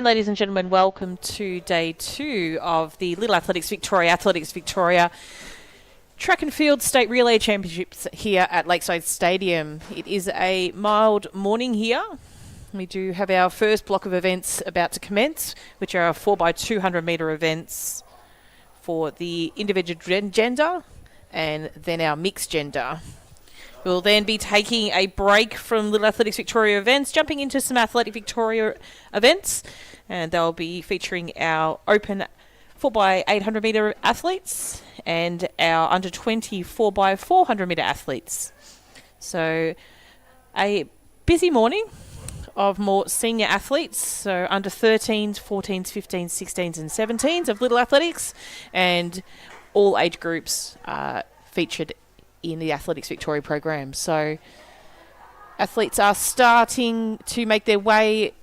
And ladies and gentlemen, welcome to day 2 of the Little Athletics Victoria Track and Field State Relay Championships here at Lakeside Stadium. It is a mild morning here. We do have our first block of events about to commence, which are our 4x200 metre events for the individual gender and then our mixed gender. We'll then be taking a break from Little Athletics Victoria events, jumping into some Athletic Victoria events, and they'll be featuring our open 4x800 metre athletes and our under 20 4x400 metre athletes. So a busy morning of more senior athletes, so under 13s, 14s, 15s, 16s and 17s of Little Athletics, and all age groups are featured in the Athletics Victoria program. So athletes are starting to make their way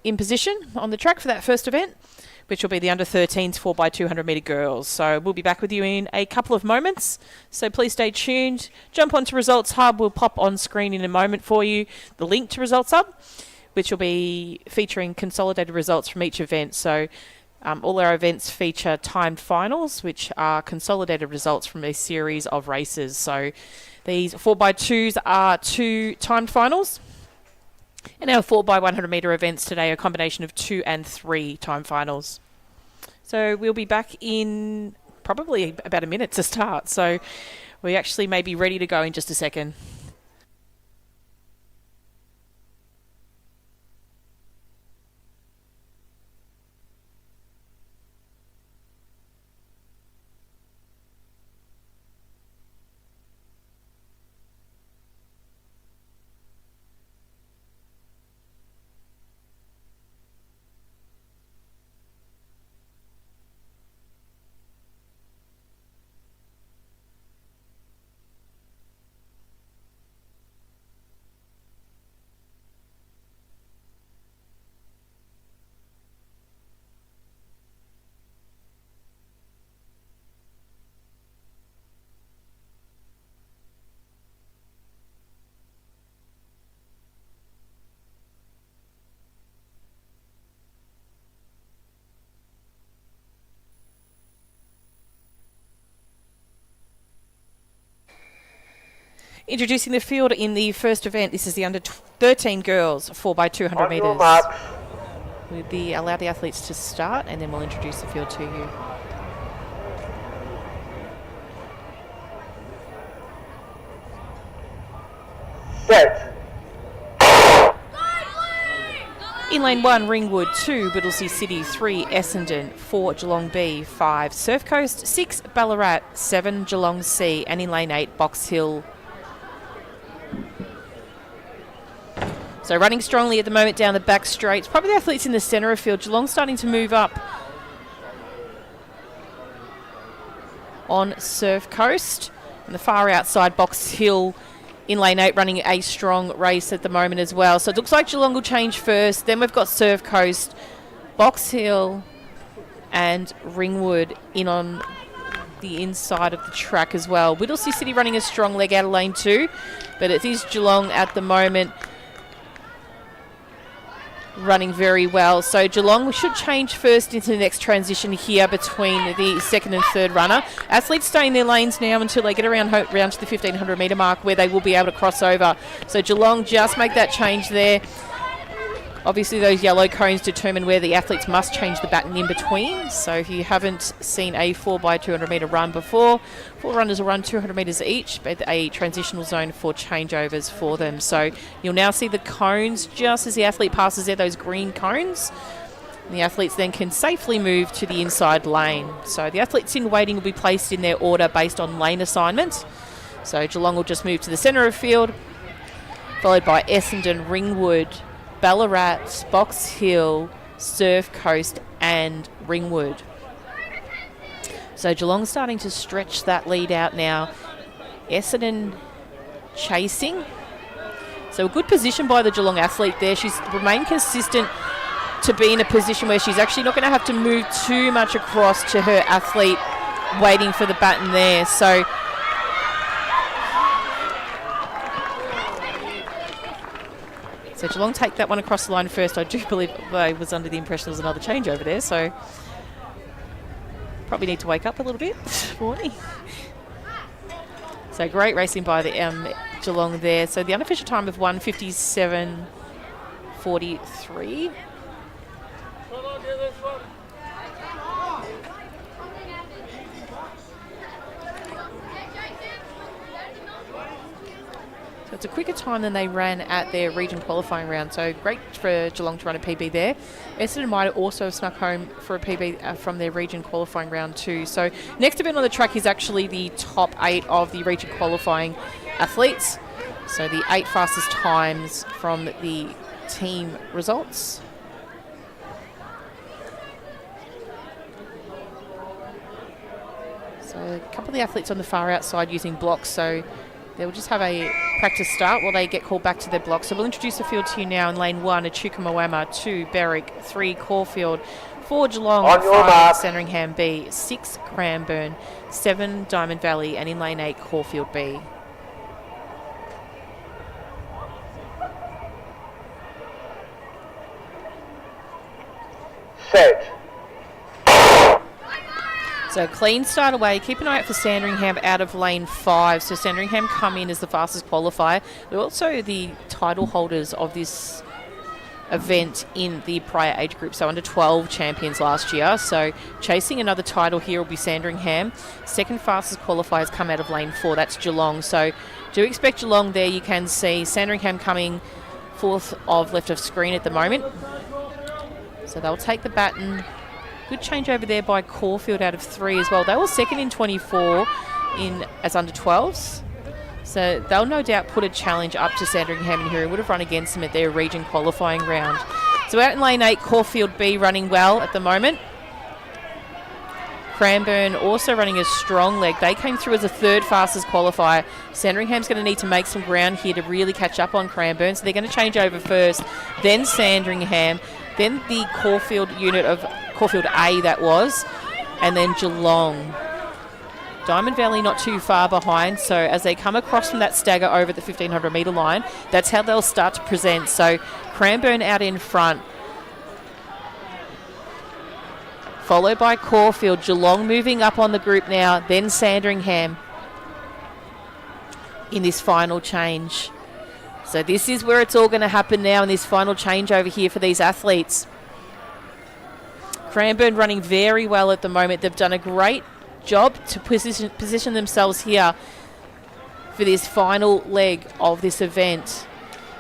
in position on the track for that first event, which will be the under 13s 4x200 metre girls. So we'll be back with you in a couple of moments. So please stay tuned. Jump onto Results Hub. We'll pop on screen in a moment for you the link to Results Hub, which will be featuring consolidated results from each event. So all our events feature timed finals, which are consolidated results from a series of races. So these 4x2s are 2 timed finals. And our 4x100 metre events today are a combination of 2 and 3 time finals. So we'll be back in probably about a minute to start. So we actually may be ready to go in just a second. Introducing the field in the first event, this is the under 13 girls 4x200 metres. We'll be allow the athletes to start and then we'll introduce the field to you. Set. In lane 1, Ringwood, 2, Whittlesea City, 3, Essendon, 4, Geelong B, 5, Surf Coast, 6, Ballarat, 7, Geelong C, and in lane 8, Box Hill. So running strongly at the moment down the back straights. Probably the athletes in the centre of field. Geelong starting to move up on Surf Coast. And the far outside, Box Hill in lane 8 running a strong race at the moment as well. So it looks like Geelong will change first. Then we've got Surf Coast, Box Hill and Ringwood in on the inside of the track as well. Whittlesea City running a strong leg out of lane 2. But it is Geelong at the moment running very well. So Geelong should change first into the next transition here between the second and third runner. Athletes stay in their lanes now until they get around to the 1500 metre mark where they will be able to cross over. So Geelong just make that change there. Obviously those yellow cones determine where the athletes must change the baton in between. So if you haven't seen a 4x200 metre run before, 4 runners will run 200 metres each, but a transitional zone for changeovers for them. So you'll now see the cones just as the athlete passes there, those green cones. And the athletes then can safely move to the inside lane. So the athletes in waiting will be placed in their order based on lane assignment. So Geelong will just move to the centre of field, followed by Essendon, Ringwood, Ballarat, Box Hill, Surf Coast and Ringwood. So Geelong starting to stretch that lead out now. Essendon chasing. So a good position by the Geelong athlete there. She's remained consistent to be in a position where she's actually not going to have to move too much across to her athlete waiting for the baton there. So So Geelong take that one across the line first. I do believe I was under the impression there was another change over there, so probably need to wake up a little bit for me. So great racing by the Geelong there. So the unofficial time of 1:57.43. So it's a quicker time than they ran at their region qualifying round. So great for Geelong to run a PB there. Essendon might also have snuck home for a PB from their region qualifying round too. So next event on the track is actually the top 8 of the region qualifying athletes. So the 8 fastest times from the team results. So a couple of the athletes on the far outside using blocks. So they'll just have a practice start while they get called back to their block. So we'll introduce the field to you now in lane 1, Echuca-Moama, 2, Berwick, 3, Caulfield, 4, Geelong, 5, Sandringham B, 6, Cranbourne, 7, Diamond Valley, and in lane 8, Caulfield B. Set. So clean start away. Keep an eye out for Sandringham out of lane 5. So Sandringham come in as the fastest qualifier. They're also the title holders of this event in the prior age group. So under 12 champions last year. So chasing another title here will be Sandringham. Second fastest qualifiers come out of lane 4. That's Geelong. So do expect Geelong there. You can see Sandringham coming fourth of left of screen at the moment. So they'll take the baton. Good change over there by Caulfield out of 3 as well. They were second in 24 as under 12s. So they'll no doubt put a challenge up to Sandringham and here. Who would have run against them at their region qualifying round. So out in lane 8, Caulfield B running well at the moment. Cranbourne also running a strong leg. They came through as the 3rd fastest qualifier. Sandringham's going to need to make some ground here to really catch up on Cranbourne. So they're going to change over first, then Sandringham, then the Caulfield unit of Caulfield A that was, and then Geelong. Diamond Valley not too far behind, so as they come across from that stagger over the 1500 metre line, that's how they'll start to present. So Cranbourne out in front, followed by Caulfield. Geelong moving up on the group now, then Sandringham in this final change. So this is where it's all going to happen now in this final change over here for these athletes. Cranbourne running very well at the moment. They've done a great job to position themselves here for this final leg of this event.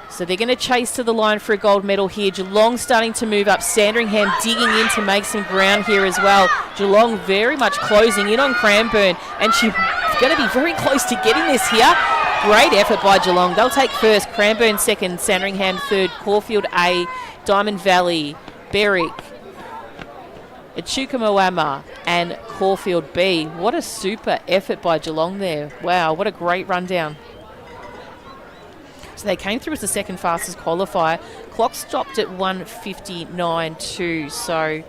So they're going to chase to the line for a gold medal here. Geelong starting to move up. Sandringham digging in to make some ground here as well. Geelong very much closing in on Cranbourne, and she's going to be very close to getting this here. Great effort by Geelong. They'll take first, Cranbourne second, Sandringham third, Caulfield A, Diamond Valley, Berwick, Echuca-Moama and Caulfield B. What a super effort by Geelong there. Wow, what a great rundown. So they came through as the 2nd fastest qualifier. Clock stopped at 1:59.2. So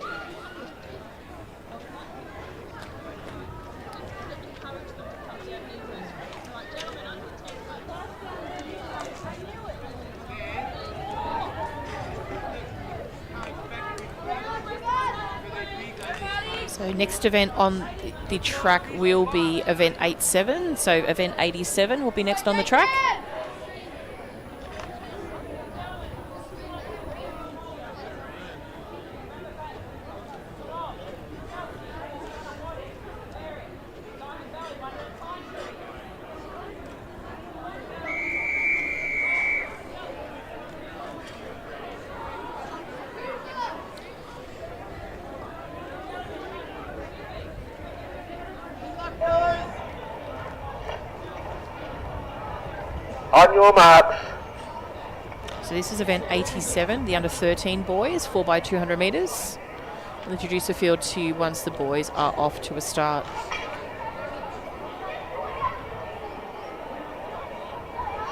next event on the track will be event 87. So event 87 will be next on the track. On your marks. So this is event 87, the under 13 boys, 4x200 metres. I'll introduce the field to you once the boys are off to a start.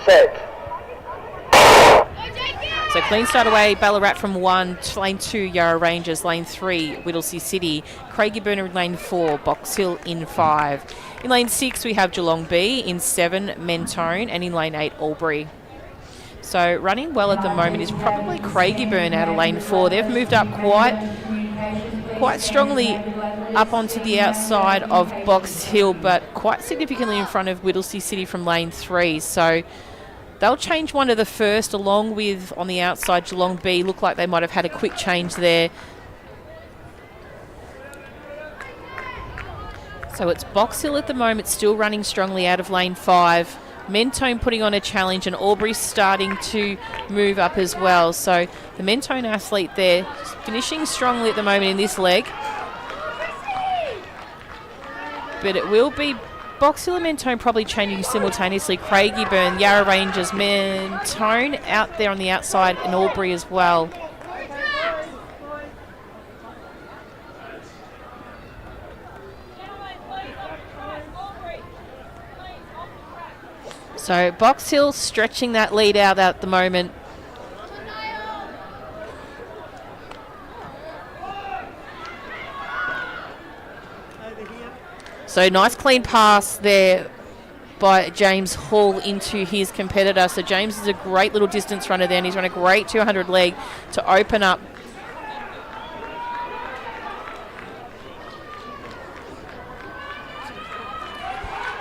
Set. So clean start away, Ballarat from 1, lane 2, Yarra Rangers, lane 3, Whittlesea City, Craigieburn in lane 4, Box Hill in 5. In lane 6 we have Geelong B, in 7 Mentone, and in lane 8 Albury. So running well at the moment is probably Craigieburn out of lane 4. They've moved up quite strongly up onto the outside of Box Hill, but quite significantly in front of Whittlesea City from lane 3. So they'll change one of the first, along with on the outside Geelong B. Look like they might have had a quick change there. So it's Box Hill at the moment, still running strongly out of lane 5. Mentone putting on a challenge, and Albury's starting to move up as well. So the Mentone athlete there finishing strongly at the moment in this leg. But it will be Box Hill and Mentone probably changing simultaneously. Craigieburn, Yarra Rangers, Mentone out there on the outside, and Albury as well. So Box Hill stretching that lead out at the moment. So nice clean pass there by James Hall into his competitor. So James is a great little distance runner there, and he's run a great 200 leg to open up.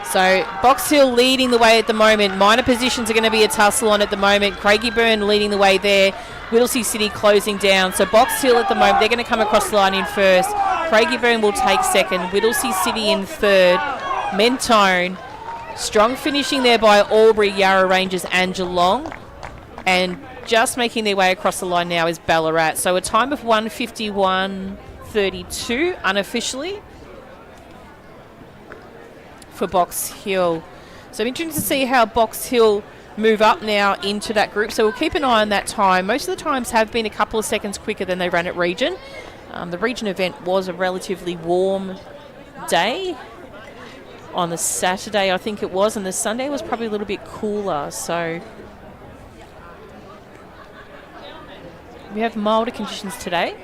So Box Hill leading the way at the moment. Minor positions are going to be a tussle on at the moment. Craigieburn leading the way there. Whittlesea City closing down. So Box Hill at the moment, they're going to come across the line in first. Craigieburn will take second. Whittlesea City in third. Mentone. Strong finishing there by Albury, Yarra Rangers and Geelong. And just making their way across the line now is Ballarat. So a time of 1:51.32 unofficially for Box Hill. So interesting to see how Box Hill move up now into that group. So we'll keep an eye on that time. Most of the times have been a couple of seconds quicker than they ran at Region. The Region event was a relatively warm day on the Saturday, I think it was, and the Sunday was probably a little bit cooler. So we have milder conditions today.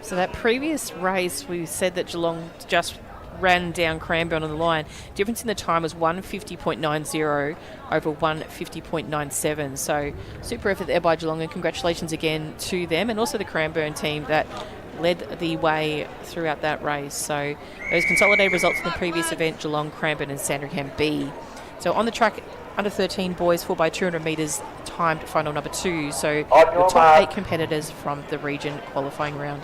So that previous race, we said that Geelong just ran down Cranbourne on the line. Difference in the time was 1:50.90 over 1:50.97. So super effort there by Geelong, and congratulations again to them, and also the Cranbourne team that led the way throughout that race. So those consolidated results from the previous event: Geelong, Cranbourne and Sandringham B. So on the track, under 13 boys 4x200 metres, timed final number 2. So the top 8 competitors from the region qualifying round.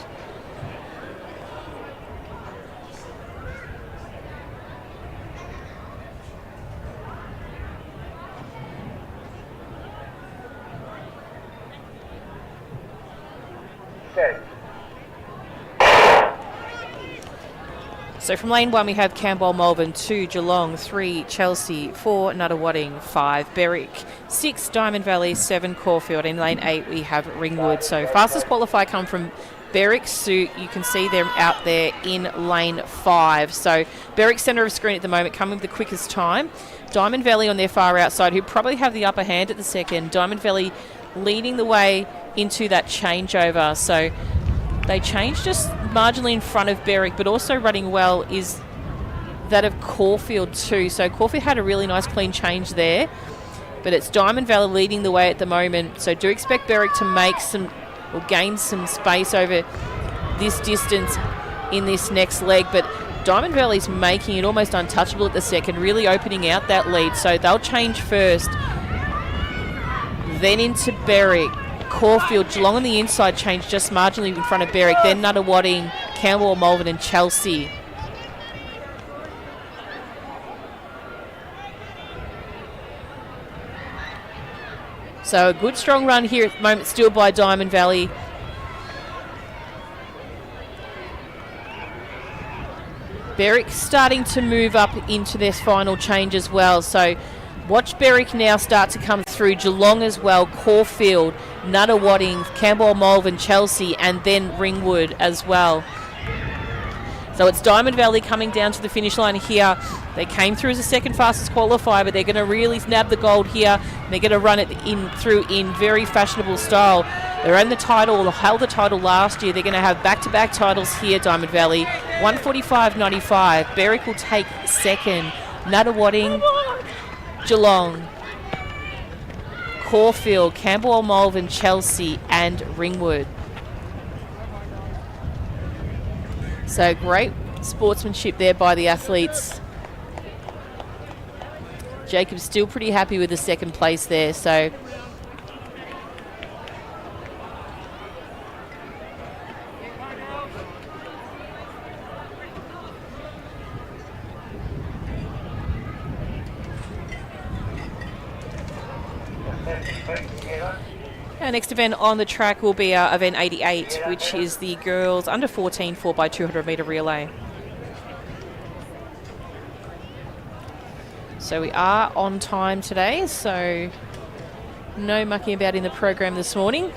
So from lane 1 we have Campbell, Malvern, 2 Geelong, 3 Chelsea, 4 Nuttawading, 5 Berwick, 6 Diamond Valley, 7 Caulfield. In lane 8 we have Ringwood. So fastest qualifier come from Berwick. So you can see them out there in lane 5. So Berwick centre of screen at the moment, coming with the quickest time. Diamond Valley on their far outside, who probably have the upper hand at the second. Diamond Valley leading the way into that changeover. So they changed just marginally in front of Berwick, but also running well is that of Caulfield too. So Caulfield had a really nice clean change there, but it's Diamond Valley leading the way at the moment. So do expect Berwick to make some or gain some space over this distance in this next leg, but Diamond Valley's making it almost untouchable at the second, really opening out that lead. So they'll change first, then into Berwick. Caulfield, Geelong on the inside change just marginally in front of Berwick, then Nuttawading, Campbell, Malvern and Chelsea. So a good strong run here at the moment still by Diamond Valley. Berwick starting to move up into this final change as well. So watch Berwick now start to come through. Geelong as well, Caulfield, Nuttawading, Campbell, Malvern, Chelsea, and then Ringwood as well. So it's Diamond Valley coming down to the finish line here. They came through as the second fastest qualifier, but they're going to really nab the gold here. They're going to run it through in very fashionable style. They ran the title, held the title last year. They're going to have back-to-back titles here, Diamond Valley. 145.95. Berwick will take second. Nuttawading, Geelong, Caulfield, Campbell, Malvern, Chelsea, and Ringwood. So great sportsmanship there by the athletes. Jacob's still pretty happy with the second place there. So our next event on the track will be event 88, which is the girls under 14 4x200 metre relay. So we are on time today, so no mucking about in the program this morning.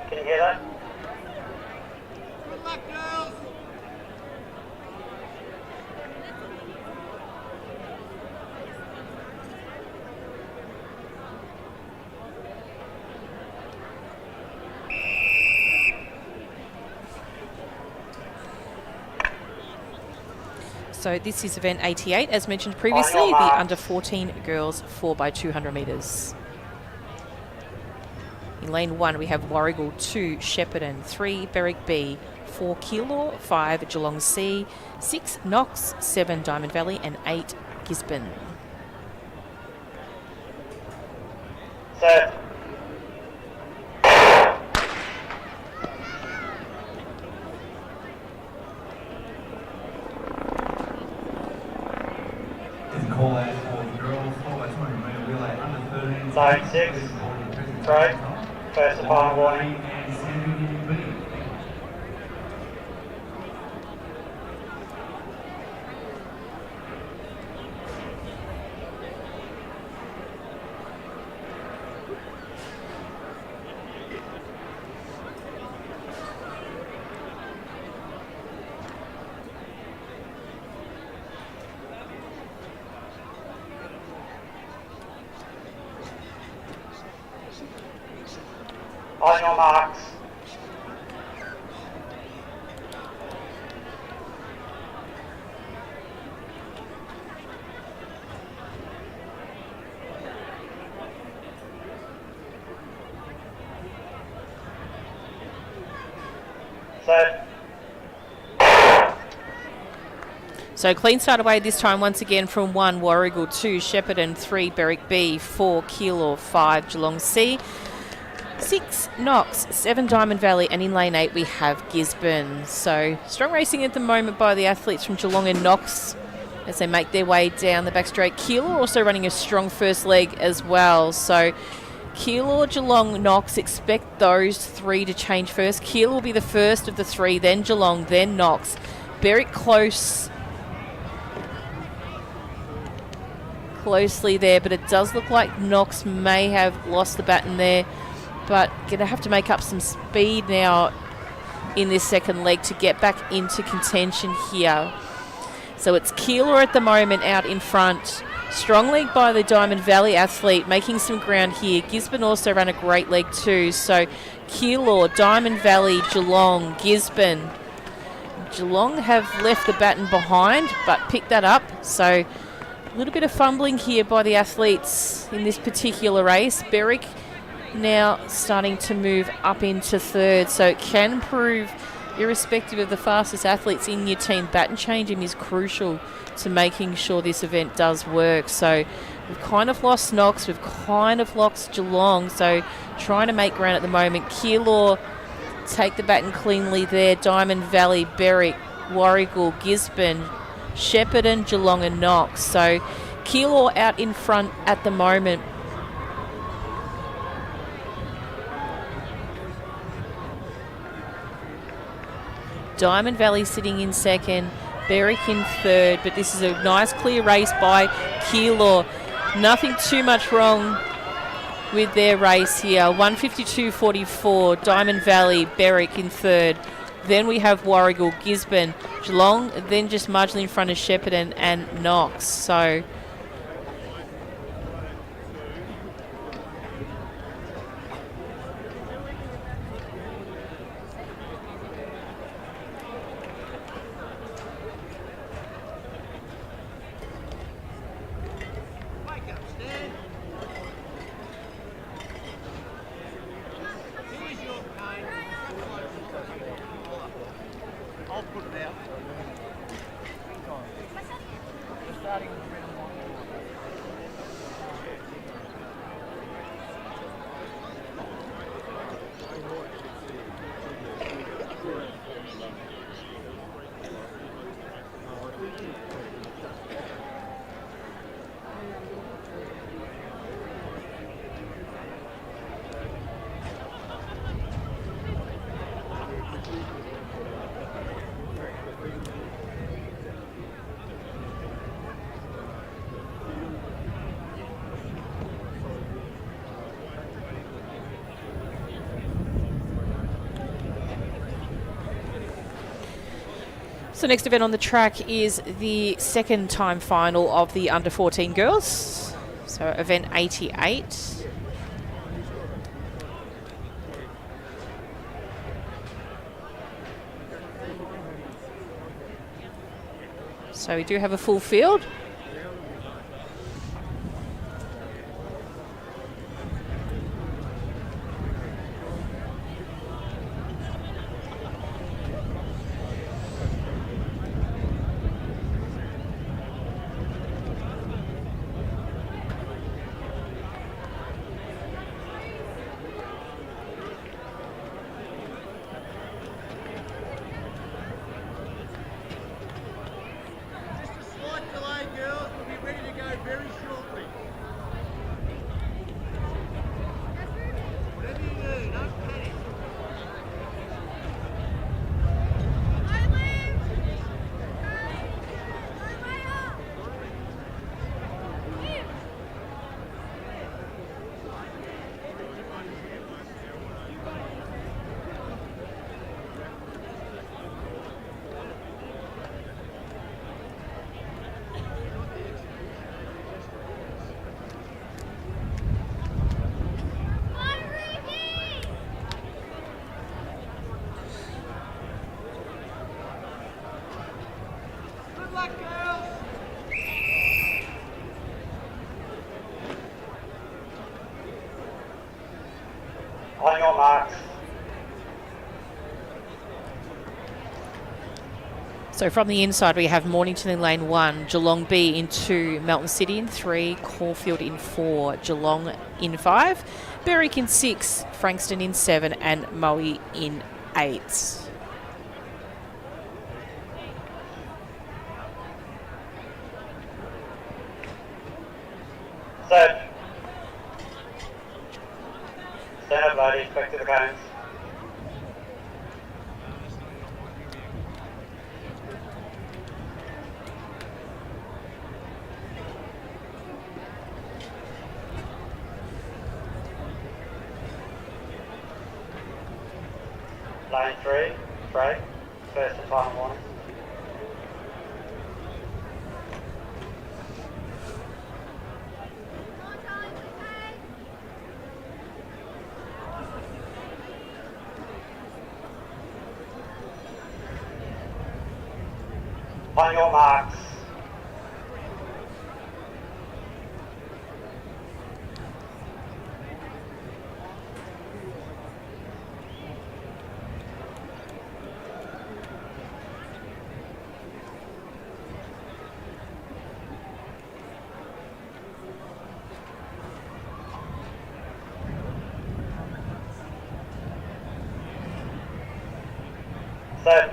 Can you hear that? Good luck, girls! So this is event 88, as mentioned previously, the under 14 girls 4x200 metres. In lane 1, we have Warrigal, 2 Shepparton, 3 Berwick B, 4 Keilor, 5 Geelong C, 6 Knox, 7 Diamond Valley, and 8 Gisborne. Set. Call out for the girls, 4x200 metre relay under 13. Zone 6. Right. First and final warning. And Sandy B. On your marks. Set. So clean start away this time once again from 1 Warrigal, 2 Shepparton, 3 Berwick B, 4 Keilor, 5 Geelong C, 6 Knox, 7 Diamond Valley, and in lane 8 we have Gisborne. So strong racing at the moment by the athletes from Geelong and Knox as they make their way down the back straight. Keilor also running a strong first leg as well. So Keilor, Geelong, Knox, expect those three to change first. Keilor will be the first of the three, then Geelong, then Knox. Berwick closely there, but it does look like Knox may have lost the baton there. But going to have to make up some speed now in this second leg to get back into contention here. So it's Keilor at the moment out in front. Strong leg by the Diamond Valley athlete, making some ground here. Gisborne also ran a great leg too. So Keilor, Diamond Valley, Geelong, Gisborne. Geelong have left the baton behind, but picked that up. So A little bit of fumbling here by the athletes in this particular race. Berwick now starting to move up into third, so it can prove, irrespective of the fastest athletes in your team, baton changing is crucial to making sure this event does work. So we've kind of lost Knox, we've kind of lost Geelong, so trying to make ground at the moment. Keilor take the baton cleanly there. Diamond Valley, Berwick, Warragul, Gisborne, Shepparton, Geelong and Knox. So Keilor out in front at the moment. Diamond Valley sitting in second, Berwick in third, but this is a nice clear race by Keilor. Nothing too much wrong with their race here. 152.44, Diamond Valley, Berwick in third. Then we have Warragul, Gisborne, Geelong, then just marginally in front of Shepparton and Knox. So So next event on the track is the second time final of the under 14 girls. So event 88. So we do have a full field. On your marks. So from the inside, we have Mornington in lane 1, Geelong B in 2, Melton City in 3, Caulfield in 4, Geelong in 5, Berwick in 6, Frankston in 7, and Moe in 8. Set. Stand up, ladies. Back to the cones. Lane 3, break. First and final warning. On your marks. Set.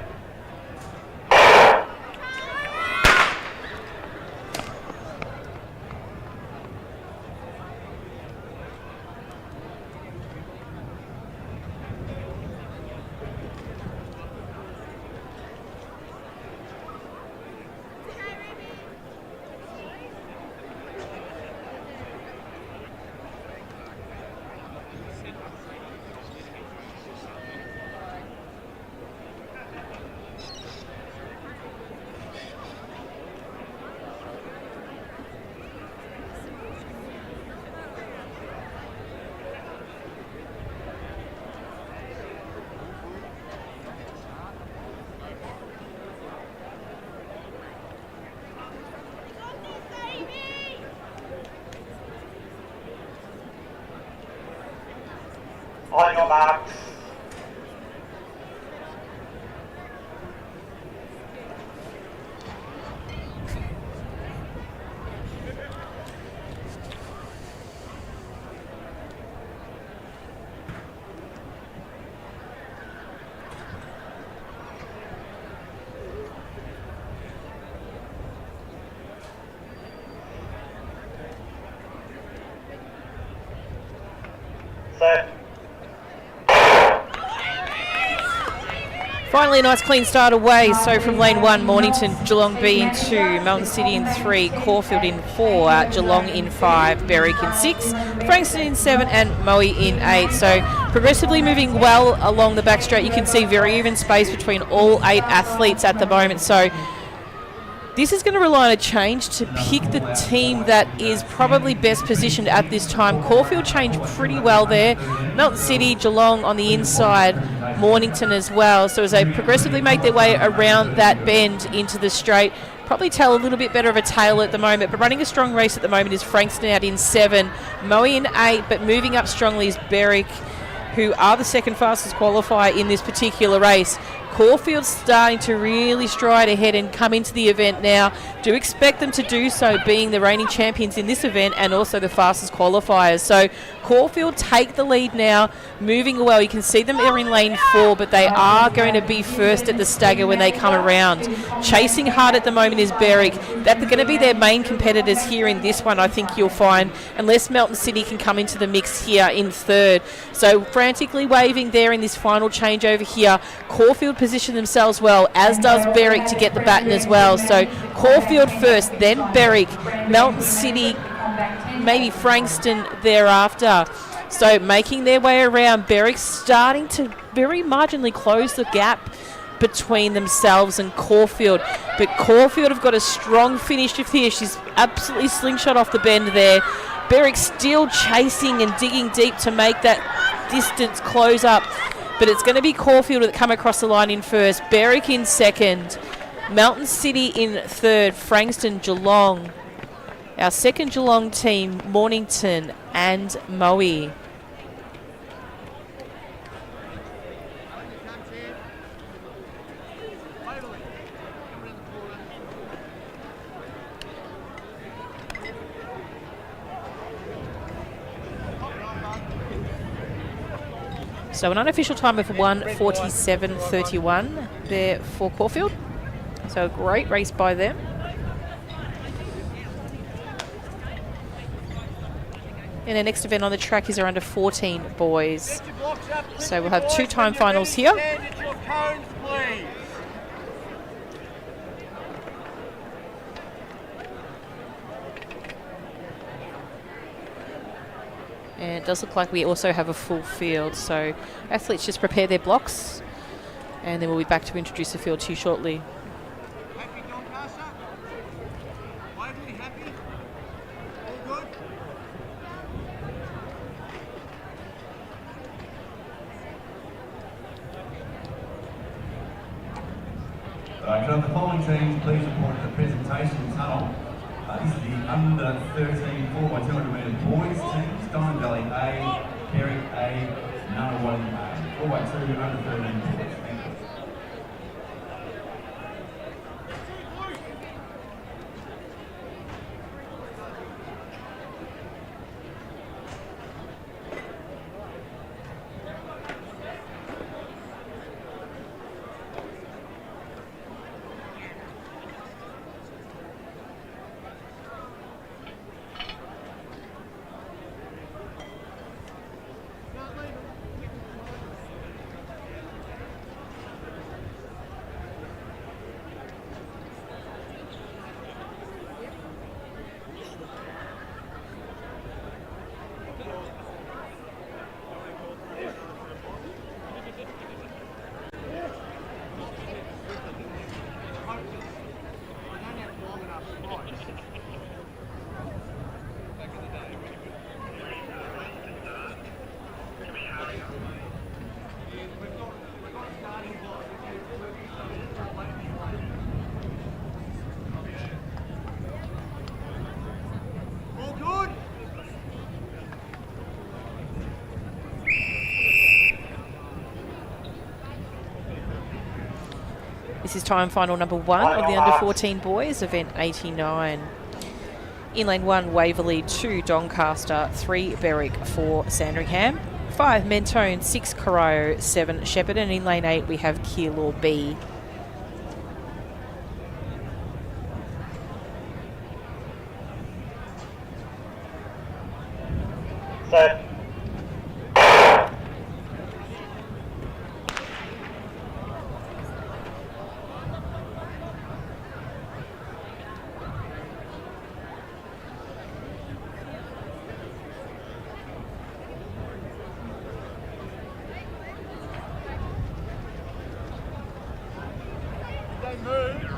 On your marks. Set. Finally, a nice clean start away. So from lane 1, Mornington, Geelong B in 2, Melton City in 3, Caulfield in 4, Geelong in 5, Berwick in 6, Frankston in 7, and Moe in 8. So progressively moving well along the back straight. You can see very even space between all 8 athletes at the moment. So this is going to rely on a change to pick the team that is probably best positioned at this time. Caulfield changed pretty well there. Melton City, Geelong on the inside, Mornington as well. So as they progressively make their way around that bend into the straight, probably tell a little bit better of a tail at the moment. But running a strong race at the moment is Frankston out in 7, Moe in 8, but moving up strongly is Berwick, who are the second fastest qualifier in this particular race. Caulfield's starting to really stride ahead and come into the event now. Do expect them to do so, being the reigning champions in this event and also the fastest qualifiers. So Caulfield take the lead now, moving well. You can see them are in lane 4, but they are going to be first at the stagger when they come around. Chasing hard at the moment is Berwick. That's going to be their main competitors here in this one, I think you'll find, unless Melton City can come into the mix here in 3rd. So frantically waving there in this final changeover here. Caulfield position themselves well, as does Berwick to get the baton as well. So Caulfield first, then Berwick, Melton City, maybe Frankston thereafter. So making their way around, Berwick starting to very marginally close the gap between themselves and Caulfield. But Caulfield have got a strong finish to here. She's absolutely slingshot off the bend there. Berwick still chasing and digging deep to make that distance close up. But it's going to be Caulfield that come across the line in first, Berwick in 2nd, Melton City in 3rd, Frankston, Geelong. Our second Geelong team, Mornington and Moe. So an unofficial time of 1:47.31 there for Caulfield. So a great race by them. And the next event on the track is our under 14 boys. So we'll have 2 time finals here. And it does look like we also have a full field. So athletes just prepare their blocks and then we'll be back to introduce the field to you shortly. Happy, Doncaster? Lively, happy? All good? Can the following teams please report to the presentation tunnel? This is the under 13 4x200 metre boys teams. Diamond Valley A, Berwick A, Nunawading A. 4x2 under 13 boys. Thank you. All good? This is time final number 1 of the under 14 boys, event 89. In lane 1, Waverley, 2, Doncaster, 3, Berwick, 4, Sandringham, 5, Mentone, 6, Corio, 7, Shepparton, and in lane 8 we have Keilor B. Set. Don't move.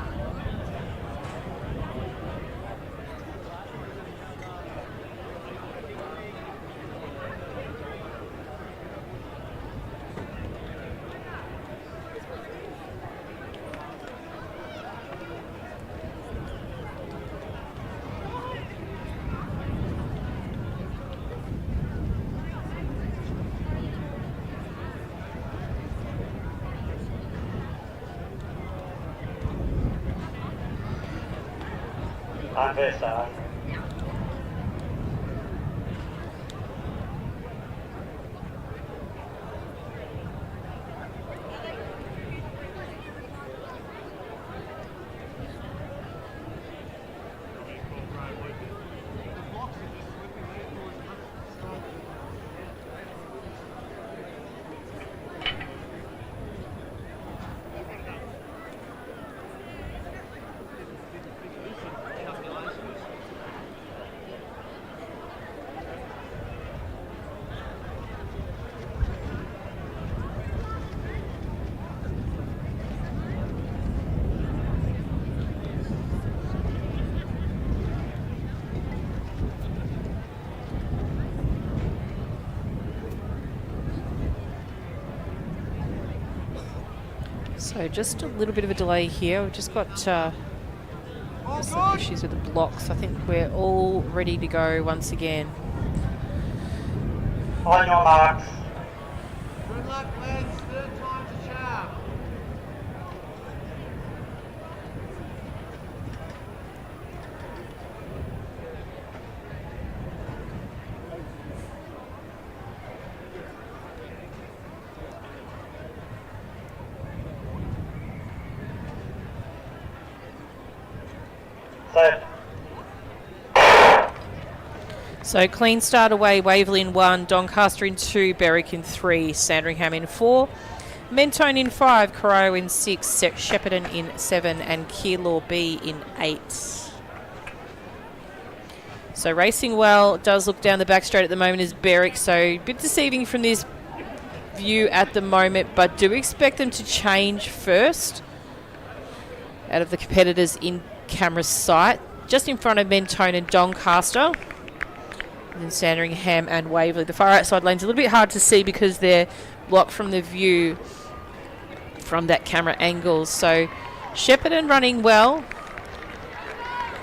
Unofficial. So just a little bit of a delay here. We've just got All some good? issues with the blocks. I think we're all ready to go once again. On your marks. Good luck, lads. Third time's a charm. Set. So clean start away, Waverley in 1, Doncaster in 2, Berwick in 3, Sandringham in 4, Mentone in 5, Corio in 6, Shepparton in 7, and Keilor B in 8. So racing well, does look down the back straight at the moment is Berwick, so a bit deceiving from this view at the moment, but do expect them to change first out of the competitors in camera sight. Just in front of Mentone and Doncaster. And then Sandringham and Waverley. The far outside lane's a little bit hard to see because they're blocked from the view from that camera angle. So Shepparton running well.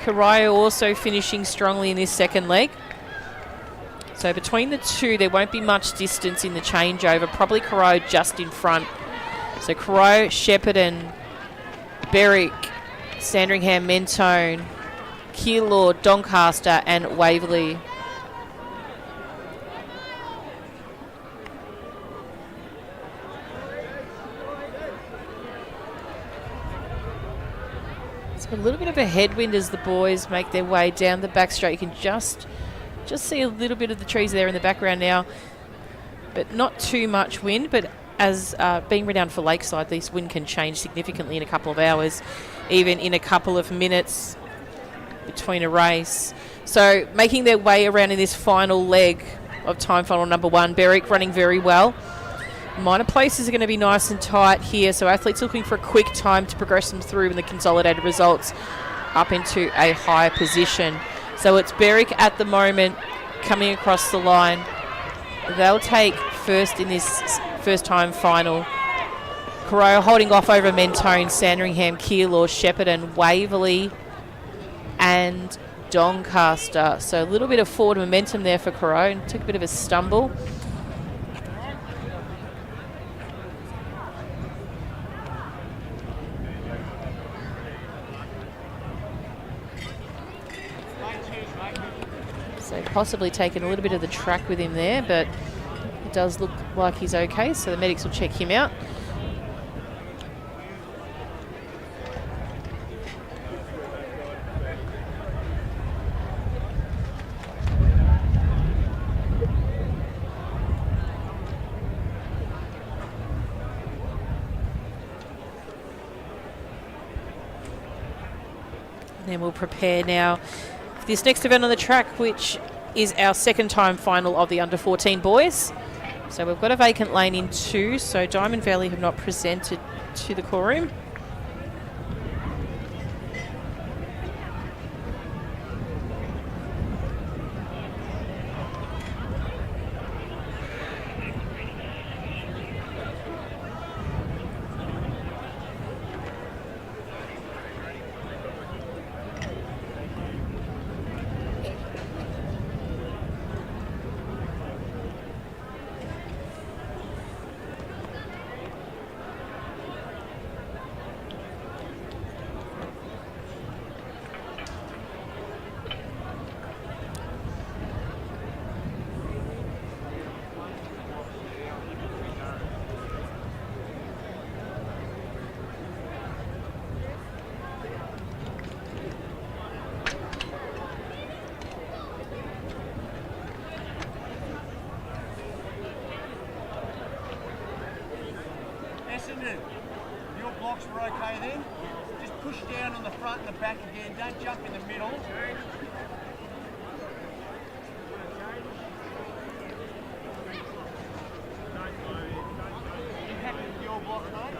Corio also finishing strongly in this second leg. So between the two, there won't be much distance in the changeover. Probably Corio just in front. So Corio, Shepparton, Berwick, Sandringham, Mentone, Keilor, Doncaster, and Waverley. A little bit of a headwind as the boys make their way down the back straight. You can just see a little bit of the trees there in the background now, but not too much wind. But as being renowned for Lakeside, this wind can change significantly in a couple of hours, even in a couple of minutes between a race. So making their way around in this final leg of time final number 1, Berwick running very well. Minor places are going to be nice and tight here, so athletes looking for a quick time to progress them through in the consolidated results up into a higher position. So it's Berwick at the moment coming across the line. They'll take first in this first time final. Corot holding off over Mentone, Sandringham, Keilor, Shepparton, Waverley and Doncaster. So a little bit of forward momentum there for Corot. Took a bit of a stumble. So possibly taking a little bit of the track with him there, but it does look like he's okay, so the medics will check him out. Then we'll prepare now for this next event on the track, which is our second time final of the under-14 boys. So we've got a vacant lane in 2, so Diamond Valley have not presented to the call room. Essendon, your blocks were okay then. Just push down on the front and the back again. Don't jump in the middle. You happy with your block, mate?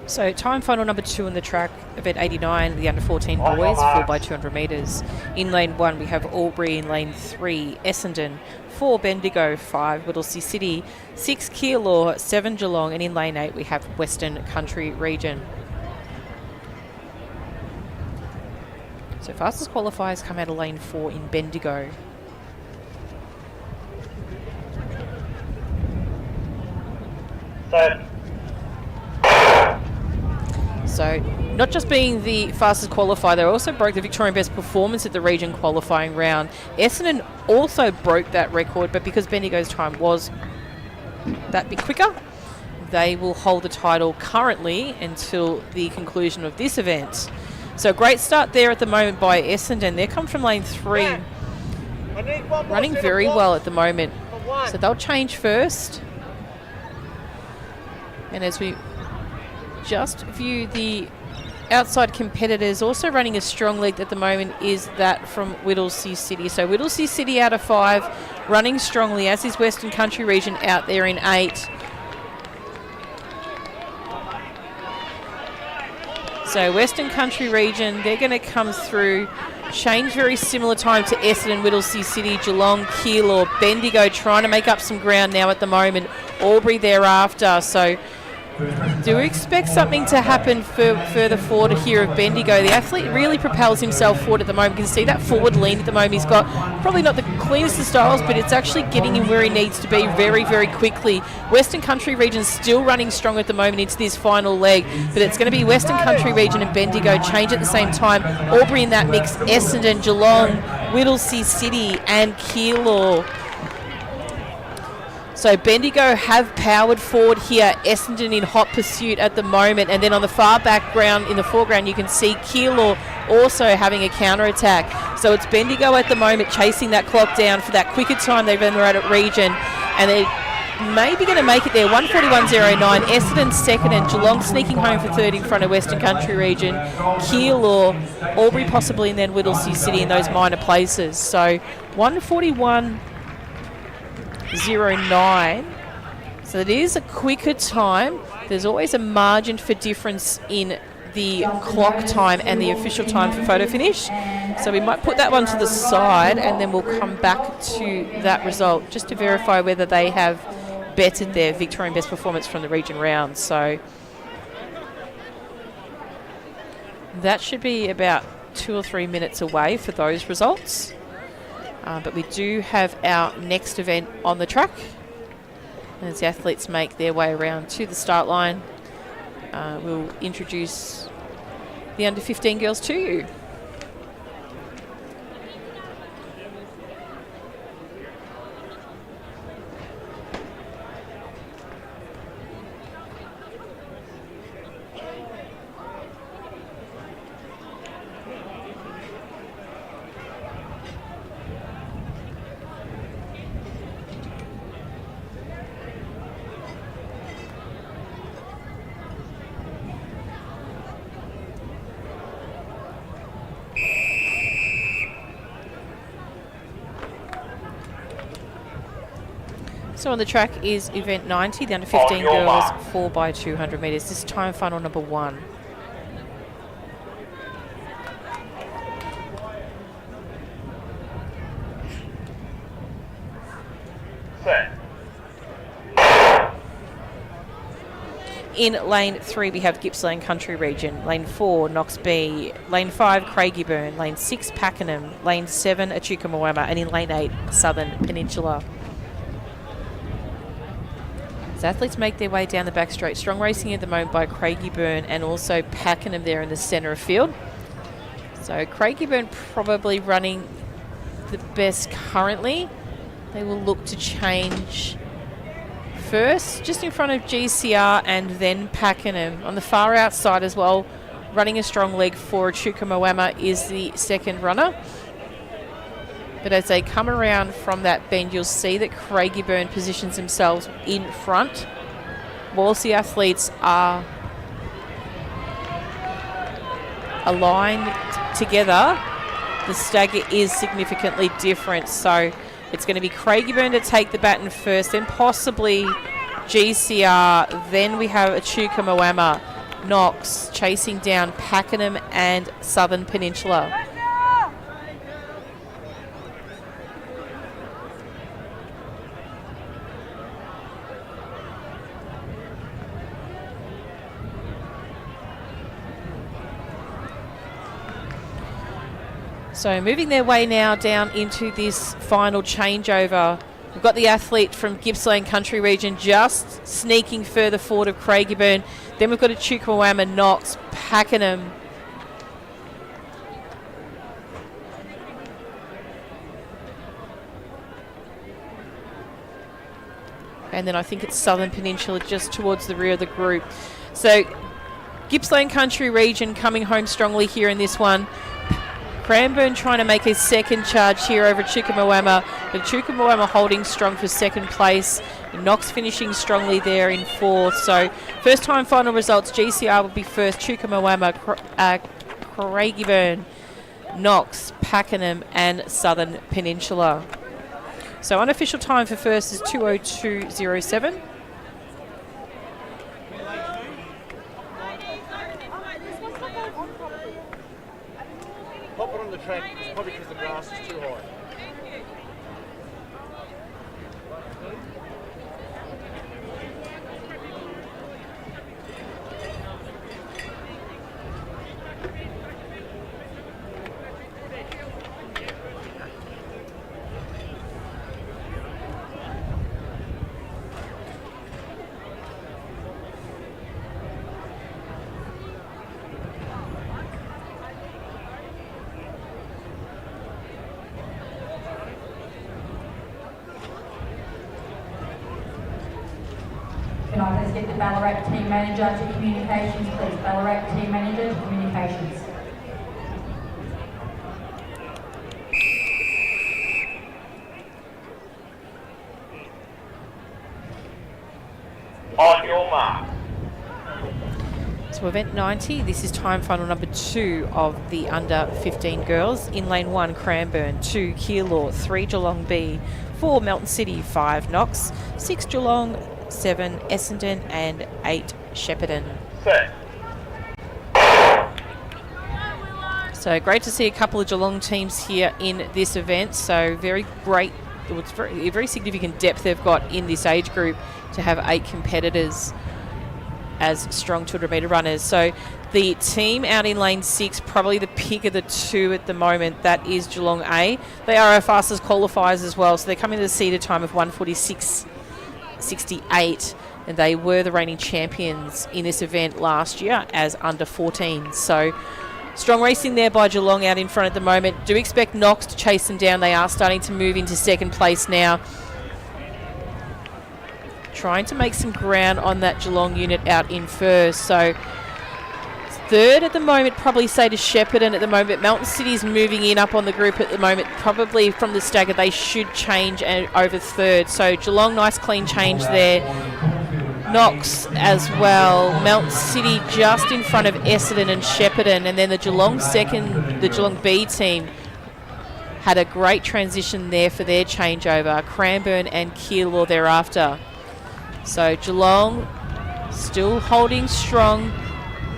So time final number 2 on the track, event 89, the under-14 boys, 4x200 metres. In lane 1 we have Albury, in lane 3 Essendon, 4 Bendigo, 5 Whittlesea City, 6 Keilor, 7 Geelong, and in lane 8 we have Western Country Region. So fastest qualifiers come out of lane 4 in Bendigo. Set. So not just being the fastest qualifier, they also broke the Victorian best performance at the region qualifying round. Essendon also broke that record, but because Bendigo's time was that bit quicker, they will hold the title currently until the conclusion of this event. So great start there at the moment by Essendon. They come from lane 3, running very well at the moment. So they'll change first. And as we just view the outside competitors, also running a strong lead at the moment is that from Whittlesea City. So Whittlesea City out of 5, running strongly, as is Western Country Region out there in 8. So Western Country Region, they're going to come through, change very similar time to Essendon, Whittlesea City, Geelong, Keilor, Bendigo trying to make up some ground now at the moment, Albury thereafter. So do expect something to happen further forward here of Bendigo. The athlete really propels himself forward at the moment. You can see that forward lean at the moment. He's got probably not the cleanest of styles, but it's actually getting him where he needs to be very, very quickly. Western Country Region still running strong at the moment into this final leg, but it's going to be Western Country Region and Bendigo change at the same time. Albury in that mix, Essendon, Geelong, Whittlesea City and Keilor. So Bendigo have powered forward here. Essendon in hot pursuit at the moment. And then on the far background, in the foreground, you can see Keilor also having a counter-attack. So it's Bendigo at the moment chasing that clock down for that quicker time they've ever had at region. And they may be going to make it there. 141.09. Essendon second and Geelong sneaking home for third in front of Western Country region. Keilor, Albury possibly, and then Whittlesea City in those minor places. So 141.09. So it is a quicker time. There's always a margin for difference in the clock time and the official time for photo finish. So we might put that one to the side and then we'll come back to that result just to verify whether they have bettered their Victorian best performance from the region round. So that should be about 2 or 3 minutes away for those results. But we do have our next event on the track. And as the athletes make their way around to the start line, we'll introduce the under 15 girls to you. So on the track is event 90, the under 15 girls 4x200 metres. This time final number 1. Set. In lane 3 we have Gippsland Country region, lane 4 Knox B, lane 5 Craigieburn, lane 6 Pakenham, lane 7 Echuca Moama, and in lane 8 Southern Peninsula. As athletes make their way down the back straight, strong racing at the moment by Craigieburn and also Pakenham there in the centre of field. So Craigieburn probably running the best currently. They will look to change first, just in front of GCR and then Pakenham. On the far outside as well, running a strong leg for Echuca Moama is the second runner. But as they come around from that bend, you'll see that Craigieburn positions themselves in front. Whilst the athletes are aligned together, the stagger is significantly different. So it's going to be Craigieburn to take the baton first, then possibly GCR. Then we have Echuca Moama, Knox chasing down Pakenham and Southern Peninsula. So moving their way now down into this final changeover. We've got the athlete from Gippsland Country region just sneaking further forward of Craigieburn. Then we've got Echuca Moama, Knox, Pakenham. And then I think it's Southern Peninsula just towards the rear of the group. So Gippsland Country region coming home strongly here in this one. Cranbourne trying to make a second charge here over Echuca Moama, but Echuca Moama holding strong for second place. Knox finishing strongly there in fourth. So first time final results, GCR will be first, Echuca Moama, Craigieburn, Knox, Pakenham and Southern Peninsula. So unofficial time for first is 2:02.07. Pop it on the track, it's probably because the grass is too high. get the Ballarat team manager to communications, please. Ballarat team manager to communications. On your mark. So event 90, this is time final number 2 of the under 15 girls. In lane 1, Cranbourne, 2, Keilor, 3, Geelong B, 4, Melton City, 5, Knox, 6, Geelong, 7, Essendon, and 8, Shepparton. Set. So great to see a couple of Geelong teams here in this event. So very great, it's very significant depth they've got in this age group to have 8 competitors as strong 200 metre runners. So the team out in lane 6, probably the pick of the 2 at the moment, that is Geelong A. They are our fastest qualifiers as well, so they're coming to the seeded time of 1:46.68, and they were the reigning champions in this event last year as under 14. So strong racing there by Geelong out in front at the moment. Do expect Knox to chase them down. They are starting to move into second place now. Trying to make some ground on that Geelong unit out in first. So third at the moment, probably say to Shepparton at the moment. Melton City is moving in up on the group at the moment. Probably from the stagger, they should change over third. So Geelong, nice clean change there. Knox as well. Melton City just in front of Essendon and Shepparton. And then the Geelong second, the Geelong B team had a great transition there for their changeover. Cranbourne and Keilor thereafter. So Geelong still holding strong.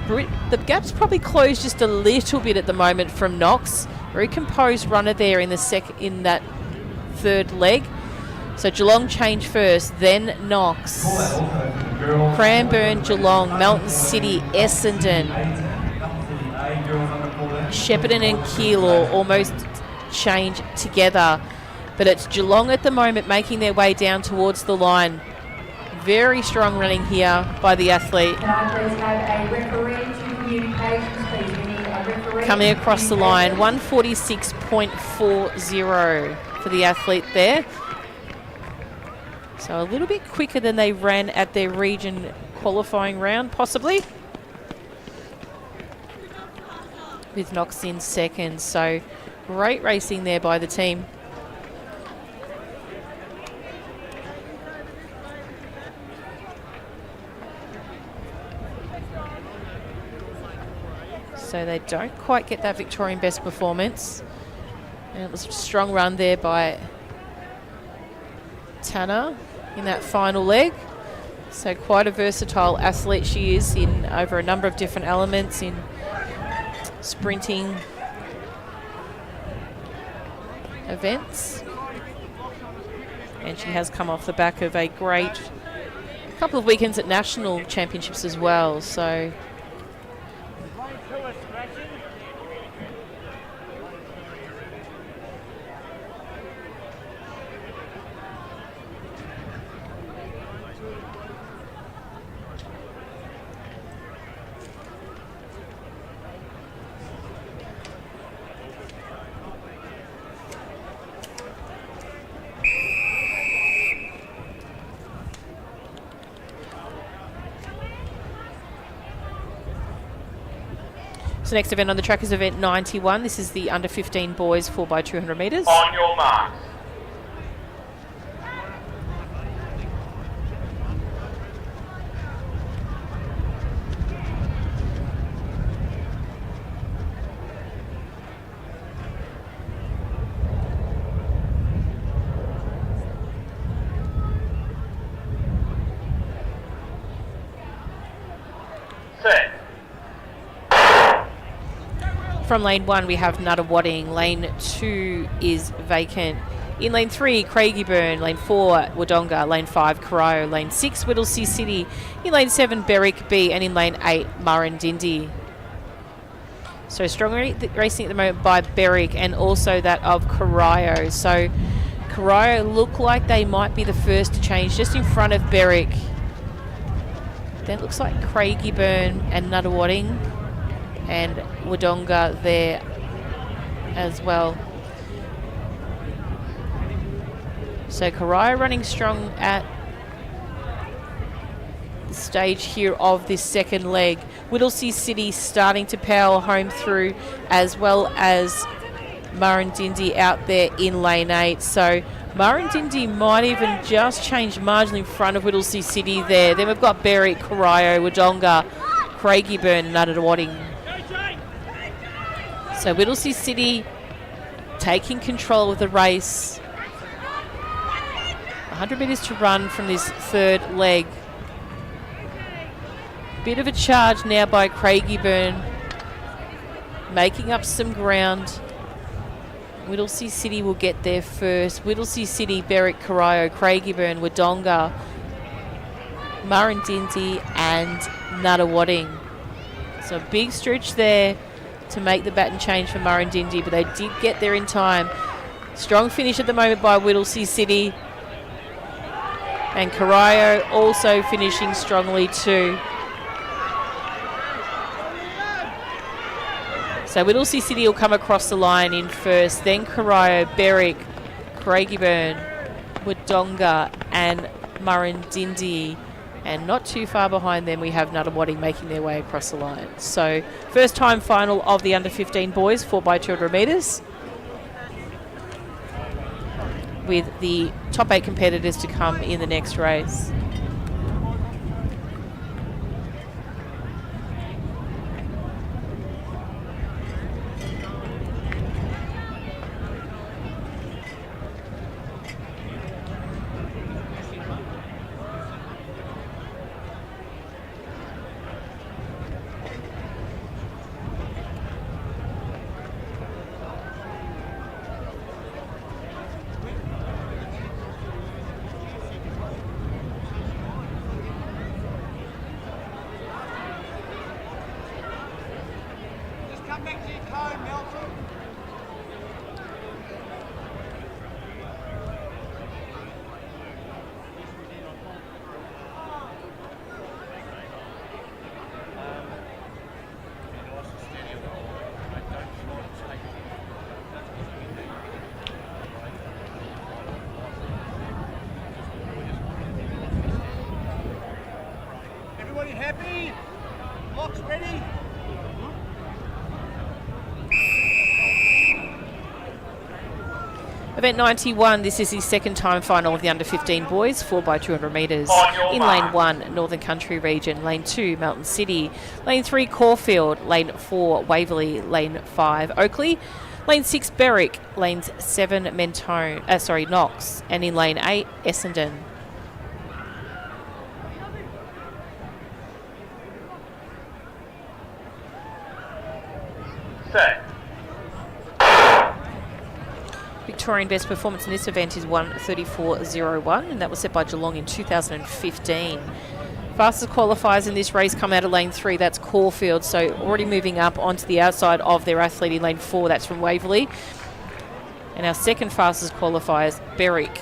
The gap's probably closed just a little bit at the moment from Knox. Very composed runner there in that third leg. So Geelong change first, then Knox. Cranbourne, Geelong, Melton City, Essendon, Shepparton and Keilor almost change together. But it's Geelong at the moment making their way down towards the line. Very strong running here by the athlete. Can I please have a referee to communications, please? We need a referee. Coming across the line, 1:46.40 for the athlete there. So a little bit quicker than they ran at their region qualifying round, possibly. With Knox in second. So great racing there by the team. So they don't quite get that Victorian best performance. And it was a strong run there by Tanner in that final leg. So quite a versatile athlete she is in over a number of different elements in sprinting events. And she has come off the back of a great couple of weekends at national championships as well. So So next event on the track is event 91. This is the under 15 boys 4x200 metres. On your mark. Set. From lane 1 we have Nuttawading. Lane 2 is vacant. In lane 3, Craigieburn. Lane 4, Wodonga. Lane 5, Corio. Lane 6, Whittlesea City. In lane 7, Berwick B. And in lane 8, Murrindindi. So strong racing at the moment by Berwick and also that of Corio. So Corio look like they might be the first to change just in front of Berwick. Then it looks like Craigieburn and Nuttawading and Wodonga there as well. So Corio running strong at the stage here of this second leg. Whittlesea City starting to power home through, as well as Murrindindi out there in lane 8. So Murrindindi might even just change marginally in front of Whittlesea City there. Then we've got Berwick, Corio, Wodonga, Craigieburn, and Nunawading. So Whittlesea City taking control of the race. 100 metres to run from this third leg. Bit of a charge now by Craigieburn, making up some ground. Whittlesea City will get there first. Whittlesea City, Berwick, Corio, Craigieburn, Wodonga, Murrindindi and Nunawading. So a big stretch there to make the baton change for Murrindindi, but they did get there in time. Strong finish at the moment by Whittlesea City. And Corio also finishing strongly too. So Whittlesea City will come across the line in first, then Corio, Berwick, Craigieburn, Wodonga and Murrindindi. And not too far behind them we have Nunawading making their way across the line. So first time final of the under 15 boys, 4x200 metres. With the top 8 competitors to come in the next race. Come back to your cone, Melton. Everybody happy? Blocks ready? Event 91, this is the second time final of the under 15 boys, 4x200 metres. In lane 1, Northern Country region. Lane 2, Mountain City. Lane 3, Caulfield. Lane 4, Waverley. Lane 5, Oakley. Lane 6, Berwick. Lane 7, Knox. And in lane 8, Essendon. Set. Victorian best performance in this event is 1:34.01, and that was set by Geelong in 2015. Fastest qualifiers in this race come out of lane 3, that's Caulfield, so already moving up onto the outside of their athlete in lane 4, that's from Waverley. And our second fastest qualifier is Berwick.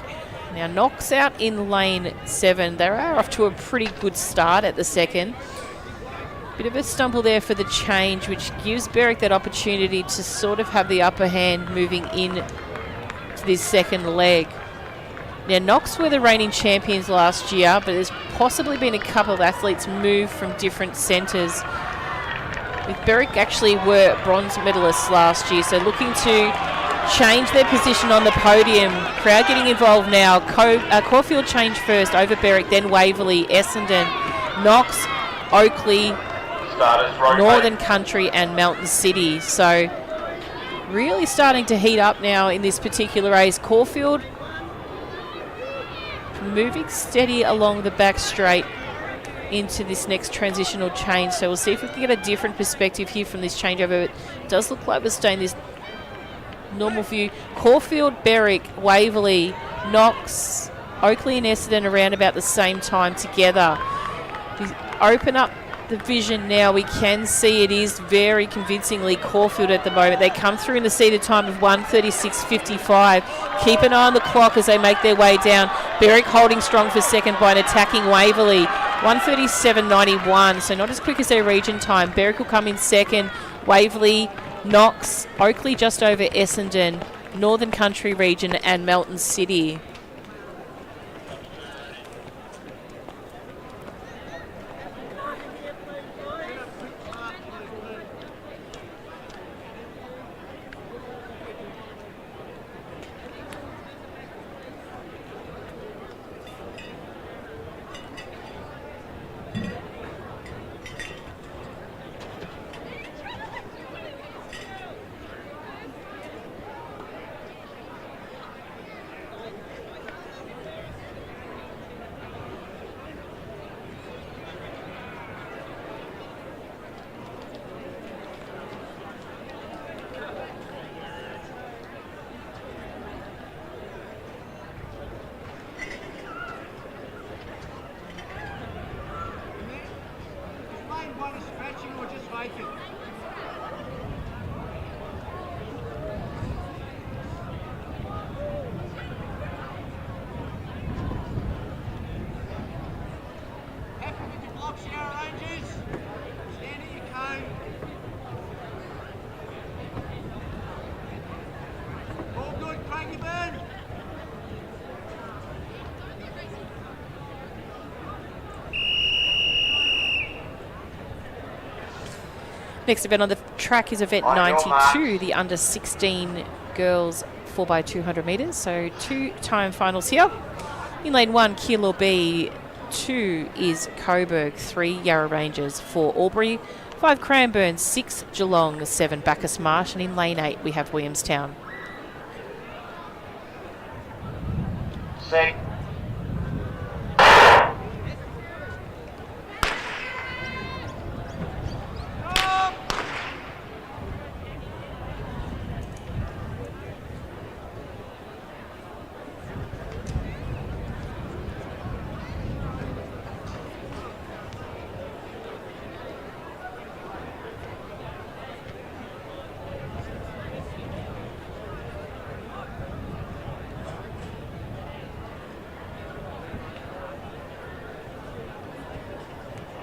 Now Knox out in lane 7, they are off to a pretty good start at the second. Bit of a stumble there for the change, which gives Berwick that opportunity to sort of have the upper hand moving in this second leg. Now Knox were the reigning champions last year, but there's possibly been a couple of athletes move from different centres. With Berwick actually were bronze medalists last year, so looking to change their position on the podium. Crowd getting involved now. Caulfield change first over Berwick, then Waverley, Essendon, Knox, Oakley, Northern Country and Mountain City. So really starting to heat up now in this particular race. Caulfield moving steady along the back straight into this next transitional change. So we'll see if we can get a different perspective here from this changeover. It does look like we're staying this normal view. Caulfield, Berwick, Waverley, Knox, Oakley and Essendon around about the same time together. We open up the vision now, we can see it is very convincingly Caulfield at the moment. They come through in the seated time of 1:36.55. Keep an eye on the clock as they make their way down. Berwick holding strong for second by an attacking Waverley. 1:37.91, so not as quick as their region time. Berwick will come in second. Waverley, Knox, Oakley just over Essendon, Northern Country region and Mountain City. Nathan. Happy with your blocks, Yarra Rangers? Stand at your cone. All good, Cranky Burn. Next event on the track is event 92, the under 16 girls 4x200 metres. So 2-time finals here. In lane 1, Kilo B. 2 is Coburg. 3 Yarra Rangers. 4 Albury. 5 Cranbourne. 6 Geelong. 7 Bacchus Marsh. And in lane 8 we have Williamstown. Set.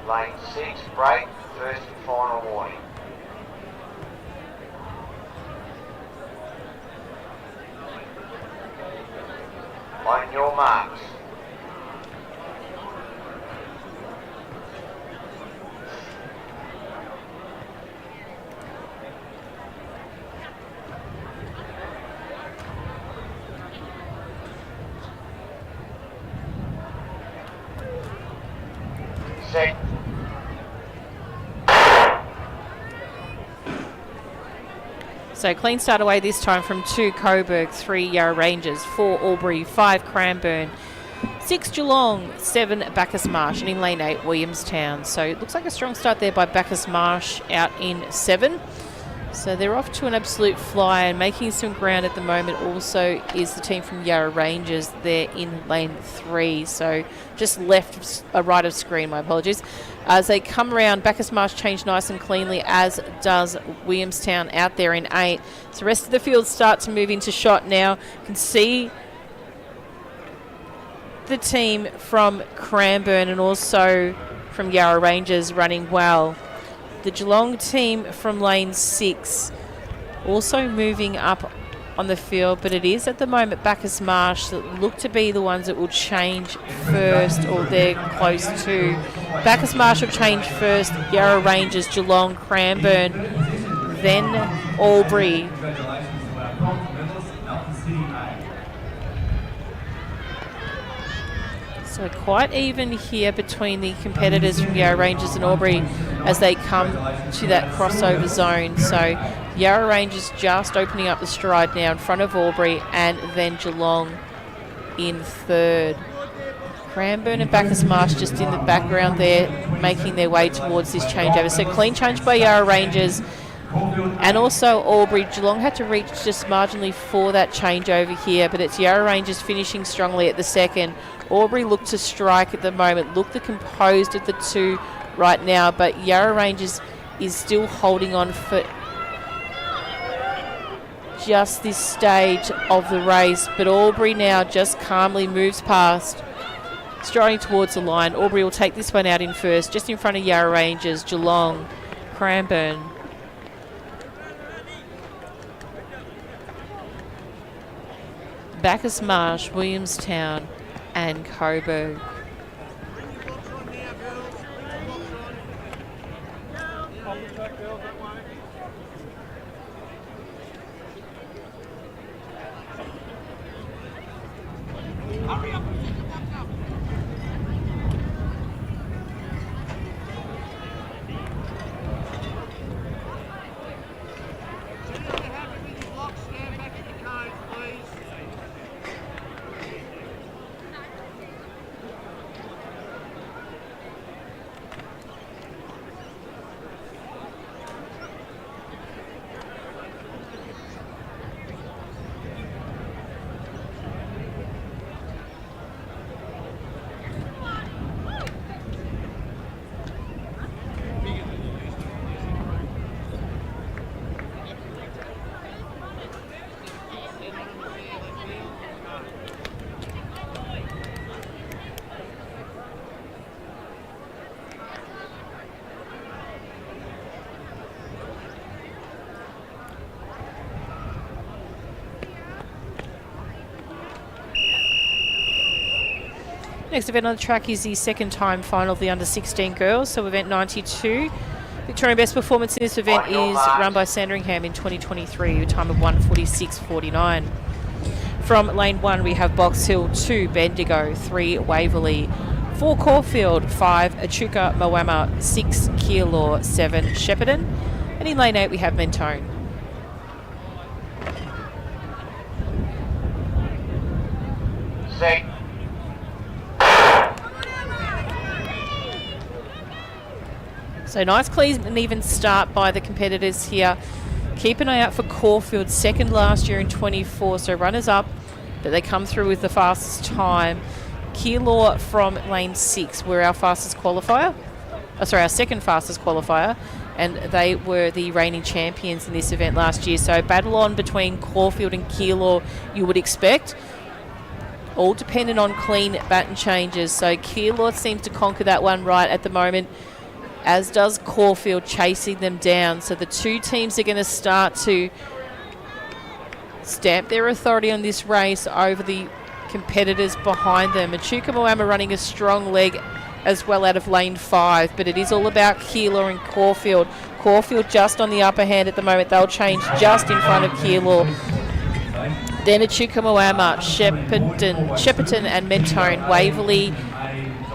Lane 6, break, first and final warning. On your marks. Set. So clean start away this time from 2 Coburg, 3 Yarra Rangers, 4 Albury, 5 Cranbourne, 6 Geelong, 7 Bacchus Marsh, and in lane 8 Williamstown. So it looks like a strong start there by Bacchus Marsh out in 7. So they're off to an absolute flyer, and making some ground at the moment also is the team from Yarra Rangers. They're in lane 3, so just left, right of screen, my apologies. As they come around, Bacchus Marsh changed nice and cleanly, as does Williamstown out there in 8. So the rest of the field start to move into shot now. You can see the team from Cranbourne and also from Yarra Rangers running well. The Geelong team from lane 6 also moving up on the field, but it is at the moment Bacchus Marsh that look to be the ones that will change first, or they're close to. Bacchus Marsh will change first, Yarra Rangers, Geelong, Cranbourne, then Albury. Congratulations to our cont medalist, Melbourne City A. So quite even here between the competitors from Yarra Rangers and Albury as they come to that crossover zone. So Yarra Rangers just opening up the stride now in front of Albury, and then Geelong in 3rd. Cranbourne and Bacchus Marsh just in the background there, making their way towards this changeover. So clean change by Yarra Rangers. And also Albury. Geelong had to reach just marginally for that changeover here, but it's Yarra Rangers finishing strongly at the second. Albury look to strike at the moment, look the composed of the two right now, but Yarra Rangers is still holding on for just this stage of the race, but Albury now just calmly moves past, striding towards the line. Albury will take this one out in first, just in front of Yarra Rangers, Geelong, Cranbourne. Bacchus Marsh, Williamstown and Coburg. Next event on the track is the second time final of the under-16 girls, so event 92. Victorian best performance in this event is run by Sandringham in 2023, a time of 1:46.49. From lane 1 we have Box Hill, 2 Bendigo, 3 Waverley, 4 Caulfield, 5 Echuca Moama, 6 Keilor, 7 Shepparton, and in lane 8 we have Mentone. Set. So nice, clean and even start by the competitors here. Keep an eye out for Caulfield, second last year in 24, so runners up, but they come through with the fastest time. Keilor from lane 6 were our fastest qualifier. Our second fastest qualifier, and they were the reigning champions in this event last year. So battle on between Caulfield and Keilor, you would expect. All dependent on clean baton changes. So Keilor seems to conquer that one right at the moment, as does Caulfield, chasing them down. So the two teams are going to start to stamp their authority on this race over the competitors behind them. Echuca Moama running a strong leg as well out of lane 5, but it is all about Keilor and Caulfield. Caulfield just on the upper hand at the moment. They'll change just in front of Keilor. Then Echuca Moama, Shepparton and Mentone, Waverley,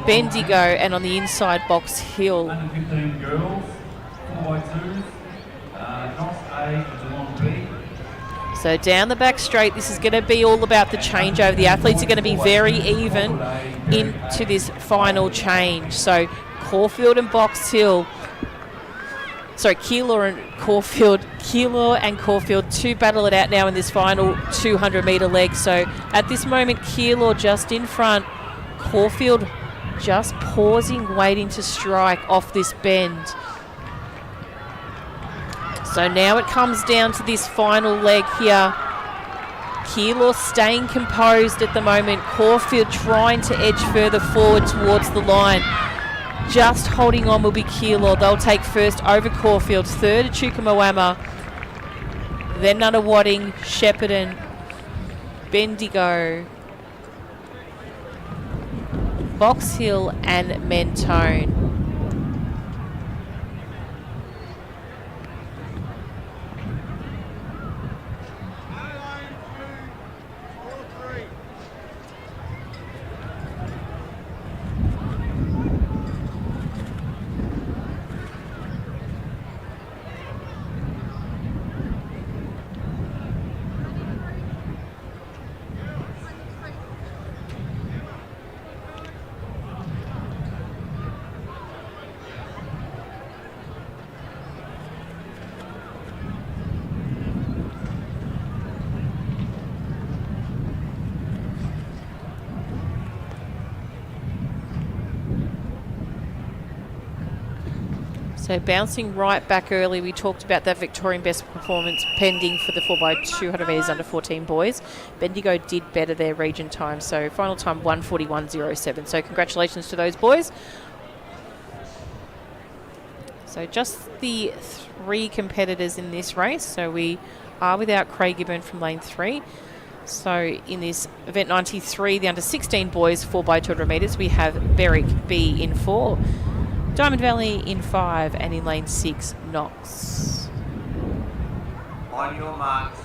Bendigo, and on the inside Box Hill. Under 15 girls, 4x2s, Knox A and Geelong B. So down the back straight, this is going to be all about the changeover. The athletes are going to be very even into this final change. So Caulfield and Box Hill, Keilor and Caulfield to battle it out now in this final 200 metre leg. So at this moment, Keilor just in front, Caulfield just pausing, waiting to strike off this bend. So now it comes down to this final leg here. Keilor staying composed at the moment. Caulfield trying to edge further forward towards the line. Just holding on will be Keilor. They'll take first over Caulfield. Third, Echuca Moama. Then Nunawading, Shepparton, Bendigo, Box Hill and Mentone. So bouncing right back early, we talked about that Victorian best performance pending for the 4x200 metres under 14 boys. Bendigo did better their region time, so final time 1:41.07. So congratulations to those boys. So just the 3 competitors in this race. So we are without Craig Gibbon from lane 3. So in this event 93, the under 16 boys 4x200 metres, we have Berwick B in 4. Diamond Valley in 5, and in lane 6, Knox. On your marks.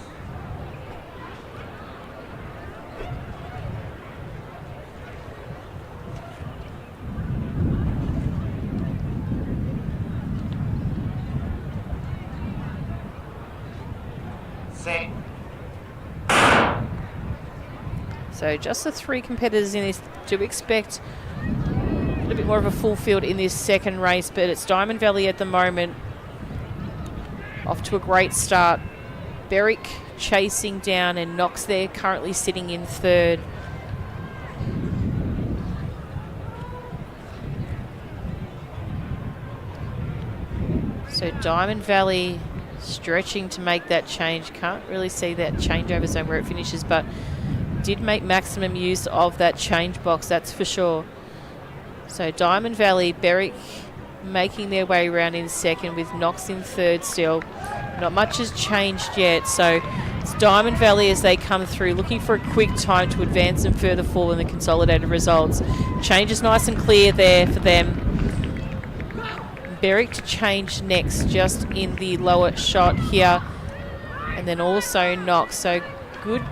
Set. So just the 3 competitors in this. Do expect a bit more of a full field in this second race, but it's Diamond Valley at the moment. Off to a great start. Berwick chasing down, and Knox there currently sitting in 3rd. So Diamond Valley stretching to make that change. Can't really see that changeover zone where it finishes, but did make maximum use of that change box, that's for sure. So Diamond Valley, Berwick making their way around in 2nd with Knox in 3rd still. Not much has changed yet, so it's Diamond Valley as they come through, looking for a quick time to advance them further forward in the consolidated results. Change is nice and clear there for them. Berwick to change next, just in the lower shot here. And then also Knox. So good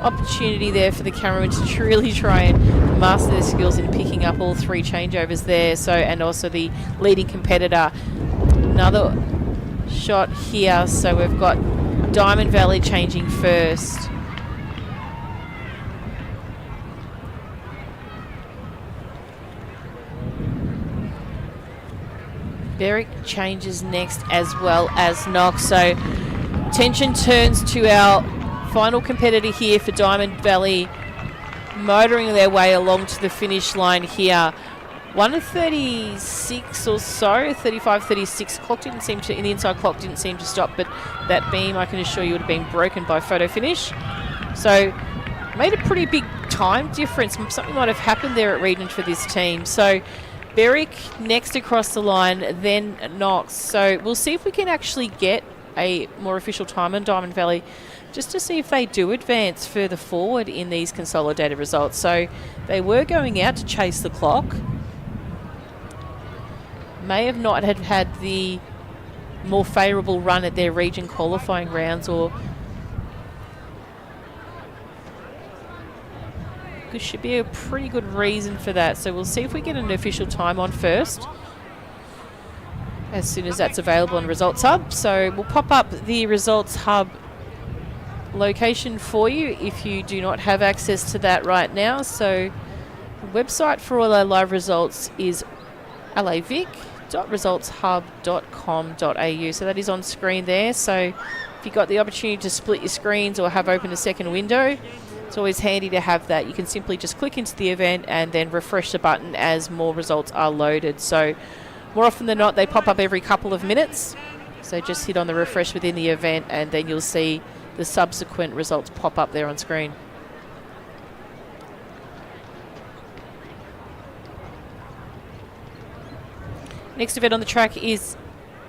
opportunity there for the cameraman to truly try and master their skills in picking up all 3 changeovers there. So, and also the leading competitor. Another shot here. So we've got Diamond Valley changing first. Berwick changes next, as well as Knox. So attention turns to our final competitor here for Diamond Valley, motoring their way along to the finish line here. 1:36 or so, 35:36. Clock didn't seem to, in the inside clock didn't seem to stop, but that beam, I can assure you, would have been broken by photo finish. So made a pretty big time difference. Something might have happened there at Regent for this team. So Berwick next across the line, then Knox. So we'll see if we can actually get a more official time on Diamond Valley, just to see if they do advance further forward in these consolidated results. So they were going out to chase the clock. May have not had the more favourable run at their region qualifying rounds, or should be a pretty good reason for that. So we'll see if we get an official time on first, as soon as that's available on Results Hub. So we'll pop up the Results Hub location for you if you do not have access to that right now. So the website for all our live results is lavic.resultshub.com.au. So that is on screen there. So if you've got the opportunity to split your screens or have open a second window, it's always handy to have that. You can simply just click into the event and then refresh the button as more results are loaded. So more often than not, they pop up every couple of minutes. So just hit on the refresh within the event and then you'll see the subsequent results pop up there on screen. Next event on the track is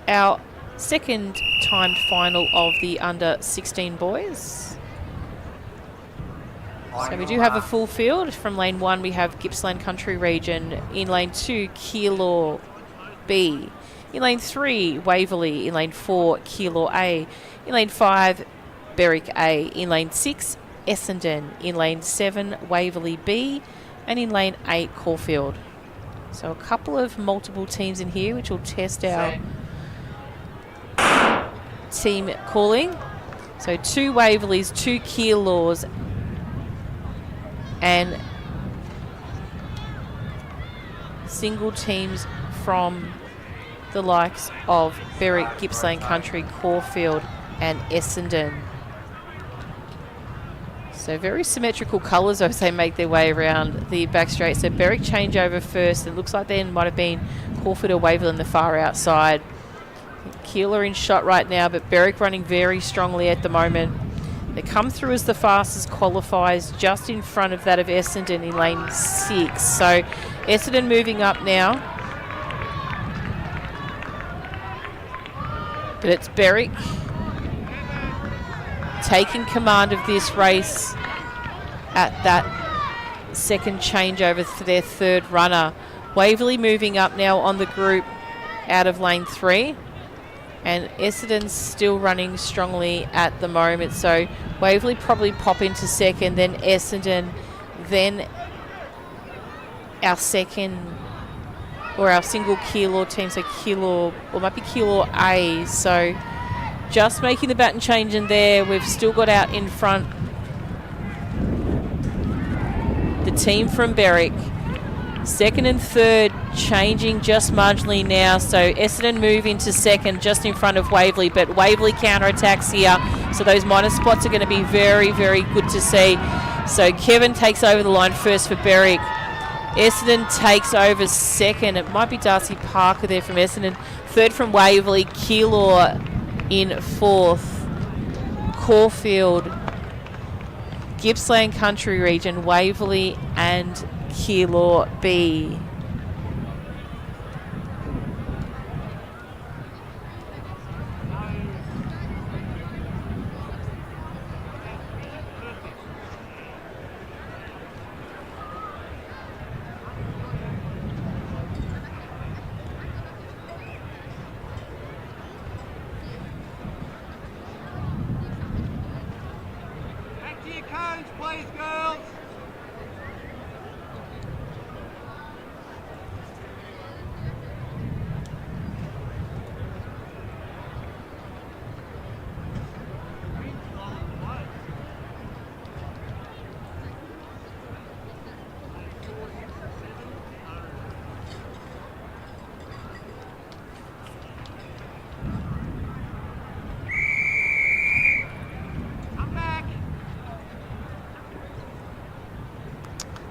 our second timed final of the under 16 boys. So we do have a full field. From lane 1 we have Gippsland Country Region. In lane 2, Keilor B. In lane 3, Waverley. In lane 4, Keilor A. In lane 5, Berwick A. In lane 6, Essendon. In lane 7, Waverley B. And in lane 8, Caulfield. So a couple of multiple teams in here, which will test our team calling. So 2 Waverleys, 2 Keilors, and single teams from the likes of Berwick, Gippsland Country, Caulfield and Essendon. So very symmetrical colours as they make their way around the back straight. So Berwick change over first. It looks like there might have been Caulfield or Waverley on the far outside. Keilor in shot right now, but Berwick running very strongly at the moment. They come through as the fastest qualifiers, just in front of that of Essendon in lane 6. So Essendon moving up now. But it's Berwick taking command of this race at that second changeover for their third runner. Waverley moving up now on the group out of lane 3. And Essendon's still running strongly at the moment. So Waverley probably pop into second, then Essendon, then our second, or our single Keilor team. So Keilor, or might be Keilor A. So just making the baton change in there. We've still got out in front the team from Berwick. Second and third changing just marginally now. So Essendon move into second just in front of Waverley, but Waverley counterattacks here. So those minor spots are going to be very, very good to see. So Kevin takes over the line first for Berwick. Essendon takes over second. It might be Darcy Parker there from Essendon. Third from Waverley. Keilor in fourth. Caulfield, Gippsland Country Region, Waverley and Keilor B.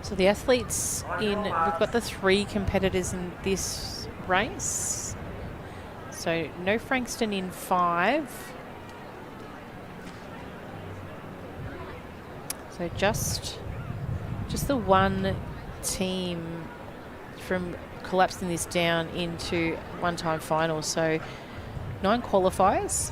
So the athletes we've got the 3 competitors in this race. So no Frankston in 5. So just the one team from collapsing this down into one-time final. So 9 qualifiers.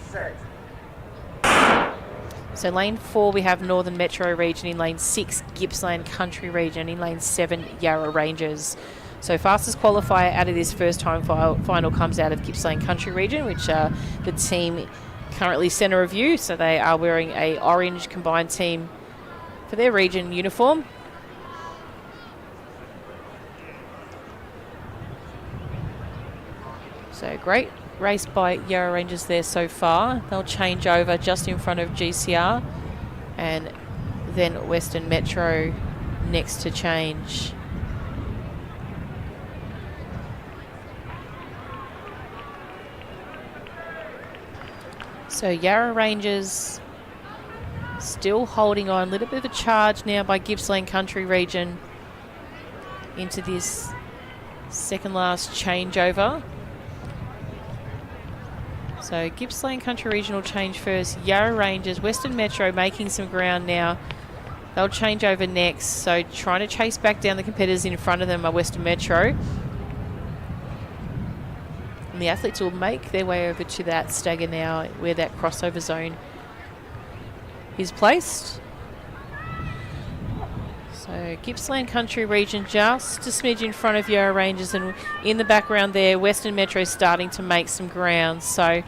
So lane 4 we have Northern Metro Region, in lane 6 Gippsland Country Region, in lane 7 Yarra Rangers. So fastest qualifier out of this first time final comes out of Gippsland Country Region, which are the team currently centre of view. So they are wearing a orange combined team for their region uniform. So great race by Yarra Rangers there so far. They'll change over just in front of GCR, and then Western Metro next to change. So Yarra Rangers still holding on. A little bit of a charge now by Gippsland Country Region into this second last changeover. So Gippsland Country Region will change first. Yarra Rangers, Western Metro making some ground now. They'll change over next. So trying to chase back down the competitors in front of them are Western Metro. And the athletes will make their way over to that stagger now where that crossover zone is placed. So Gippsland Country Region just a smidge in front of Yarra Rangers, and in the background there Western Metro starting to make some ground. So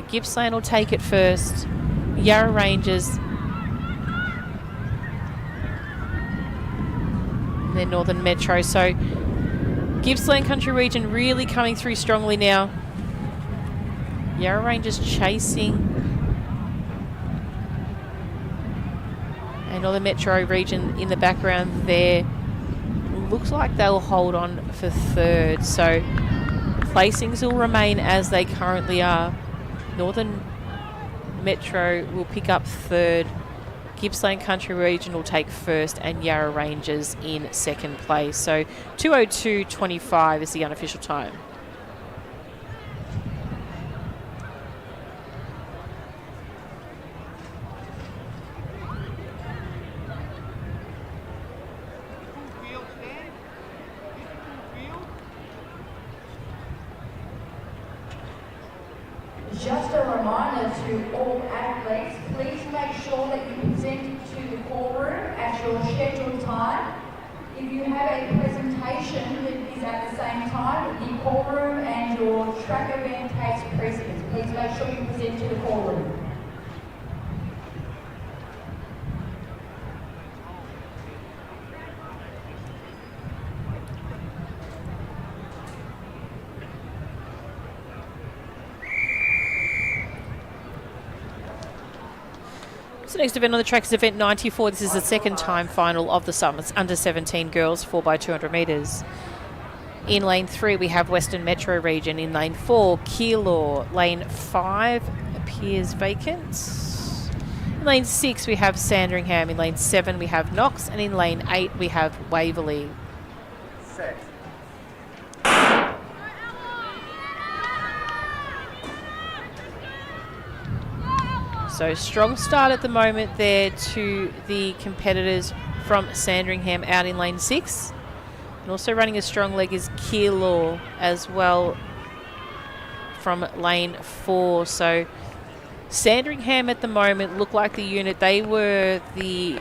Gippsland will take it first. Yarra Rangers, and then Northern Metro. So Gippsland Country Region really coming through strongly now. Yarra Rangers chasing. And Northern Metro Region in the background there. Looks like they'll hold on for third. So placings will remain as they currently are. Northern Metro will pick up third. Gippsland Country Region will take first, and Yarra Rangers in second place. So 2:02.25 is the unofficial time. Just a reminder to all athletes, please make sure that you present to the call room at your scheduled time. If you have a presentation that is at the same time, the call room and your track event takes precedence. Please make sure you present to the call room. So next event on the track is event 94. This is the second time final of the Summits under 17 girls 4x200 metres. In lane 3 we have Western Metro Region. In lane 4 Keilor. Lane 5 appears vacant. In lane 6 we have Sandringham. In lane 7 we have Knox, and in lane 8 we have Waverley. Set. So strong start at the moment there to the competitors from Sandringham out in lane 6. And also running a strong leg is Keilor as well from lane 4. So Sandringham at the moment look like the unit. They were the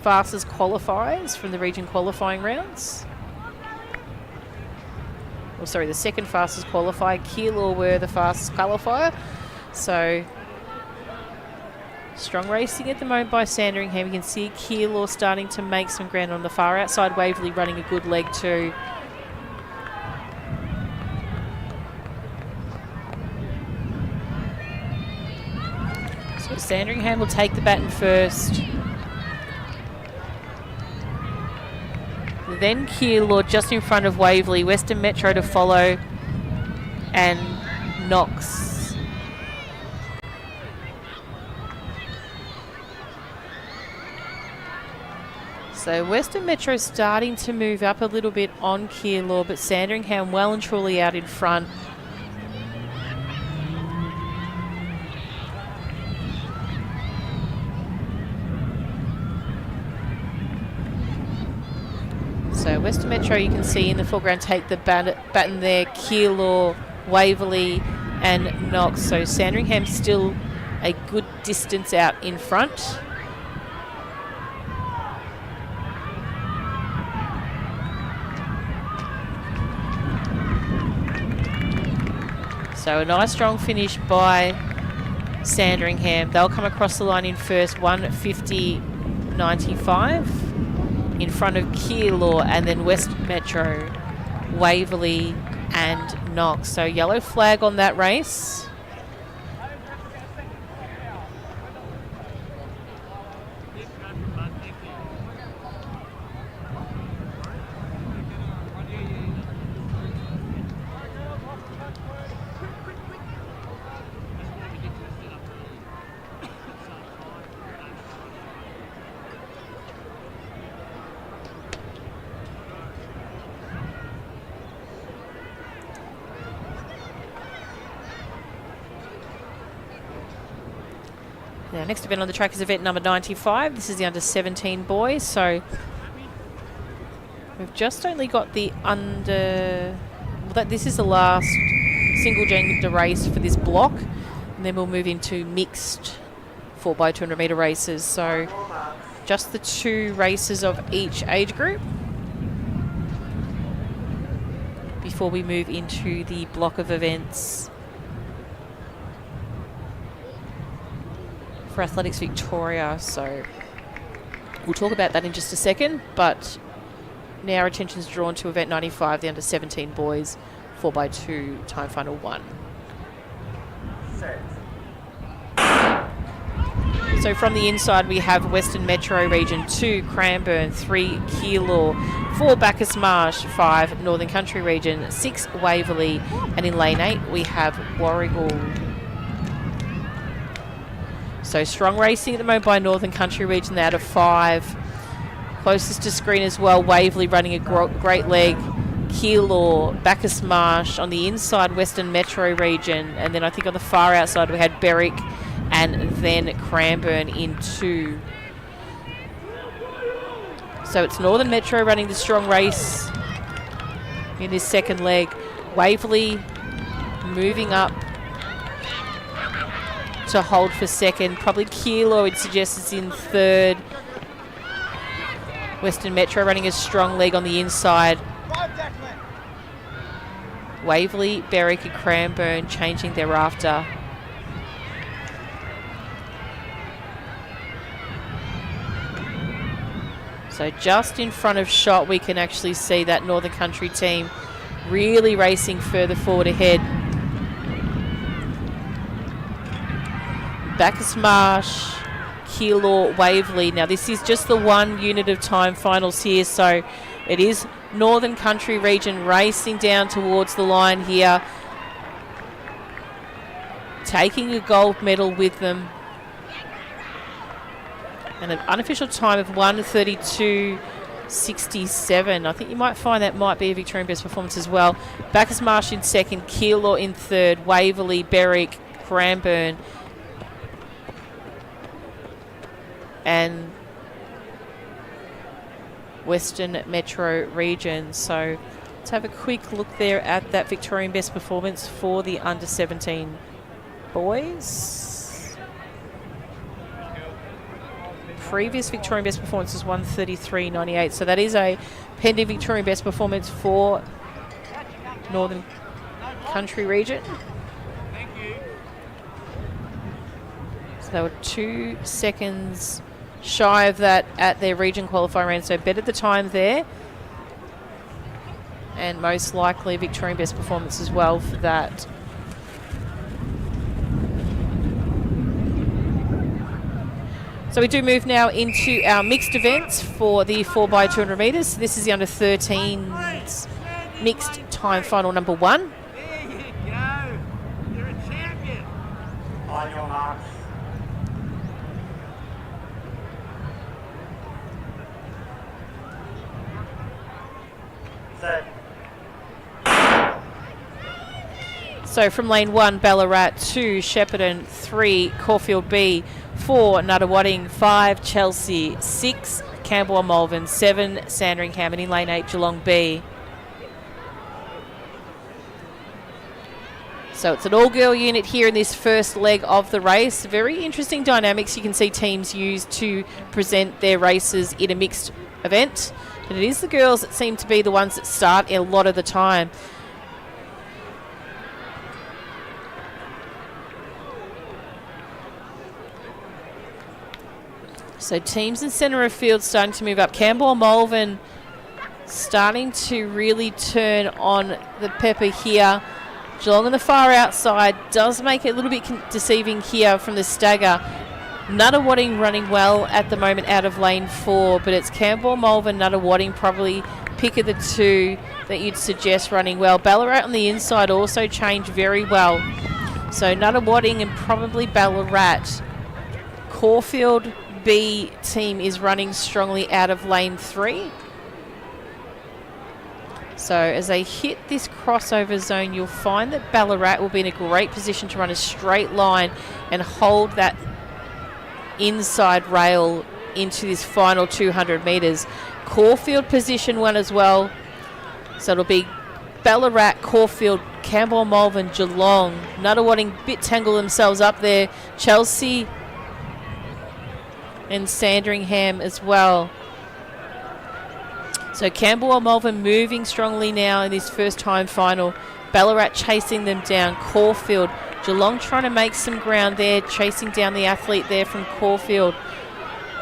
fastest qualifiers from the region qualifying rounds. Oh, sorry, the second fastest qualifier. Keilor were the fastest qualifier. So strong racing at the moment by Sandringham. You can see Keilor starting to make some ground on the far outside. Waverley running a good leg too. So Sandringham will take the baton first. Then Keilor just in front of Waverley. Western Metro to follow, and Knox. So Western Metro starting to move up a little bit on Keilor, but Sandringham well and truly out in front. So Western Metro, you can see in the foreground, take the baton there. Keilor, Waverley and Knox. So Sandringham still a good distance out in front. So a nice strong finish by Sandringham. They'll come across the line in first, 1:50.95. In front of Keilor, and then West Metro, Waverley and Knox. So yellow flag on that race. Now, next event on the track is event number 95. This is the under-17 boys. So we've just only got the under... Well, this is the last single gender race for this block. And then we'll move into mixed 4x200 metre races. So just the 2 races of each age group before we move into the block of events for Athletics Victoria. So we'll talk about that in just a second, but now our attention is drawn to event 95, the under-17 boys 4x2 time final 1. So from the inside we have Western Metro Region 2 Cranbourne, 3 Keilor, 4 Bacchus Marsh, 5 Northern Country Region, 6 Waverley, and in lane 8 we have Warragul. So strong racing at the moment by Northern Country Region, they're out of 5. Closest to screen as well, Waverley running a great leg. Keilor, Bacchus Marsh on the inside, Western Metro Region, and then I think on the far outside we had Berwick and then Cranbourne in 2. So it's Northern Metro running the strong race in this second leg. Waverley moving up to hold for second. Probably Keilor would suggest is in third. Western Metro running a strong leg on the inside. Waverley, Berwick and Cranbourne changing thereafter. So just in front of shot we can actually see that Northern Country team really racing further forward ahead. Bacchus Marsh, Keilor, Waverley. Now this is just the 1 unit of time finals here, so it is Northern Country Region racing down towards the line here, taking a gold medal with them. And an unofficial time of 1:32.67. I think you might find that might be a Victorian best performance as well. Bacchus Marsh in second, Keilor in third, Waverley, Berwick, Cranbourne, and Western Metro Region. So let's have a quick look there at that Victorian best performance for the under-17 boys. Previous Victorian best performance was 1:33.98, so that is a pending Victorian best performance for Northern Country Region. So they were 2 seconds shy of that at their region qualifier round, so better the time there, and most likely Victorian best performance as well for that. So we do move now into our mixed events for the 4x200 metres. This is the under-13s mixed time final number 1. There you go. You're a champion. On your marks. So from lane 1, Ballarat, 2, Shepparton, 3, Caulfield B, 4, Nuttawading, 5, Chelsea, 6, Campbell and Malvern, 7, Sandringham, and in lane 8, Geelong B. So it's an all-girl unit here in this first leg of the race. Very interesting dynamics you can see teams use to present their races in a mixed event. But it is the girls that seem to be the ones that start a lot of the time. So teams in centre of field starting to move up. Campbell and Malvern starting to really turn on the pepper here. Geelong on the far outside does make it a little bit deceiving here from the stagger. Nuttawading running well at the moment out of lane 4, but it's Campbell, Malvern, Nuttawading probably pick of the two that you'd suggest running well. Ballarat on the inside also changed very well. So Nuttawading and probably Ballarat. Caulfield B team is running strongly out of lane 3. So as they hit this crossover zone, you'll find that Ballarat will be in a great position to run a straight line and hold that inside rail into this final 200 metres. Caulfield position 1 as well. So it'll be Ballarat, Caulfield, Campbell, Malvern, Geelong. Nuttawading bit tangle themselves up there. Chelsea and Sandringham as well. So Campbell and Malvern moving strongly now in this first time final. Ballarat chasing them down. Caulfield, Geelong trying to make some ground there, chasing down the athlete there from Caulfield.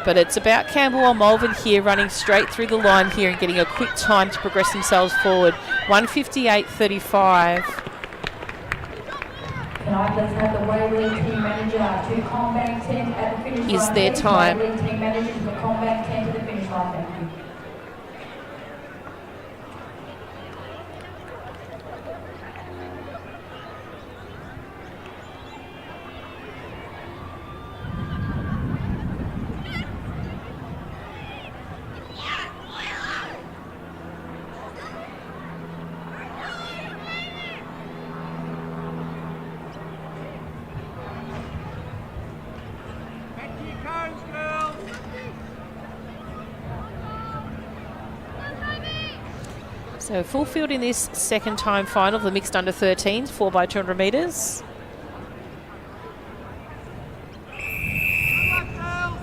But it's about Campbell and Malvern here running straight through the line here and getting a quick time to progress themselves forward. 1:58.35. Tonight, let's have the Waverley team manager to Commonwealth tent at the finish line. Is their time. Waverley team manager to the Commonwealth tent to the finish line. Thank you. Back to your cones, girls. So full field in this second time final of the mixed under 13s, 4x200 metres. Good luck, girls.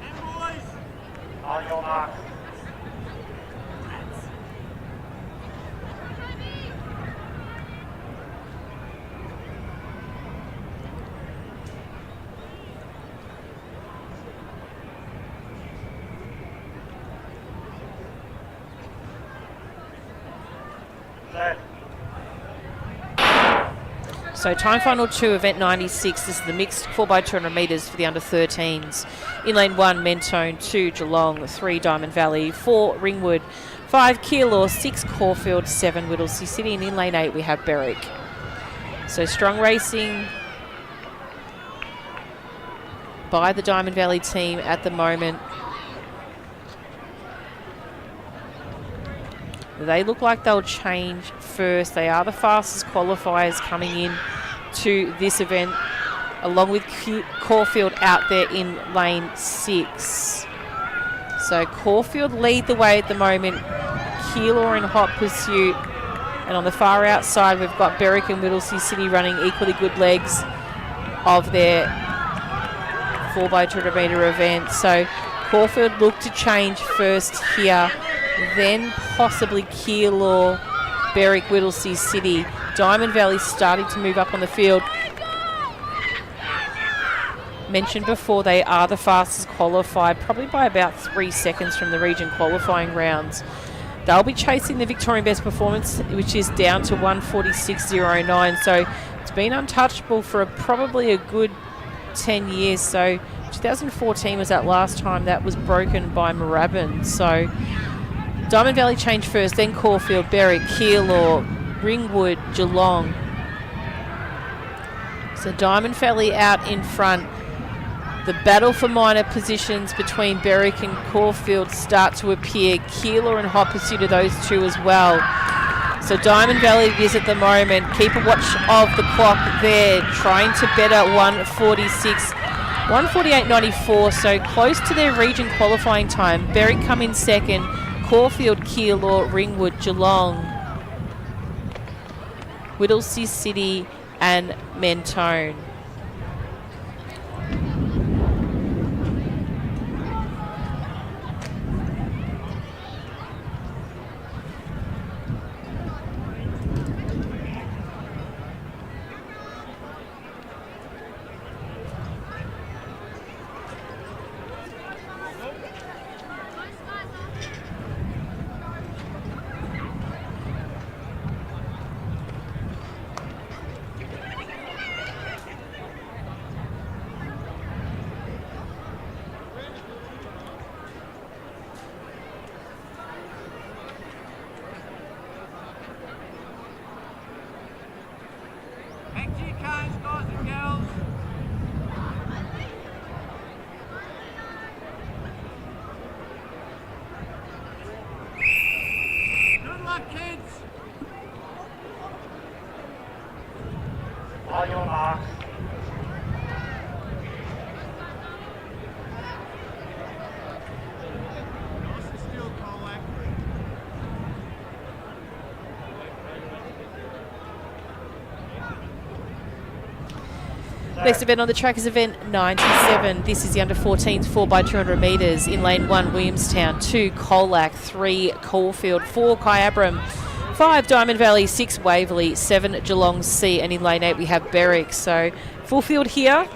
And boys. On your mark. Set. So time final 2, event 96. This is the mixed 4x200 metres for the under 13s. In lane 1, Mentone, 2, Geelong, 3, Diamond Valley, 4, Ringwood, 5, Keilor, 6, Caulfield, 7, Whittlesea City, and in lane 8 we have Berwick. So strong racing by the Diamond Valley team at the moment. They look like they'll change first. They are the fastest qualifiers coming in to this event, along with Caulfield out there in lane 6. So Caulfield lead the way at the moment. Keilor in hot pursuit. And on the far outside, we've got Berwick and Whittlesea City running equally good legs of their 4x200 metre event. So Caulfield look to change first here, then possibly Keilor, Berwick, Whittlesea City. Diamond Valley starting to move up on the field. Mentioned before, they are the fastest qualified, probably by about 3 seconds from the region qualifying rounds. They'll be chasing the Victorian best performance, which is down to 1:46.09. So it's been untouchable for probably a good 10 years. So 2014 was that last time that was broken by Moorabbin. So Diamond Valley changed first, then Caulfield, Berwick, Keilor, Ringwood, Geelong. So Diamond Valley out in front. The battle for minor positions between Berwick and Caulfield start to appear. Keilor in hot pursuit of those two as well. So Diamond Valley is at the moment. Keep a watch of the clock there, trying to better 146, 148.94, so close to their region qualifying time. Berwick come in second, Caulfield, Keilor, Ringwood, Geelong, Whittlesea City and Mentone. Back to your cones, guys and girls. Good luck, kids. On your marks. Nice and still, Colac. Next event on the track is event 97. This is the under 14s 4x200 metres. In lane 1, Williamstown, 2, Colac, 3, Caulfield, 4, Kyabram, 5, Diamond Valley, 6, Waverley, 7, Geelong C, and in lane 8 we have Berwick. So full field here.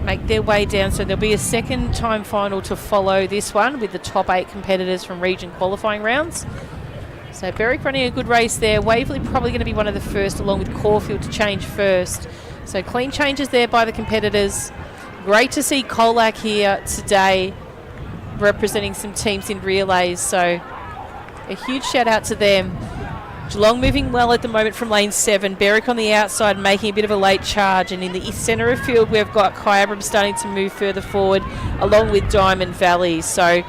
Make their way down, so there'll be a second time final to follow this one with the top 8 competitors from region qualifying rounds. So Berwick running a good race there. Waverley probably going to be one of the first, along with Caulfield, to change first. So clean changes there by the competitors. Great to see Colac here today, representing some teams in relays. So a huge shout out to them. Geelong moving well at the moment from lane 7. Berwick on the outside making a bit of a late charge. And in the centre of field, we've got Kyabram starting to move further forward, along with Diamond Valley. So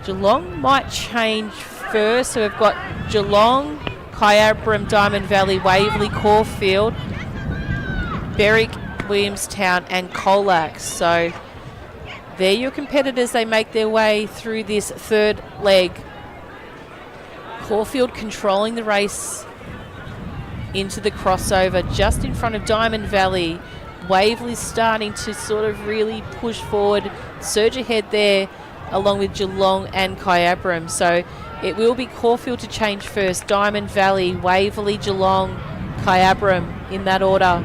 Geelong might change first. So we've got Geelong, Kyabram, Diamond Valley, Waverley, Caulfield, Berwick, Williamstown and Colac. So they're your competitors. They make their way through this third leg. Caulfield controlling the race into the crossover just in front of Diamond Valley. Waverley starting to sort of really push forward, surge ahead there along with Geelong and Kyabram. So it will be Caulfield to change first, Diamond Valley, Waverley, Geelong, Kyabram in that order.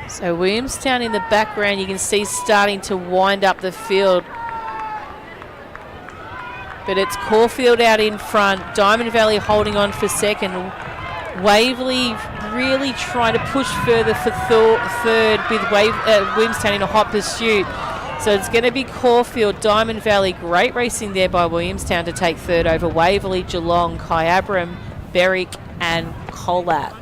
So Williamstown in the background, you can see starting to wind up the field. But it's Caulfield out in front, Diamond Valley holding on for second. Waverley really trying to push further for third with Williamstown in a hot pursuit. So it's going to be Caulfield, Diamond Valley. Great racing there by Williamstown to take third over Waverley, Geelong, Kyabram, Berwick and Colac.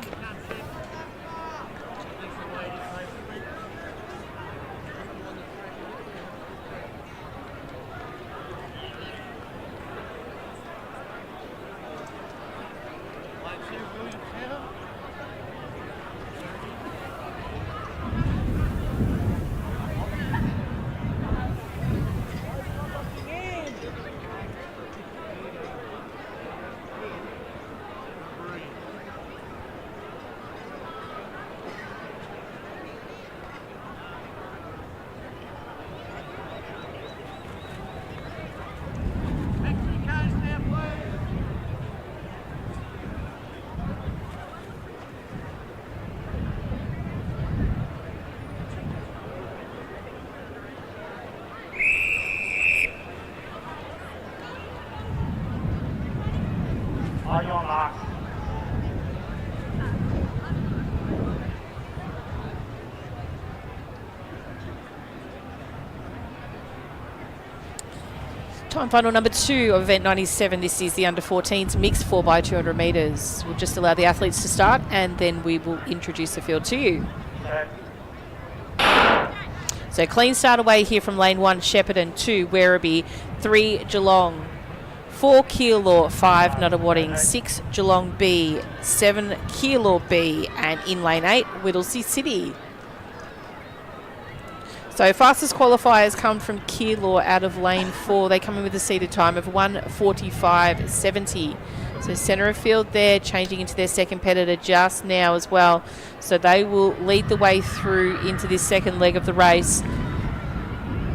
On your mark. Time final number 2 of event 97. This is the under 14s mixed 4x200 metres. We'll just allow the athletes to start and then we will introduce the field to you. Set. So clean start away here from lane 1, Shepparton, 2, Werribee, 3, Geelong, 4, Keilor, 5, Nuttawading, 6, Geelong B, 7, Keilor B, and in lane 8, Whittlesea City. So fastest qualifiers come from Keilor out of lane 4. They come in with a seated time of 1:45.70. So centre of field there, changing into their second competitor just now as well. So they will lead the way through into this second leg of the race.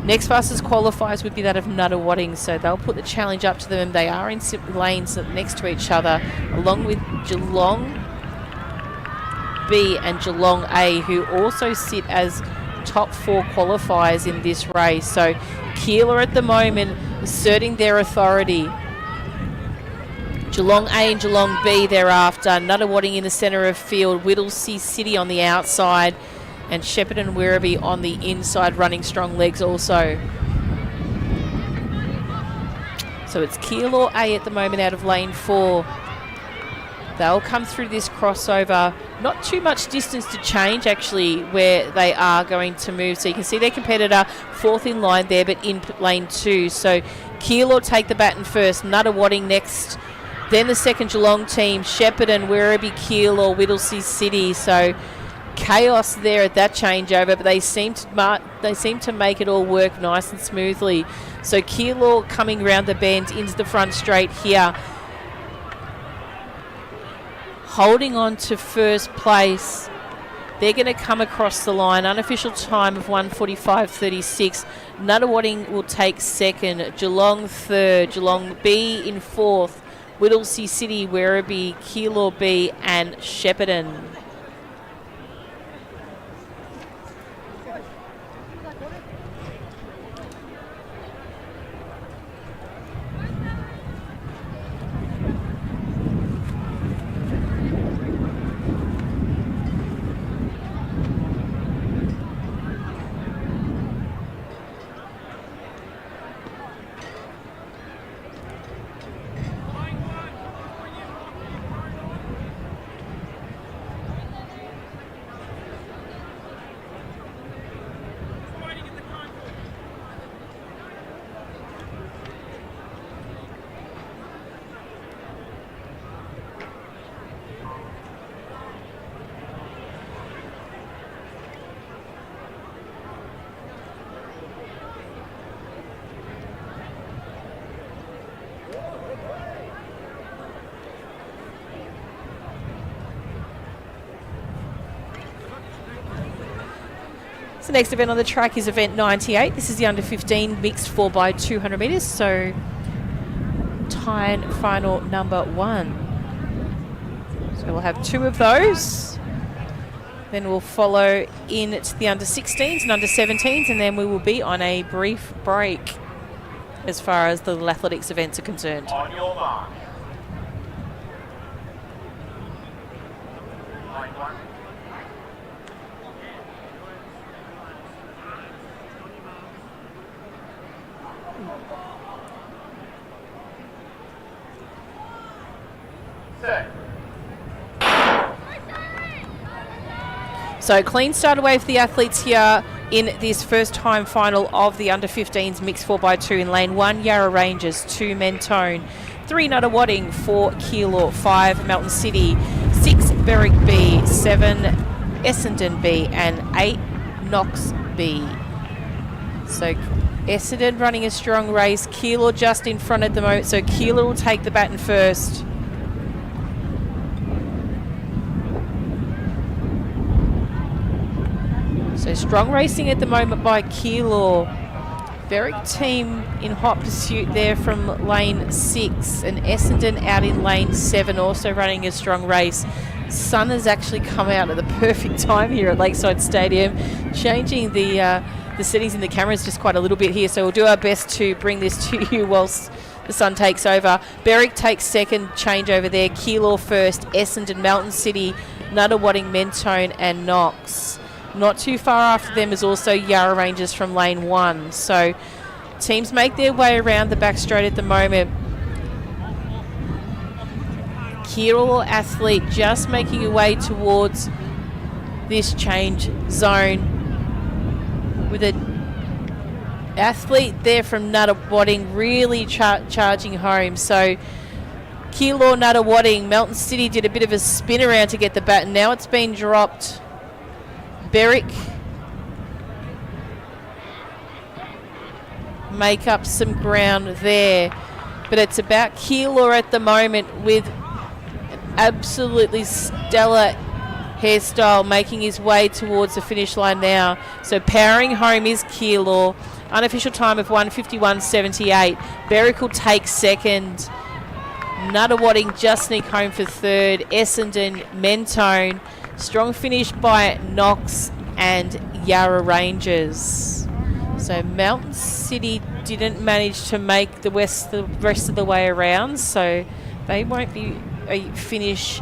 Next fastest qualifiers would be that of Nuttawading, so they'll put the challenge up to them. They are in lanes next to each other, along with Geelong B and Geelong A, who also sit as top 4 qualifiers in this race. So Keilor at the moment asserting their authority. Geelong A and Geelong B thereafter. Nuttawading in the centre of field. Whittlesea City on the outside. And Shepparton and Werribee on the inside, running strong legs also. So it's Keilor A at the moment out of lane 4. They'll come through this crossover. Not too much distance to change, actually, where they are going to move. So you can see their competitor 4th in line there, but in lane 2. So Keilor take the baton first. Nuttawading next. Then the second Geelong team, Shepparton, Werribee, Keilor, Whittlesea City. So chaos there at that changeover, but they seem to make it all work nice and smoothly. So Keilor coming round the bend into the front straight here, holding on to first place. They're going to come across the line. Unofficial time of 1:45.36. Nuttawading will take second. Geelong third. Geelong B in fourth. Whittlesea City, Werribee, Keilor B, and Shepparton. So the next event on the track is event 98. This is the under 15 mixed 4x200 metres. So time final number 1. So we'll have 2 of those. Then we'll follow in to the under 16s and under 17s, and then we will be on a brief break as far as the athletics events are concerned. On your mark. So clean start away for the athletes here in this first time final of the under 15s mixed 4x2 in lane 1, Yarra Rangers, 2, Mentone, 3, Nuttawading, 4, Keilor, 5, Melton City, 6, Berwick B, 7, Essendon B, and 8, Knox B. So Essendon running a strong race, Keilor just in front at the moment, so Keilor will take the baton first. So strong racing at the moment by Keilor. Berwick team in hot pursuit there from lane 6, and Essendon out in lane 7, also running a strong race. Sun has actually come out at the perfect time here at Lakeside Stadium, changing the settings in the cameras just quite a little bit here, so we'll do our best to bring this to you whilst the sun takes over. Berwick takes second change over there, Keilor first, Essendon, Melton City, Nuttawading, Mentone and Knox. Not too far after them is also Yarra Rangers from lane 1. So teams make their way around the back straight at the moment. Keilor athlete just making her way towards this change zone with a athlete there from Nuttawading really charging home. So Keilor Nuttawading, Melton City did a bit of a spin around to get the bat, and now it's been dropped. Berwick make up some ground there, but it's about Keilor at the moment with an absolutely stellar hairstyle making his way towards the finish line now. So powering home is Keilor. Unofficial time of 1:51.78. Berwick will take second. Nuttawading just sneak home for third. Essendon, Mentone. Strong finish by Knox and Yarra Rangers. So Mountain City didn't manage to make the rest of the way around, so they won't be a finish.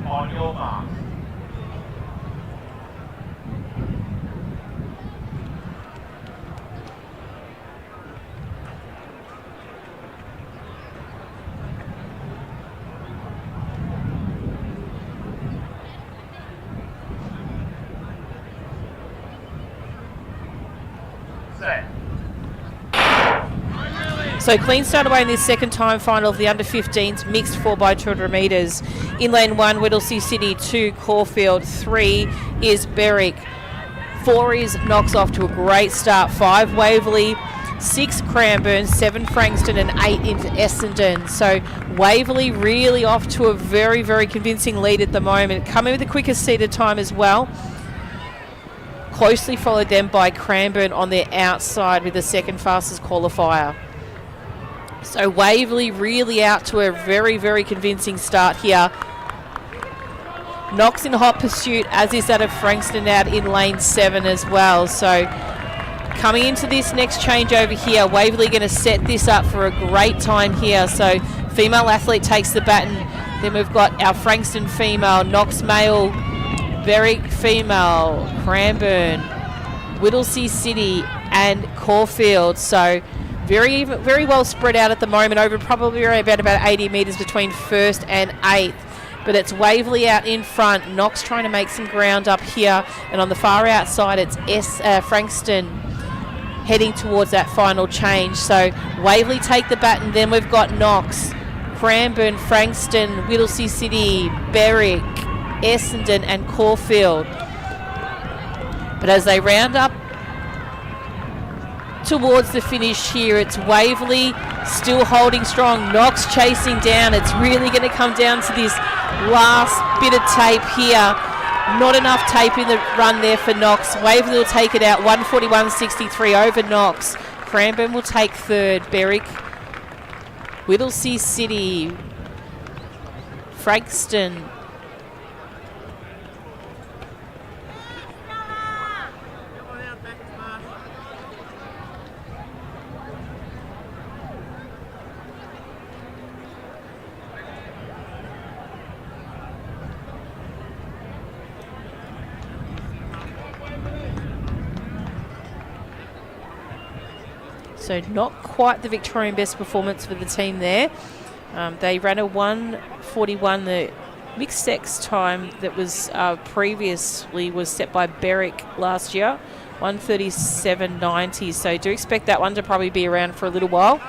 On your mark. Set. So clean start away in this second time final of the under-15s mixed 4x200 metres. In lane 1, Whittlesea City. 2, Caulfield. 3 is Berwick. 4 is Knox off to a great start. 5, Waverley. 6, Cranbourne. 7, Frankston. And 8 into Essendon. So Waverley really off to a very, very convincing lead at the moment. Coming with the quickest seated time as well. Closely followed them by Cranbourne on their outside with the second fastest qualifier. So Waverley really out to a very, very convincing start here. Knox in hot pursuit, as is that of Frankston out in lane 7 as well. So coming into this next change over here, Waverley going to set this up for a great time here. So female athlete takes the baton. Then we've got our Frankston female, Knox male, Berwick female, Cranbourne, Whittlesea City and Caulfield. So very well spread out at the moment, over probably about 80 metres between first and 8th. But it's Waverley out in front. Knox trying to make some ground up here. And on the far outside, it's Frankston heading towards that final change. So Waverley take the baton. Then we've got Knox, Cranbourne, Frankston, Whittlesea City, Berwick, Essendon and Caulfield. But as they round up towards the finish here, it's Waverley still holding strong, Knox chasing down. It's really going to come down to this last bit of tape here. Not enough tape in the run there for Knox. Waverley will take it out, 141.63 over Knox. Cranbourne will take third. Berwick, Whittlesea City, Frankston, so not quite the Victorian best performance for the team there. They ran a 1:41 the mixed sex time that was previously was set by Berwick last year, 1:37.90. So do expect that one to probably be around for a little while.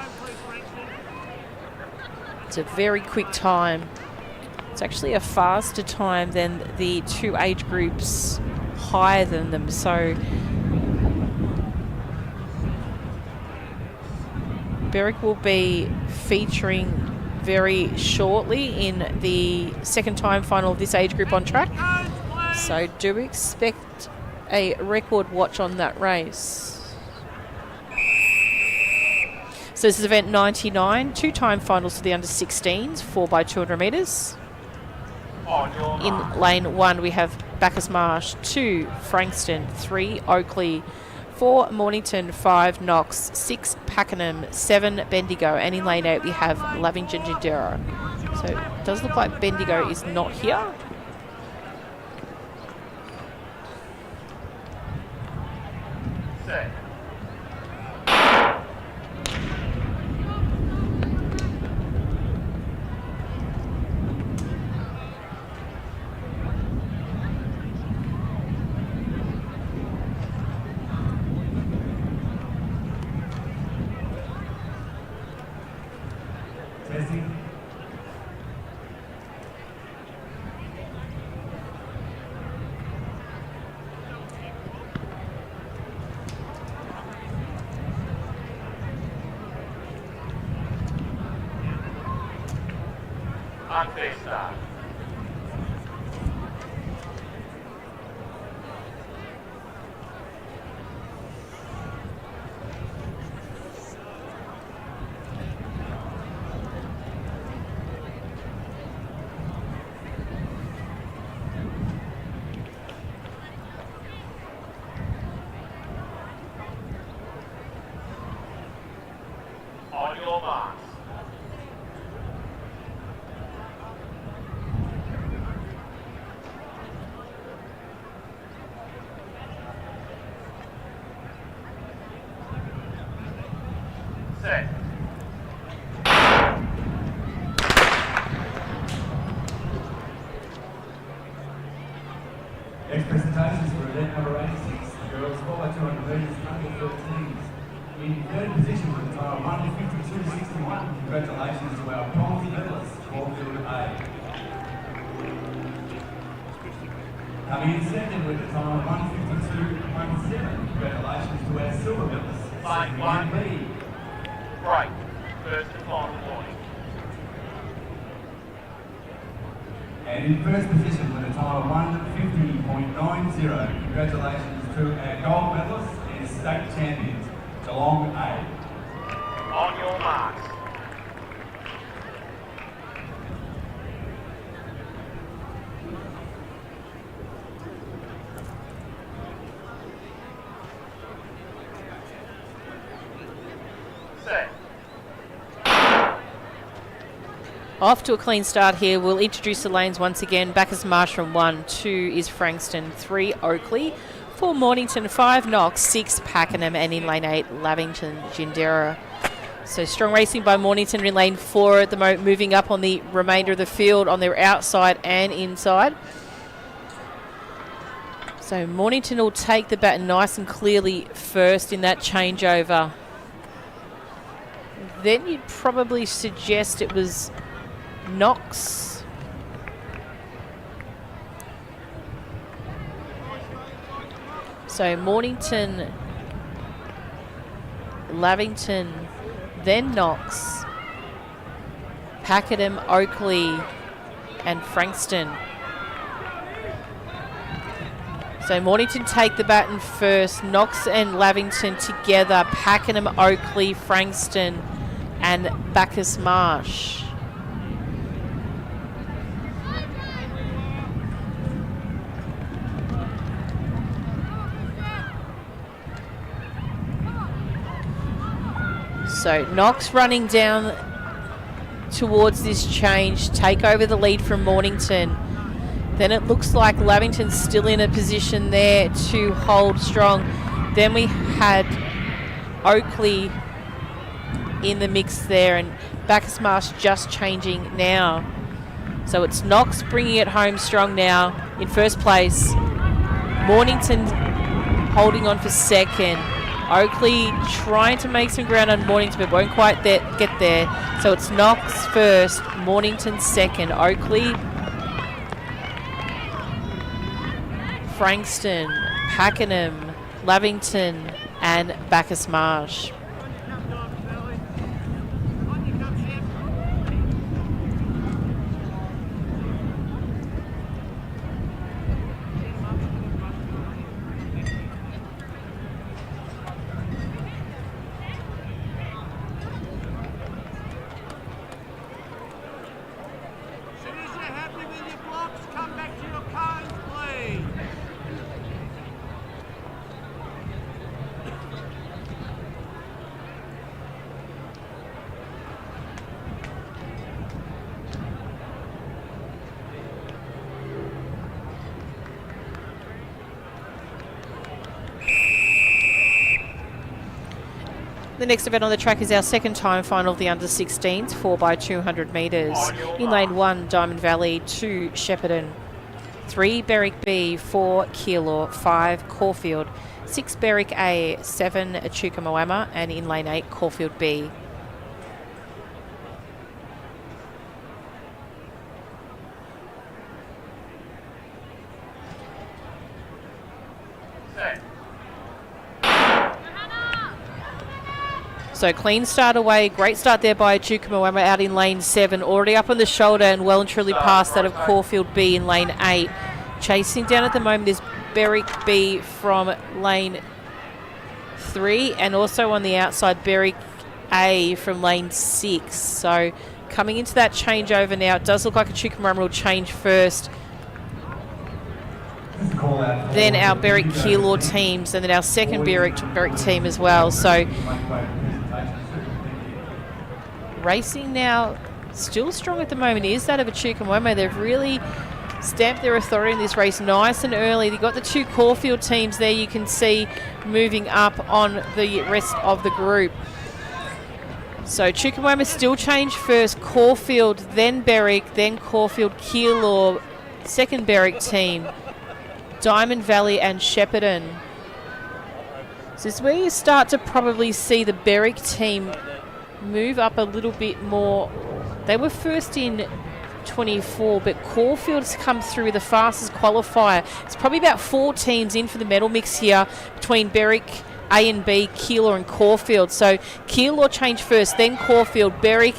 It's a very quick time. It's actually a faster time than the two age groups higher than them. So Berwick will be featuring very shortly in the second time final of this age group on track. So do expect a record watch on that race. So this is event 99, two-time finals for the under-16s, 4x200 metres. In lane 1 we have Bacchus Marsh, 2 Frankston, 3 Oakley, 4 Mornington, 5 Knox, 6 Pakenham, 7 Bendigo, and in lane 8 we have LAVic and Jindera. So it does look like Bendigo is not here. Set. Testing. Unfair start. On your marks. Set. Next presentations for event number 86, girls 4x200 metres under 13s. In third position with the time 1:52.61. Congratulations to our bronze medalists, Commonwealth A. Coming in second with the time 1:52.17. Congratulations to our silver medalists, Line 1. B. Break. First and final warning. And in first position with a time of 1:50.90. Congratulations to our gold medalists and state champions, Geelong A. On your marks. Set. Off to a clean start here. We'll introduce the lanes once again. Bacchus Marsh from 1, 2 is Frankston, 3 Oakley, 4 Mornington, 5 Knox, 6 Pakenham, and in lane 8 LAVic and Jindera. So strong racing by Mornington in lane 4 at the moment, moving up on the remainder of the field on their outside and inside. So Mornington will take the baton nice and clearly first in that changeover. Then you'd probably suggest it was Knox. So Mornington, Lavington, then Knox, Pakenham, Oakley, and Frankston. So Mornington take the baton first, Knox and Lavington together, Pakenham, Oakley, Frankston, and Bacchus Marsh. So Knox running down towards this change, take over the lead from Mornington. Then it looks like Lavington's still in a position there to hold strong. Then we had Oakley in the mix there, and Bacchus Marsh just changing now. So it's Knox bringing it home strong now in first place. Mornington holding on for second. Oakley trying to make some ground on Mornington, but won't quite get there. So it's Knox first, Mornington second. Oakley, Frankston, Pakenham, Lavington, and Bacchus Marsh. The next event on the track is our second time final of the under-16s, 4x200 metres. In lane 1, Diamond Valley, 2, Shepparton, 3, Berwick B, 4, Keilor, 5, Caulfield, 6, Berwick A, 7, Echuca Moama, and in lane 8, Caulfield B. So clean start away, great start there by Echuca Moama out in lane 7, already up on the shoulder and well and truly past that of Caulfield B in lane 8. Chasing down at the moment is Berwick B from lane 3 and also on the outside Berwick A from lane 6. So coming into that changeover now, it does look like Echuca Moama will change first. Then our Berwick Keilor teams and then our second Berwick team as well. So racing now still strong at the moment is that of Echuca Moama. They've really stamped their authority in this race nice and early. They've got the 2 Caulfield teams there you can see moving up on the rest of the group. So Echuca Moama still changed first, Caulfield, then Berwick, then Caulfield, Keilor, second Berwick team, Diamond Valley and Shepparton. So this is where you start to probably see the Berwick team move up a little bit more. They were first in 24, but Caulfield's come through with the fastest qualifier. It's probably about 4 teams in for the medal mix here between Berwick A and B, Keilor and Caulfield. So Keilor changed first, then Caulfield, Berwick,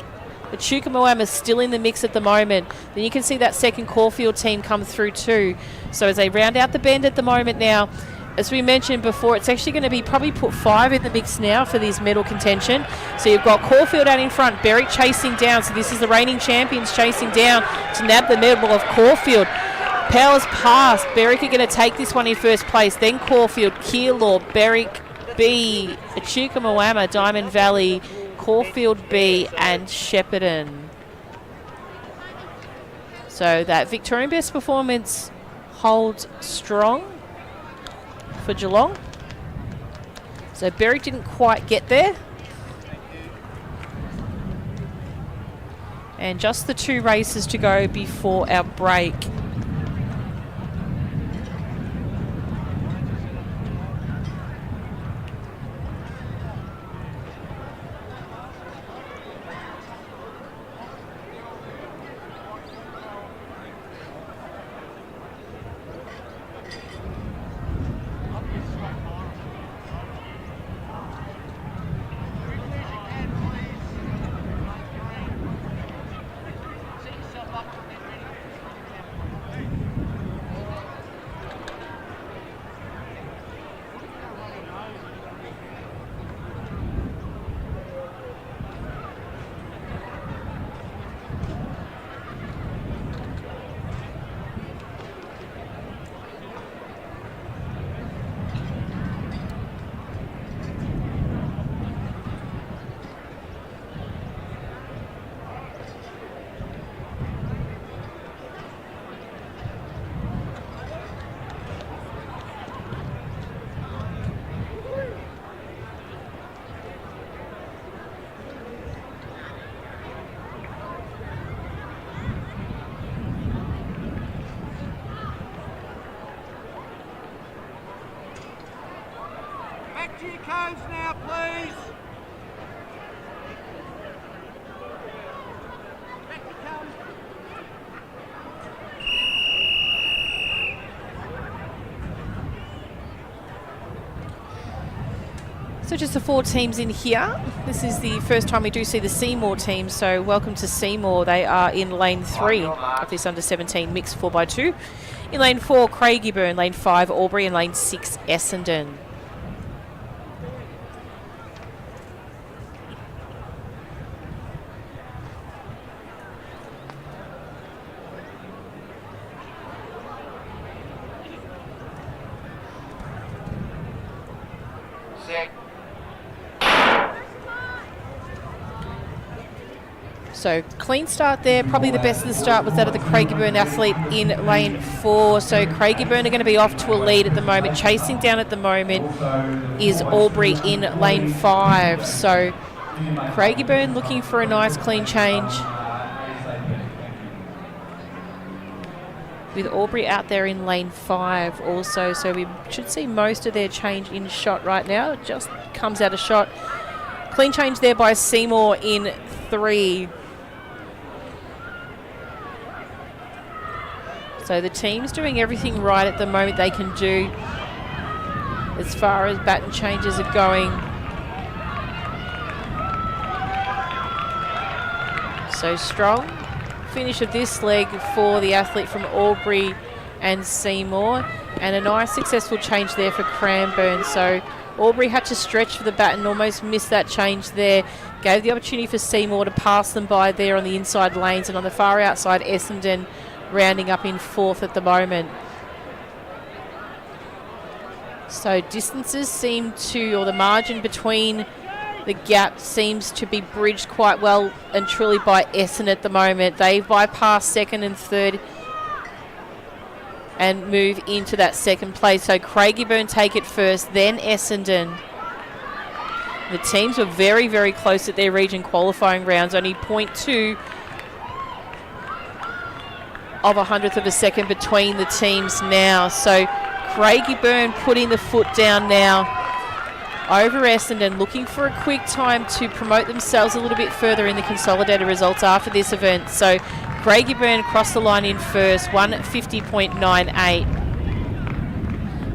Echuca Moama still in the mix at the moment. Then you can see that second Caulfield team come through too. So as they round out the bend at the moment now, as we mentioned before, it's actually going to be probably put 5 in the mix now for this medal contention. So you've got Caulfield out in front, Berwick chasing down. So this is the reigning champions chasing down to nab the medal of Caulfield. Powers past. Berwick are going to take this one in first place. Then Caulfield, Keilor, Berwick B, Echuca Moama, Diamond Valley, Caulfield B and Shepparton. So that Victorian best performance holds strong for Geelong. So Berwick didn't quite get there. And just the 2 races to go before our break. to your cones now, please. Back to cones. So just the 4 teams in here. This is the first time we do see the Seymour team, so welcome to Seymour. They are in lane 3 of this under-17 mixed 4x2. In lane 4, Craigieburn, lane 5, Albury, and lane 6, Essendon. So clean start there. Probably the best of the start was that of the Craigieburn athlete in lane 4. So Craigieburn are going to be off to a lead at the moment. Chasing down at the moment is Albury in lane 5. So Craigieburn looking for a nice clean change, with Albury out there in lane 5 also. So we should see most of their change in shot right now. It just comes out of shot. Clean change there by Seymour in 3. So the team's doing everything right at the moment they can do as far as baton changes are going. So strong finish of this leg for the athlete from Albury and Seymour, and a nice successful change there for Cranbourne. So Albury had to stretch for the baton, almost missed that change there. Gave the opportunity for Seymour to pass them by there on the inside lanes, and on the far outside, Essendon rounding up in 4th at the moment. So distances seem to, or the margin between the gap seems to be bridged quite well and truly by Essendon at the moment. They've bypassed 2nd and 3rd and move into that 2nd place. So Craigieburn take it first, then Essendon. The teams were very, very close at their region qualifying rounds, only 0.2 of 100th of a second between the teams now. So Craigieburn putting the foot down now over Essendon, looking for a quick time to promote themselves a little bit further in the consolidated results after this event. So Craigieburn crossed the line in first, 150.98.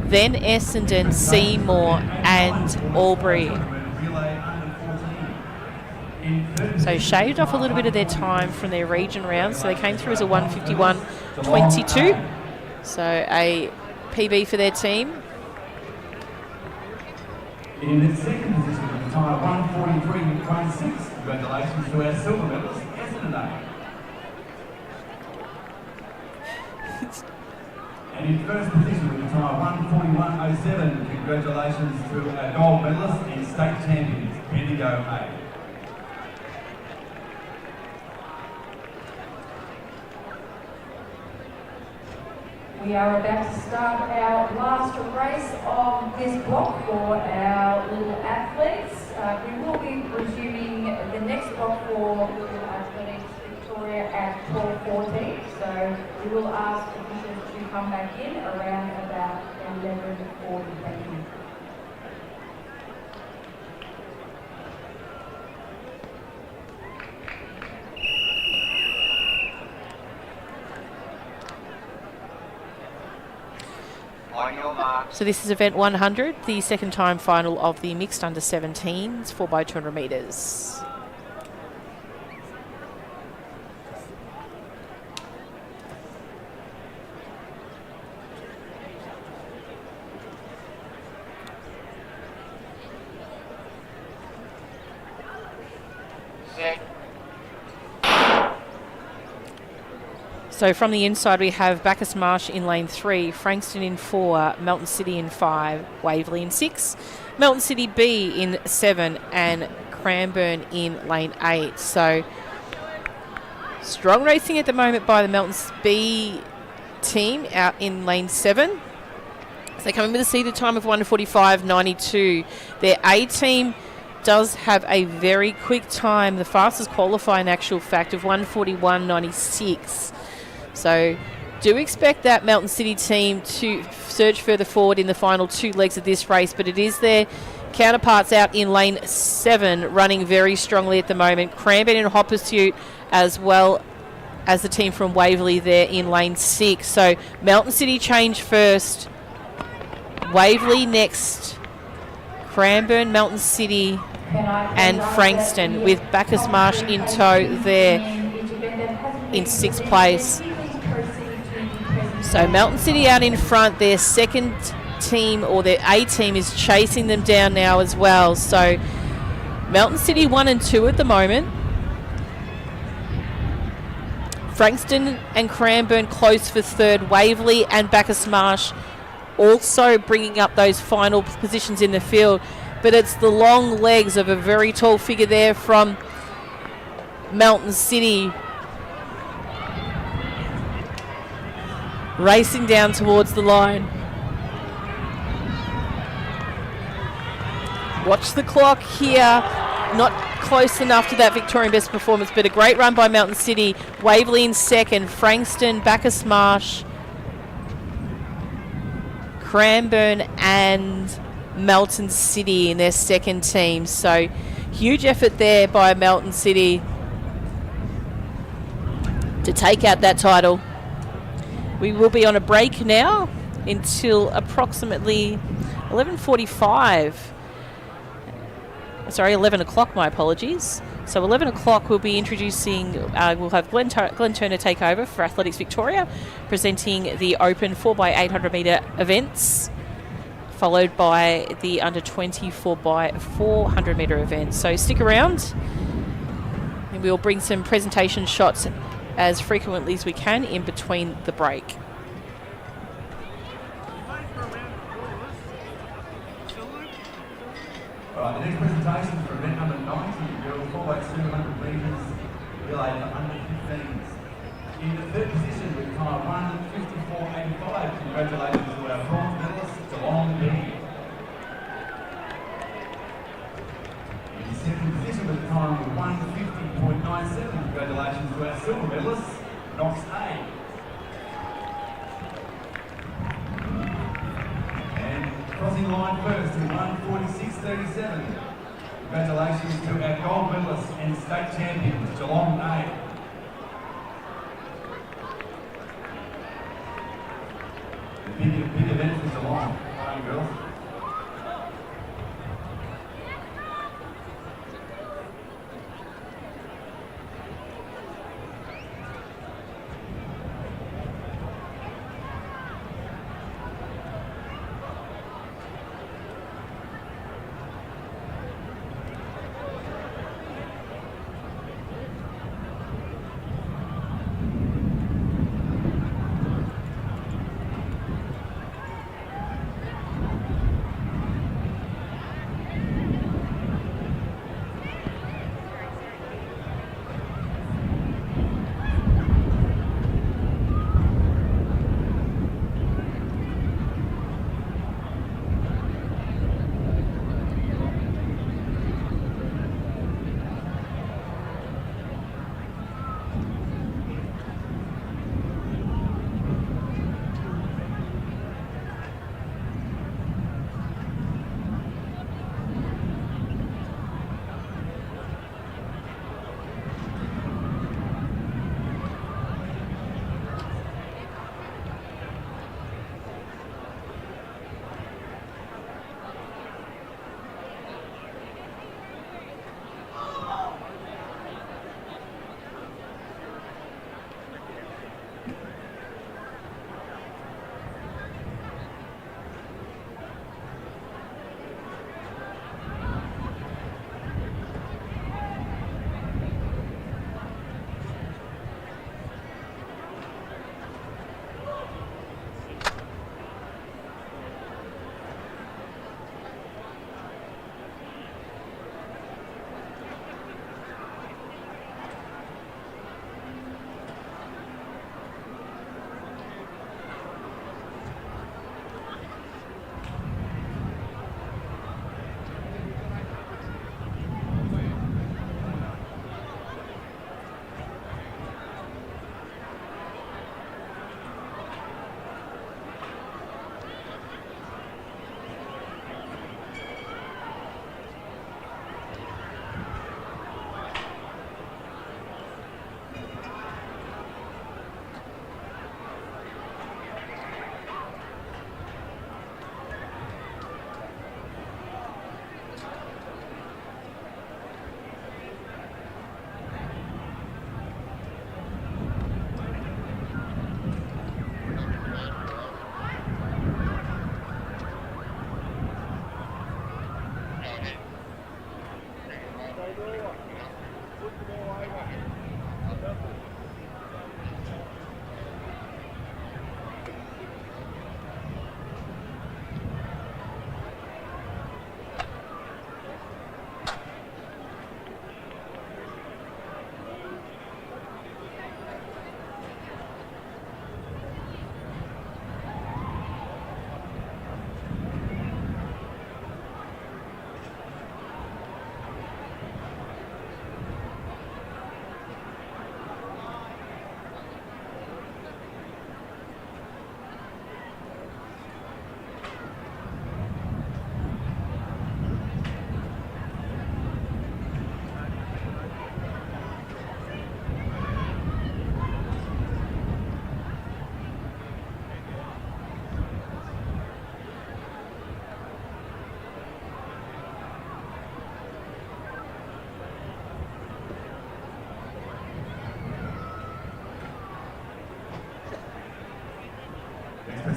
Then Essendon, Seymour and Albury. So shaved off a little bit of their time from their region round. So they came through as a 151.22. So a PB for their team. In the second position at the time, 143.6. Congratulations to our silver medalist, Essendon. And in first position with the time 141.07, congratulations to our gold medalist and state champions, Bendigo A. We are about to start our last race of this block for our little athletes. We will be resuming the next block for Little Athletics Victoria at 12:14. So we will ask officials to come back in around about 11:40. Thank you. So this is event 100, the second time final of the mixed under-17s, 4x200 metres. So from the inside we have Bacchus Marsh in lane 3, Frankston in 4, Melton City in 5, Waverley in 6, Melton City B in 7 and Cranbourne in lane 8. So strong racing at the moment by the Melton B team out in lane 7. So they come in with a seated time of 1:45.92. Their A team does have a very quick time, the fastest qualifying actual fact of 1:41.96. So do expect that Melton City team to surge further forward in the final 2 legs of this race, but it is their counterparts out in lane 7, running very strongly at the moment. Cranbourne and Hot Pursuit, as well as the team from Waverley there in lane 6. So Melton City change first, Waverley next, Cranbourne, Melton City and Frankston, with Bacchus Marsh in tow there in 6th place. So Melton City out in front. Their second team, or their A team, is chasing them down now as well. So Melton City 1 and 2 at the moment. Frankston and Cranbourne close for third. Waverley and Bacchus Marsh also bringing up those final positions in the field. But it's the long legs of a very tall figure there from Melton City racing down towards the line. Watch the clock here. Not close enough to that Victorian best performance, but a great run by Melton City. Waverley in second, Frankston, Bacchus Marsh, Cranbourne and Melton City in their second team. So huge effort there by Melton City to take out that title. We will be on a break now until approximately 11:45. Sorry, 11 o'clock, my apologies. So 11 o'clock we'll be introducing, we'll have Glenn Turner take over for Athletics Victoria, presenting the open 4x800 metre events, followed by the under 20 4x400 metre event. So stick around and we'll bring some presentation shots as frequently as we can in between the break. Alright, the next presentation is for event number 90, girls 4x200 metres, relay for under 15s. In the third position with time 1:54.85, congratulations to our bronze medalist, Geelong B. In the second position with time 1:50.97, congratulations to our silver medalist, Knox A. Crossing line first in 1:46.37. Congratulations to our gold medalists and state champions, Geelong A. The big event for Geelong. Well done, girls.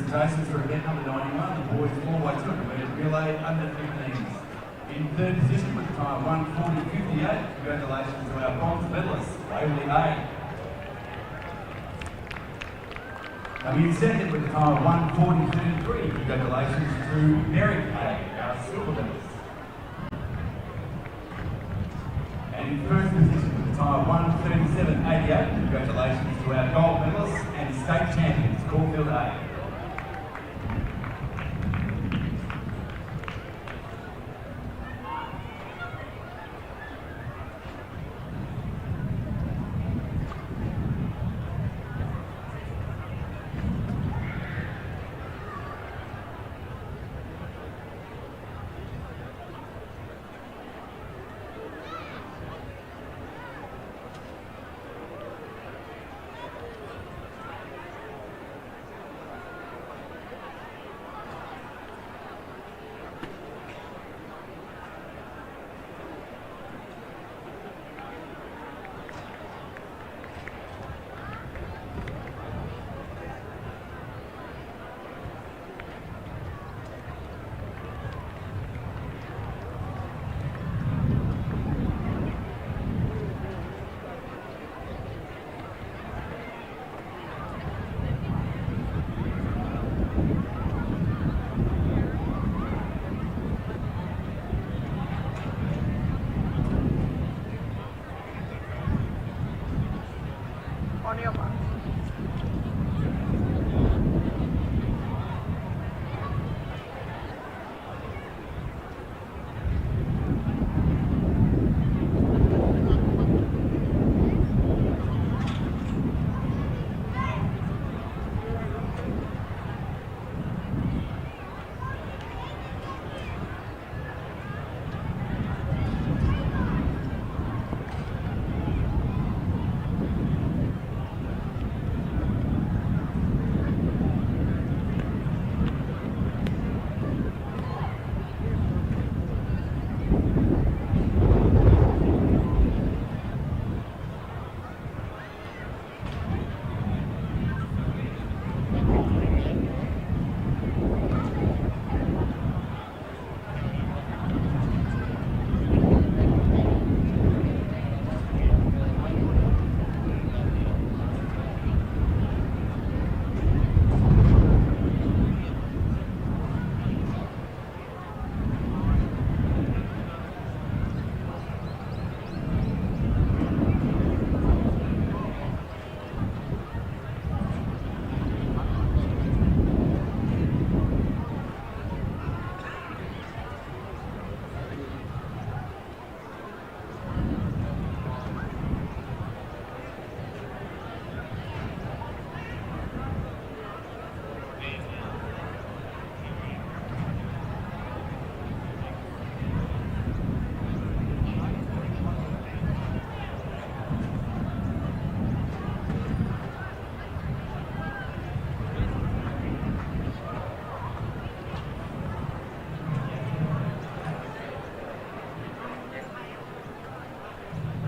presentations for event number 91, the boys 4x200 metre relay under 15s. In third position with the time 1:40.58, congratulations to our bronze medalists, LAVic A. Coming in second with the time of 1:40.33, congratulations to Merrick A, our silver medalist. And in first position with the time of 1:37.88, congratulations to our gold medalists and state champions, Caulfield A.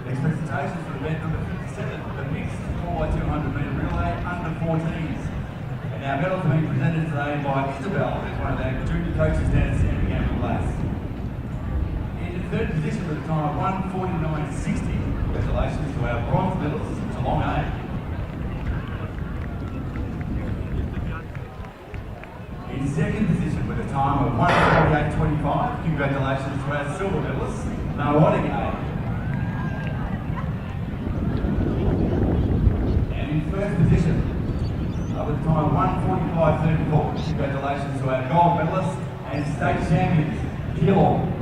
Next presentation for event number 57, the mixed 4x200 metre relay under 14s. And our medals are being presented today by Isabel, who's one of our junior coaches down at Sandringham Glass. In third position with a time of 1:49.60, congratulations to our bronze medalists, Geelong A. In second position with a time of 1:48.25, congratulations to our silver medalists, LAVic A. In first position, with a time of 1:45.34, congratulations to our gold medalists and state champions, Geelong.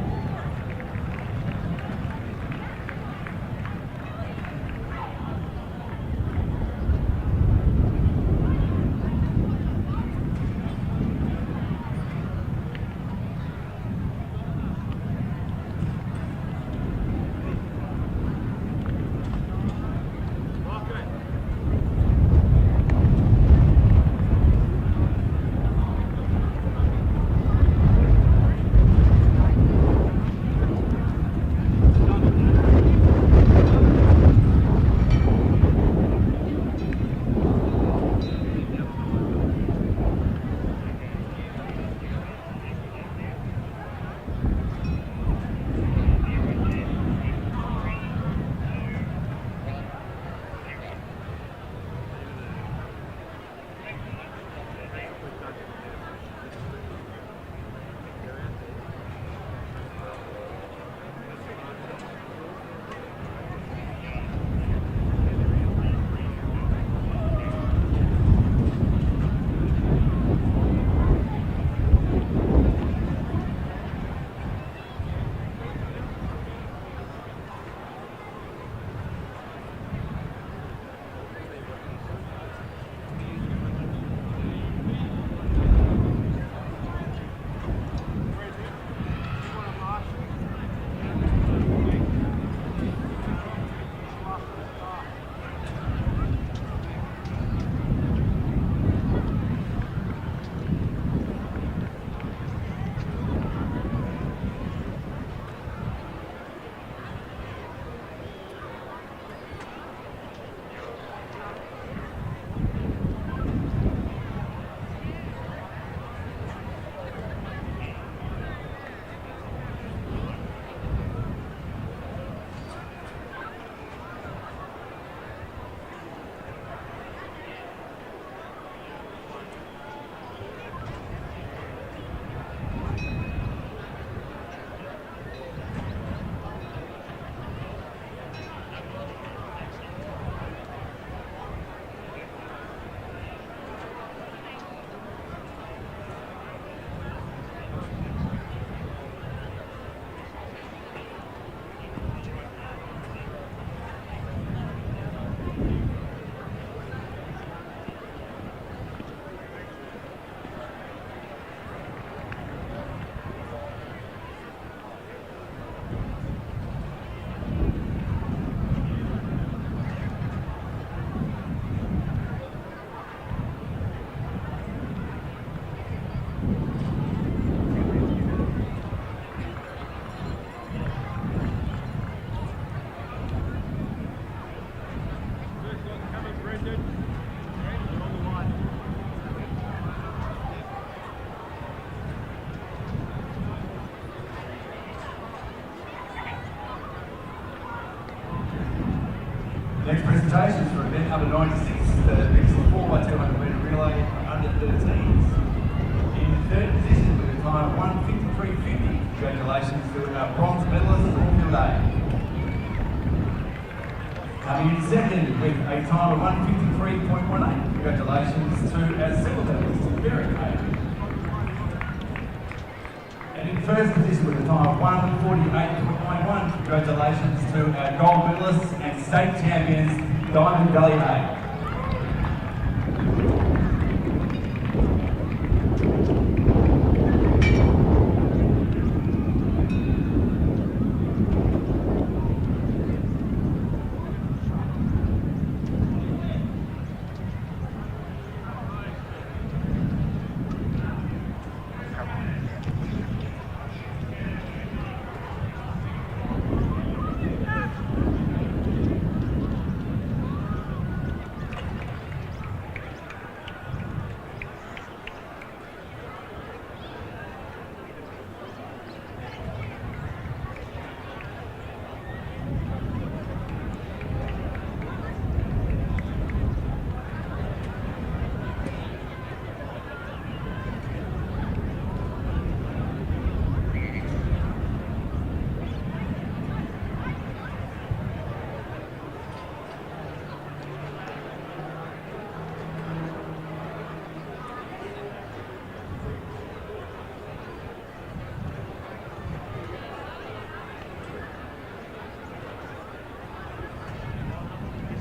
presentations for event number 96, the mixed 4x200 metre relay under 13s. In third position with a time of 1:53.50. Congratulations to our bronze medalist from Field A. Coming in second with a time of 1:53.18. Congratulations to our silver medalist, Derek A. And in first position with a time of 1:48.91. Congratulations to our gold medalists and state champions, Diamond Valley A.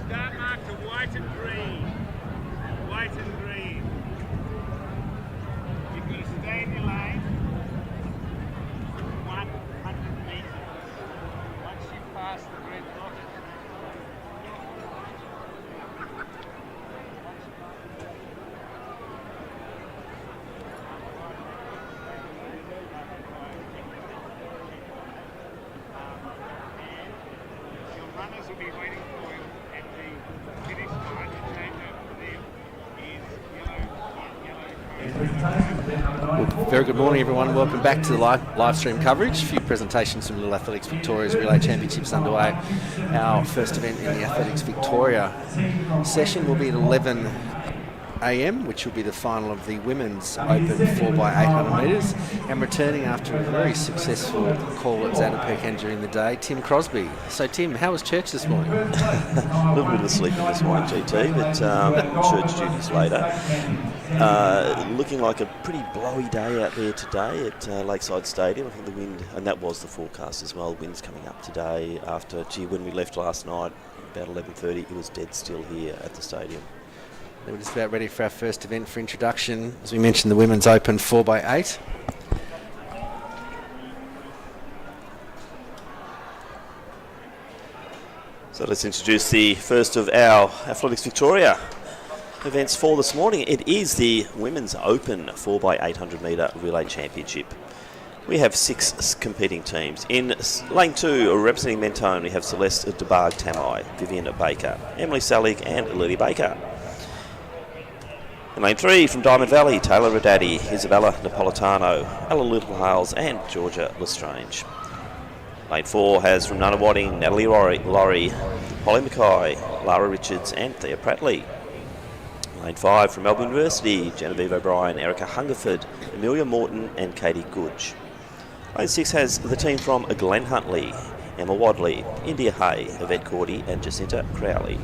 Start mark to white and green. White and green. You can stay in your lane. 100 metres. Once you pass the red dot. Your runners will be waiting for you at the finish line. The change over for them is yellow. Very good morning, everyone. Welcome back to the live stream coverage. A few presentations from Little Athletics Victoria's Relay Championships underway. Our first event in the Athletics Victoria session will be at 11 a.m, which will be the final of the women's open 4x800 metres, and returning after a very successful call at Zanapekhan during the day, Tim Crosby. So Tim, how was church this morning? A little bit of sleeping this morning, GT, but church duties later. Looking like a pretty blowy day out there today at Lakeside Stadium. I think the wind, and that was the forecast as well, wind's coming up today after, when we left last night, about 11:30, it was dead still here at the stadium. We're just about ready for our first event for introduction. As we mentioned, the Women's Open 4x8. So let's introduce the first of our Athletics Victoria events for this morning. It is the Women's Open 4x800 metre Relay Championship. We have 6 competing teams. In lane 2, representing Mentone, we have Celeste DeBarg-Tamai, Vivian Baker, Emily Salig and Lily Baker. In lane 3, from Diamond Valley, Taylor Radaddy, Isabella Napolitano, Ella Littlehales and Georgia Lestrange. Lane 4 has from Nunawading, Natalie Laurie, Polly Mackay, Lara Richards and Thea Prattley. Lane 5 from Melbourne University, Genevieve O'Brien, Erica Hungerford, Amelia Morton and Katie Goodge. Lane 6 has the team from Glen Huntley, Emma Wadley, India Hay, Yvette Cordy and Jacinta Crowley.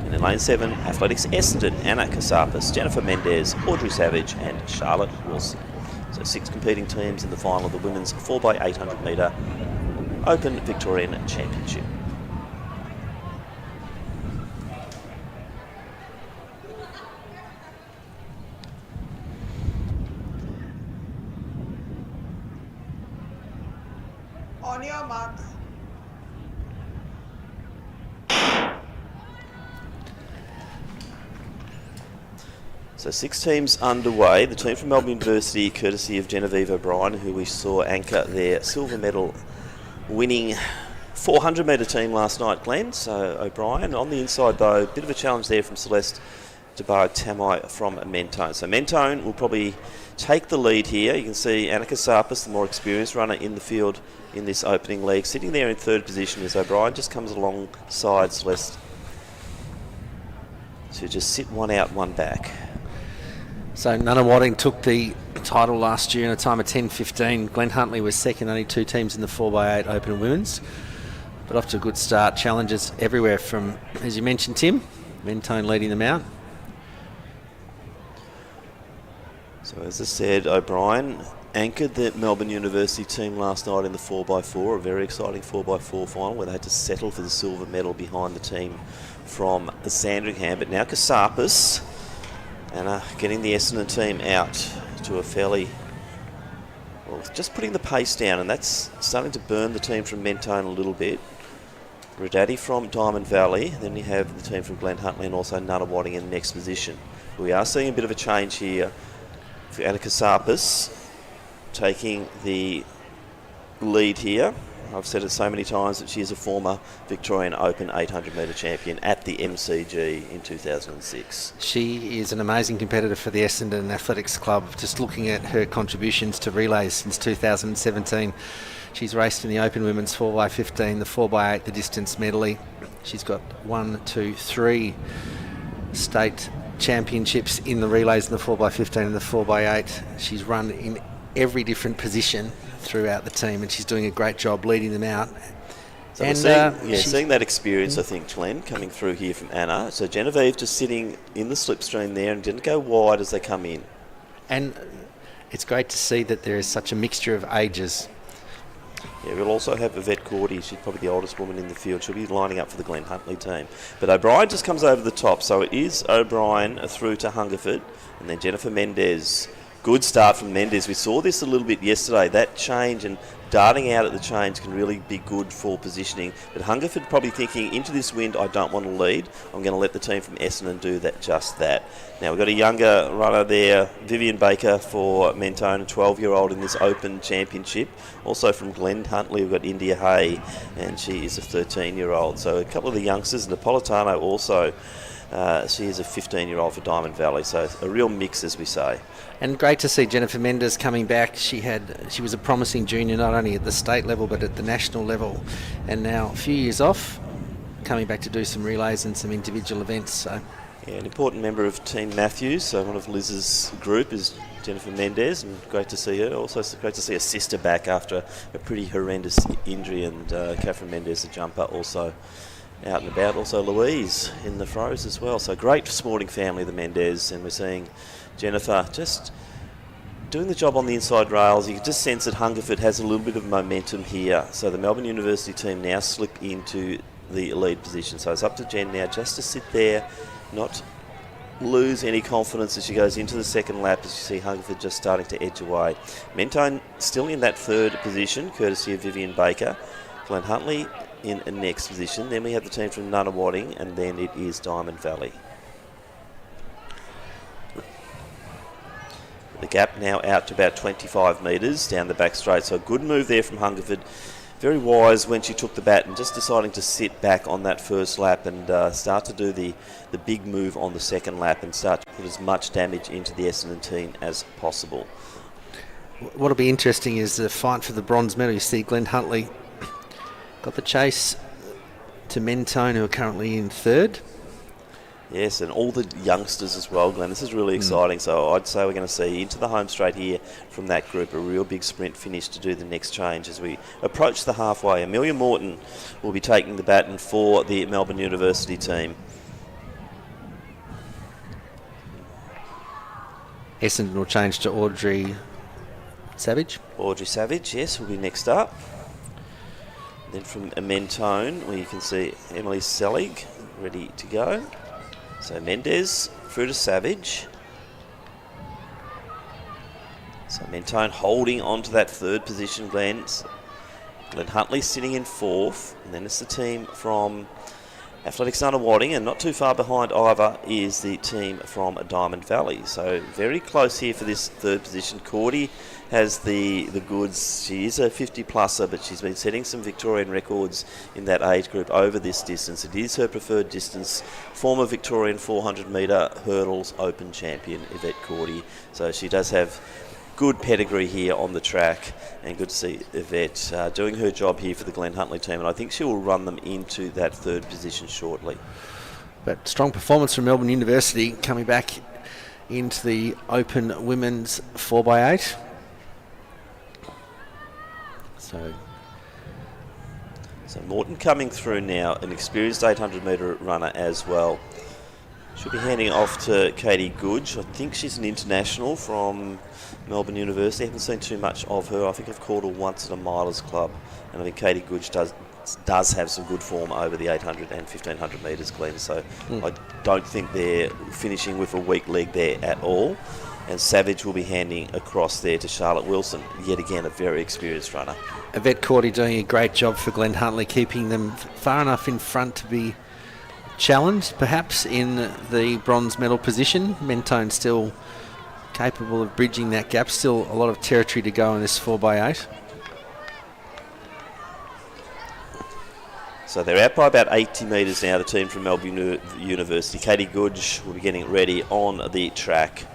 And in lane 7, Athletics Essendon, Anna Casapis, Jennifer Mendez, Audrey Savage and Charlotte Wilson. So 6 competing teams in the final of the Women's 4x800 metre Open Victorian Championship. On your marks. So 6 teams underway. The team from Melbourne University, courtesy of Genevieve O'Brien, who we saw anchor their silver medal winning 400 metre team last night, Glenn. So O'Brien on the inside though, bit of a challenge there from Celeste DeBarg-Tamai from Mentone. So Mentone will probably take the lead here. You can see Anna Casapis, the more experienced runner in the field in this opening leg, sitting there in third position as O'Brien just comes alongside Celeste So just sit one out, one back. So Nunawading took the title last year in a time of 10.15. Glen Huntly was second, only 2 teams in the 4x8 Open Women's. But off to a good start. Challenges everywhere from, as you mentioned, Tim, Mentone leading them out. So as I said, O'Brien anchored the Melbourne University team last night in the 4x4, a very exciting 4x4 final where they had to settle for the silver medal behind the team from Sandringham. But now Casarpis and getting the Essendon team out to a fairly, well, just putting the pace down, and that's starting to burn the team from Mentone a little bit. Redaddy from Diamond Valley, then you have the team from Glen Huntly and also Nunawading in the next position. We are seeing a bit of a change here for Anna Casarpis taking the lead here. I've said it so many times that she is a former Victorian Open 800 metre champion at the MCG in 2006. She is an amazing competitor for the Essendon Athletics Club. Just looking at her contributions to relays since 2017, she's raced in the Open Women's 4x15, the 4x8, the distance medley. She's got 3 state championships in the relays in the 4x15 and the 4x8. She's run in every different position throughout the team, and she's doing a great job leading them out. So and seeing that experience, I think, Glenn, coming through here from Anna. So Genevieve just sitting in the slipstream there and didn't go wide as they come in. And it's great to see that there is such a mixture of ages. Yeah, we'll also have Yvette Cordy. She's probably the oldest woman in the field. She'll be lining up for the Glen Huntly team. But O'Brien just comes over the top. So it is O'Brien through to Hungerford, and then Jennifer Mendez. Good start from Mendez. We saw this a little bit yesterday. That change and darting out at the change can really be good for positioning. But Hungerford probably thinking, into this wind, I don't want to lead. I'm going to let the team from Essendon do that, just that. Now we've got a younger runner there, Vivian Baker for Mentone, a 12-year-old in this Open Championship. Also from Glen Huntly, we've got India Hay, and she is a 13-year-old. So a couple of the youngsters. Napolitano also. She is a 15-year-old for Diamond Valley, so a real mix, as we say. And great to see Jennifer Mendez coming back. She was a promising junior, not only at the state level but at the national level, and now a few years off, coming back to do some relays and some individual events. So yeah, an important member of Team Matthews, so one of Liz's group is Jennifer Mendez, and great to see her. Also great to see her sister back after a pretty horrendous injury, and Catherine Mendez, the jumper, also out and about. Also Louise in the throws as well. So great sporting family, the Mendez, and we're seeing Jennifer just doing the job on the inside rails. You can just sense that Hungerford has a little bit of momentum here. So the Melbourne University team now slip into the lead position. So it's up to Jen now just to sit there, not lose any confidence as she goes into the second lap, as you see Hungerford just starting to edge away. Mentone still in that third position, courtesy of Vivian Baker. Glen Huntly in a next position. Then we have the team from Nunawading, and then it is Diamond Valley. The gap now out to about 25 metres down the back straight. So a good move there from Hungerford. Very wise when she took the bat and just deciding to sit back on that first lap and start to do the big move on the second lap and start to put as much damage into the Essendon team as possible. What'll be interesting is the fight for the bronze medal. You see Glen Huntly got the chase to Mentone, who are currently in third. Yes, and all the youngsters as well, Glenn. This is really exciting. So I'd say we're going to see into the home straight here from that group a real big sprint finish to do the next change as we approach the halfway. Amelia Morton will be taking the baton for the Melbourne University team. Essendon will change to Audrey Savage. Audrey Savage, yes, will be next up. Then from Mentone, where you can see Emily Selig ready to go. So Mendez through to Savage. So Mentone holding on to that third position, Glen Huntly sitting in fourth. And then it's the team from Athletics Nunawading, and not too far behind either is the team from Diamond Valley. So very close here for this third position. Cordy has the goods. She is a 50-plusser, but she's been setting some Victorian records in that age group over this distance. It is her preferred distance. Former Victorian 400-metre hurdles Open champion, Yvette Cordy. So she does have good pedigree here on the track, and good to see Yvette doing her job here for the Glen Huntly team, and I think she will run them into that third position shortly. But strong performance from Melbourne University coming back into the open women's 4x8. So Morton coming through now, an experienced 800 metre runner as well. She'll be handing off to Katie Goodge. I think she's an international from Melbourne University. I haven't seen too much of her. I think I've called her once at a milers club, and I think Katie Goodge does have some good form over the 800 and 1500 metres, Glenn. So I don't think they're finishing with a weak leg there at all. And Savage will be handing across there to Charlotte Wilson, yet again a very experienced runner. Yvette Cordy doing a great job for Glenn Huntley, keeping them far enough in front to be challenged, perhaps, in the bronze medal position. Mentone still capable of bridging that gap. Still a lot of territory to go in this 4x8. So they're out by about 80 metres now, the team from Melbourne University. Katie Goodge will be getting ready on the track.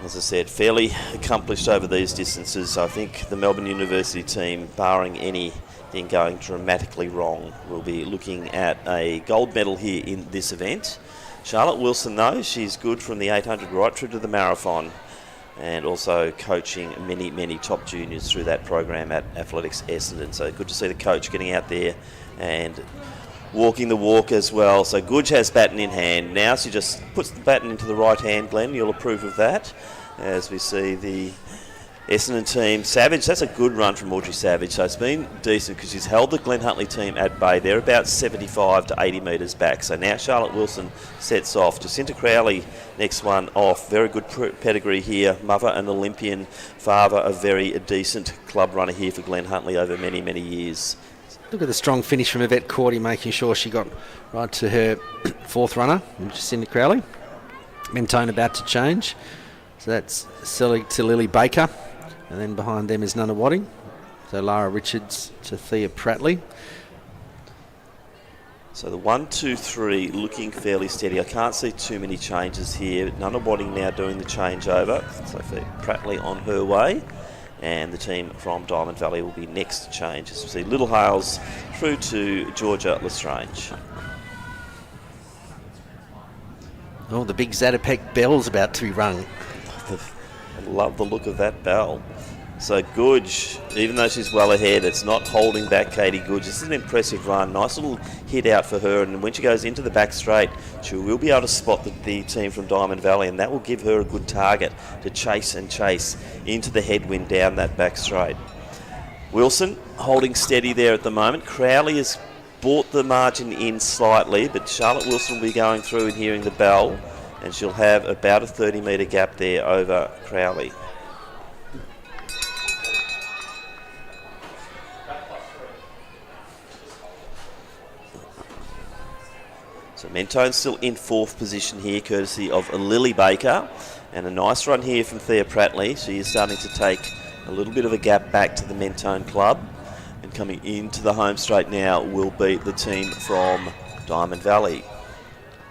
As I said, fairly accomplished over these distances. So I think the Melbourne University team, barring anything going dramatically wrong, will be looking at a gold medal here in this event. Charlotte Wilson, though, she's good from the 800 right through to the marathon, and also coaching many top juniors through that program at Athletics Essendon. So good to see the coach getting out there and walking the walk as well. So Goodge has baton in hand. Now she just puts the baton into the right hand, Glenn. You'll approve of that. As we see the Essendon team. Savage, that's a good run from Audrey Savage. So it's been decent because she's held the Glenn Huntley team at bay. They're about 75 to 80 metres back. So now Charlotte Wilson sets off. Jacinta Crowley, next one off. Very good pedigree here. Mother an Olympian, father a very decent club runner here for Glenn Huntley over many years. Look at the strong finish from Yvette Cordy, making sure she got right to her fourth runner, Jacinta Crowley. Mentone about to change. So that's Selig to Lily Baker. And then behind them is Nunna Wadding. So Lara Richards to Thea Prattley. So the 1, 2, 3 looking fairly steady. I can't see too many changes here. Nunna Wadding now doing the changeover. So Thea Prattley on her way. And the team from Diamond Valley will be next to change. As we see Little Hales through to Georgia Lestrange. Oh, the big Zatopek bell's about to be rung. I love the look of that bell. So Goodge, even though she's well ahead, it's not holding back Katie Goodge. This is an impressive run. Nice little hit out for her. And when she goes into the back straight, she will be able to spot the team from Diamond Valley, and that will give her a good target to chase into the headwind down that back straight. Wilson holding steady there at the moment. Crowley has brought the margin in slightly, but Charlotte Wilson will be going through and hearing the bell, and she'll have about a 30-metre gap there over Crowley. So Mentone's still in fourth position here, courtesy of Lily Baker. And a nice run here from Thea Prattley. She is starting to take a little bit of a gap back to the Mentone club. And coming into the home straight now will be the team from Diamond Valley.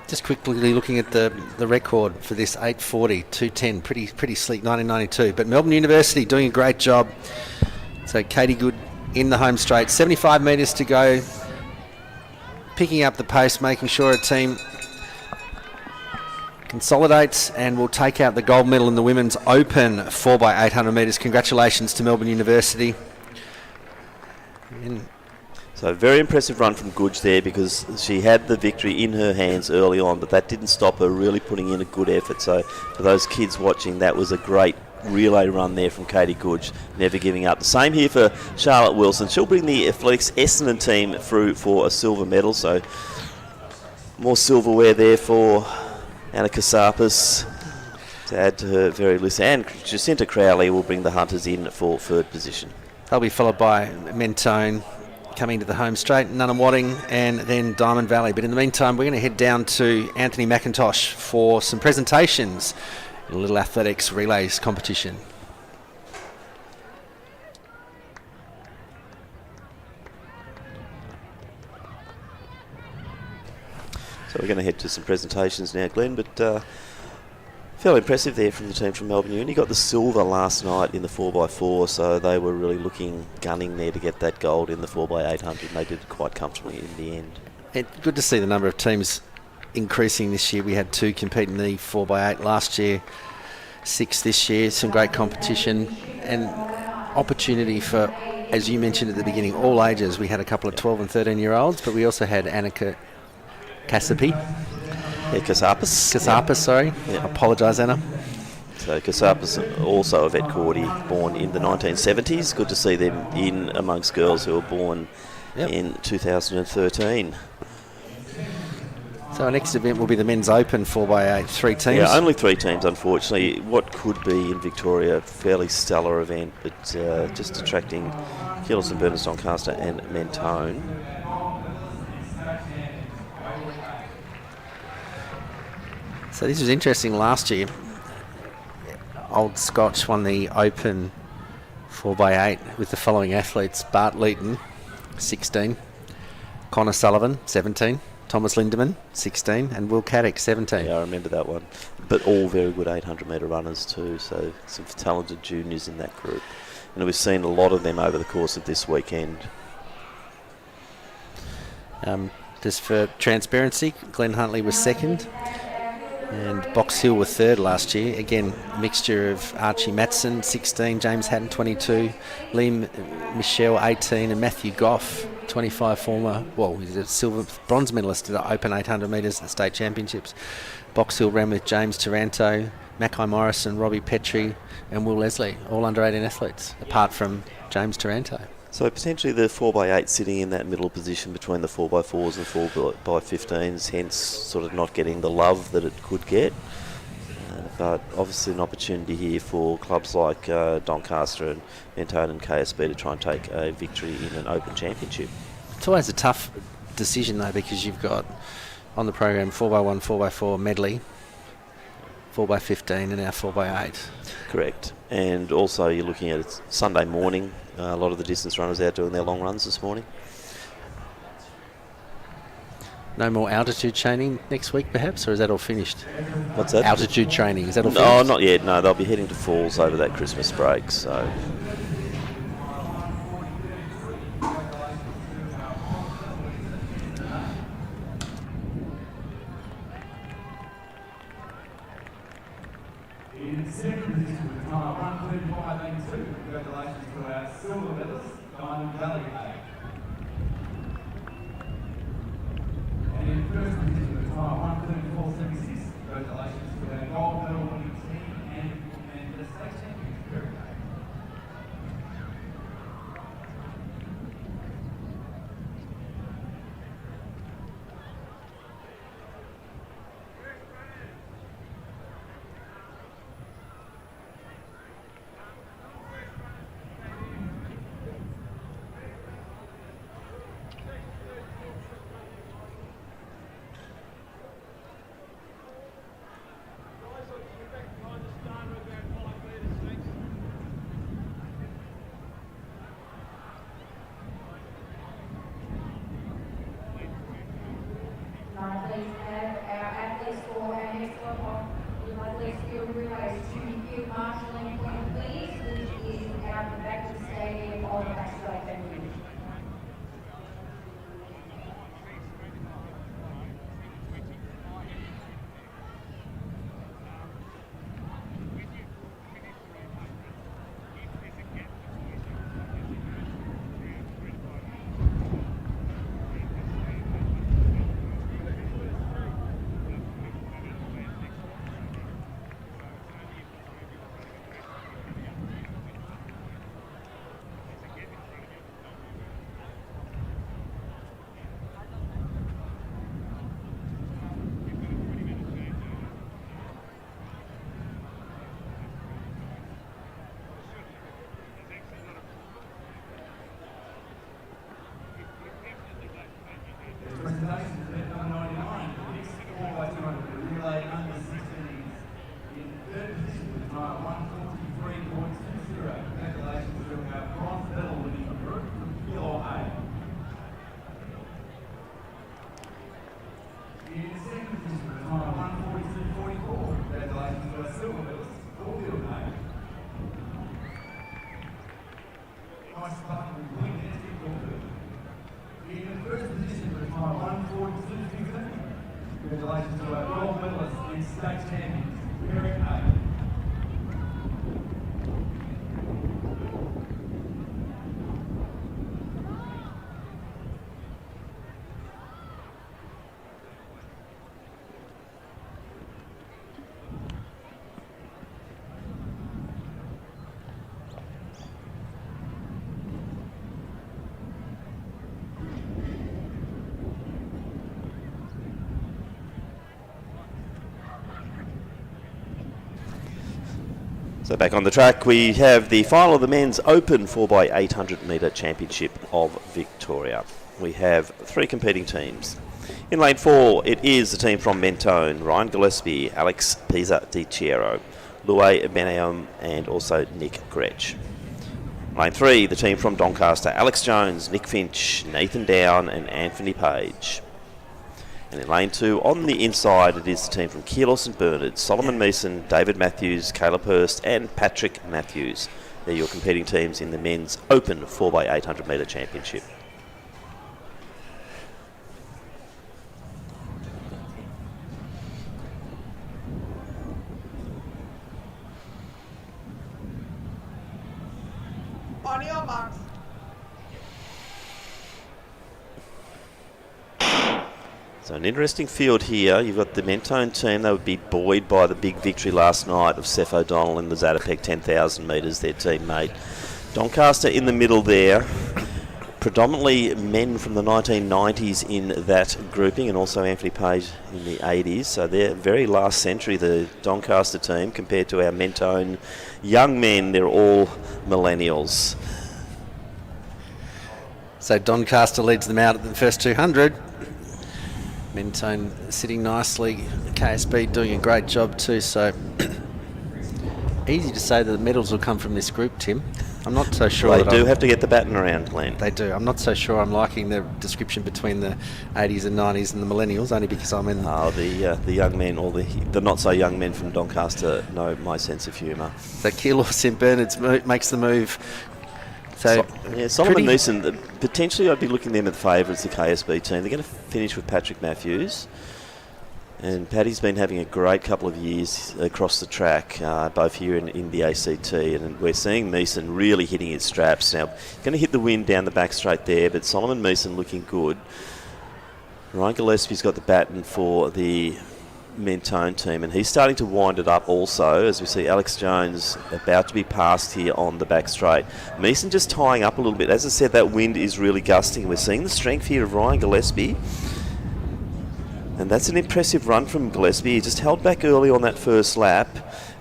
Just quickly looking at the record for this 8:40, 2:10, pretty sleek, 1992. But Melbourne University doing a great job. So Katie Good in the home straight, 75 metres to go. Picking up the pace, making sure a team consolidates and will take out the gold medal in the women's open 4x800 metres. Congratulations to Melbourne University. So a very impressive run from Goodge there, because she had the victory in her hands early on, but that didn't stop her really putting in a good effort. So for those kids watching, that was a great relay run there from Katie Goodge, never giving up. The same here for Charlotte Wilson. She'll bring the Athletics Essendon team through for a silver medal, so more silverware there for Anna Kasapis to add to her very list. And Jacinta Crowley will bring the Hunters in for third position. They'll be followed by Mentone coming to the home straight, Nunna Wadding, and then Diamond Valley. But in the meantime, we're going to head down to Anthony McIntosh for some presentations in a little athletics relays competition. So we're going to head to some presentations now, Glenn, but fairly impressive there from the team from Melbourne Uni. Got the silver last night in the 4x4, so they were really gunning there to get that gold in the 4x800, and they did it quite comfortably in the end. Good to see the number of teams increasing this year. We had 2 compete in the 4x8 last year, 6 this year. Some great competition and opportunity for, as you mentioned at the beginning, all ages. We had a couple of 12 and 13-year-olds, but we also had Annika Kasapi. Kasapis, sorry. Yeah. I apologise, Anna. So Kasapis, also a vet Cordy, born in the 1970s. Good to see them in amongst girls who were born in 2013. So our next event will be the Men's Open 4x8, 3 teams. Yeah, only 3 teams, unfortunately. What could be in Victoria a fairly stellar event, but just attracting Keelis and Burners, Doncaster and Mentone. So this was interesting last year. Old Scotch won the Open 4x8 with the following athletes: Bart Leeton, 16, Connor Sullivan, 17, Thomas Lindemann, 16, and Will Caddick, 17. Yeah, I remember that one. But all very good 800-metre runners too, so some talented juniors in that group. And we've seen a lot of them over the course of this weekend. Just for transparency, Glenn Huntley was second and Box Hill were third last year. Again, mixture of Archie Matson, 16, James Hatton, 22, Liam Michelle, 18, and Matthew Goff, 25, he's a bronze medalist at the Open 800 metres at the State Championships. Box Hill ran with James Taranto, Mackay Morrison, Robbie Petrie, and Will Leslie, all under 18 athletes, apart from James Taranto. So potentially the 4x8 sitting in that middle position between the 4x4s and 4x15s, hence sort of not getting the love that it could get. But obviously an opportunity here for clubs like Doncaster and Mentone and KSB to try and take a victory in an Open Championship. It's always a tough decision though, because you've got on the program 4x1, 4x4 medley, 4x15 and now 4x8. Correct. And also you're looking at it Sunday morning. A lot of the distance runners out doing their long runs this morning. No more altitude training next week perhaps, or is that all finished? What's that? Altitude training, is that all No, finished? not yet. No, they'll be heading to Falls over that Christmas break, so... In second position with time 1:35.82. Congratulations to our silver medalist, Diamond Valley A. And in first position with time 1:34.76. Congratulations to our gold medal winning team and the state champions, Perry A. Presentations at number 99, the mixed 4x200 relay under 16s. In third position with time 1:43.20. Congratulations to our bronze medal winning group from Kilo A. In second position with time 1:42.44. Congratulations to our silver medalist, Caulfield A. Nice sparkling wing there, Caulfield. In first position with time time 1:42.15. Congratulations to our gold medalist in state champions, Eric A. So back on the track, we have the final of the men's open 4x800 metre championship of Victoria. We have 3 competing teams. In lane 4, it is the team from Mentone, Ryan Gillespie, Alex Pisa Di Chiero, Louis Benaum and also Nick Gretsch. Lane 3, the team from Doncaster, Alex Jones, Nick Finch, Nathan Down and Anthony Page. And in lane 2, on the inside, it is the team from Keelos and Bernard, Solomon Meeson, David Matthews, Caleb Hurst and Patrick Matthews. They're your competing teams in the men's open 4x800 metre championship. On your marks. So an interesting field here. You've got the Mentone team. They would be buoyed by the big victory last night of Seth O'Donnell in the Zatopek 10,000 metres, their teammate. Doncaster in the middle there. Predominantly men from the 1990s in that grouping, and also Anthony Page in the 80s. So they're very last century, the Doncaster team, compared to our Mentone young men. They're all millennials. So Doncaster leads them out at the first 200. Mentone sitting nicely. KSB doing a great job too. So easy to say that the medals will come from this group, Tim. I'm not so sure. They do have to get the baton around, Glenn. They do. I'm not so sure I'm liking the description between the 80s and 90s and the millennials, only because I'm in... Oh, the young men, or the not-so-young men from Doncaster know my sense of humour. So Keelos St Bernard's makes the move. So Solomon Meeson, potentially I'd be looking them at the favourites, the KSB team. They're going to finish with Patrick Matthews. And Paddy's been having a great couple of years across the track, both here in the ACT, and we're seeing Meeson really hitting his straps. Now, going to hit the wind down the back straight there, but Solomon Meeson looking good. Ryan Gillespie's got the baton for the Mentone team, and he's starting to wind it up also, as we see Alex Jones about to be passed here on the back straight. Meeson just tying up a little bit. As I said, that wind is really gusting. We're seeing the strength here of Ryan Gillespie. And that's an impressive run from Gillespie. He just held back early on that first lap,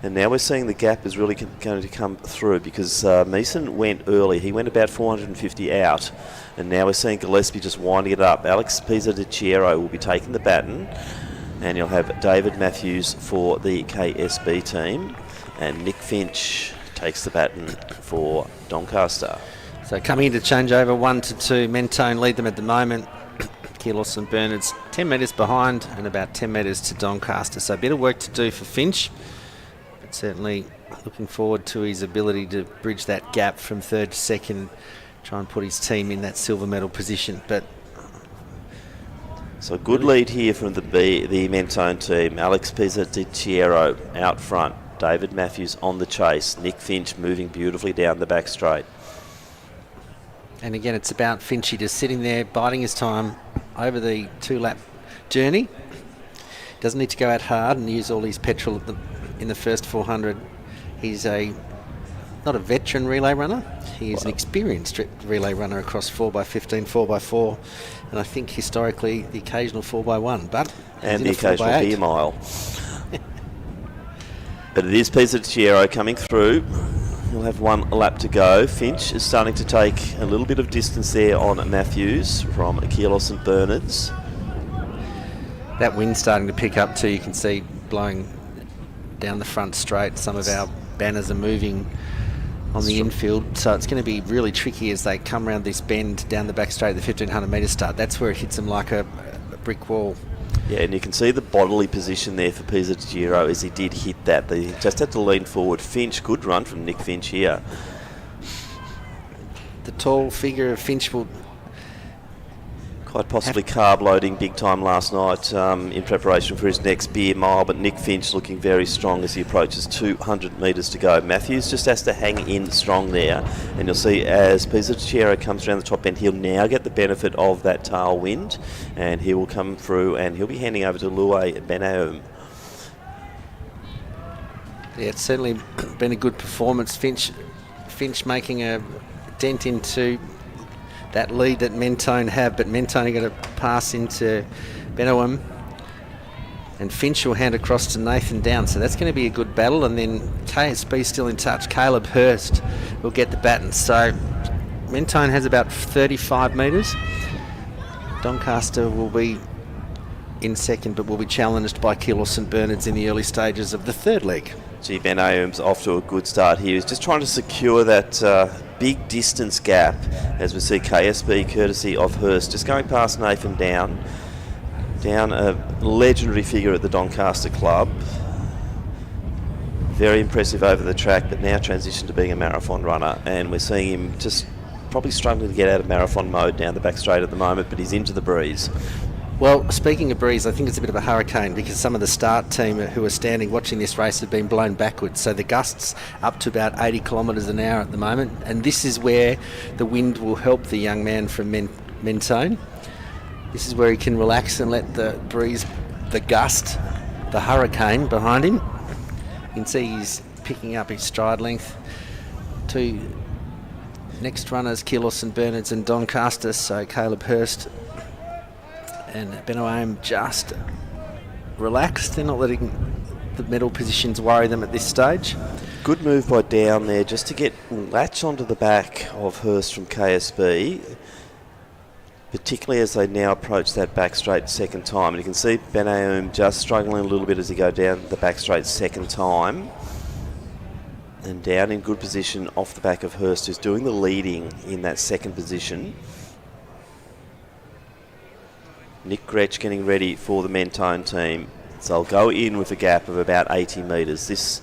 and now we're seeing the gap is really going to come through, because Meeson went early. He went about 450 out, and now we're seeing Gillespie just winding it up. Alex Pisa Di Chiero will be taking the baton, and you'll have David Matthews for the KSB team, and Nick Finch takes the baton for Doncaster. So coming into changeover, 1 to 2. Mentone lead them at the moment. Keelos and Bernard's 10 metres behind and about 10 metres to Doncaster. So a bit of work to do for Finch, but certainly looking forward to his ability to bridge that gap from third to second, try and put his team in that silver medal position. But so a good lead here from the Mentone team. Alex Pisa Di Chiero out front. David Matthews on the chase. Nick Finch moving beautifully down the back straight. And again, it's about Finchy just sitting there, biding his time over the 2-lap journey. Doesn't need to go out hard and use all his petrol in the first 400. He's not a veteran relay runner. He is an experienced relay runner across 4x15, 4x4, and I think historically the occasional 4x1. But and the occasional beer mile. But it is Pisa Di Chiero coming through. We'll have 1 lap to go. Finch is starting to take a little bit of distance there on Matthews from Keelos and Bernard's. That wind's starting to pick up too. You can see blowing down the front straight. Some of our banners are moving on the infield, so it's going to be really tricky as they come around this bend down the back straight, the 1500 metre start. That's where it hits them like a brick wall. Yeah, and you can see the bodily position there for Pisa Di Chiero as he did hit that. They just had to lean forward. Finch, good run from Nick Finch here. The tall figure of Finch will Quite possibly carb loading big time last night in preparation for his next beer mile, but Nick Finch looking very strong as he approaches 200 metres to go. Matthews just has to hang in strong there, and you'll see as Pizzicero comes around the top end, he'll now get the benefit of that tailwind, and he will come through and he'll be handing over to Louis Benaum. Yeah, it's certainly been a good performance. Finch making a dent into that lead that Mentone have, but Mentone are going to pass into Benaum, and Finch will hand across to Nathan Down, so that's going to be a good battle. And then KSB still in touch. Caleb Hurst will get the baton, so Mentone has about 35 metres. Doncaster will be in second, but will be challenged by Keilor St Bernard's in the early stages of the third leg. Gee, Benaum's off to a good start here. He's just trying to secure that big distance gap as we see KSB courtesy of Hurst just going past Nathan Down, a legendary figure at the Doncaster club, very impressive over the track, but now transitioned to being a marathon runner, and we're seeing him just probably struggling to get out of marathon mode down the back straight at the moment, but he's into the breeze. Well, speaking of breeze, I think it's a bit of a hurricane because some of the start team who are standing watching this race have been blown backwards. So the gusts up to about 80 kilometres an hour at the moment. And this is where the wind will help the young man from Mentone. This is where he can relax and let the breeze, the gust, the hurricane behind him. You can see he's picking up his stride length. Two next runners, Keilor St Bernard's and Doncaster. So Caleb Hurst and Benaum just relaxed. They're not letting the medal positions worry them at this stage. Good move by Down there just to get latch onto the back of Hurst from KSB, particularly as they now approach that back straight second time. And you can see Benaum just struggling a little bit as he go down the back straight second time. And Down in good position off the back of Hurst, who's doing the leading in that second position. Nick Gretsch getting ready for the Mentone team. So they'll go in with a gap of about 80 metres.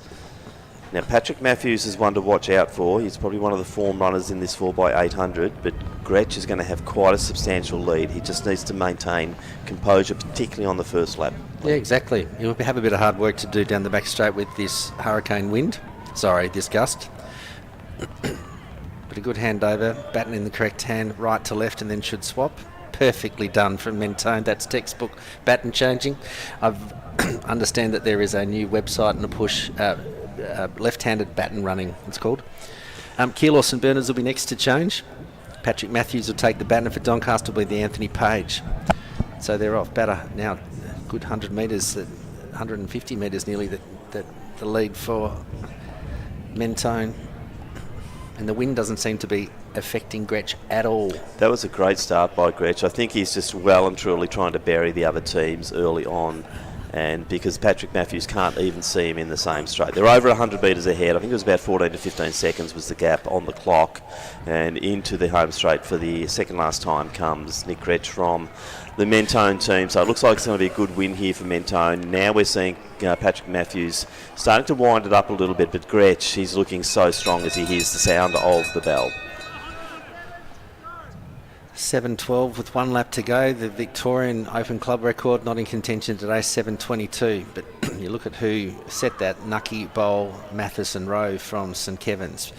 Now Patrick Matthews is one to watch out for. He's probably one of the form runners in this 4x800, but Gretsch is going to have quite a substantial lead. He just needs to maintain composure, particularly on the first lap. Yeah, exactly. He'll have a bit of hard work to do down the back straight with this hurricane wind. Sorry, this gust. But a good handover, baton in the correct hand, right to left, and then should swap. Perfectly done from Mentone. That's textbook baton changing. I understand that there is a new website and a push, left-handed baton running, it's called. Keilor St Bernard's will be next to change. Patrick Matthews will take the baton. For Doncaster will be the Anthony Page. So they're off batter now. A good 100 metres, 150 metres nearly, the lead for Mentone. And the wind doesn't seem to be affecting Gretsch at all. That was a great start by Gretsch. I think he's just well and truly trying to bury the other teams early on, and because Patrick Matthews can't even see him in the same straight. They're over 100 metres ahead. I think it was about 14 to 15 seconds was the gap on the clock, and into the home straight for the second last time comes Nick Gretsch from the Mentone team. So it looks like it's going to be a good win here for Mentone. Now we're seeing Patrick Matthews starting to wind it up a little bit, but Gretsch, he's looking so strong as he hears the sound of the bell. 7:12 with 1 lap to go. The Victorian Open Club record not in contention today, 7:22. But you look at who set that, Nucky, Bowl, Mathis and Rowe from St Kevin's.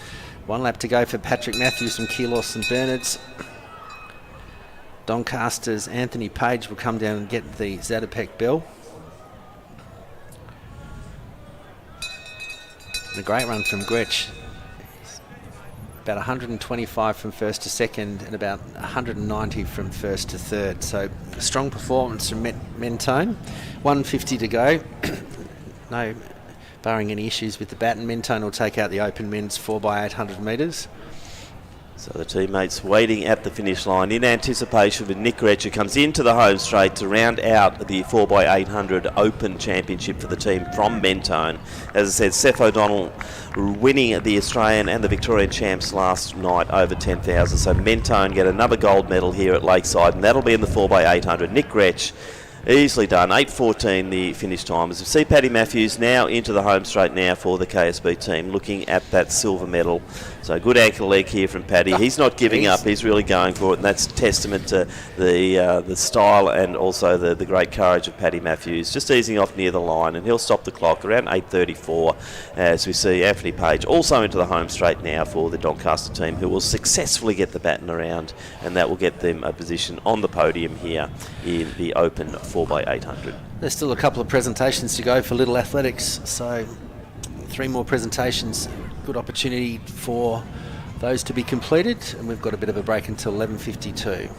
1 lap to go for Patrick Matthews from Keilor St Bernard's. Doncaster's Anthony Page will come down and get the Zatopek bell. And a great run from Gretsch. About 125 from first to second and about 190 from first to third. So a strong performance from Mentone. 150 to go. No, barring any issues with the baton, Mentone will take out the open men's 4x800 metres. So the teammates waiting at the finish line in anticipation with Nick Gretsch, who comes into the home straight to round out the 4x800 Open Championship for the team from Mentone. As I said, Seth O'Donnell winning the Australian and the Victorian champs last night over 10,000. So Mentone get another gold medal here at Lakeside, and that'll be in the 4x800. Nick Gretsch Easily done. 8:14 the finish time. As we see Paddy Matthews now into the home straight now for the KSB team, looking at that silver medal. So good ankle leg here from Paddy. He's not giving up. He's really going for it, and that's testament to the style and also the great courage of Paddy Matthews. Just easing off near the line, and he'll stop the clock around 8:34 as we see Anthony Page also into the home straight now for the Doncaster team, who will successfully get the baton around, and that will get them a position on the podium here in the Open 4x800. There's still a couple of presentations to go for Little Athletics, so 3 more presentations. Good opportunity for those to be completed, and we've got a bit of a break until 11:52.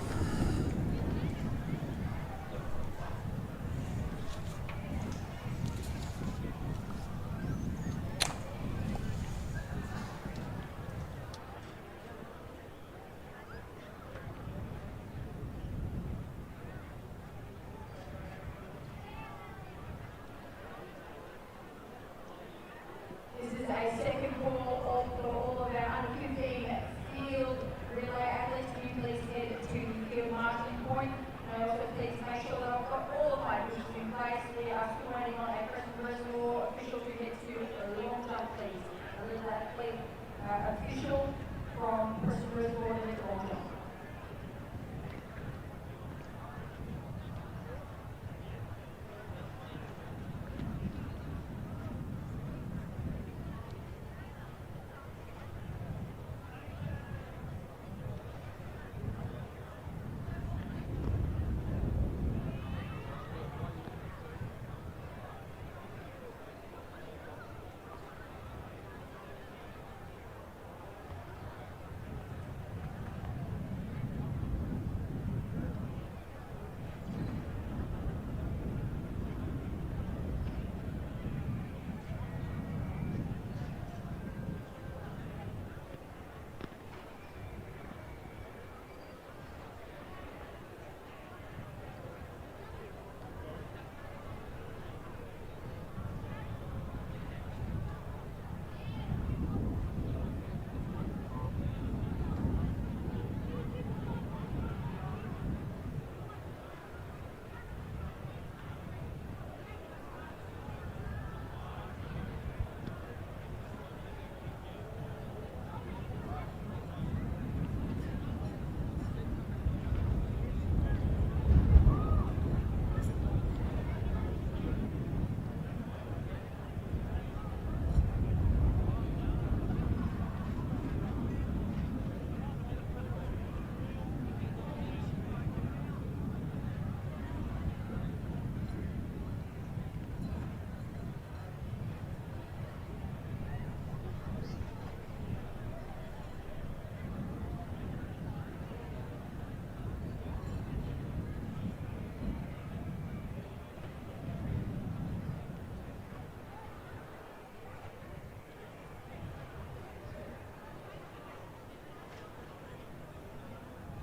This is a second call for all of our under 15 field relay athletes. Can you please head to the field marking point? And also please make sure that I've got all of my positions in place. We are still waiting on a Preston Reservoir official to get to a long jump, please. A little athlete official from Preston Reservoir to get long jump.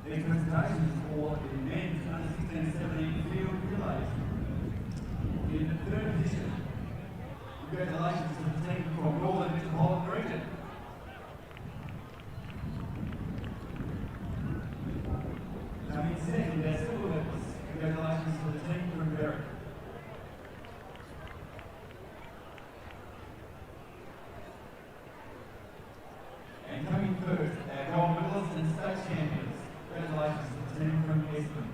These presentations for the men's under 16 and 17 field relays. In the third position, congratulations to the team from Northern Metropolitan Region. Coming in second, their silver medals. Congratulations to the team from Berwick. And coming third, our gold medalists and state champions. Congratulations to the team from Essendon.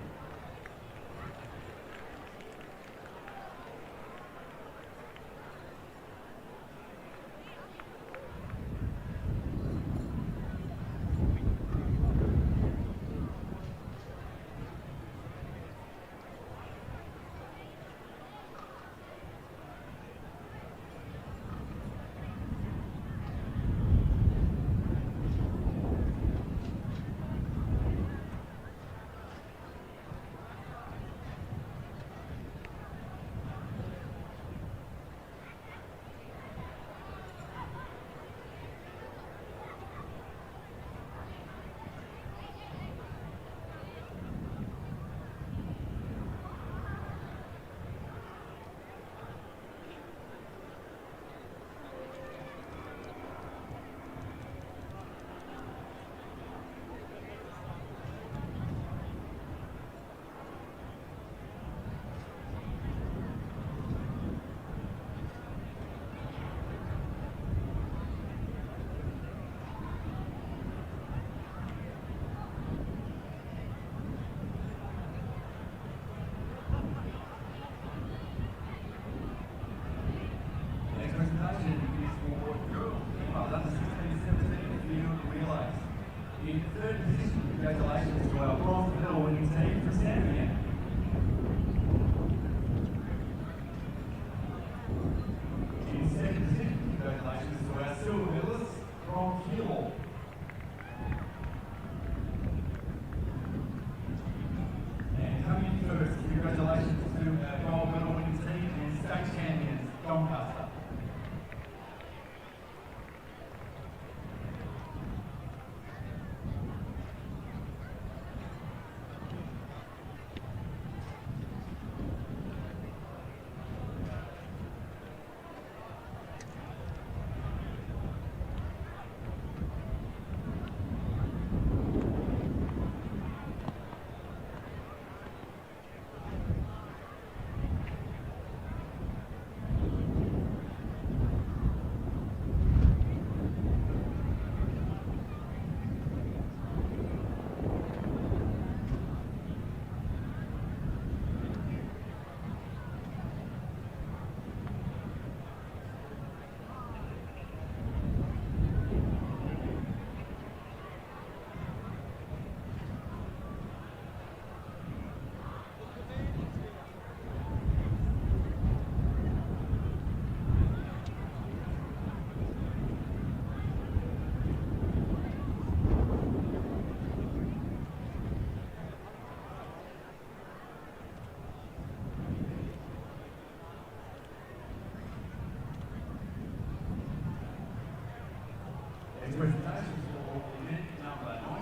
These presentations for event number 92,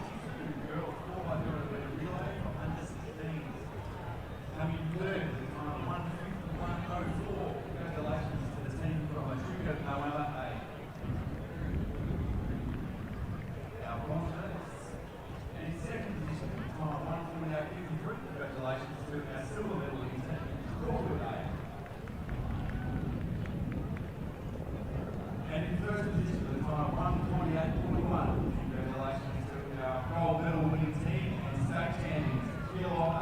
girls 4x200 metre relay for under 16s. Coming third at the time of 1:51.04. Congratulations to the team from Echuca Noella A. Our bronzers. And in second position at the time of 1:48.53. Congratulations to our silver medalist team, Crawford A. And in first position at the time of 1:48.41. Congratulations to our gold medal winning team and state champions, Geelong A.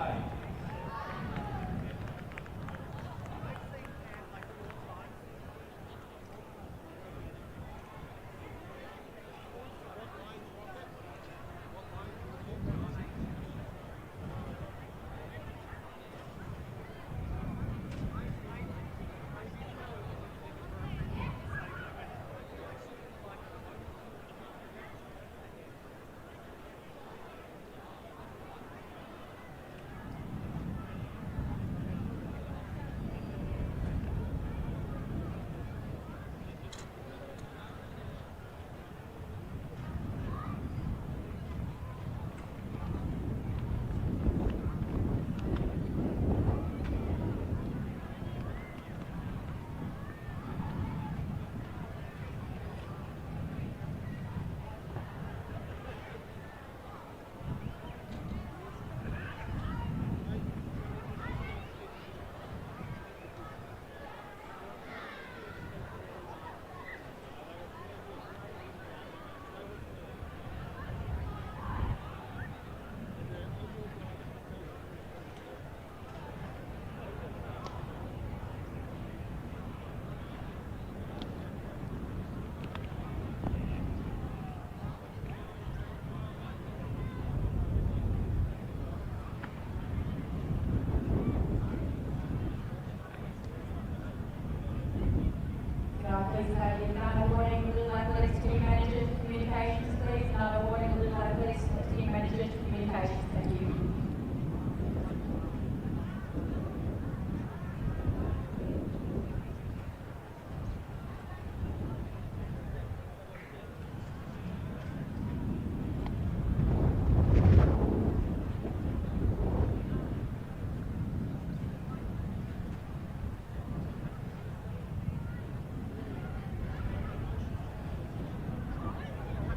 Please have your number warning, Little Athletics team manager to communications, please. Number warning, Little Athletics team manager to communications. Thank you.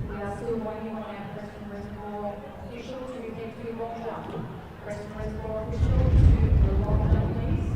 We are still waiting on our Preston Reservoir official to head to the long jump. Preston Reservoir official to the long jump, please.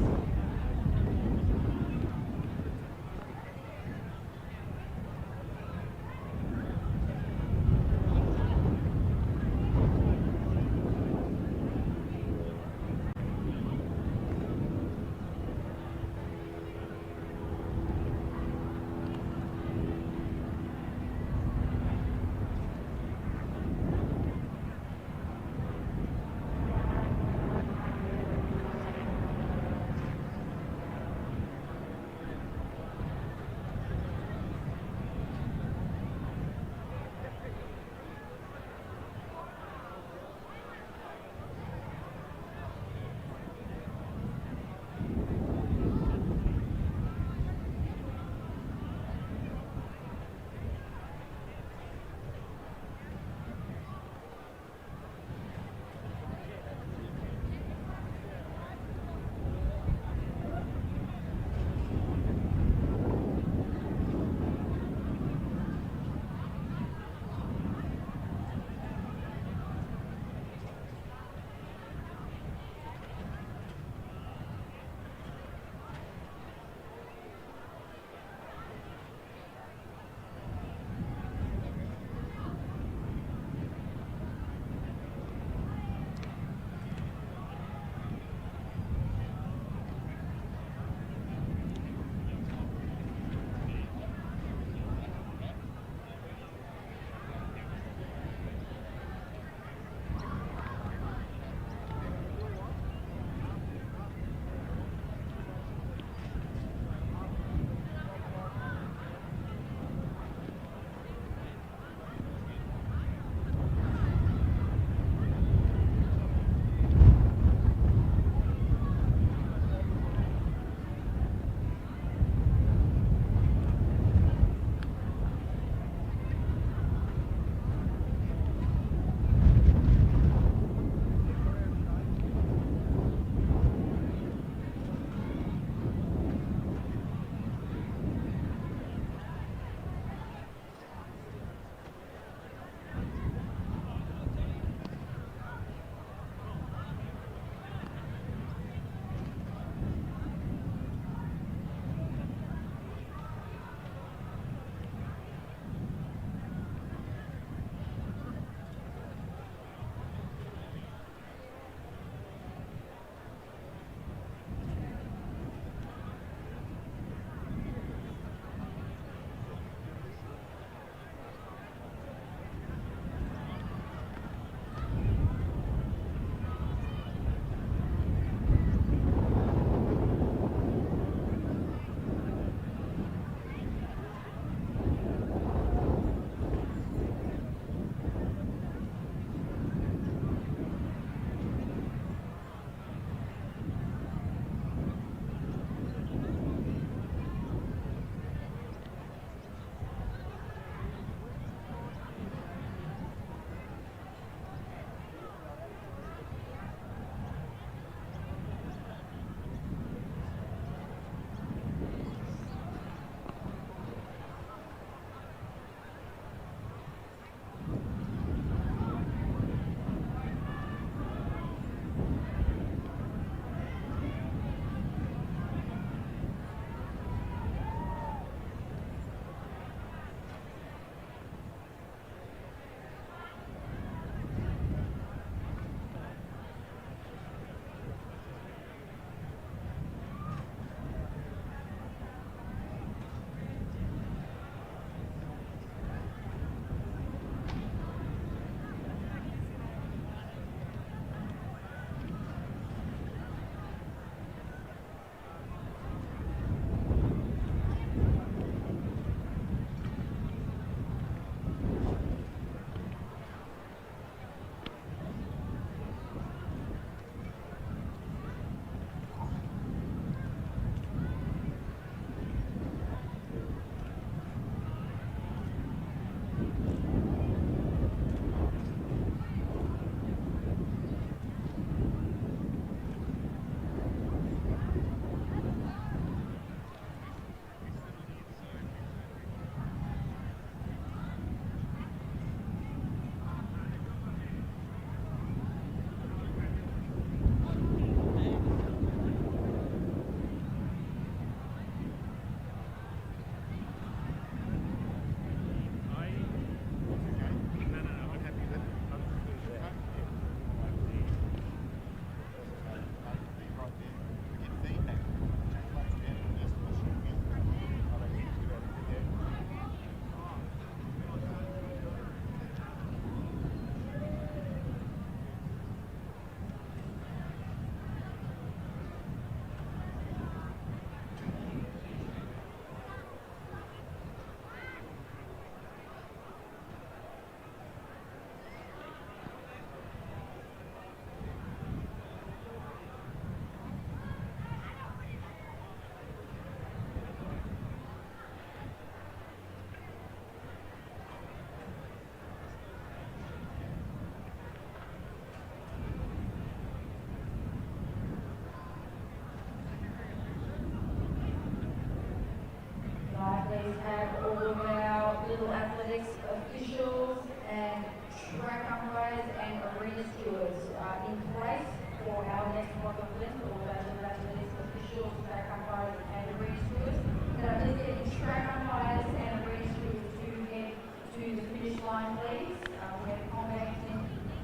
We have Commonwealth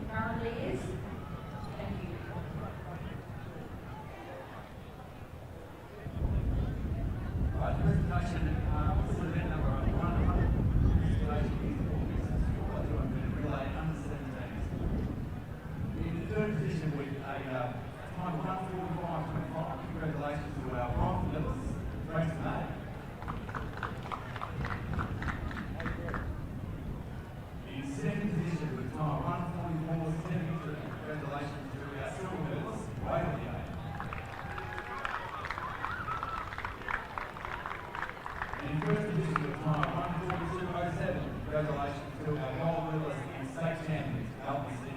currently is. Thank you. Right, presentation, this is event number 100. Relay under 17s. In the third position with a time 1:45.25. Congratulations to our bronze medalist, Grace May. In second position with time 1:44.73. Congratulations to our silver medalist, Waverley. In first position with time 1:42.07. Congratulations to our gold medalist and state champions, LBC.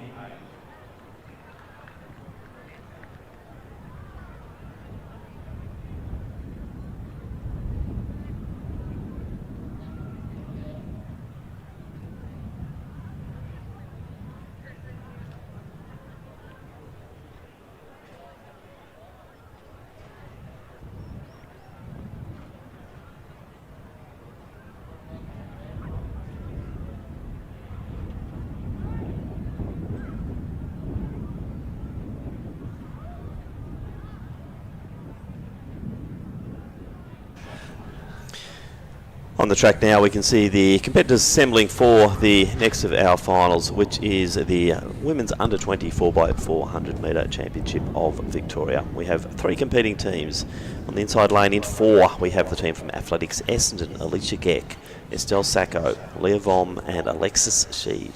On the track now, we can see the competitors assembling for the next of our finals, which is the Women's Under 20 4x400 metre Championship of Victoria. We have 3 competing teams. On the inside lane in 4, we have the team from Athletics Essendon, Alicia Geck, Estelle Sacco, Leah Vom and Alexis Sheed.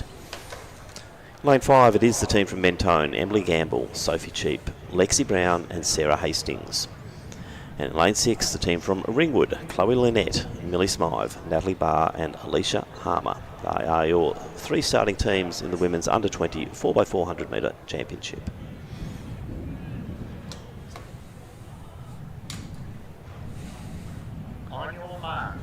Lane 5, it is the team from Mentone, Emily Gamble, Sophie Cheap, Lexi Brown and Sarah Hastings. And in lane 6, the team from Ringwood, Chloe Lynette, Millie Smythe, Natalie Barr and Alicia Harmer. They are your 3 starting teams in the Women's Under 20 4x400 metre Championship. On your mark.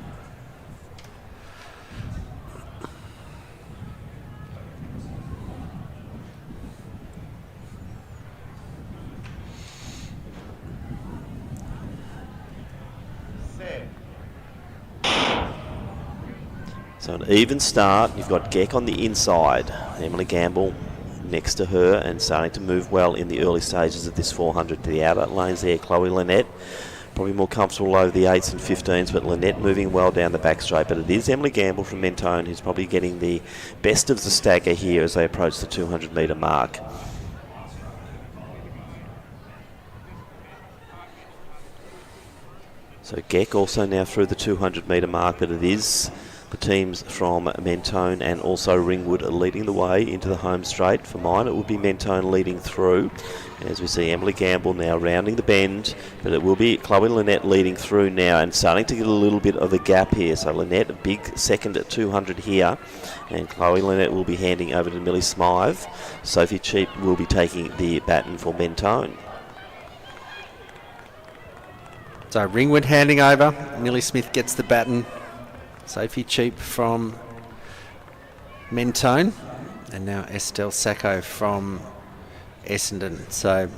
So an even start. You've got Geck on the inside, Emily Gamble next to her and starting to move well in the early stages of this 400 to the outer lanes there. Chloe Lynette probably more comfortable over the 8s and 15s, but Lynette moving well down the back straight. But it is Emily Gamble from Mentone who's probably getting the best of the stagger here as they approach the 200 metre mark. So Geck also now through the 200 metre mark, but it is the teams from Mentone and also Ringwood are leading the way into the home straight. For mine, it would be Mentone leading through. As we see Emily Gamble now rounding the bend, but it will be Chloe Lynette leading through now and starting to get a little bit of a gap here. So Lynette, a big second at 200 here, and Chloe Lynette will be handing over to Millie Smythe. Sophie Cheap will be taking the baton for Mentone. So Ringwood handing over, Millie Smith gets the baton. Sophie Cheap from Mentone, and now Estelle Sacco from Essendon. So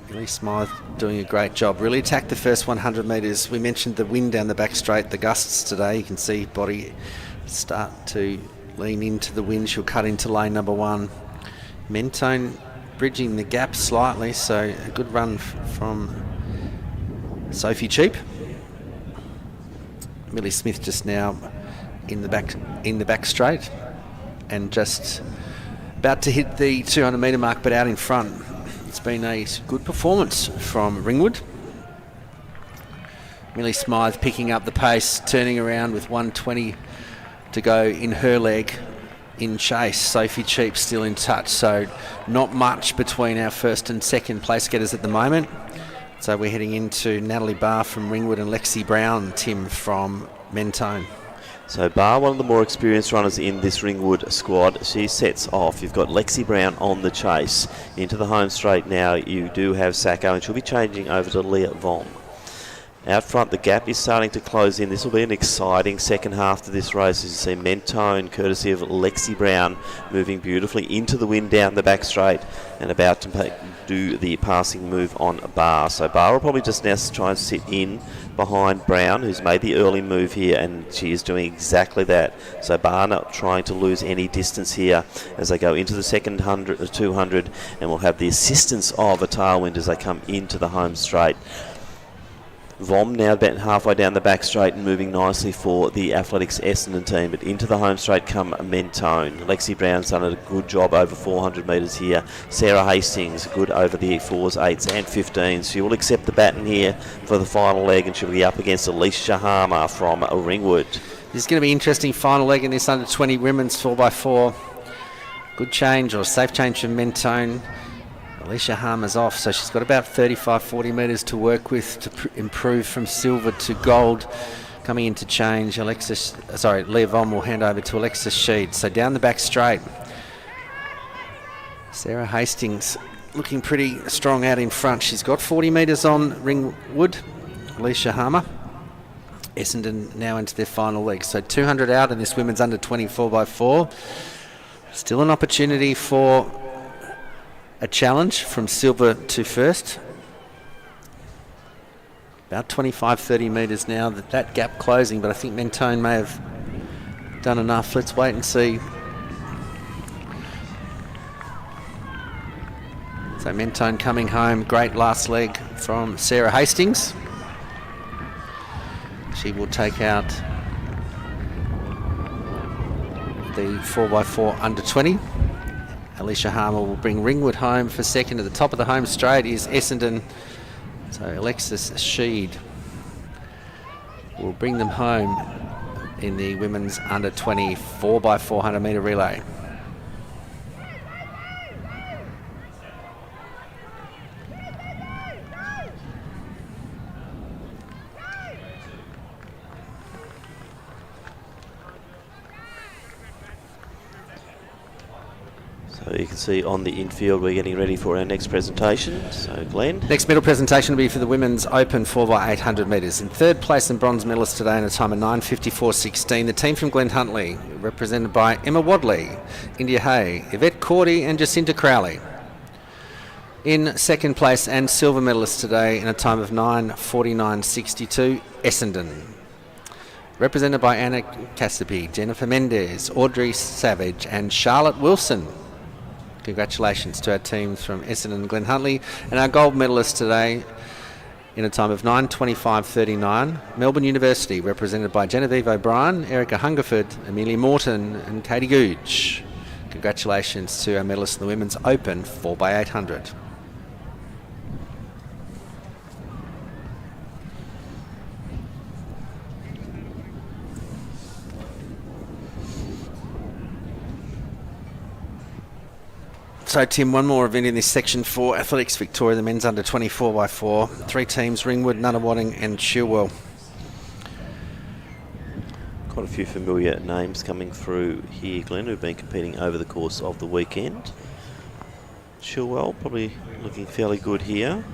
Millie Smythe doing a great job. Really attacked the first 100 metres. We mentioned the wind down the back straight, the gusts today. You can see body start to lean into the wind. She'll cut into lane number 1. Mentone bridging the gap slightly, so a good run from Sophie Cheap. Millie Smith just now in the back straight and just about to hit the 200 metre mark, but out in front. It's been a good performance from Ringwood. Millie Smythe picking up the pace, turning around with 1:20 to go in her leg in chase. Sophie Cheap still in touch, so not much between our first and second place getters at the moment. So we're heading into Natalie Barr from Ringwood and Lexi Brown, Tim, from Mentone. So Barr, one of the more experienced runners in this Ringwood squad, she sets off. You've got Lexi Brown on the chase. Into the home straight now you do have Sacco, and she'll be changing over to Leah Vom. Out front, the gap is starting to close in. This will be an exciting second half to this race. As you see, Mentone, courtesy of Lexi Brown, moving beautifully into the wind down the back straight and about to do the passing move on Bar. So Bar will probably just now try and sit in behind Brown, who's made the early move here, and she is doing exactly that. So Bar not trying to lose any distance here as they go into the second 200, and will have the assistance of a tailwind as they come into the home straight. Vom now about halfway down the back straight and moving nicely for the Athletics Essendon team, but into the home straight come Mentone. Lexi Brown's done a good job over 400 metres here. Sarah Hastings good over the 4s, 8s and 15s. She will accept the baton here for the final leg, and she'll be up against Alicia Harmer from Ringwood. This is going to be interesting final leg in this under 20 women's 4x4. Good change or safe change from Mentone. Alicia Harmer's off, so she's got about 35-40 metres to work with to improve from silver to gold. Coming into change, Leah Vom will hand over to Alexis Sheed. So down the back straight, Sarah Hastings looking pretty strong out in front. She's got 40 metres on Ringwood. Alicia Harmer. Essendon now into their final leg. So 200 out in this women's under 24x4. Still an opportunity for a challenge from silver to first. About 25-30 metres now, that gap closing, but I think Mentone may have done enough. Let's wait and see. So Mentone coming home. Great last leg from Sarah Hastings. She will take out the 4x4 under 20. Alicia Harmer will bring Ringwood home for second. At the top of the home straight is Essendon. So Alexis Sheed will bring them home in the women's under 20 4x400 metre relay. So you can see on the infield we're getting ready for our next presentation. So Glenn. Next medal presentation will be for the women's open 4x800 metres. In third place and bronze medalist today in a time of 9:54.16. The team from Glen Huntly, represented by Emma Wadley, India Hay, Yvette Cordy and Jacinta Crowley. In second place and silver medalist today in a time of 9:49.62, Essendon, represented by Anna Cassidy, Jennifer Mendez, Audrey Savage and Charlotte Wilson. Congratulations to our teams from Essendon and Glen Huntly. And our gold medalist today in a time of 9:25.39, Melbourne University, represented by Genevieve O'Brien, Erica Hungerford, Amelia Morton and Katie Googe. Congratulations to our medalists in the women's open 4x800. So, Tim, one more event in this section for Athletics Victoria, the men's under 24x4. Three teams, Ringwood, Nunawading and Chilwell. Quite a few familiar names coming through here, Glenn, who've been competing over the course of the weekend. Chilwell probably looking fairly good here.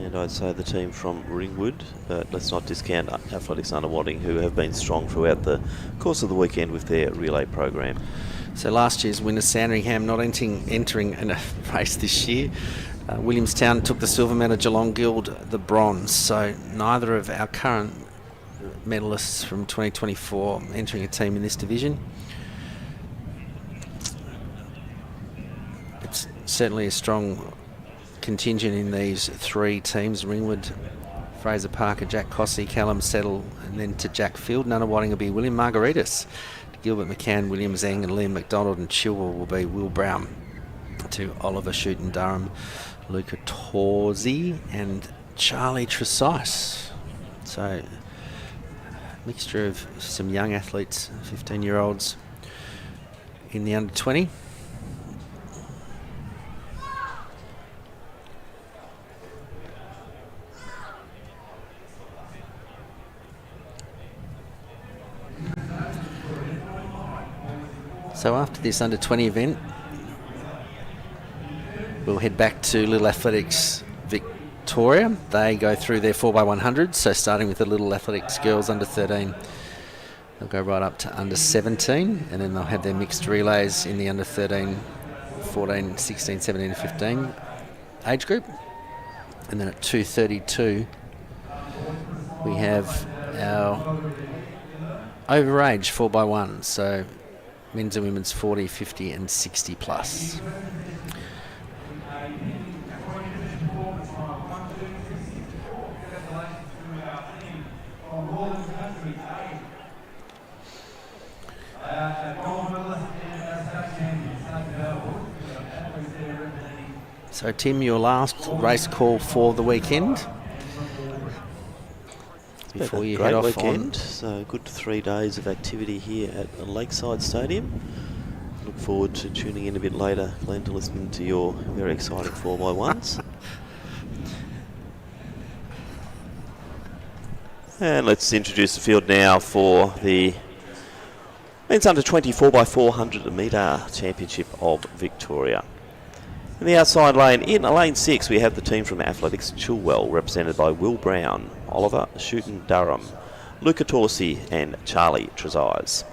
And I'd say the team from Ringwood, but let's not discount Athletics Nunawading, who have been strong throughout the course of the weekend with their relay program. So last year's winner Sandringham not entering in a race this year. Williamstown took the silver medal, Geelong Guild the bronze. So neither of our current medalists from 2024 entering a team in this division. It's certainly a strong contingent in these three teams: Ringwood, Fraser Parker, Jack Cossey, Callum Settle, and then to Jack Field. Nunawading will be William Margaritis, Gilbert McCann, William Zeng and Liam McDonald, and Chilwell will be Will Brown, to Oliver Shooten Durham, Luca Torzi and Charlie Tresice. So mixture of some young athletes, 15-year-olds in the under 20. So after this under 20 event, we'll head back to Little Athletics Victoria. They go through their 4x100, so starting with the Little Athletics girls under 13, they'll go right up to under 17, and then they'll have their mixed relays in the under 13, 14, 16, 17 and 15 age group. And then at 2:32 we have our overage 4x1, so men's and women's 40, 50 and 60 plus. So Tim, your last race call for the weekend before you head off weekend. So good 3 days of activity here at Lakeside Stadium. Look forward to tuning in a bit later, Glenn, to listen to your very exciting 4x1s. And let's introduce the field now for the men's under 20 4x400 metre championship of Victoria. In the outside lane, in lane 6, we have the team from Athletics Chilwell, represented by Will Brown, Oliver Shooten-Durham, Luca Torsi and Charlie Trezise.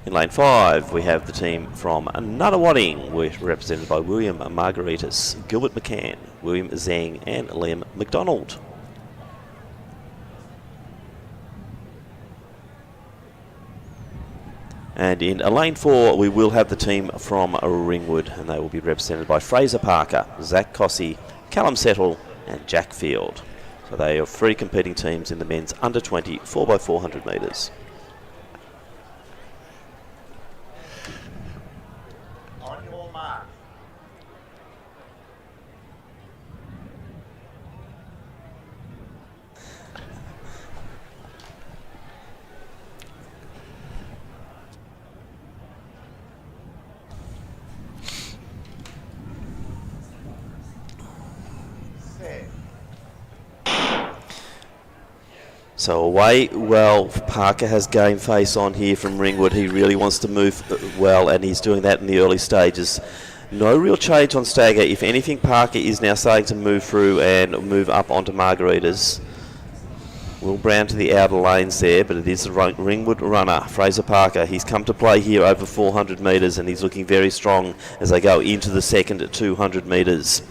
In lane 5, we have the team from Nunawading, represented by William Margaritis, Gilbert McCann, William Zhang and Liam McDonald. And in lane 4, we will have the team from Ringwood, and they will be represented by Fraser Parker, Zach Cossey, Callum Settle, and Jack Field. So they are 3 competing teams in the men's under 20 4x400 metres. On your mark. So away, well, Parker has game face on here from Ringwood. He really wants to move well, and he's doing that in the early stages. No real change on stagger. If anything, Parker is now starting to move through and move up onto Margaritas. Will Brown to the outer lanes there, but it is the Ringwood runner, Fraser Parker. He's come to play here over 400 metres, and he's looking very strong as they go into the second 200 metres.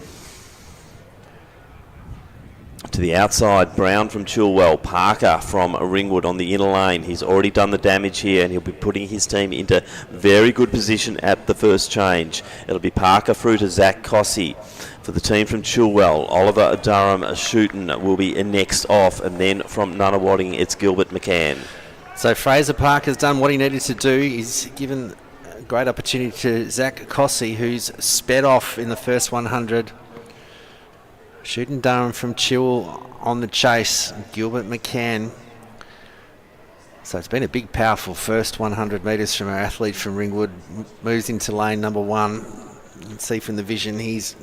To the outside, Brown from Chilwell, Parker from Ringwood on the inner lane. He's already done the damage here, and he'll be putting his team into very good position at the first change. It'll be Parker through to Zach Cossey. For the team from Chilwell, Oliver Durham Shooten will be next off, and then from Nunawading, it's Gilbert McCann. So Fraser Parker's done what he needed to do. He's given a great opportunity to Zach Cossey, who's sped off in the first 100. Shooting Durham from Chill on the chase, Gilbert McCann. So it's been a big, powerful first 100 metres from our athlete from Ringwood. Moves into lane number 1. You can see from the vision he's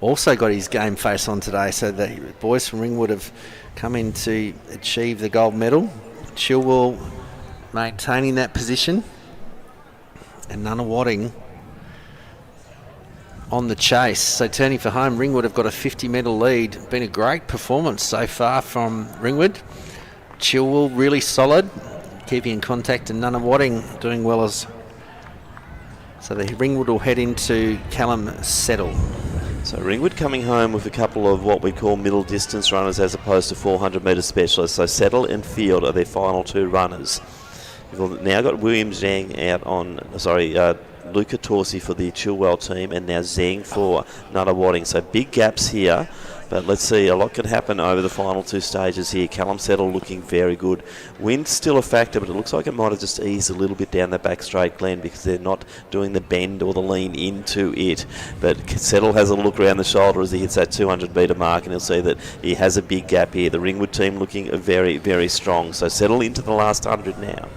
also got his game face on today. So the boys from Ringwood have come in to achieve the gold medal. Chilwell maintaining that position. And Nunawading on the chase. So turning for home, Ringwood have got a 50-metre lead. Been a great performance so far from Ringwood. Chilwell really solid, keeping in contact, and Nunawading doing well as. So the Ringwood will head into Callum Settle. So Ringwood coming home with a couple of what we call middle distance runners as opposed to 400-metre specialists. So Settle and Field are their final 2 runners. We've now got William Zhang out on, Luca Torsi for the Chilwell team, and now Zhang for Nunawading. So big gaps here, but let's see, a lot can happen over the final 2 stages here. Callum Settle looking very good. Wind's still a factor, but it looks like it might have just eased a little bit down the back straight, Glenn, because they're not doing the bend or the lean into it. But Settle has a look around the shoulder as he hits that 200-metre mark, and he'll see that he has a big gap here. The Ringwood team looking very, very strong. So Settle into the last 100 now,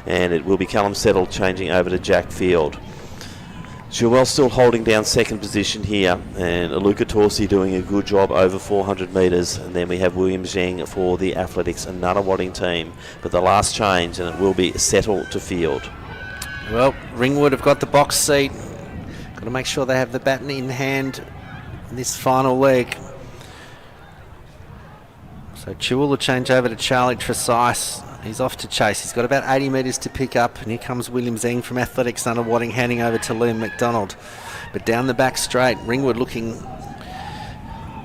and it will be Callum Settle changing over to Jack Field. Chilwell still holding down second position here, and Luca Torsi doing a good job over 400 metres, and then we have William Zhang for the Athletics and Nunawading team. But the last change, and it will be Settle to Field. Well, Ringwood have got the box seat. Got to make sure they have the baton in hand in this final leg. So Chewell will change over to Charlie Tresice. He's off to chase. He's got about 80 metres to pick up, and here comes William Zeng from Athletics under Wadding, handing over to Liam McDonald. But down the back straight, Ringwood looking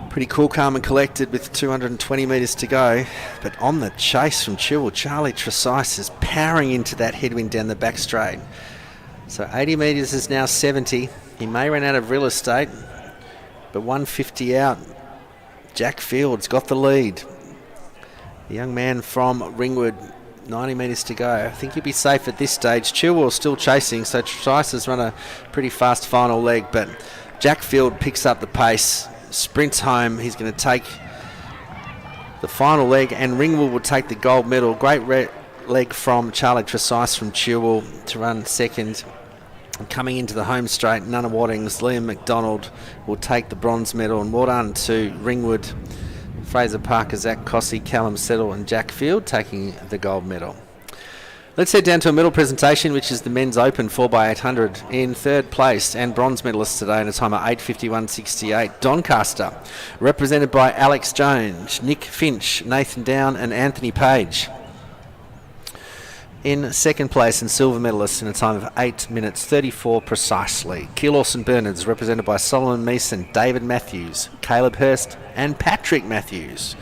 pretty cool, calm and collected with 220 metres to go. But on the chase from Chewell, Charlie Tresice is powering into that headwind down the back straight. So 80 metres is now 70. He may run out of real estate, but 150 out. Jack Field's got the lead. The young man from Ringwood, 90 metres to go. I think he'll be safe at this stage. Chilwell still chasing, so Tresice has run a pretty fast final leg, but Jack Field picks up the pace, sprints home. He's going to take the final leg, and Ringwood will take the gold medal. Great leg from Charlie Tresice from Chilwell to run second. And coming into the home straight, Nunna Waddings, Liam McDonald will take the bronze medal, and well done to Ringwood. Fraser Parker, Zach Cossey, Callum Settle and Jack Field taking the gold medal. Let's head down to a medal presentation, which is the men's open 4x800. In third place and bronze medalists today in a time of 8:51.68, Doncaster, represented by Alex Jones, Nick Finch, Nathan Down and Anthony Page. In second place and silver medalists in a time of 8 minutes 34 precisely, Keel Lawson Bernards, represented by Solomon Meeson, David Matthews, Caleb Hurst and Patrick Matthews.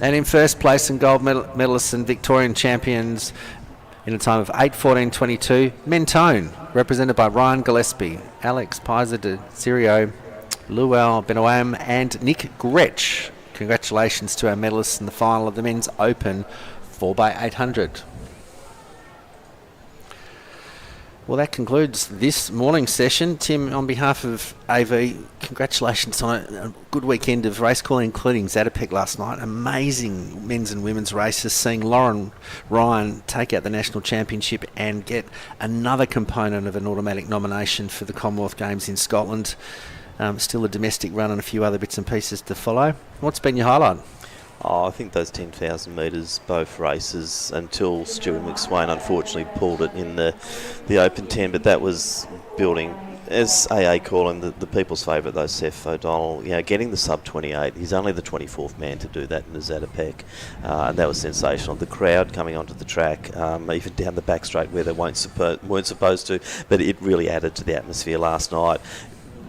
And in first place and gold medalists and Victorian champions in a time of 8:14.22, Mentone, represented by Ryan Gillespie, Alex Pizer de Sirio, Luel Benoam and Nick Gretsch. Congratulations to our medalists in the final of the men's open 4x800. Well, that concludes this morning's session. Tim, on behalf of AV, congratulations on a good weekend of race calling, including Zatopek last night. Amazing men's and women's races, seeing Lauren Ryan take out the national championship and get another component of an automatic nomination for the Commonwealth Games in Scotland. Still a domestic run and a few other bits and pieces to follow. What's been your highlight? I think those 10,000 metres, both races, until Stuart McSwain unfortunately pulled it in the Open 10, but that was building, as AA call him, the people's favourite, though, Seth O'Donnell, getting the sub-28. He's only the 24th man to do that in the Zatopek, and that was sensational. The crowd coming onto the track, even down the back straight where they weren't supposed to, but it really added to the atmosphere last night.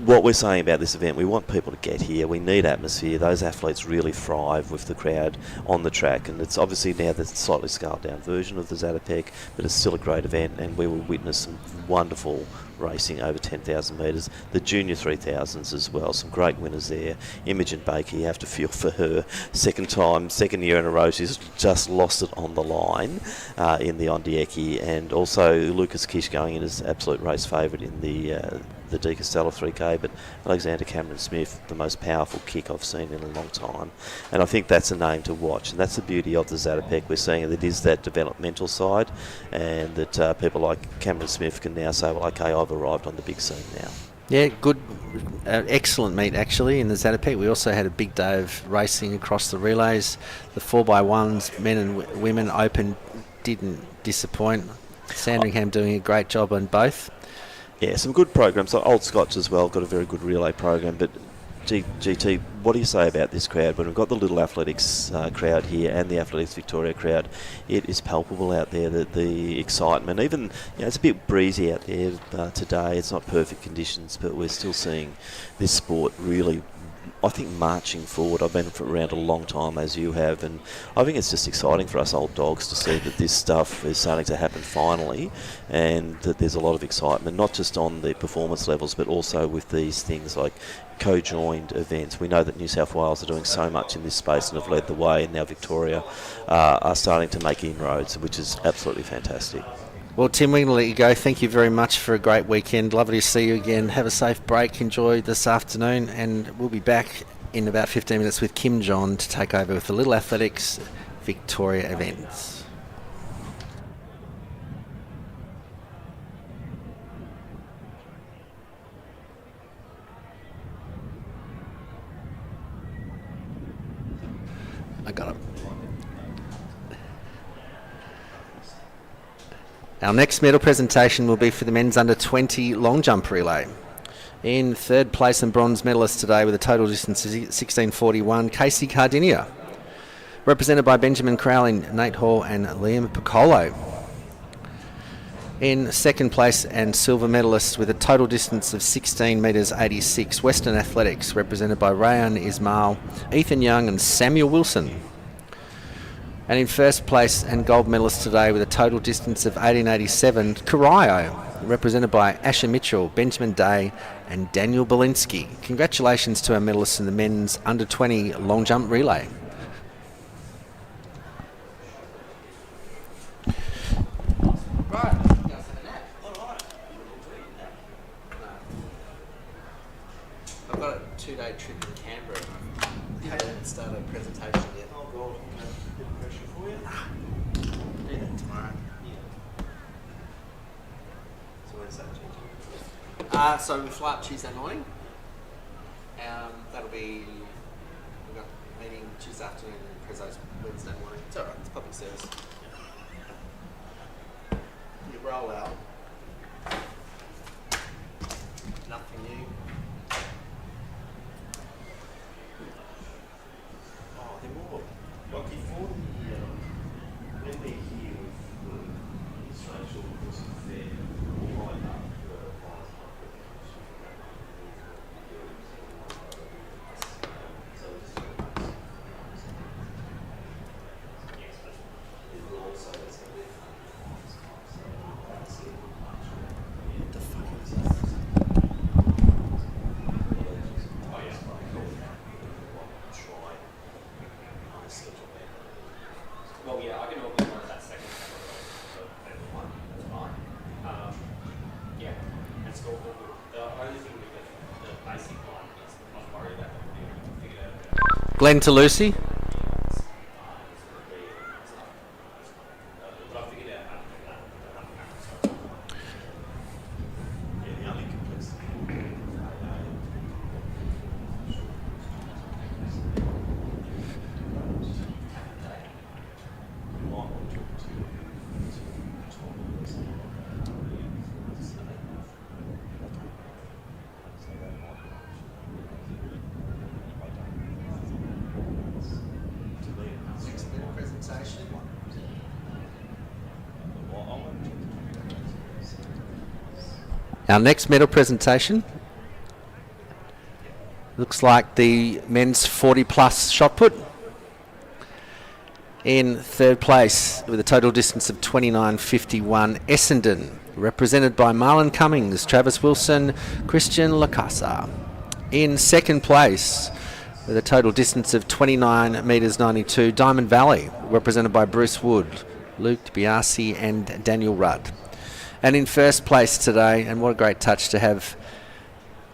What we're saying about this event, we want people to get here. We need atmosphere. Those athletes really thrive with the crowd on the track, and it's obviously now the slightly scaled down version of the Zatopek, but it's still a great event, and we will witness some wonderful racing over 10,000 metres. The junior 3000s as well, some great winners there. Imogen Baker, you have to feel for her. Second year in a row, she's just lost it on the line in the Ondieki, and also Lucas Kish going in as absolute race favourite in the De Castella 3K, but Alexander Cameron Smith, the most powerful kick I've seen in a long time. And I think that's a name to watch, and that's the beauty of the Zatopek. We're seeing that it is that developmental side, and that people like Cameron Smith can now say, well, okay, I've arrived on the big scene now. Yeah, good, excellent meet actually in the Zatopek. We also had a big day of racing across the relays. The 4x1s, men and women open, didn't disappoint. Sandringham doing a great job on both. Yeah, some good programs. Like Old Scotch as well, got a very good relay program. But GT, what do you say about this crowd? When we've got the Little Athletics crowd here and the Athletics Victoria crowd, it is palpable out there, the excitement. Even, it's a bit breezy out there today. It's not perfect conditions, but we're still seeing this sport really, I think, marching forward. I've been around a long time, as you have, and I think it's just exciting for us old dogs to see that this stuff is starting to happen finally, and that there's a lot of excitement, not just on the performance levels, but also with these things like co-joined events. We know that New South Wales are doing so much in this space and have led the way, and now Victoria are starting to make inroads, which is absolutely fantastic. Well, Tim, we're going to let you go. Thank you very much for a great weekend. Lovely to see you again. Have a safe break. Enjoy this afternoon. And we'll be back in about 15 minutes with Kim John to take over with the Little Athletics Victoria events. I got it. Our next medal presentation will be for the men's under 20 long jump relay. In third place and bronze medalist today with a total distance of 16:41, Casey Cardinia, represented by Benjamin Crowley, Nate Hall and Liam Piccolo. In second place and silver medalist with a total distance of 16 metres 86, Western Athletics, represented by Rayan Ismail, Ethan Young and Samuel Wilson. And in first place and gold medalist today with a total distance of 1887, Karayo, represented by Asher Mitchell, Benjamin Day and Daniel Belinsky. Congratulations to our medalists in the men's under 20 long jump relay. I've got a 2-day trip to Canberra. I haven't started a presentation yet. Oh, God. Bit of pressure for you. Do that tomorrow. So when's that? So we fly up Tuesday morning. That'll be, we've got a meeting Tuesday afternoon and Prezzo's Wednesday morning. It's alright, it's public service. You roll out. Nothing new. Oh, they're more like before the when they're here with the social because they're lined up Well, yeah, I can organise that second for everyone. That's fine. Yeah, it's all good. The only thing with the basic one is I'm worried that we'll be able to figure out. Glenn to Lucy. But I figured out how to do that. yeah, the only complexity Our next medal presentation looks like the men's 40 plus shot put. In third place with a total distance of 29.51, Essendon, represented by Marlon Cummings, Travis Wilson, Christian Lacasa. In second place with a total distance of 29 metres 92, Diamond Valley, represented by Bruce Wood, Luke Biasi and Daniel Rudd. And in first place today, and what a great touch to have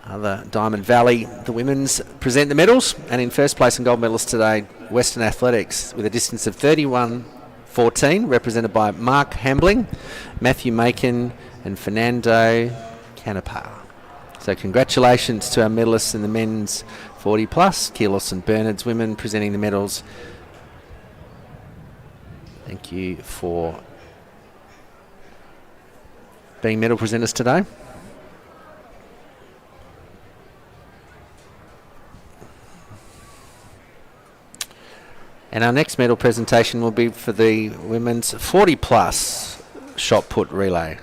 the Diamond Valley, the women's, present the medals. And in first place and gold medalist today, Western Athletics, with a distance of 31.14, represented by Mark Hambling, Matthew Macon and Fernando Canapa. So congratulations to our medalists in the men's 40 plus, Keelos and Bernard's women presenting the medals. Thank you for being medal presenters today. And our next medal presentation will be for the women's 40 plus shot put relay.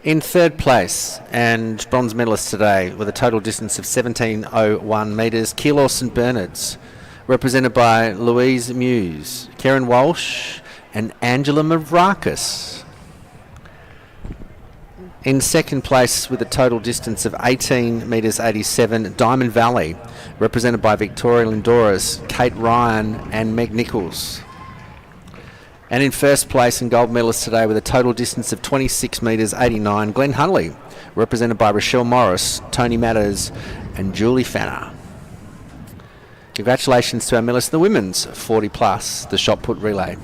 In third place and bronze medalist today with a total distance of 17.01 metres, Keelos and Bernards, represented by Louise Muse, Karen Walsh and Angela Mavrakis. In second place with a total distance of 18 metres 87, Diamond Valley, represented by Victoria Lindoris, Kate Ryan and Meg Nichols. And in first place and gold medalist today with a total distance of 26 metres 89, Glenn Hunley, represented by Rochelle Morris, Tony Matters and Julie Fanner. Congratulations to our medalists in the women's 40 plus, the shot put relay.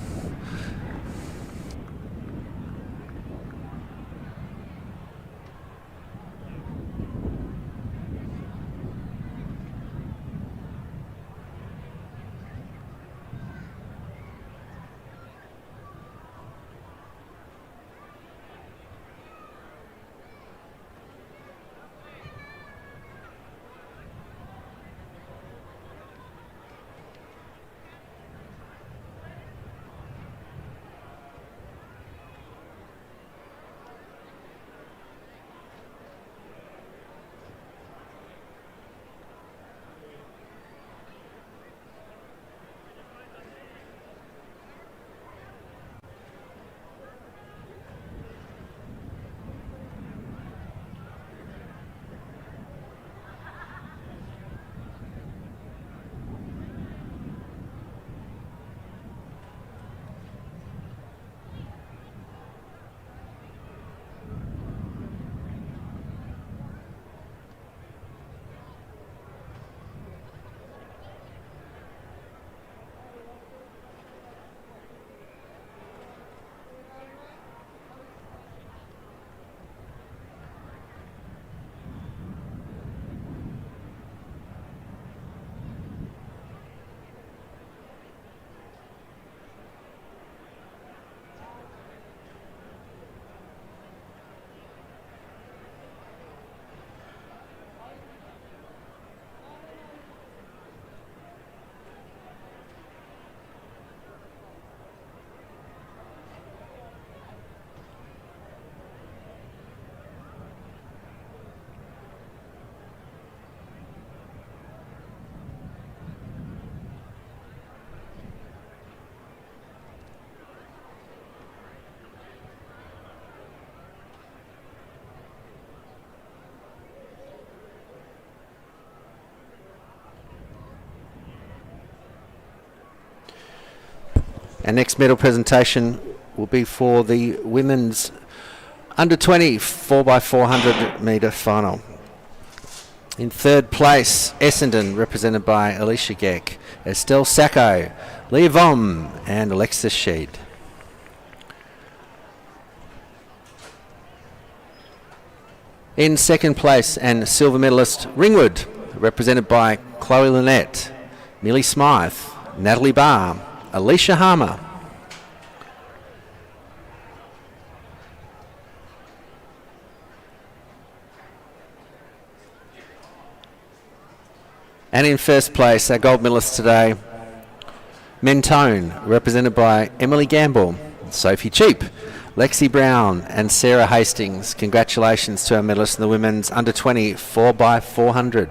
Our next medal presentation will be for the women's under 20 4x400 metre final. In third place, Essendon, represented by Alicia Geck, Estelle Sacco, Leah Vom and Alexis Sheed. In second place, and silver medalist Ringwood, represented by Chloe Lynette, Millie Smythe, Natalie Barr, Alicia Harmer. And in first place, our gold medalists today, Mentone, represented by Emily Gamble, Sophie Cheap, Lexi Brown and Sarah Hastings. Congratulations to our medalists in the women's under 20 4x400.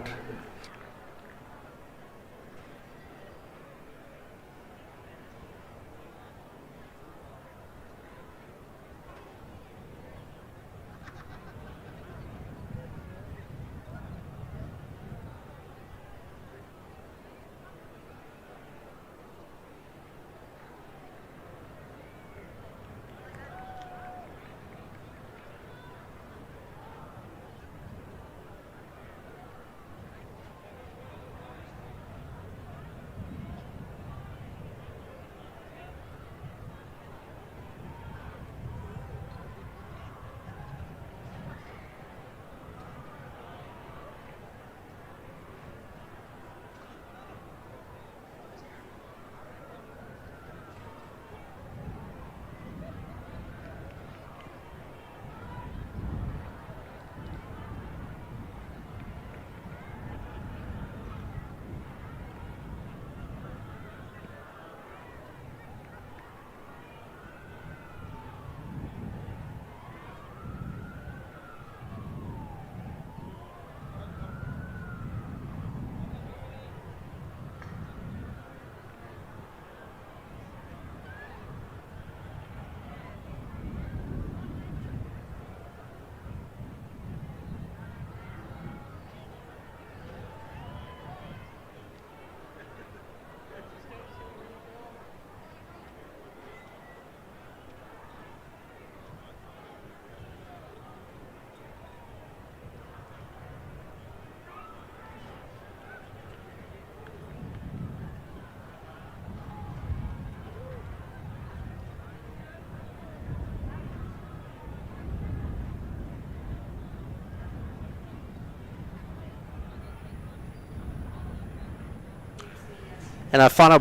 And our final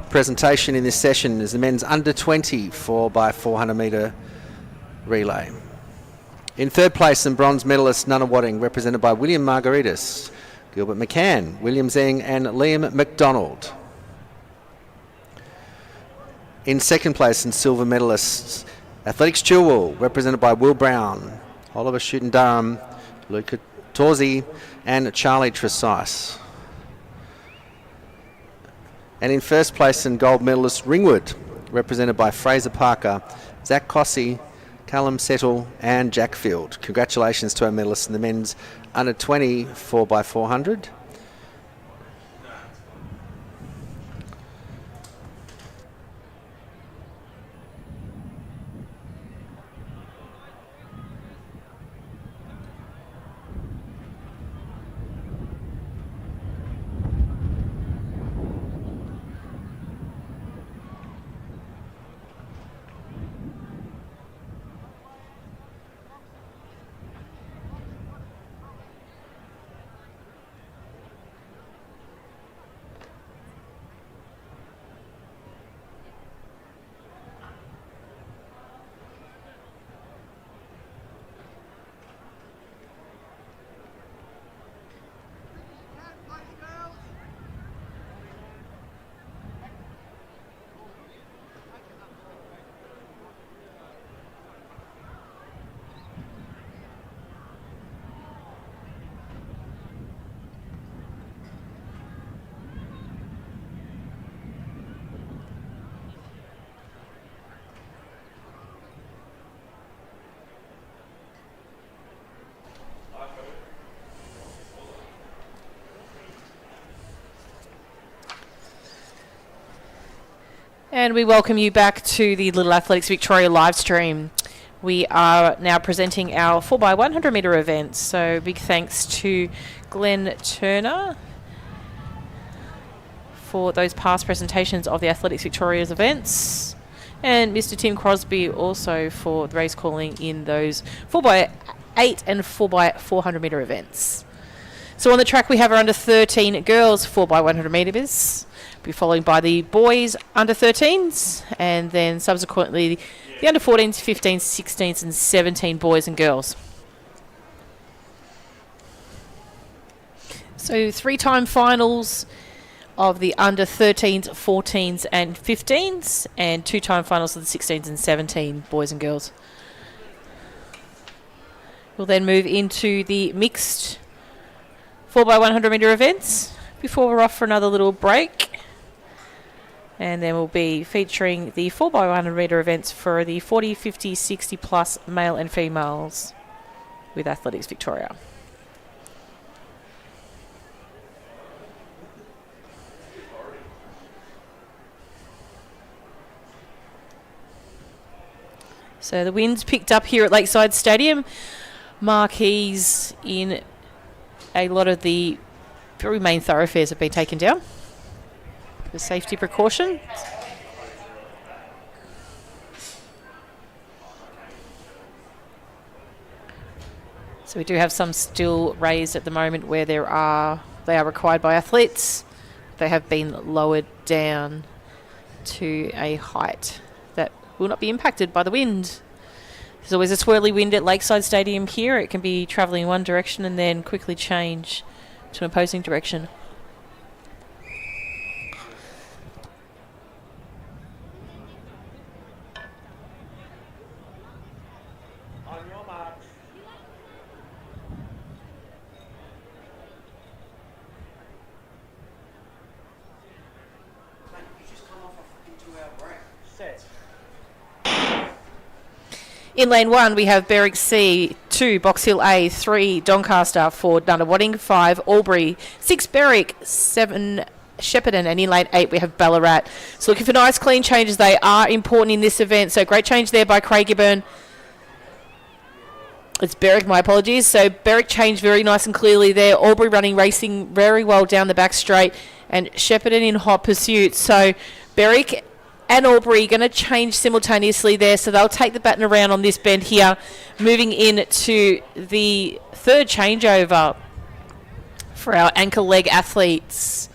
presentation in this session is the men's under 20 4x400 metre relay. In third place, and bronze medalist Nunawading, represented by William Margaritis, Gilbert McCann, William Zeng and Liam McDonald. In second place, and silver medalists Athletics Chilwell, represented by Will Brown, Oliver Shooten-Durham, Luca Torzi and Charlie Tresice. And in first place, and gold medalist Ringwood, represented by Fraser Parker, Zach Cossey, Callum Settle and Jack Field. Congratulations to our medalists in the men's under 20 4x400. And we welcome you back to the Little Athletics Victoria live stream. We are now presenting our 4x100 metre events. So big thanks to Glenn Turner for those past presentations of the Athletics Victoria's events. And Mr. Tim Crosby also for the race calling in those 4x8 and 4x400 metre events. So on the track we have our under 13 girls 4x100 metres. Be followed by the boys under 13s, and then subsequently the under 14s, 15s, 16s and 17 boys and girls. So 3-time finals of the under 13s, 14s and 15s, and 2-time finals of the 16s and 17 boys and girls. We'll then move into the mixed 4x100 metre events before we're off for another little break. And then we'll be featuring the 4x100 metre events for the 40, 50, 60 plus male and females with Athletics Victoria. So the wind's picked up here at Lakeside Stadium. Marquees in a lot of the very main thoroughfares have been taken down. The safety precaution. So we do have some still raised at the moment where they are required by athletes. They have been lowered down to a height that will not be impacted by the wind. There's always a swirly wind at Lakeside Stadium here. It can be travelling in one direction and then quickly change to an opposing direction. In lane 1, we have Berwick C, 2 Box Hill A, 3 Doncaster, 4 Nunawading, 5 Albury, 6 Berwick, 7 Shepparton, and in lane 8 we have Ballarat. So looking for nice clean changes. They are important in this event. So great change there by Craig Gibbon. It's Berwick, my apologies. So Berwick changed very nice and clearly there. Albury racing very well down the back straight, and Shepparton in hot pursuit. So Berwick and Albury going to change simultaneously there, so they'll take the baton around on this bend here, moving into the third changeover for our ankle leg athletes.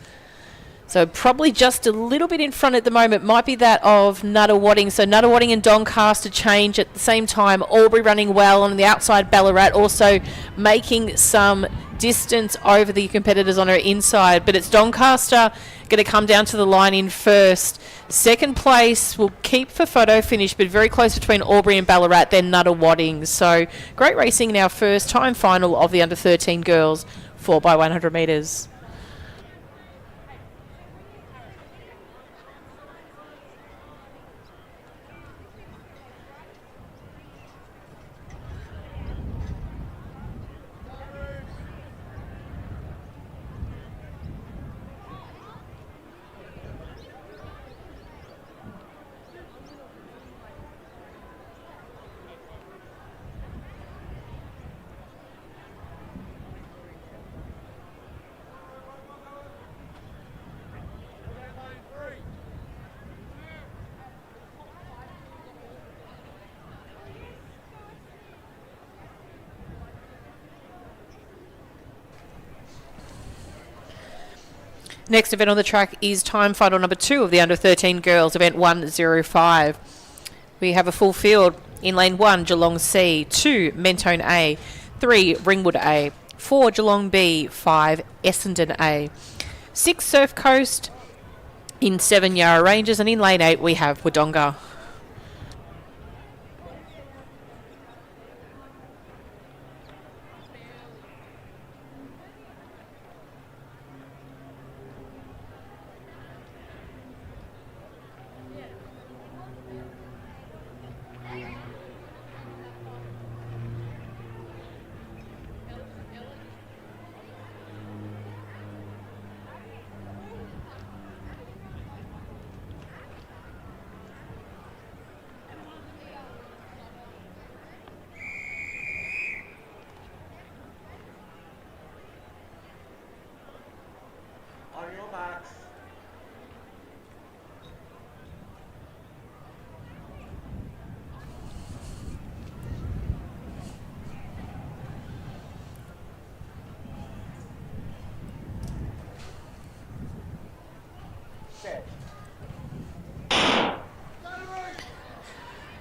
So probably just a little bit in front at the moment might be that of Nunawading. So Nunawading and Doncaster change at the same time. Albury running well on the outside. Ballarat also making some distance over the competitors on her inside. But it's Doncaster going to come down to the line in first. Second place will keep for photo finish, but very close between Albury and Ballarat, then Nunawading. So great racing in our first time final of the under 13 girls 4x100 metres. Next event on the track is time final number 2 of the under 13 girls, event 105. We have a full field in lane 1, Geelong C, 2 Mentone A, 3 Ringwood A, 4 Geelong B, 5 Essendon A, 6 Surf Coast, in 7 Yarra Rangers, and in lane 8 we have Wodonga.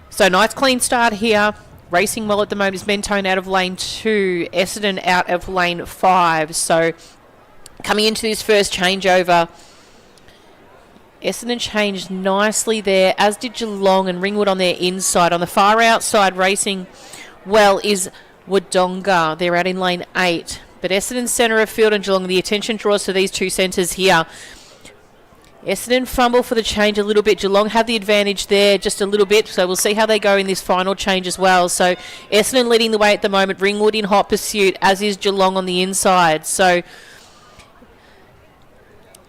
So nice clean start here. Racing well at the moment is Mentone out of lane 2, Essendon out of lane 5. So coming into this first changeover, Essendon changed nicely there, as did Geelong and Ringwood on their inside. On the far outside, racing well is Wodonga. They're out in lane 8. But Essendon centre of field and Geelong, the attention draws to these two centres here. Essendon fumble for the change a little bit. Geelong have the advantage there just a little bit, so we'll see how they go in this final change as well. So Essendon leading the way at the moment, Ringwood in hot pursuit, as is Geelong on the inside. So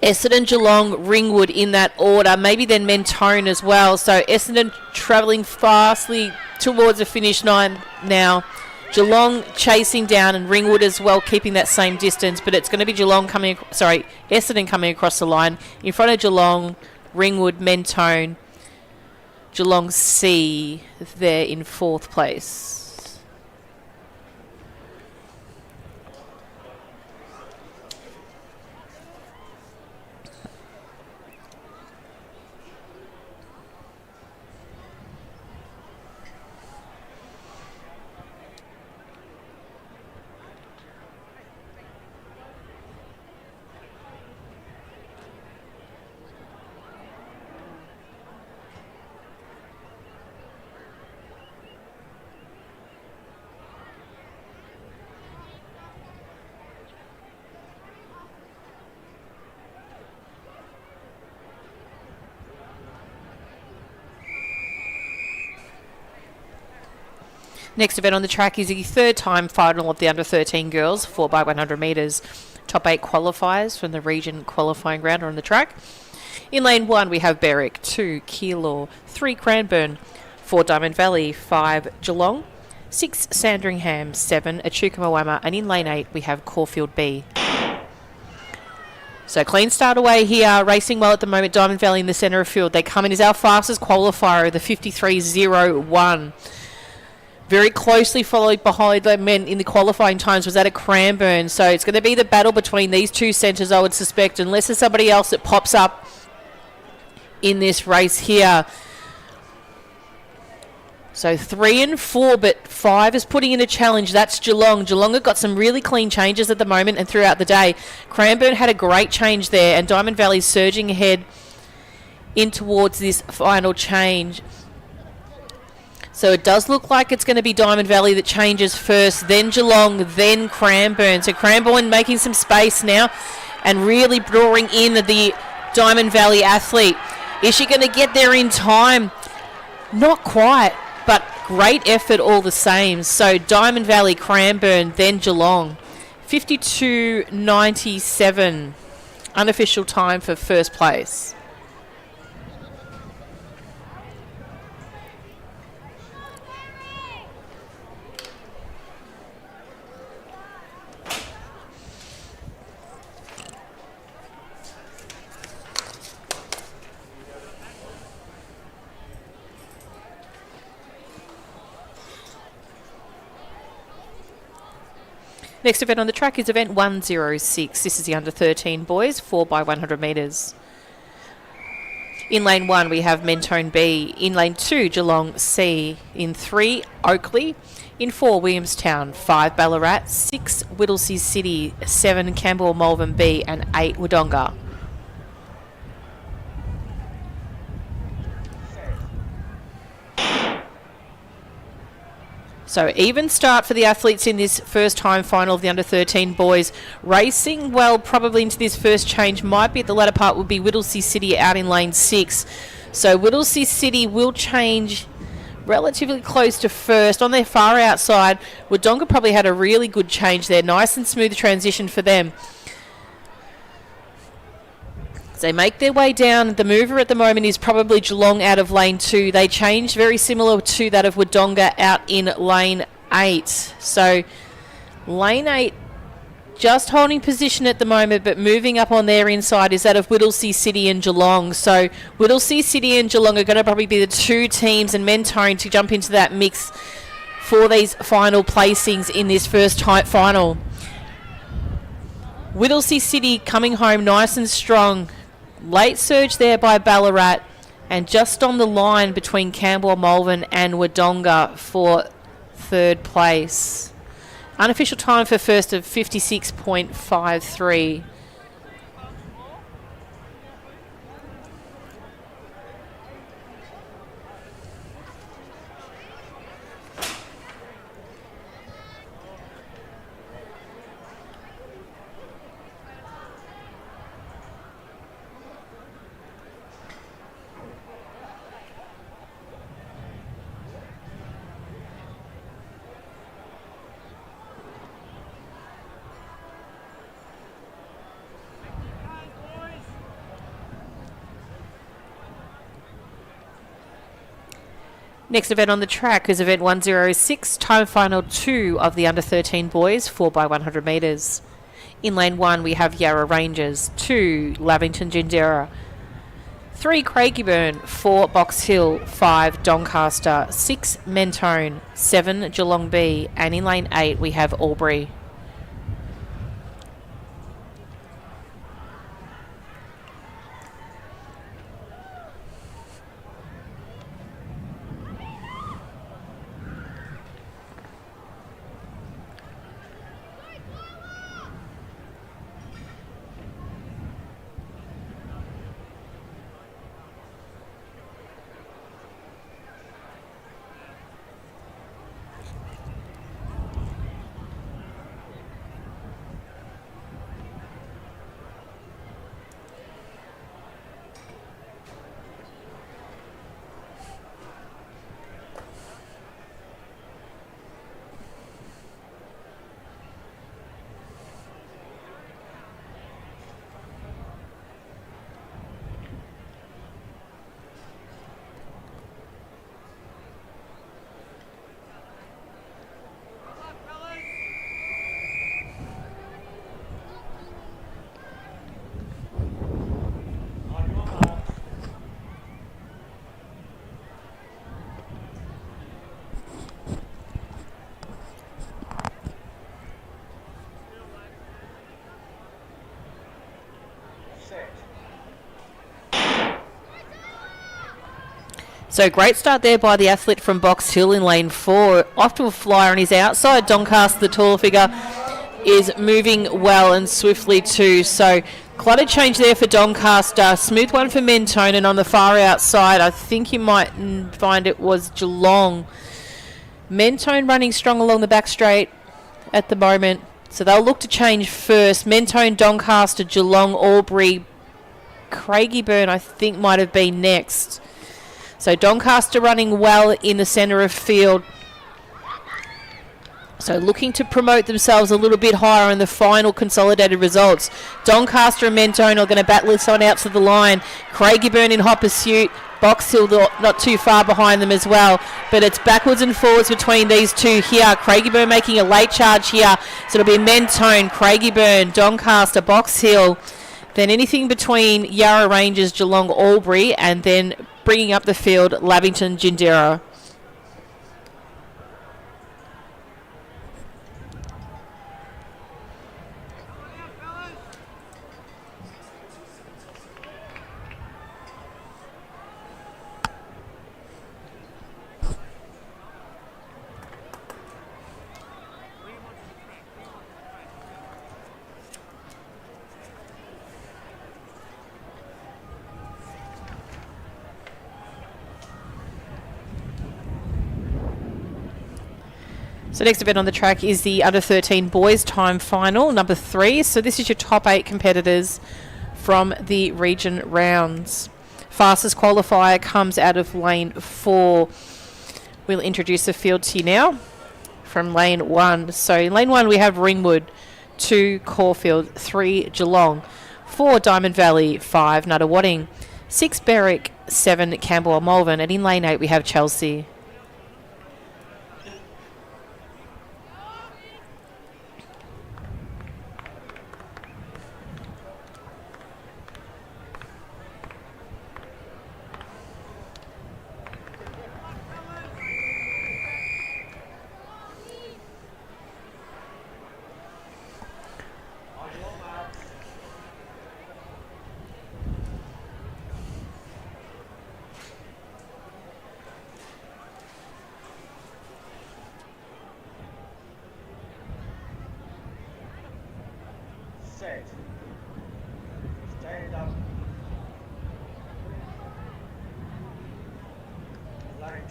Essendon, Geelong, Ringwood in that order, maybe then Mentone as well. So Essendon travelling fastly towards the finish line now. Geelong chasing down and Ringwood as well, keeping that same distance, but it's going to be Essendon coming across the line. In front of Geelong, Ringwood, Mentone, Geelong C there in 4th place. Next event on the track is the 3rd time final of the under-13 girls, 4x100 metres. Top 8 qualifiers from the region qualifying ground are on the track. In lane 1, we have Berwick, 2 Keilor, 3 Cranbourne, 4 Diamond Valley, 5 Geelong, 6 Sandringham, 7 Echuca-Moama, and in lane 8, we have Caulfield B. So clean start away here, racing well at the moment, Diamond Valley in the centre of field. They come in as our fastest qualifier, the 53.01. Very closely followed behind the men in the qualifying times was that of Cranbourne. So it's going to be the battle between these two centres, I would suspect, unless there's somebody else that pops up in this race here. So 3 and 4, but 5 is putting in a challenge. That's Geelong. Geelong have got some really clean changes at the moment and throughout the day. Cranbourne had a great change there, and Diamond Valley surging ahead in towards this final change. So it does look like it's going to be Diamond Valley that changes first, then Geelong, then Cranbourne. So Cranbourne making some space now and really drawing in the Diamond Valley athlete. Is she going to get there in time? Not quite, but great effort all the same. So Diamond Valley, Cranbourne, then Geelong. 52.97, unofficial time for first place. Next event on the track is event 106. This is the under-13 boys, 4x100 metres. In lane 1, we have Mentone B. In lane 2, Geelong C. In 3, Oakley. In 4, Williamstown. 5, Ballarat. 6, Whittlesea City. 7, Campbell Malvern B. And 8, Wodonga. So even start for the athletes in this first time final of the under-13 boys. Racing well probably into this first change might be at the latter part would be Whittlesea City out in lane 6. So Whittlesea City will change relatively close to first. On their far outside, Wodonga probably had a really good change there. Nice and smooth transition for them. As they make their way down, the mover at the moment is probably Geelong out of lane 2. They changed very similar to that of Wodonga out in lane 8. So lane 8 just holding position at the moment, but moving up on their inside is that of Whittlesea City and Geelong. So Whittlesea City and Geelong are going to probably be the two teams and Mentone to jump into that mix for these final placings in this first final. Whittlesea City coming home nice and strong. Late surge there by Ballarat, and just on the line between Campbell, Malvern and Wodonga for third place. Unofficial time for first of 56.53. Next event on the track is event 106, time final 2 of the under-13 boys, 4x100 metres. In lane 1, we have Yarra Rangers, 2 Lavington Gendera, 3 Craigieburn, 4 Box Hill, 5 Doncaster, 6 Mentone, 7 Geelong B, and in lane 8, we have Albury. So great start there by the athlete from Box Hill in lane 4. Off to a flyer on his outside. Doncaster, the tall figure, is moving well and swiftly too. So quite a change there for Doncaster. Smooth one for Mentone, and on the far outside, I think you might find it was Geelong. Mentone running strong along the back straight at the moment. So they'll look to change first. Mentone, Doncaster, Geelong, Albury, Craigieburn I think might have been next. So Doncaster running well in the centre of field. So looking to promote themselves a little bit higher in the final consolidated results. Doncaster and Mentone are going to battle this one out to the line. Craigieburn in hot pursuit. Box Hill not too far behind them as well. But it's backwards and forwards between these two here. Craigieburn making a late charge here. So it'll be Mentone, Craigieburn, Doncaster, Box Hill. Then anything between Yarra Rangers, Geelong, Albury, and then bringing up the field, Lavington, Gendera. So next event on the track is the under-13 boys time final, number 3. So this is your top 8 competitors from the region rounds. Fastest qualifier comes out of lane 4. We'll introduce the field to you now from lane 1. So in lane 1 we have Ringwood, 2 Caulfield, 3 Geelong, 4 Diamond Valley, 5 Nuttawading, 6 Berwick, 7 Campbell Malvern, and in lane 8 we have Chelsea.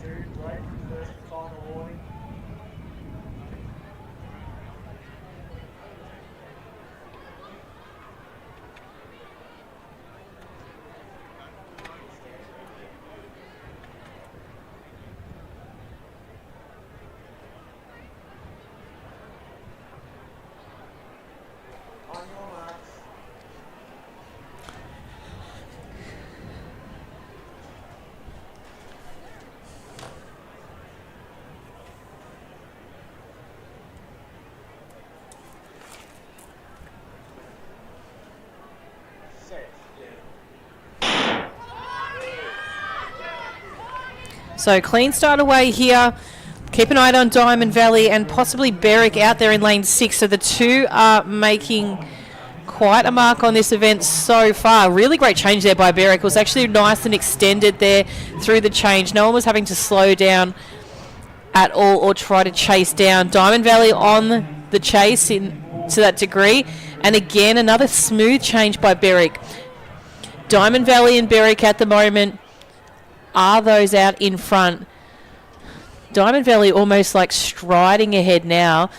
2, break, first and final warning. On your marks. So clean start away here. Keep an eye on Diamond Valley and possibly Berwick out there in lane 6. So the two are making quite a mark on this event so far. Really great change there by Berwick. It was actually nice and extended there through the change. No one was having to slow down at all or try to chase down. Diamond Valley on the chase to that degree. And again, another smooth change by Berwick. Diamond Valley and Berwick at the moment are those out in front. Diamond Valley almost like striding ahead now.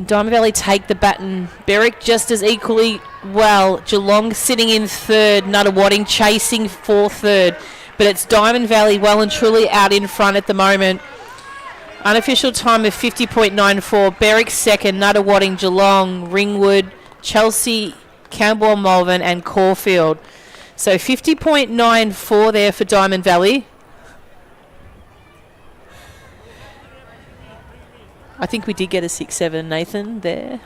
Diamond Valley take the baton. Berwick just as equally well. Geelong sitting in third. Nuttawading chasing for third. But it's Diamond Valley well and truly out in front at the moment. Unofficial time of 50.94. Berwick second. Nuttawading, Geelong, Ringwood, Chelsea, Campbell, Malvern and Caulfield. So 50.94 there for Diamond Valley. I think we did get a 6-7, Nathan, there.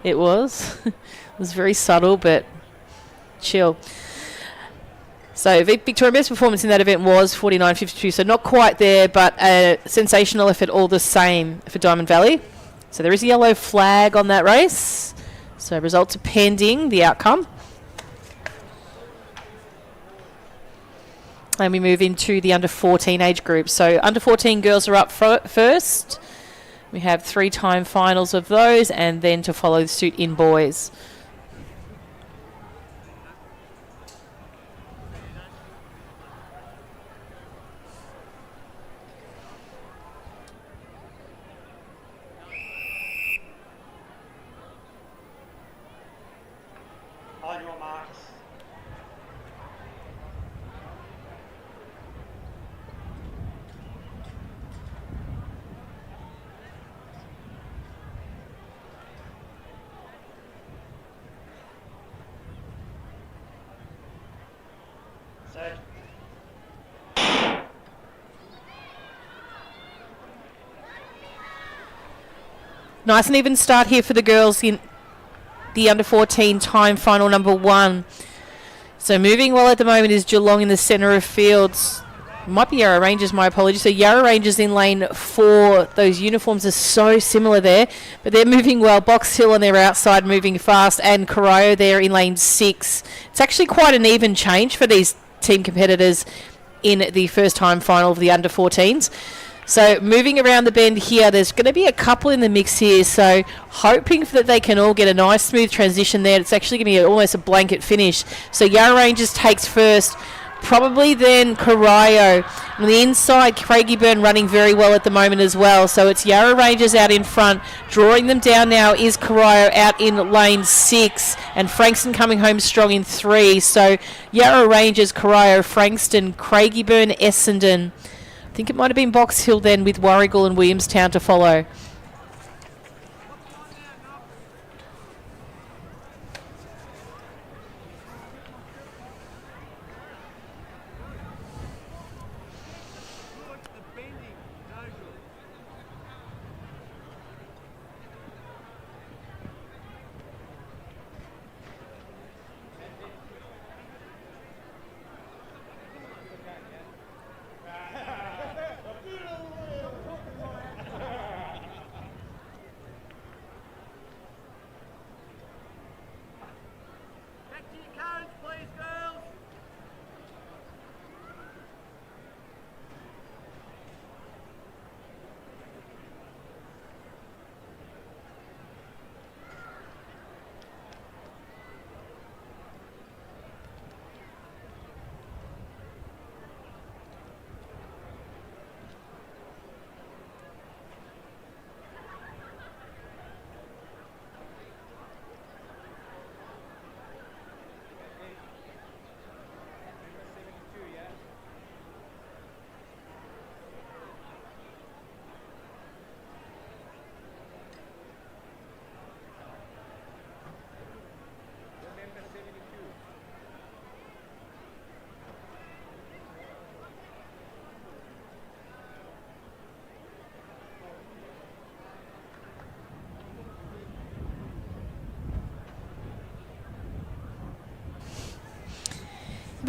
It was. It was very subtle, but chill. So Victoria's best performance in that event was 49.52, so not quite there, but a sensational effort all the same for Diamond Valley. So there is a yellow flag on that race. So results are pending the outcome. And we move into the under 14 age group. So under 14 girls are up first. We have 3-time finals of those, and then to follow suit in boys. On your marks. Set. Nice and even start here for the girls in the under 14 time final number 1. So moving well at the moment is Geelong in the centre of fields. Might be Yarra Rangers, my apologies. So Yarra Rangers in lane 4. Those uniforms are so similar there, but they're moving well. Box Hill on their outside moving fast, and Corio there in lane 6. It's actually quite an even change for these team competitors in the first time final of the under 14s. So moving around the bend here, there's going to be a couple in the mix here, so hoping that they can all get a nice smooth transition there. It's actually going to be almost a blanket finish. So Yarra Rangers takes first, probably then Corio. On the inside, Craigieburn running very well at the moment as well. So it's Yarra Rangers out in front. Drawing them down now is Corio out in lane 6, and Frankston coming home strong in 3. So Yarra Rangers, Corio, Frankston, Craigieburn, Essendon. I think it might have been Box Hill then with Warrigal and Williamstown to follow.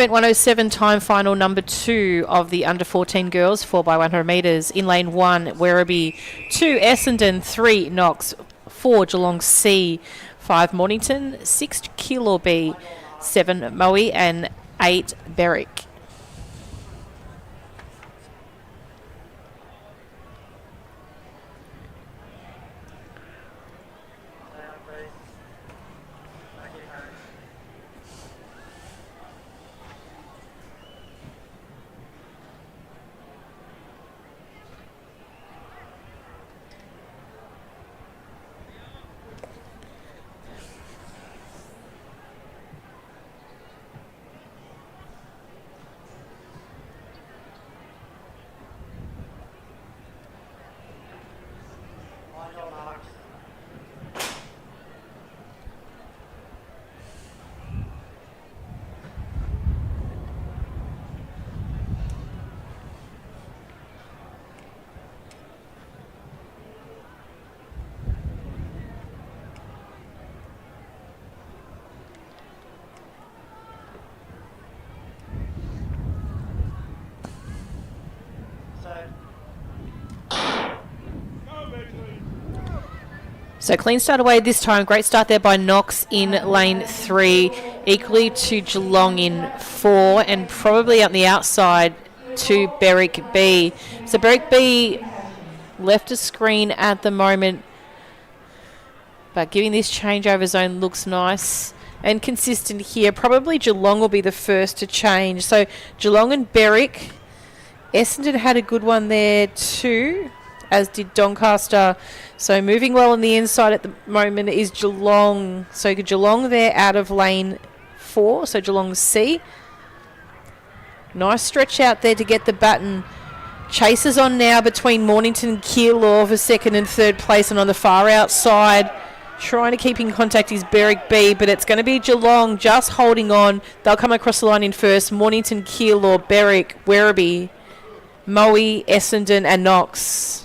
event 107, time final number 2 of the under 14 girls, 4x100 metres. In lane 1, Werribee, 2, Essendon, 3, Knox, 4, Geelong C, 5, Mornington, 6, Keilor B, 7, Moe, and 8, Berwick. On your marks. So clean start away this time. Great start there by Knox in lane 3. Equally to Geelong in 4. And probably on the outside to Berwick B. So Berwick B left a screen at the moment. But giving this changeover zone looks nice and consistent here. Probably Geelong will be the first to change. So Geelong and Berwick. Essendon had a good one there too, as did Doncaster. So moving well on the inside at the moment is Geelong. So Geelong there out of lane 4. So Geelong C. Nice stretch out there to get the baton. Chases on now between Mornington and Keilor for second and third place. And on the far outside, trying to keep in contact is Berwick B. But it's going to be Geelong just holding on. They'll come across the line in first. Mornington, Keilor, Berwick, Werribee, Moe, Essendon and Knox.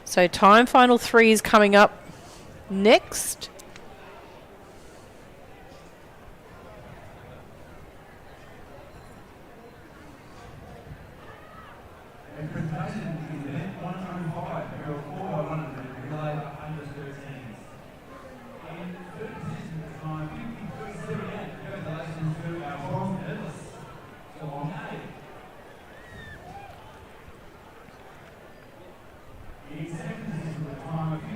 So time final 3 is coming up next. And presentation is event 105, girl 4x100 relay under 13s. In third position at the time, 53.78. Congratulations to our bronze medalist, Geelong A. In second position at the time of 53.02.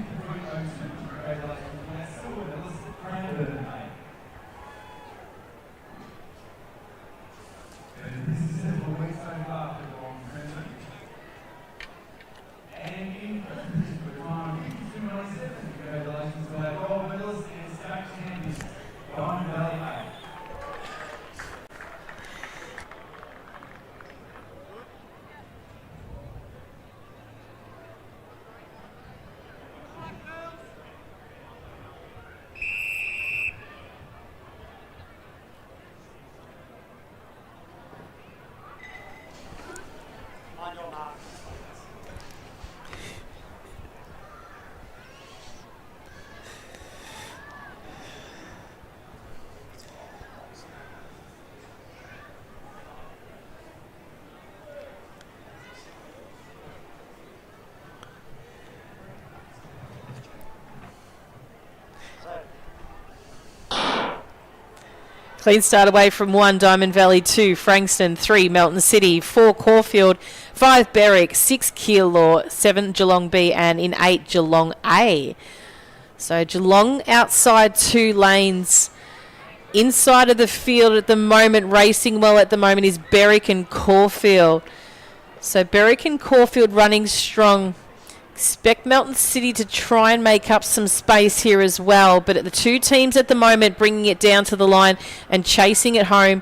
Congratulations to our silver medalist, Cranbourne A. And this is several weeks so far for Geelong Cranbourne. And in first position for the time of 52.97, congratulations to our gold medalist and state champions, Diamond Valley A. On your marks. Clean start away from 1, Diamond Valley, 2, Frankston, 3, Melton City, 4, Caulfield, 5, Berwick, 6, Keilor, 7, Geelong B, and in 8, Geelong A. So Geelong outside 2 lanes. Inside of the field at the moment, racing well at the moment, is Berwick and Caulfield. So Berwick and Caulfield running strong. Expect Melton City to try and make up some space here as well. But the 2 teams at the moment bringing it down to the line and chasing it home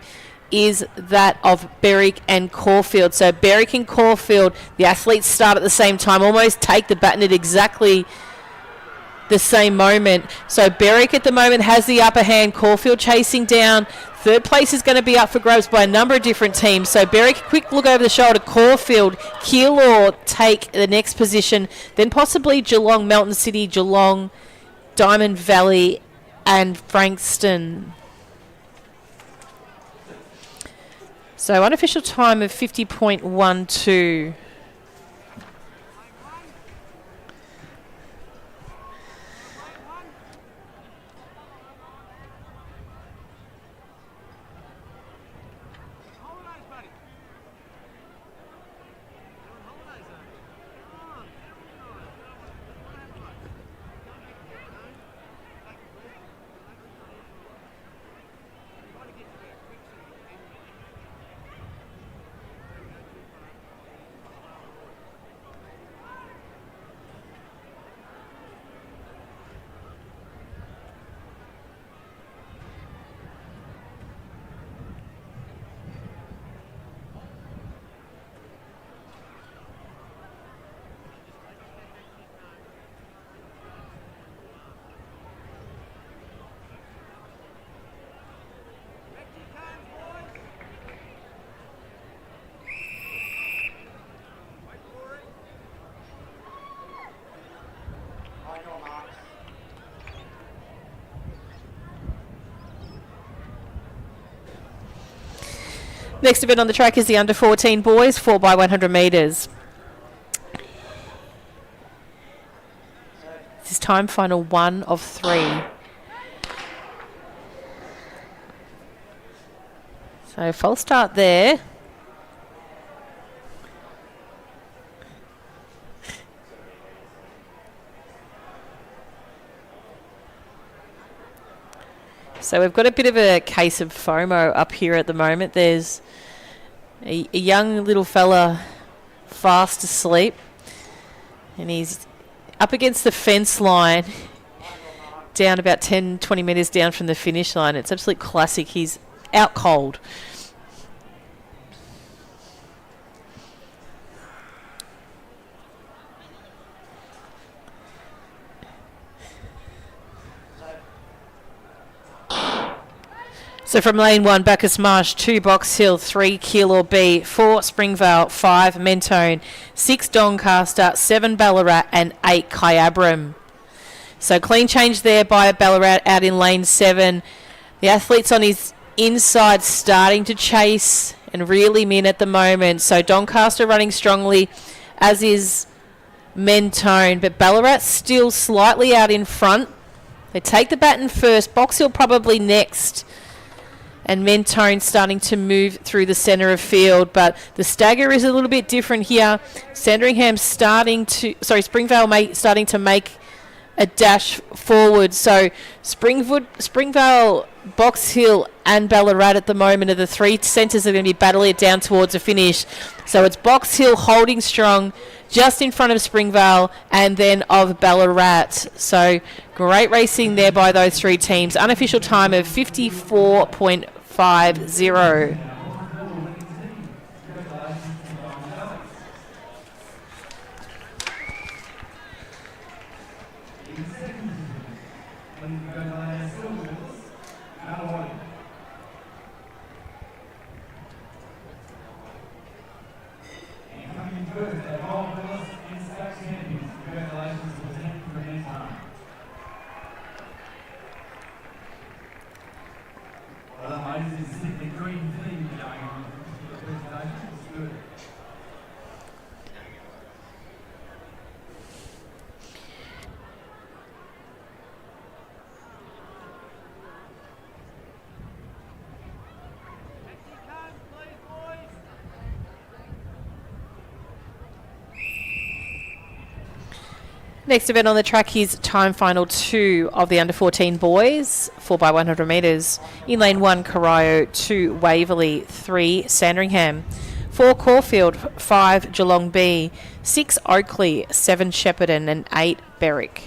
is that of Berwick and Caulfield. So Berwick and Caulfield, the athletes start at the same time, almost take the baton at exactly the same moment. So Berwick at the moment has the upper hand. Caulfield chasing down. Third place is going to be up for grabs by a number of different teams. So Berwick, quick look over the shoulder. Caulfield, Keilor take the next position. Then possibly Geelong, Melton City, Geelong, Diamond Valley and Frankston. So unofficial time of 50.12. Next event on the track is the under 14 boys 4x100 metres. This is time final 1 of 3. So false start there. So we've got a bit of a case of FOMO up here at the moment. There's a young little fella fast asleep and he's up against the fence line down about 10-20 metres down from the finish line. It's absolute classic. He's out cold. So from lane 1, Bacchus Marsh, 2 Box Hill, 3 Keilor B, 4 Springvale, 5 Mentone, 6 Doncaster, 7 Ballarat and 8 Kyabram. So clean change there by Ballarat out in lane 7. The athlete's on his inside starting to chase and reel him in at the moment. So Doncaster running strongly, as is Mentone, but Ballarat still slightly out in front. They take the baton first, Box Hill probably next. And Mentone starting to move through the centre of field, but the stagger is a little bit different here. Sandringham Springvale starting to make a dash forward. So Springvale, Box Hill and Ballarat at the moment are the 3 centres that are going to be battling it down towards a finish. So it's Box Hill holding strong just in front of Springvale and then of Ballarat. So great racing there by those 3 teams. Unofficial time of 54.50. Next event on the track is time final 2 of the under 14 boys, 4x100 metres. In lane 1, Corio, 2 Waverley, 3 Sandringham, 4 Caulfield, 5 Geelong B, 6 Oakley, 7 Shepparton and 8 Berwick.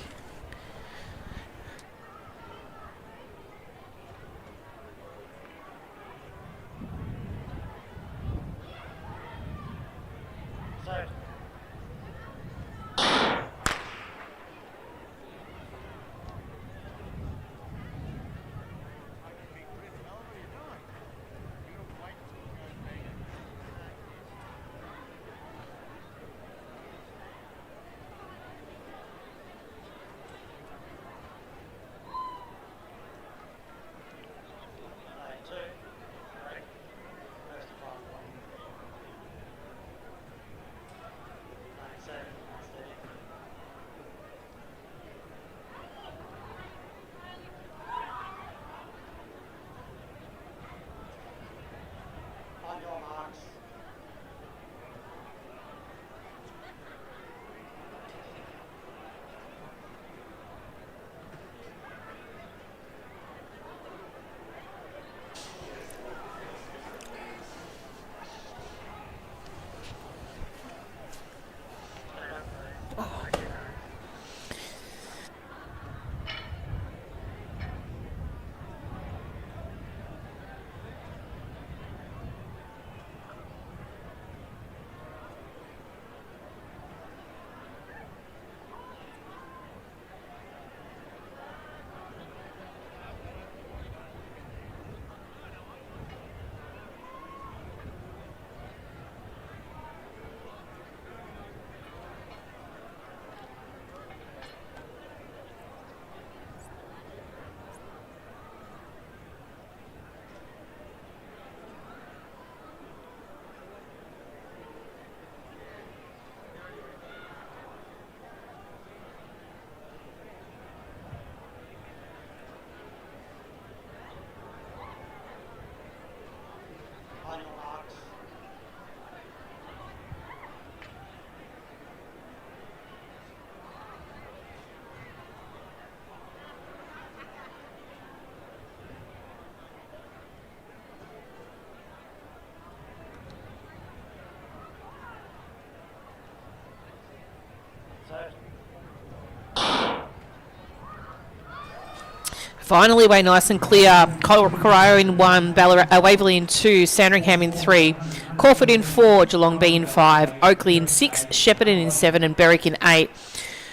Finally, way nice and clear. Corio in 1, Waverley in 2, Sandringham in 3, Caulfield in 4, Geelong B in 5, Oakley in 6, Shepparton in 7 and Berwick in 8.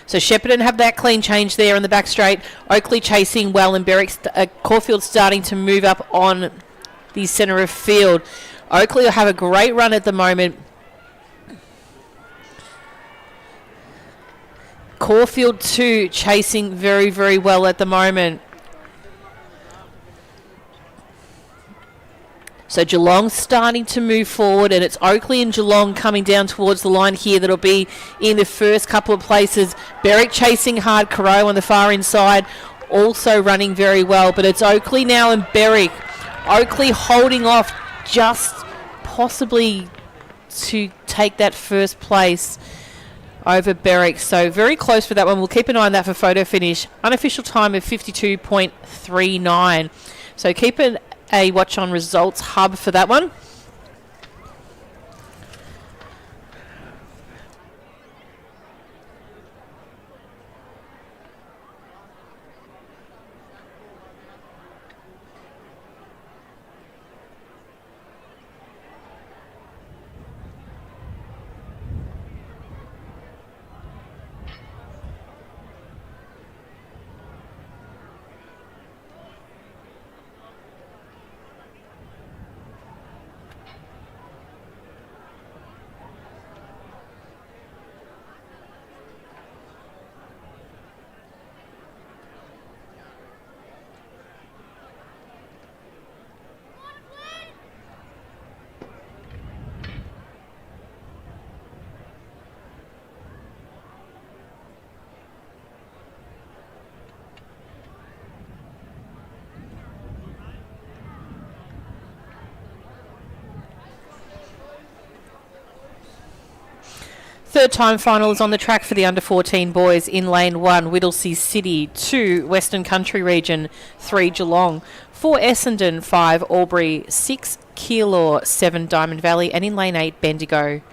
So Shepparton have that clean change there in the back straight. Oakley chasing well and Caulfield starting to move up on the centre of field. Oakley will have a great run at the moment. Caulfield too chasing very, very well at the moment. So Geelong starting to move forward, and it's Oakley and Geelong coming down towards the line here that'll be in the first couple of places. Berwick chasing hard, Caro on the far inside also running very well, but it's Oakley now and Berwick. Oakley holding off just possibly to take that first place over Berwick. So very close for that one. We'll keep an eye on that for photo finish. Unofficial time of 52.39. So keep a watch on Results Hub for that one. Third time final is on the track for the under 14 boys in lane 1, Whittlesea City, 2, Western Country Region, 3, Geelong, 4, Essendon, 5, Albury, 6, Keilor, 7, Diamond Valley, and in lane 8, Bendigo.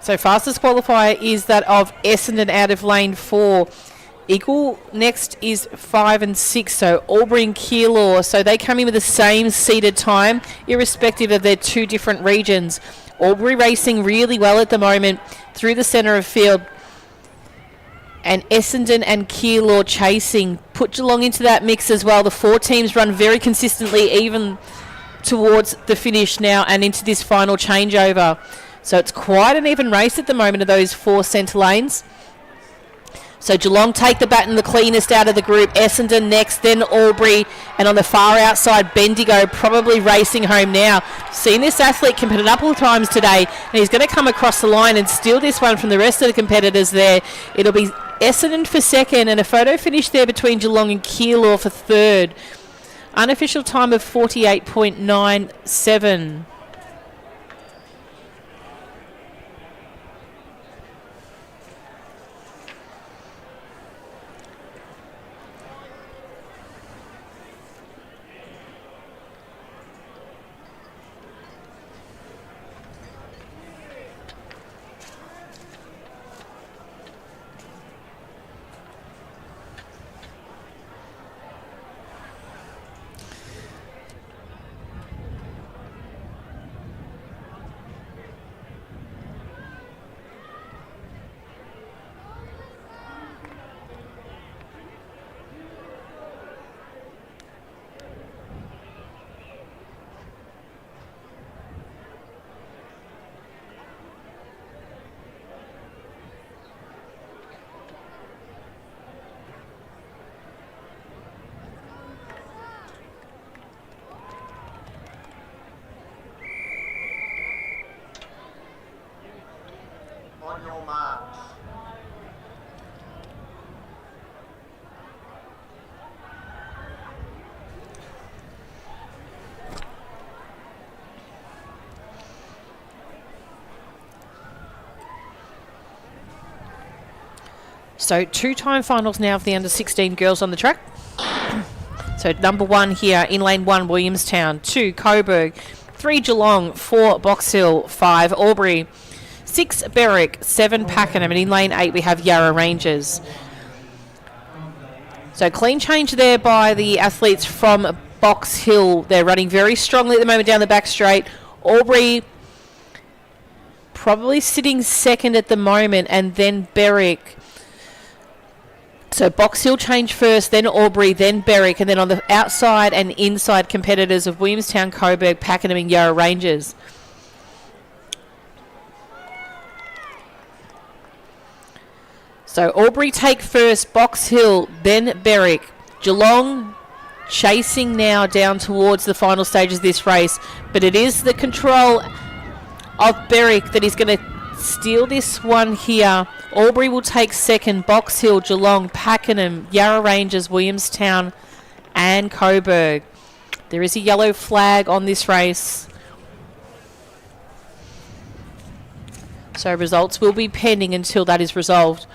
So fastest qualifier is that of Essendon out of lane 4. Equal next is 5 and 6, so Albury and Keilor. So they come in with the same seeded time, irrespective of their two different regions. Albury racing really well at the moment through the centre of field. And Essendon and Keilor chasing. Put Geelong into that mix as well. The four teams run very consistently even towards the finish now and into this final changeover. So it's quite an even race at the moment of those four centre lanes. So Geelong take the baton the cleanest out of the group. Essendon next, then Albury, and on the far outside, Bendigo probably racing home now. Seen this athlete compete a couple of times today, and he's going to come across the line and steal this one from the rest of the competitors there. It'll be Essendon for second, and a photo finish there between Geelong and Keilor for third. Unofficial time of 48.97. On your marks. So 2-time finals now of the under-16 girls on the track. So number 1 here in lane 1, Williamstown. 2, Coburg. 3, Geelong. 4, Box Hill. 5, Albury. 6, Berwick. 7, Pakenham. And in lane 8 we have Yarra Rangers. So clean change there by the athletes from Box Hill. They're running very strongly at the moment down the back straight. Albury probably sitting second at the moment, and then Berwick. So Box Hill change first, then Albury, then Berwick, and then on the outside and inside competitors of Williamstown, Coburg, Pakenham and Yarra Rangers. So Albury take first, Box Hill, then Berwick. Geelong chasing now down towards the final stages of this race, but it is the control of Berwick that is going to steal this one here. Albury will take second, Box Hill, Geelong, Pakenham, Yarra Rangers, Williamstown and Coburg. There is a yellow flag on this race. So results will be pending until that is resolved.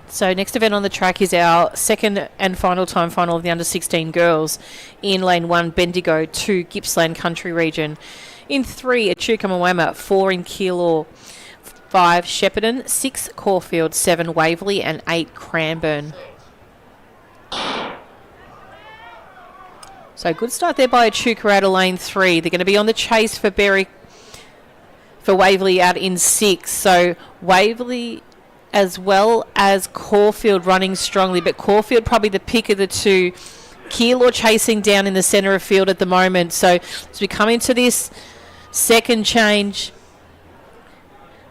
So next event on the track is our second and final time final of the under-16 girls. In lane 1, Bendigo. 2, Gippsland Country Region. In 3, Echuca Moama. 4 in Keilor. 5, Shepparton. 6, Caulfield. 7, Waverley. And 8, Cranbourne. So good start there by Echuca out of lane 3. They're going to be on the chase for Waverley out in 6. So Waverley as well as Caulfield running strongly, but Caulfield probably the pick of the two. Keilor chasing down in the centre of field at the moment. So as we come into this second change,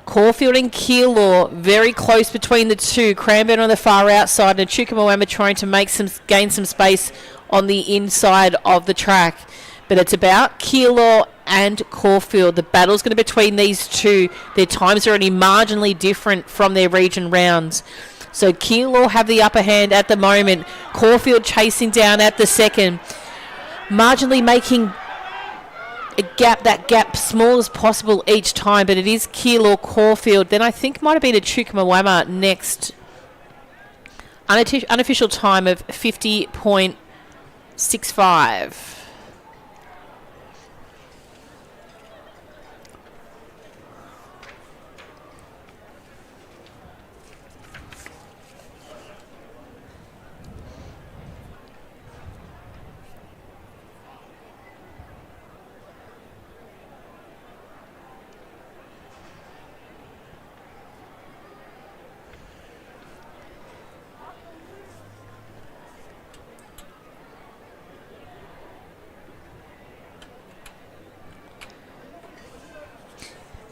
Caulfield and Keilor very close between the two. Cranbourne on the far outside and Echuca Moama trying to gain some space on the inside of the track. But it's about Keilor and Caulfield. The battle's going to be between these two. Their times are only marginally different from their region rounds. So Keilor have the upper hand at the moment. Caulfield chasing down at the second. Marginally making that gap small as possible each time. But it is Keilor, Caulfield. Then I think might have been Echuca Moama next. Unofficial time of 50.65.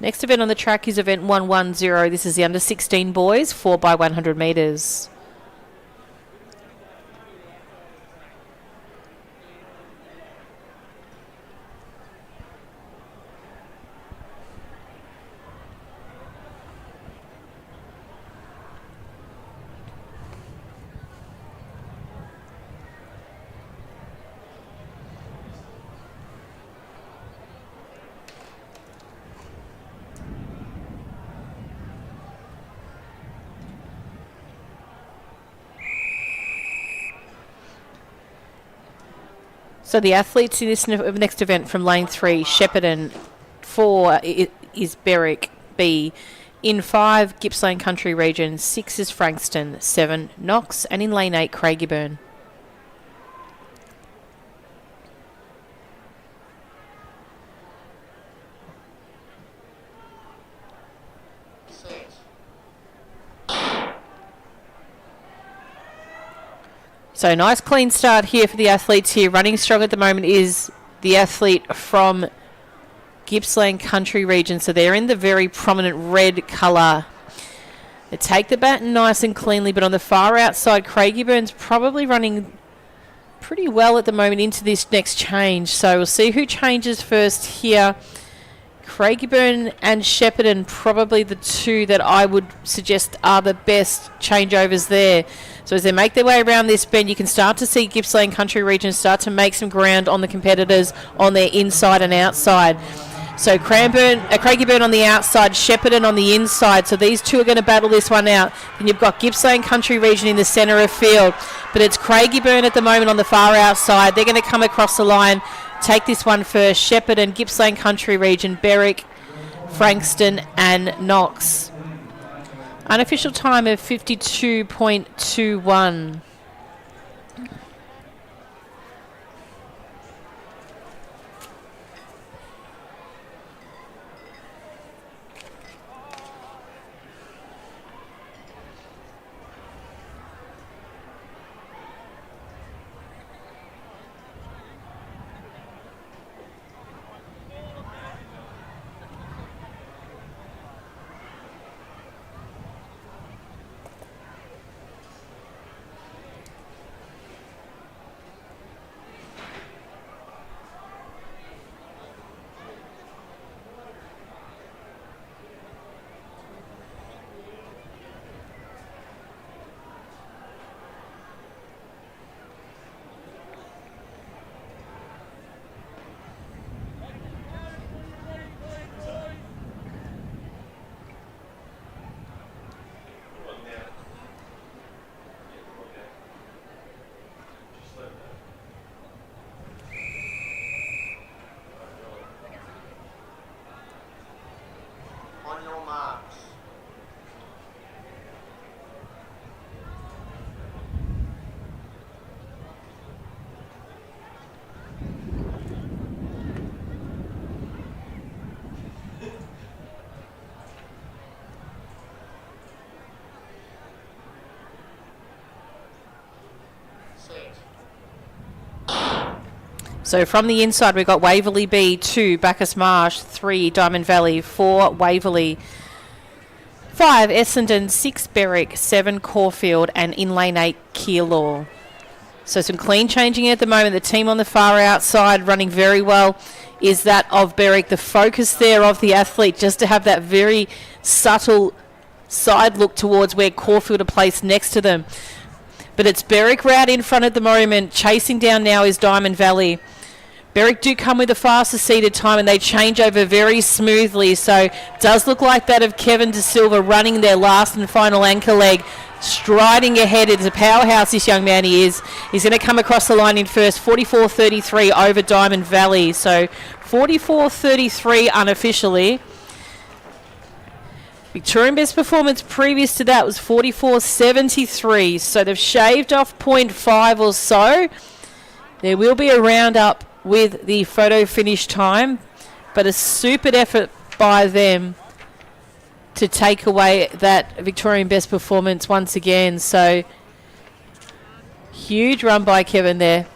Next event on the track is event 110. This is the under-16 boys, 4x100 metres. So the athletes in this next event from lane 3, Shepparton. 4 is Berwick B. In 5, Gippsland Country Region. 6 is Frankston. 7, Knox. And in lane 8, Craigieburn. So nice clean start here for the athletes here. Running strong at the moment is the athlete from Gippsland Country Region. So they're in the very prominent red colour. They take the baton nice and cleanly, but on the far outside, Craigieburns probably running pretty well at the moment into this next change. So we'll see who changes first here. Craigieburn and Shepparton, probably the two that I would suggest are the best changeovers there. So as they make their way around this bend, you can start to see Gippsland Country Region start to make some ground on the competitors on their inside and outside. So Craigieburn on the outside, Shepparton on the inside. So these two are going to battle this one out. Then you've got Gippsland Country Region in the centre of field. But it's Craigieburn at the moment on the far outside. They're going to come across the line, take this one first. Shepparton, Gippsland Country Region, Berwick, Frankston and Knox. Unofficial time of 52.21. On your marks. So from the inside, we've got Waverley B, 2, Bacchus Marsh, 3, Diamond Valley, 4, Waverley, 5, Essendon, 6, Berwick, 7, Caulfield, and in lane 8, Keilor. So some clean changing at the moment. The team on the far outside running very well is that of Berwick. The focus there of the athlete just to have that very subtle side look towards where Caulfield are placed next to them. But it's Berwick right in front at the moment. Chasing down now is Diamond Valley. Berwick do come with a faster seated time and they change over very smoothly. So it does look like that of Kevin De Silva running their last and final anchor leg. Striding ahead. It's a powerhouse, this young man he is. He's going to come across the line in first. 44.33 over Diamond Valley. So 44.33 unofficially. Victorian best performance previous to that was 44.73. So they've shaved off 0.5 or so. There will be a roundup with the photo finish time, but a super effort by them to take away that Victorian best performance once again. So huge run by Kevin there.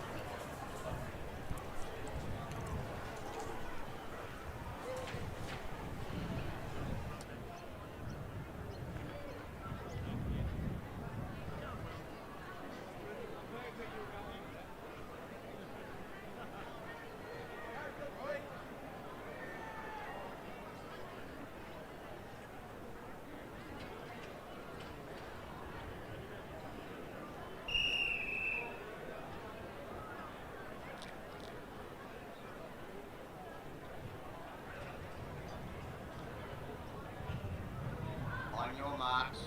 On your marks.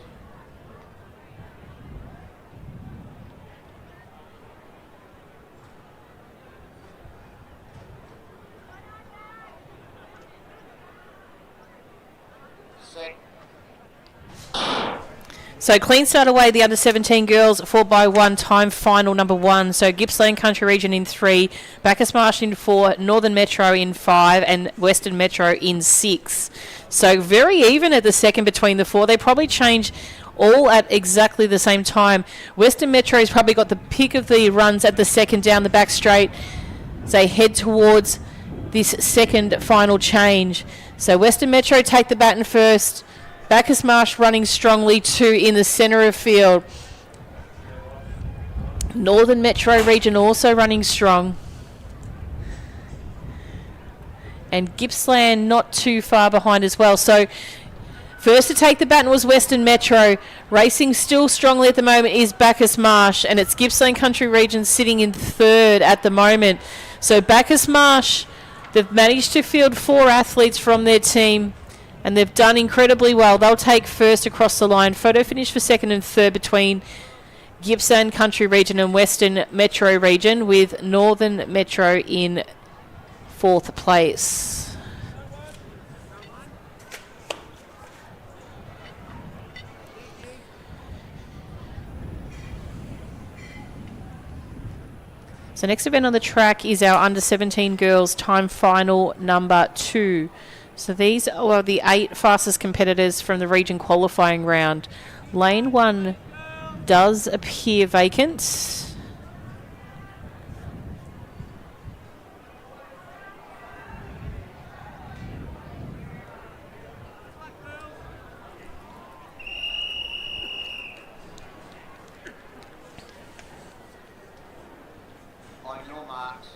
Set. So clean start away, the under-17 girls, 4x1 time final number 1. So Gippsland Country Region in 3, Bacchus Marsh in 4, Northern Metro in 5, and Western Metro in 6. So very even at the second between the 4. They probably change all at exactly the same time. Western Metro's probably got the pick of the runs at the second down the back straight as they head towards this second final change. So Western Metro take the baton first. Bacchus Marsh running strongly too in the centre of field. Northern Metro region also running strong. And Gippsland not too far behind as well. So first to take the baton was Western Metro. Racing still strongly at the moment is Bacchus Marsh, and it's Gippsland Country Region sitting in third at the moment. So Bacchus Marsh, they've managed to field 4 athletes from their team, and they've done incredibly well. They'll take first across the line. Photo finish for second and third between Gippsland Country Region and Western Metro Region, with Northern Metro in 4th place. So next event on the track is our under 17 girls time final number 2. So these are the 8 fastest competitors from the region qualifying round. Lane 1 does appear vacant. On your marks.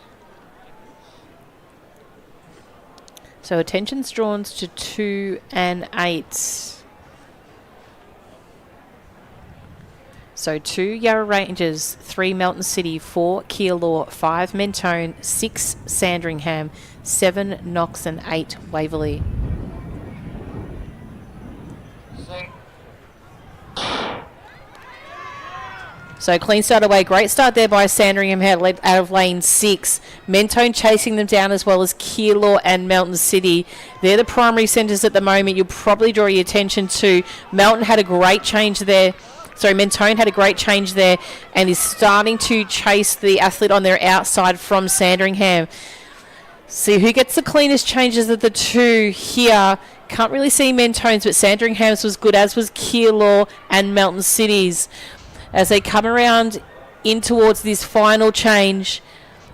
So attention's drawn to 2 and 8. So 2 Yarra Rangers, 3 Melton City, 4 Keilor, 5 Mentone, 6 Sandringham, 7 Knox and 8 Waverley. So clean start away. Great start there by Sandringham out of lane 6. Mentone chasing them down, as well as Keilor and Melton City. They're the primary centres at the moment. You'll probably draw your attention to. Melton had a great change there. Sorry, Mentone had a great change there and is starting to chase the athlete on their outside from Sandringham. See who gets the cleanest changes of the 2 here. Can't really see Mentone's, but Sandringham's was good, as was Keilor and Melton City's. As they come around in towards this final change,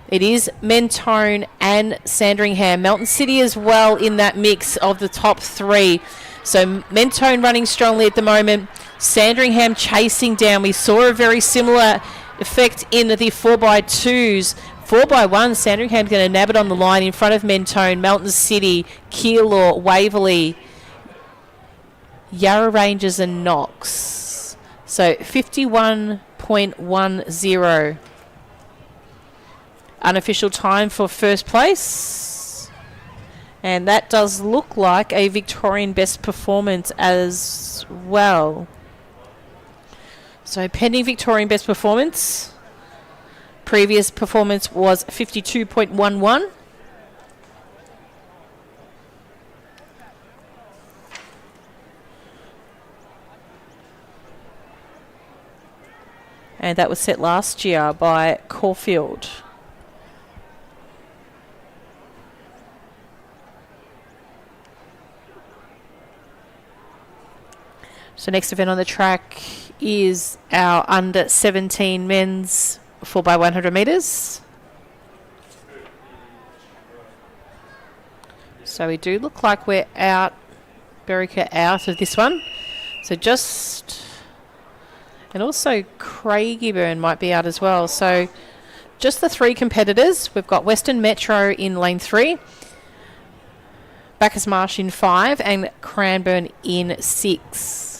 it is Mentone and Sandringham. Melton City as well in that mix of the top 3. So Mentone running strongly at the moment. Sandringham chasing down. We saw a very similar effect in the 4x2s. 4x1, Sandringham's going to nab it on the line in front of Mentone, Melton City, Keilor, Waverley, Yarra Rangers and Knox. So 51.10. Unofficial time for first place. And that does look like a Victorian best performance as well. So pending Victorian best performance. Previous performance was 52.11. And that was set last year by Caulfield. So next event on the track is our under 17 men's 4x100 metres. So we do look like we're out, Berica out of this one. So just, and also Craigieburn might be out as well. So just the 3 competitors. We've got Western Metro in lane 3, Bacchus Marsh in 5, and Cranbourne in 6.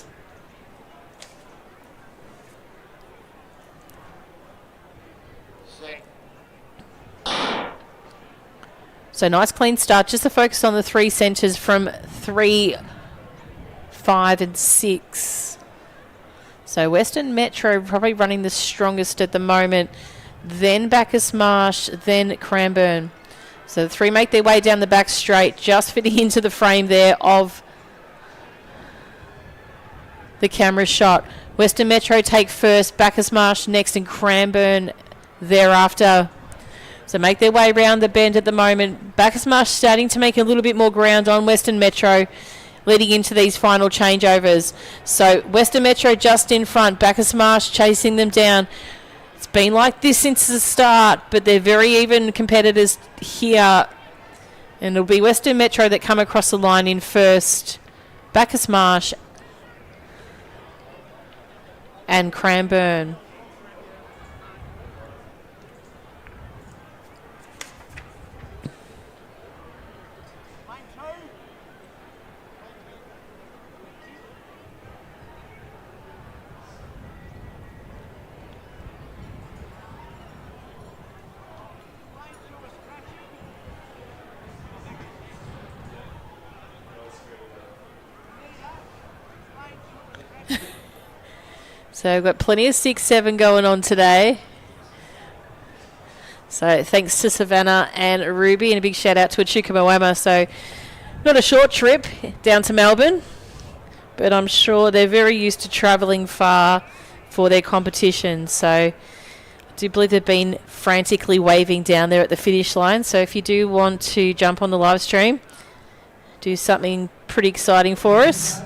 So nice clean start. Just to focus on the 3 centres from 3, 5 and 6. So Western Metro probably running the strongest at the moment. Then Bacchus Marsh, then Cranbourne. So the 3 make their way down the back straight, just fitting into the frame there of the camera shot. Western Metro take first, Bacchus Marsh next, and Cranbourne thereafter. So make their way around the bend at the moment. Bacchus Marsh starting to make a little bit more ground on Western Metro. leading into these final changeovers. So Western Metro just in front, Bacchus Marsh chasing them down. It's been like this since the start, but they're very even competitors here. And it'll be Western Metro that come across the line in first. Bacchus Marsh and Cranbourne. So we've got plenty of 6-7 going on today. So thanks to Savannah and Ruby, and a big shout out to Echuca Moama. So not a short trip down to Melbourne, but I'm sure they're very used to travelling far for their competition. So I do believe they've been frantically waving down there at the finish line. So if you do want to jump on the live stream, do something pretty exciting for us.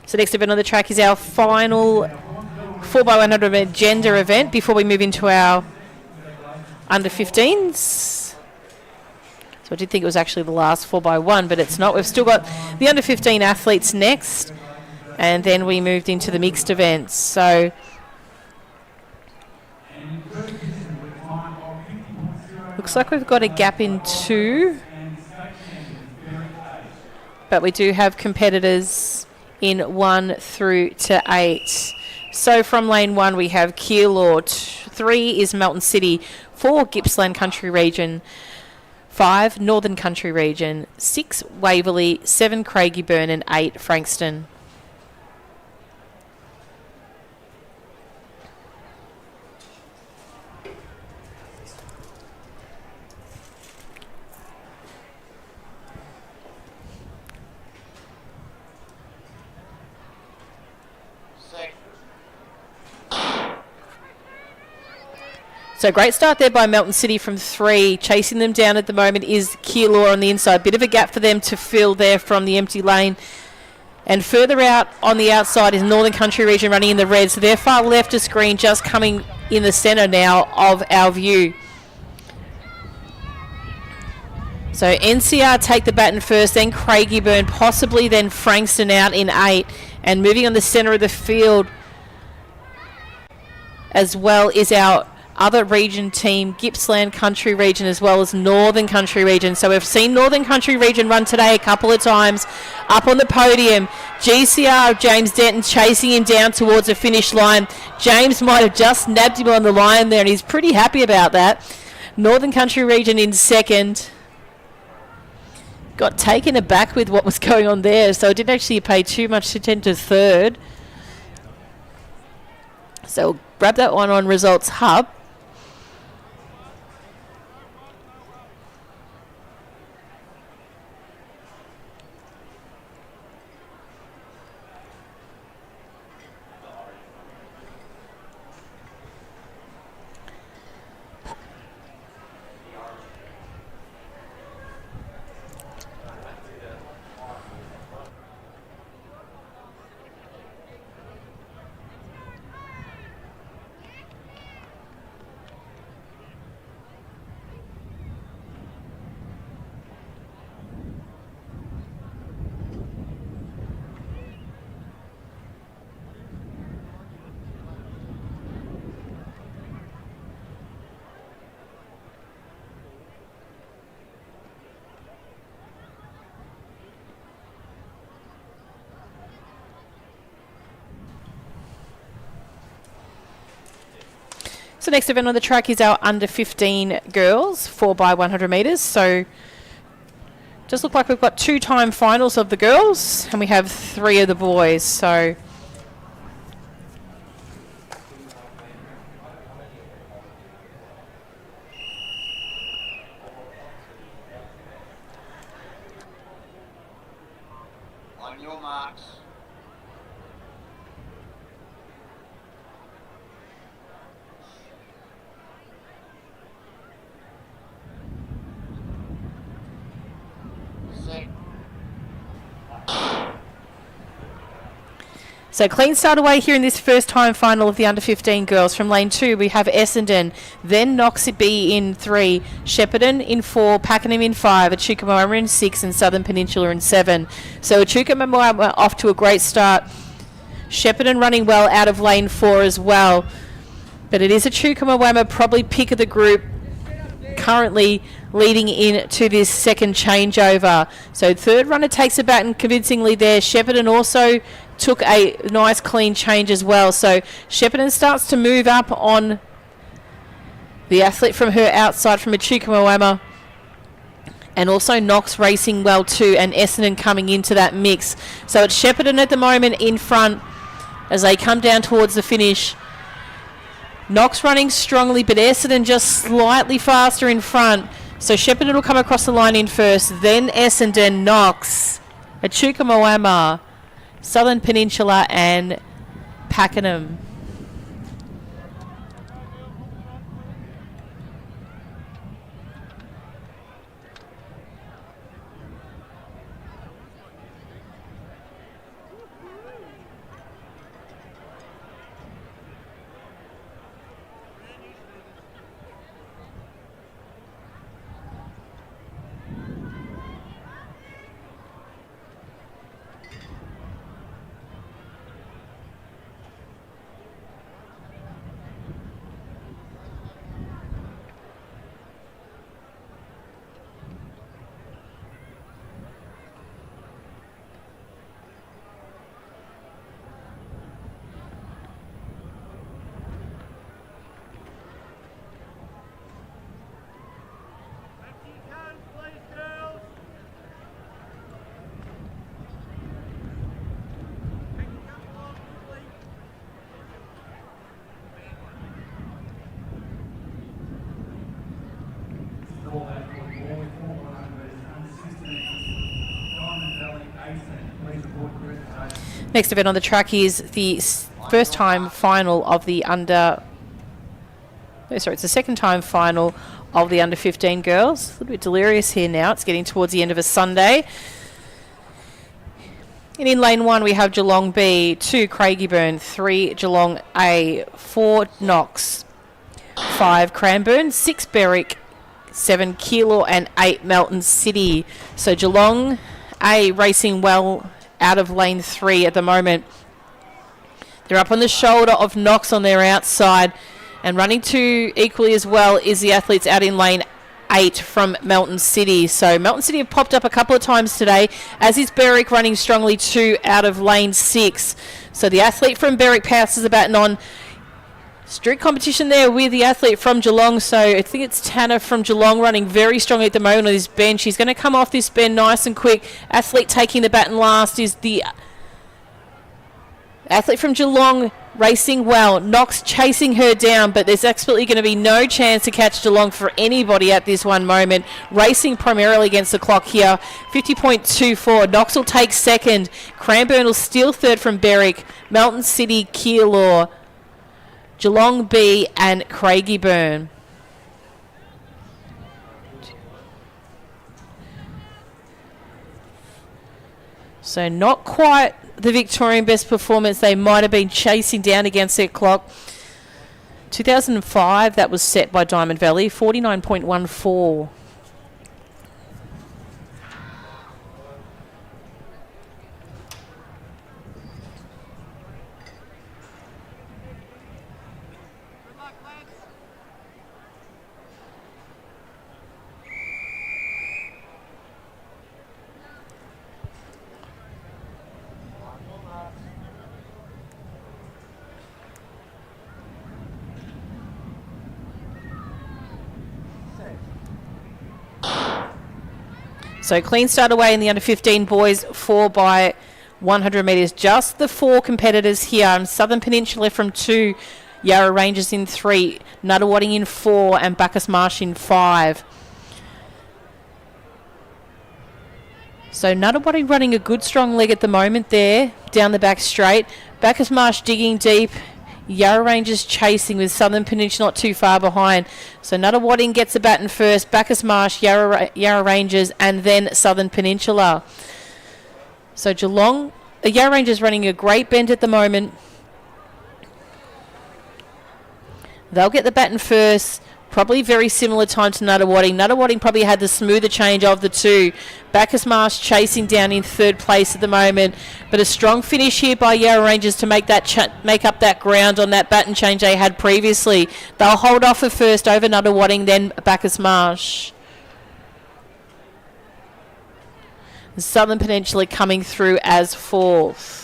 So next event on the track is our final 4x100 gender event before we move into our under 15s. So I did think it was actually the last 4x1, but it's not. We've still got the under 15 athletes next, and then we moved into the mixed events. So looks like we've got a gap in 2, but we do have competitors in 1 through to 8. So from lane 1 we have Keilor, 3 is Melton City, 4 Gippsland Country Region, 5 Northern Country Region, 6 Waverley, 7 Craigieburn and 8 Frankston. So great start there by Melton City from 3. Chasing them down at the moment is Keilor on the inside. Bit of a gap for them to fill there from the empty lane. And further out on the outside is Northern Country Region running in the red. So they're far left of screen, just coming in the centre now of our view. So NCR take the baton first, then Craigieburn, possibly then Frankston out in 8. And moving on the centre of the field as well is our other region team, Gippsland Country Region as well as Northern Country Region. So we've seen Northern Country Region run today a couple of times up on the podium. GCR of James Denton chasing him down towards the finish line. James might have just nabbed him on the line there, and he's pretty happy about that. Northern Country Region in second. Got taken aback with what was going on there, so I didn't actually pay too much attention to third. So grab that one on Results Hub. So next event on the track is our under 15 girls, 4x100 metres. So just look like we've got 2-time finals of the girls, and we have 3 of the boys. So on your marks. So clean start away here in this first time final of the under-15 girls. From lane 2, we have Essendon, then Knox B in 3, Shepparton in 4, Pakenham in 5, Echuca Moama in 6, and Southern Peninsula in 7. So Echuca Moama off to a great start. Shepparton running well out of lane 4 as well. But it is Echuca Moama probably pick of the group, currently leading into this second changeover. So third runner takes a baton convincingly there. Shepparton also took a nice clean change as well. So Shepparton starts to move up on the athlete from her outside from Echuca Moama. And also Knox racing well too, and Essendon coming into that mix. So it's Shepparton at the moment in front as they come down towards the finish. Knox running strongly, but Essendon just slightly faster in front. So Shepparton will come across the line in first, then Essendon, Knox, Echuca Moama, Southern Peninsula and Pakenham. Next event on the track is the first time final of the it's the second time final of the under 15 girls. A little bit delirious here now. It's getting towards the end of a Sunday. And in lane 1 we have Geelong B, 2 Craigieburn, 3 Geelong A, 4 Knox, 5 Cranbourne, 6 Berwick, 7 Keilor and 8 Melton City. So Geelong A racing well out of lane 3 at the moment. They're up on the shoulder of Knox on their outside, and running to equally as well is the athletes out in lane 8 from Melton City. So Melton City have popped up a couple of times today, as is Berwick running strongly too out of lane 6. So the athlete from Berwick passes the baton on. Strict competition there with the athlete from Geelong. So I think it's Tanner from Geelong running very strongly at the moment on his bend. She's going to come off this bend nice and quick. Athlete taking the baton last is the athlete from Geelong racing well. Knox chasing her down, but there's absolutely going to be no chance to catch Geelong for anybody at this one moment. Racing primarily against the clock here. 50.24. Knox will take second. Cranbourne will steal third from Berwick. Melton City, Keilor, Geelong B and Craigieburn. So not quite the Victorian best performance they might have been chasing down against their clock. 2005, that was set by Diamond Valley, 49.14. So clean start away in the under 15 boys, 4 by 100 metres. Just the 4 competitors here. And Southern Peninsula from 2, Yarra Rangers in 3, Nuttawading in 4 and Bacchus Marsh in 5. So Nuttawading running a good strong leg at the moment there, down the back straight. Bacchus Marsh digging deep. Yarra Rangers chasing with Southern Peninsula not too far behind. So Nuttawading gets the baton first, Bacchus Marsh, Yarra Rangers, and then Southern Peninsula. So Geelong The Yarra Rangers running a great bend at the moment. They'll get the baton first. Probably very similar time to Nuttawading. Nuttawading probably had the smoother change of the two. Bacchus Marsh chasing down in third place at the moment. But a strong finish here by Yarra Rangers to make that make up that ground on that baton change they had previously. They'll hold off at first over Nuttawading, then Bacchus Marsh. The Southern Peninsula coming through as fourth.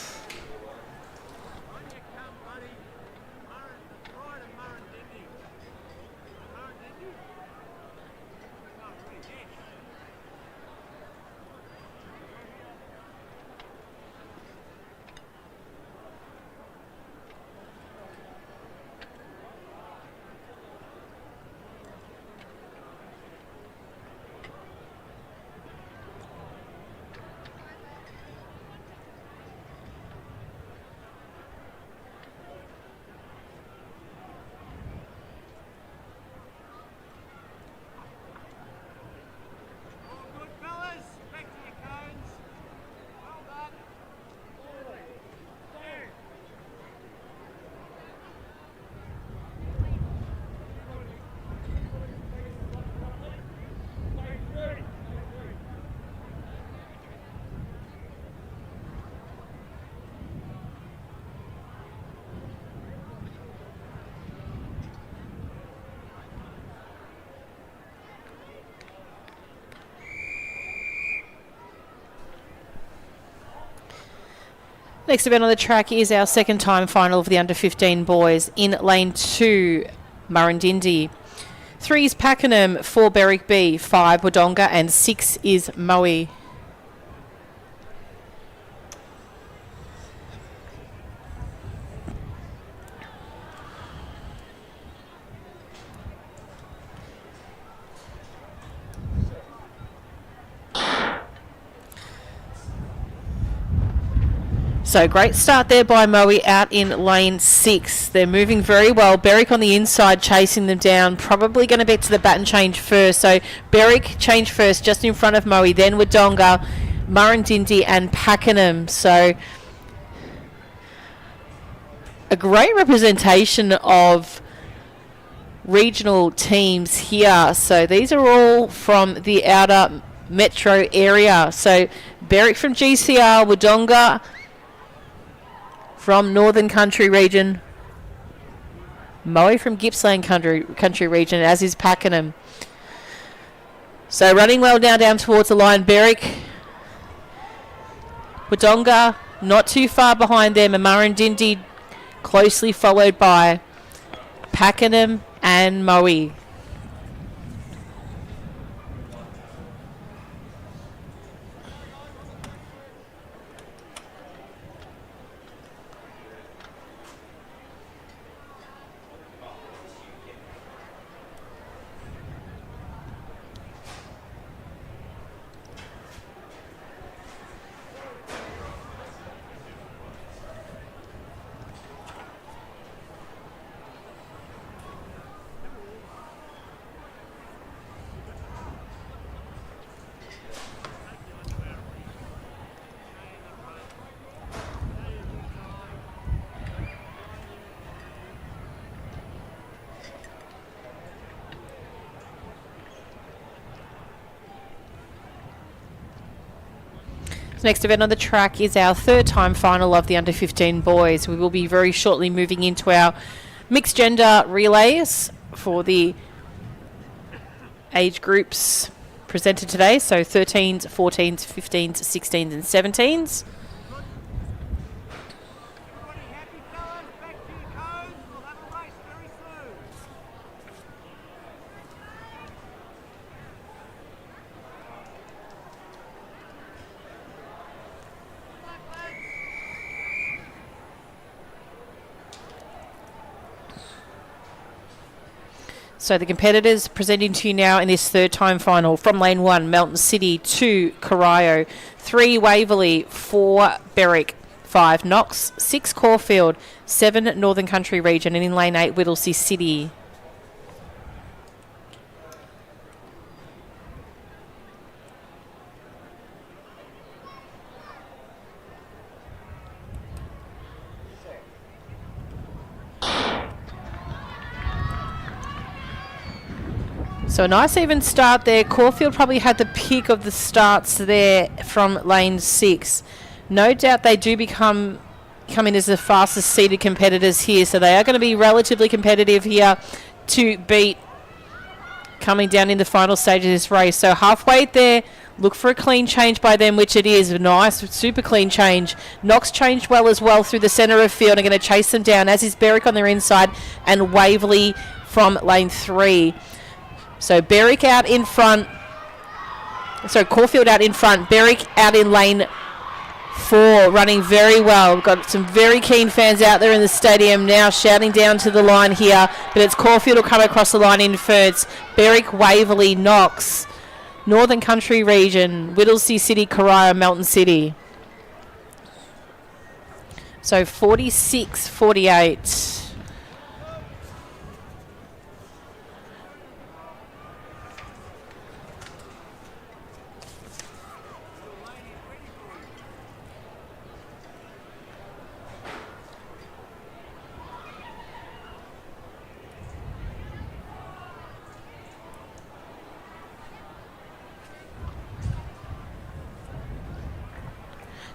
Next event on the track is our second time final of the under-15 boys in lane 2, Murrindindi. 3 is Pakenham, 4 Berwick B, 5 Wodonga and 6 is Moe. So great start there by Moe out in lane 6. They're moving very well. Berwick on the inside chasing them down. Probably going to get to the baton change first. So Berwick change first just in front of Moe. Then Wodonga, Murrindindi and Pakenham. So a great representation of regional teams here. So these are all from the outer metro area. So Berwick from GCR, Wodonga from Northern Country Region, Moe from Gippsland Country Region, as is Pakenham. So running well now down towards the line. Berwick, Wodonga not too far behind them, and Murrindindi closely followed by Pakenham and Moe. Next event on the track is our third time final of the under-15 boys. We will be very shortly moving into our mixed gender relays for the age groups presented today. So 13s, 14s, 15s, 16s and 17s. So the competitors presenting to you now in this third time final from lane 1, Melton City, 2, Corio, 3, Waverley, 4, Berwick, 5, Knox, 6, Caulfield, 7, Northern Country Region, and in lane 8, Whittlesea City. So a nice even start there. Caulfield probably had the pick of the starts there from lane 6. No doubt they do come in as the fastest seeded competitors here, so they are going to be relatively competitive here to beat coming down in the final stage of this race. So halfway there, look for a clean change by them, which it is. Nice, super clean change. Knox changed well as well through the centre of field and going to chase them down, as is Berwick on their inside and Waverley from lane 3. So Berwick out in front. So Caulfield out in front. Berwick out in lane 4, running very well. We've got some very keen fans out there in the stadium now shouting down to the line here, but it's Caulfield will come across the line in first. Berwick, Waverley, Knox, Northern Country region, Whittlesea City, Corio, Melton City. So 46-48.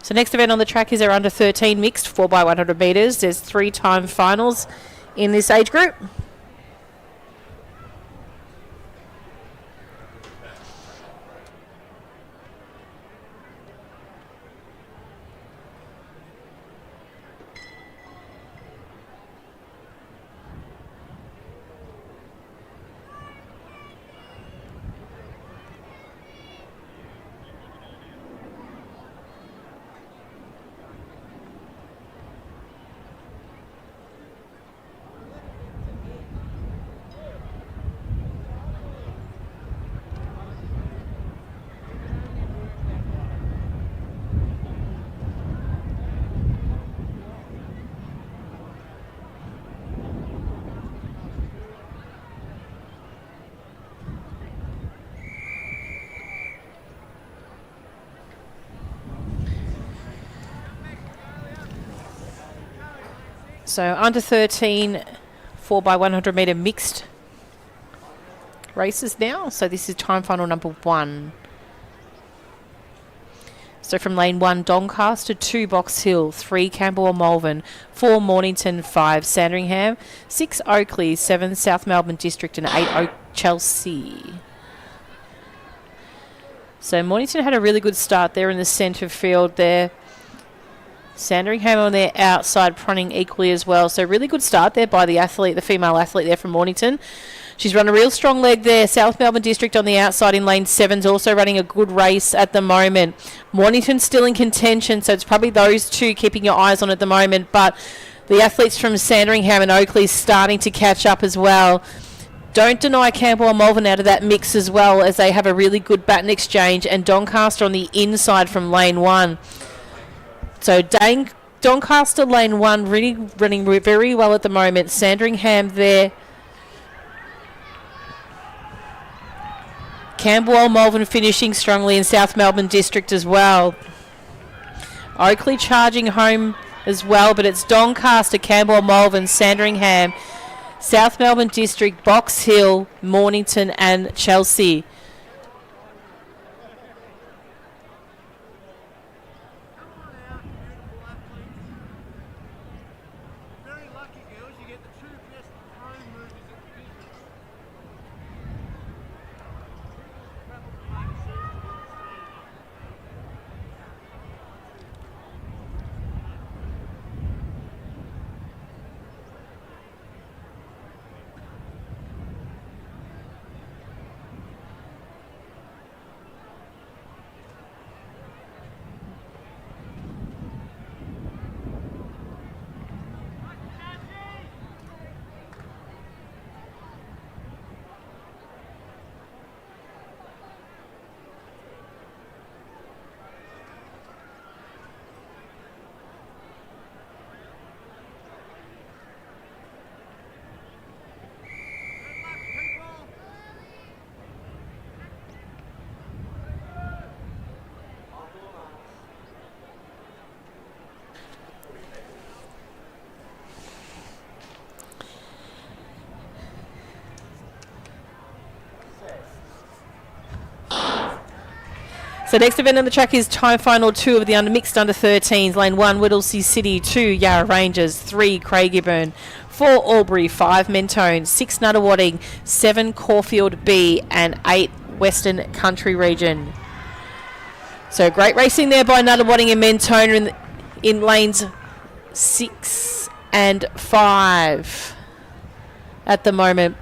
So next event on the track is our under 13 mixed 4x100 metres. There's 3-time finals in this age group. So under 13 4x100 metre mixed races now. So this is time final number 1. So from lane 1, Doncaster, 2 Box Hill, 3 Campbell Malvern, 4 Mornington, 5 Sandringham, 6 Oakley, 7 South Melbourne District and 8 Chelsea. So Mornington had a really good start there in the centre field there. Sandringham on their outside, running equally as well. So really good start there by the athlete, the female athlete there from Mornington. She's run a real strong leg there. South Melbourne District on the outside in lane 7's also running a good race at the moment. Mornington still in contention, so it's probably those two keeping your eyes on at the moment. But the athletes from Sandringham and Oakley starting to catch up as well. Don't deny Campbell and Malvern out of that mix as well, as they have a really good baton exchange. And Doncaster on the inside from lane 1. So Doncaster lane 1 really running very well at the moment. Sandringham there. Campbell Malvern finishing strongly in South Melbourne District as well. Oakley charging home as well, but it's Doncaster, Campbell Malvern, Sandringham, South Melbourne District, Box Hill, Mornington and Chelsea. So next event on the track is time final 2 of the mixed under 13s. Lane 1, Whittlesea City. 2, Yarra Rangers. 3, Craigieburn. 4, Albury. 5, Mentone. 6, Nuttawading. 7, Caulfield B. And 8, Western Country Region. So great racing there by Nuttawading and Mentone in lanes 6 and 5 at the moment.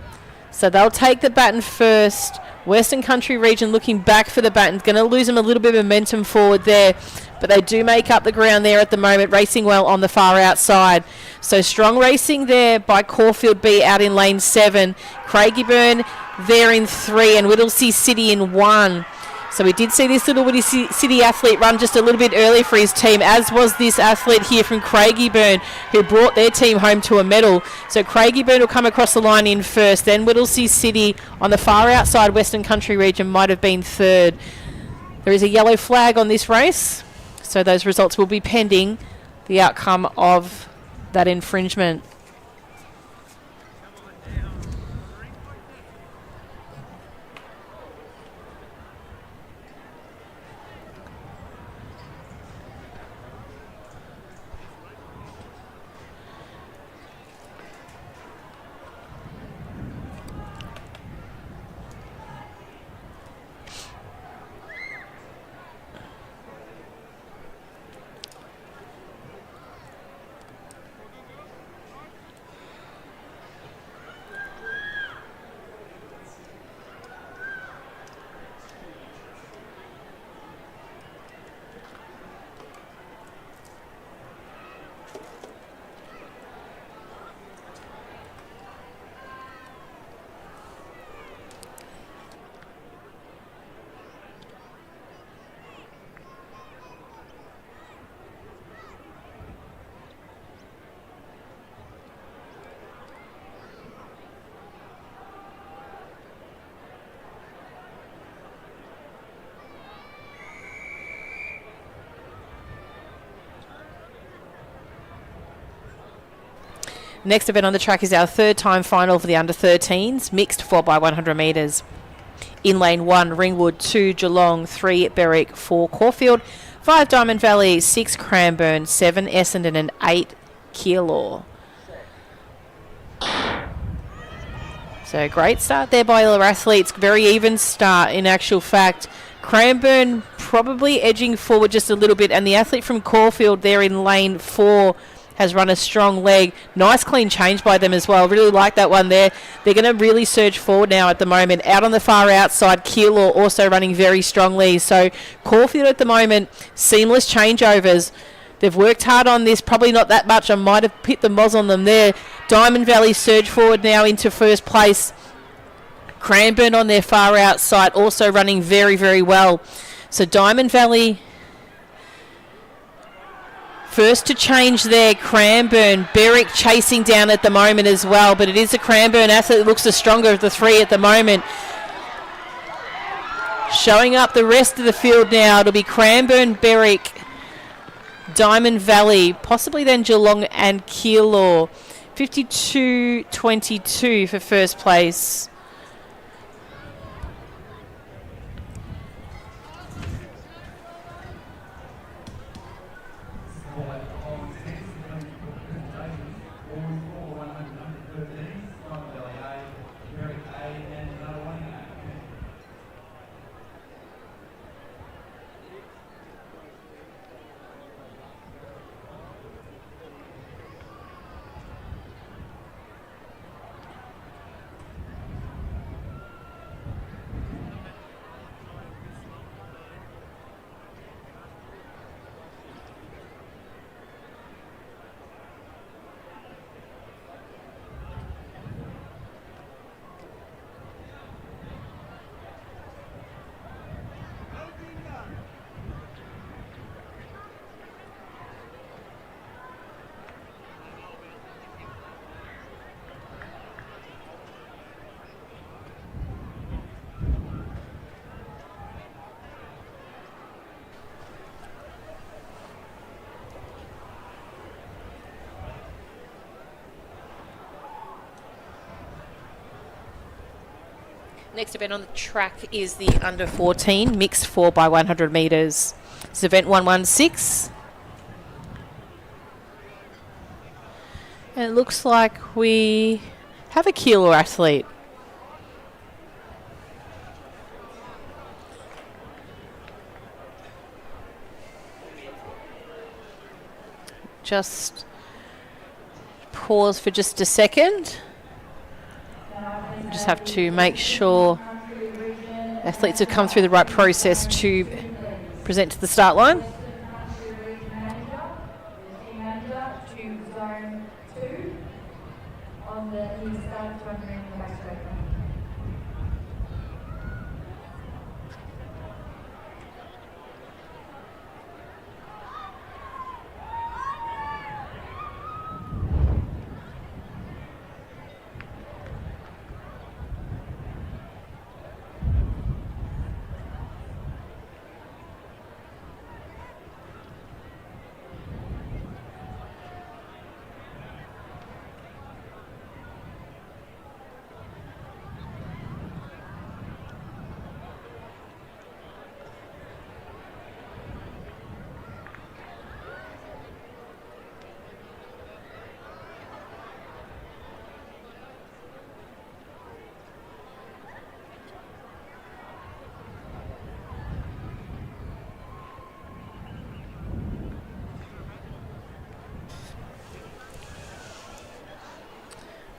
So they'll take the baton first. Western Country Region looking back for the baton. Going to lose them a little bit of momentum forward there, but they do make up the ground there at the moment, racing well on the far outside. So strong racing there by Caulfield B out in lane 7. Craigieburn there in 3 and Whittlesea City in 1. So we did see this little Whittlesea City athlete run just a little bit early for his team, as was this athlete here from Craigieburn, who brought their team home to a medal. So Craigieburn will come across the line in first, then Whittlesea City on the far outside Western Country Region might have been third. There is a yellow flag on this race, so those results will be pending the outcome of that infringement. Next event on the track is our third time final for the under 13s, mixed 4x100 metres. In lane 1, Ringwood. 2, Geelong. 3, Berwick. 4, Caulfield. 5, Diamond Valley. 6, Cranbourne. 7, Essendon. And 8, Keilor. So great start there by our athletes. Very even start in actual fact. Cranbourne probably edging forward just a little bit, and the athlete from Caulfield there in lane 4 has run a strong leg. Nice clean change by them as well. Really like that one there. They're going to really surge forward now at the moment. Out on the far outside, Keilor also running very strongly. So Caulfield at the moment, seamless changeovers. They've worked hard on this, probably not that much. I might have hit the moz on them there. Diamond Valley surge forward now into first place. Cranbourne on their far outside also running very, very well. So Diamond Valley first to change there. Cranbourne. Berwick chasing down at the moment as well, but it is a Cranbourne athlete that looks the stronger of the three at the moment. Showing up the rest of the field now. It'll be Cranbourne, Berwick, Diamond Valley, possibly then Geelong and Keilor. 52-22 for first place. Next event on the track is the under 14 mixed 4x100 metres. It's event 116. And it looks like we have a kilo athlete. Just pause for just a second. Just have to make sure athletes have come through the right process to present to the start line.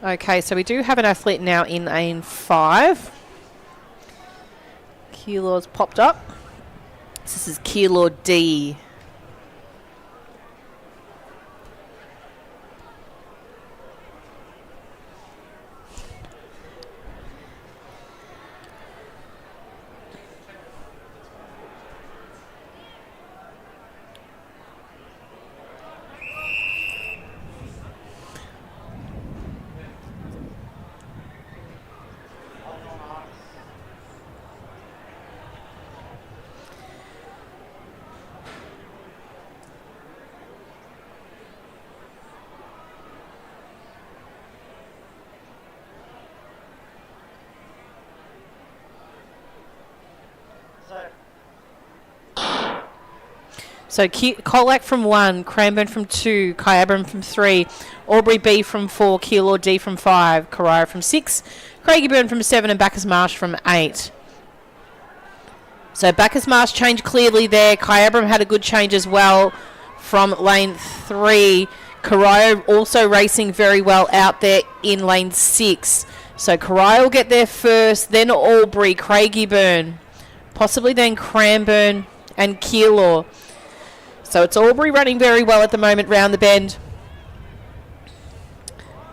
Okay, so we do have an athlete now in lane 5. Kilo's popped up. This is Kilo D. So Colac from 1, Cranbourne from 2, Kyabram from 3, Albury B from 4, Kilo D from 5, Carrara from 6, Craigieburn from 7 and Bacchus Marsh from 8. So Bacchus Marsh changed clearly there. Kyabram had a good change as well from lane 3. Carrara also racing very well out there in lane 6. So Carrara will get there first, then Albury, Craigieburn, possibly then Cranbourne and Keilor. So it's Albury running very well at the moment round the bend.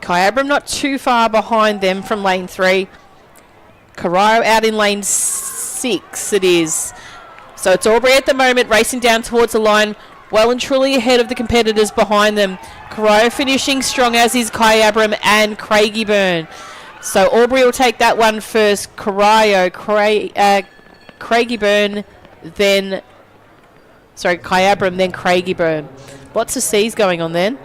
Kyabram not too far behind them from lane 3. Carrara out in lane 6 it is. So it's Albury at the moment racing down towards the line, well and truly ahead of the competitors behind them. Carrara finishing strong, as is Kyabram and Craigieburn. So Albury will take that one first. Craigieburn, then... Sorry, Kyabram, then Craigieburn. Lots of C's going on then.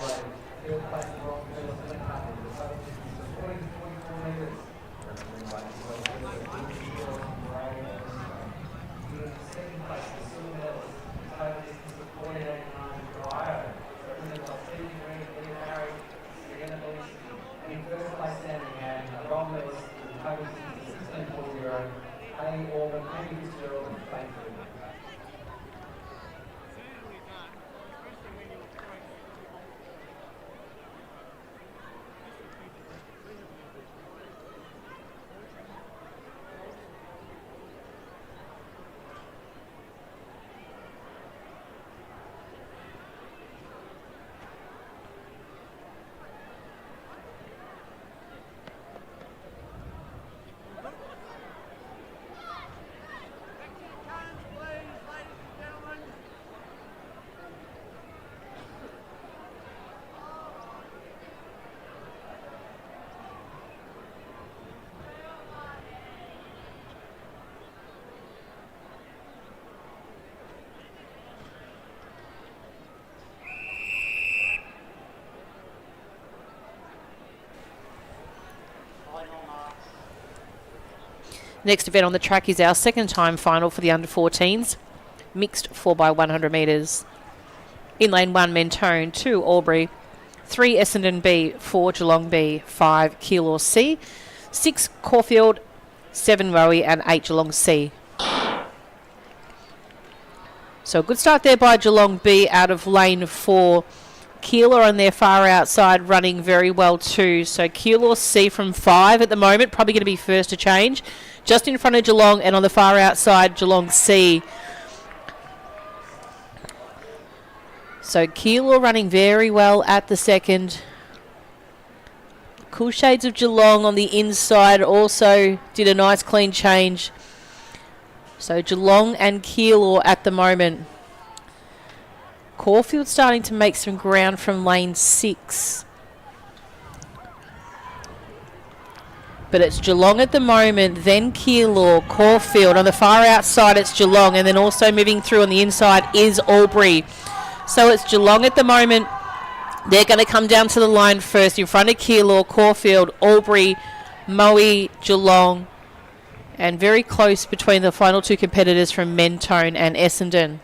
Next event on the track is our second time final for the under-14s, mixed 4x100 metres. In lane 1, Mentone, 2, Albury, 3, Essendon B, 4, Geelong B, 5, Keilor C, 6, Caulfield, 7, Rowie, and 8, Geelong C. So a good start there by Geelong B out of lane 4. Keilor on their far outside running very well too. So Keilor C from 5 at the moment, probably going to be first to change. Just in front of Geelong, and on the far outside, Geelong C. So Keilor running very well at the second. Cool Shades of Geelong on the inside also did a nice clean change. So Geelong and Keilor at the moment. Caulfield starting to make some ground from lane 6. But it's Geelong at the moment, then Keilor, Caulfield. On the far outside it's Geelong, and then also moving through on the inside is Albury. So it's Geelong at the moment. They're going to come down to the line first in front of Keilor, Caulfield, Albury, Moe, Geelong, and very close between the final two competitors from Mentone and Essendon.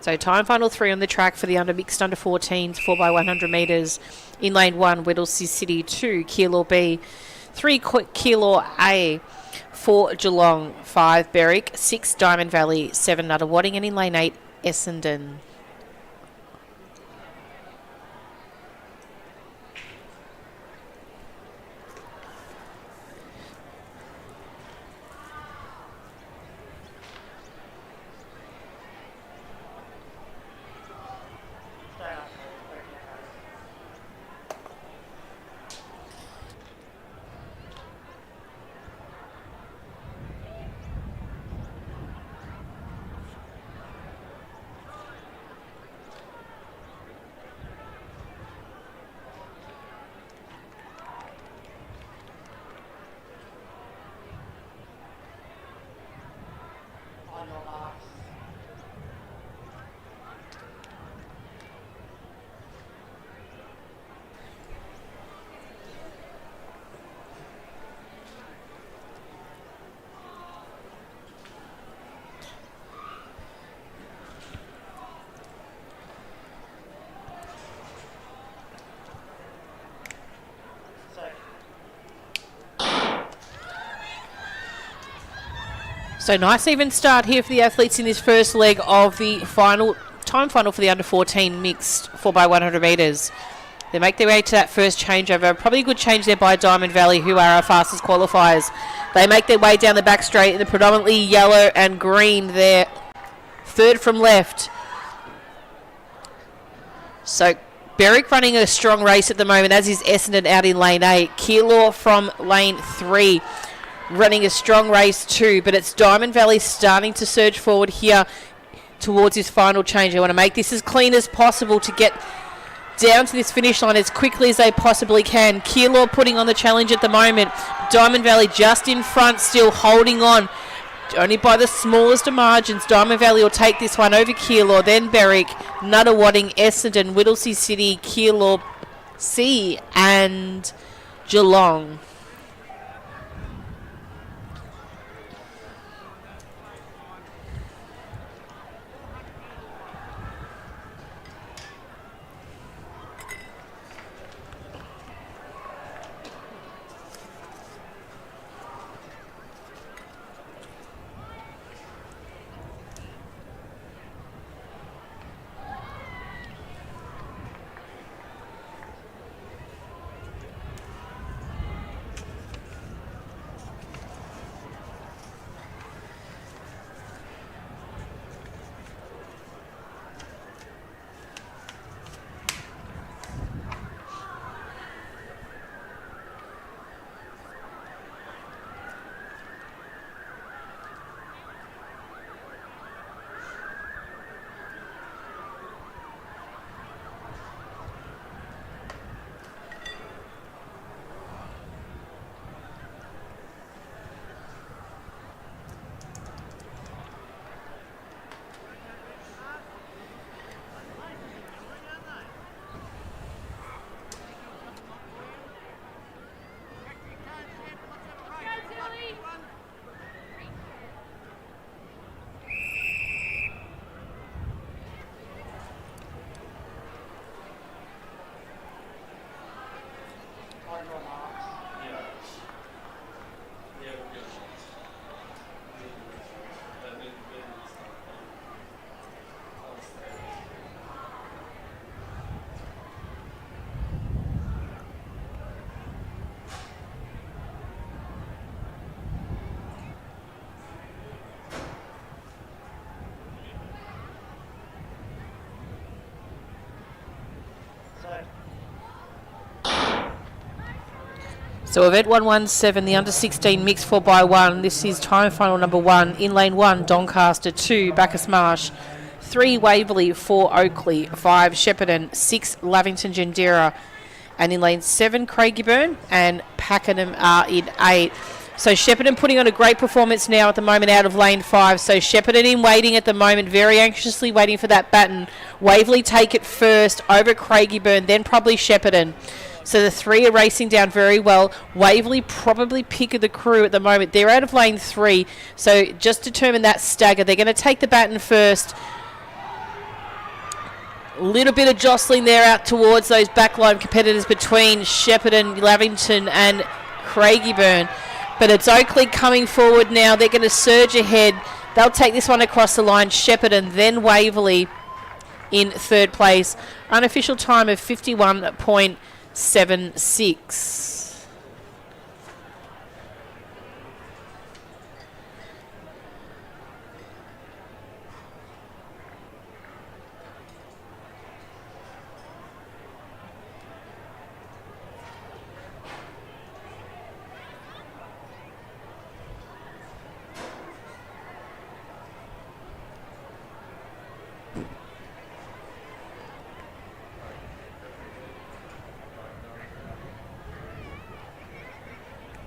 So time final 3 on the track for the mixed under 14s, 4x100 metres. In lane 1, Whittlesea City, 2, Keilor B, 3, Keilor A, 4, Geelong, 5, Berwick, 6, Diamond Valley, 7, Nuttawading, and in lane 8, Essendon. So nice even start here for the athletes in this first leg of the time final for the under 14 mixed 4x100 metres. They make their way to that first changeover. Probably a good change there by Diamond Valley, who are our fastest qualifiers. They make their way down the back straight in the predominantly yellow and green there. Third from left. So Berwick running a strong race at the moment, as is Essendon out in lane 8. Keilor from lane 3. Running a strong race too, but it's Diamond Valley starting to surge forward here towards this final change. They want to make this as clean as possible to get down to this finish line as quickly as they possibly can. Keilor putting on the challenge at the moment. Diamond Valley just in front, still holding on. Only by the smallest of margins. Diamond Valley will take this one over Keilor, then Berwick, Nuttawading, Essendon, Whittlesea City, Keilor C, and Geelong. So event 117, the under-16 mixed 4x1. This is time final number 1. In lane 1, Doncaster. 2, Bacchus Marsh. 3, Waverley. 4, Oakley. 5, Shepparton. 6, Lavington Gendera. And in lane 7, Craigieburn. And Pakenham are in 8. So Shepparton putting on a great performance now at the moment out of lane 5. So Shepparton in waiting at the moment, very anxiously waiting for that baton. Waverley take it first over Craigieburn, then probably Shepparton. So the 3 are racing down very well. Waverley probably pick of the crew at the moment. They're out of lane 3. So just determine that stagger. They're going to take the baton first. A little bit of jostling there out towards those backline competitors between Shepparton, Lavington and Craigieburn. But it's Oakley coming forward now. They're going to surge ahead. They'll take this one across the line. Shepparton, then Waverley in third place. Unofficial time of 51.76.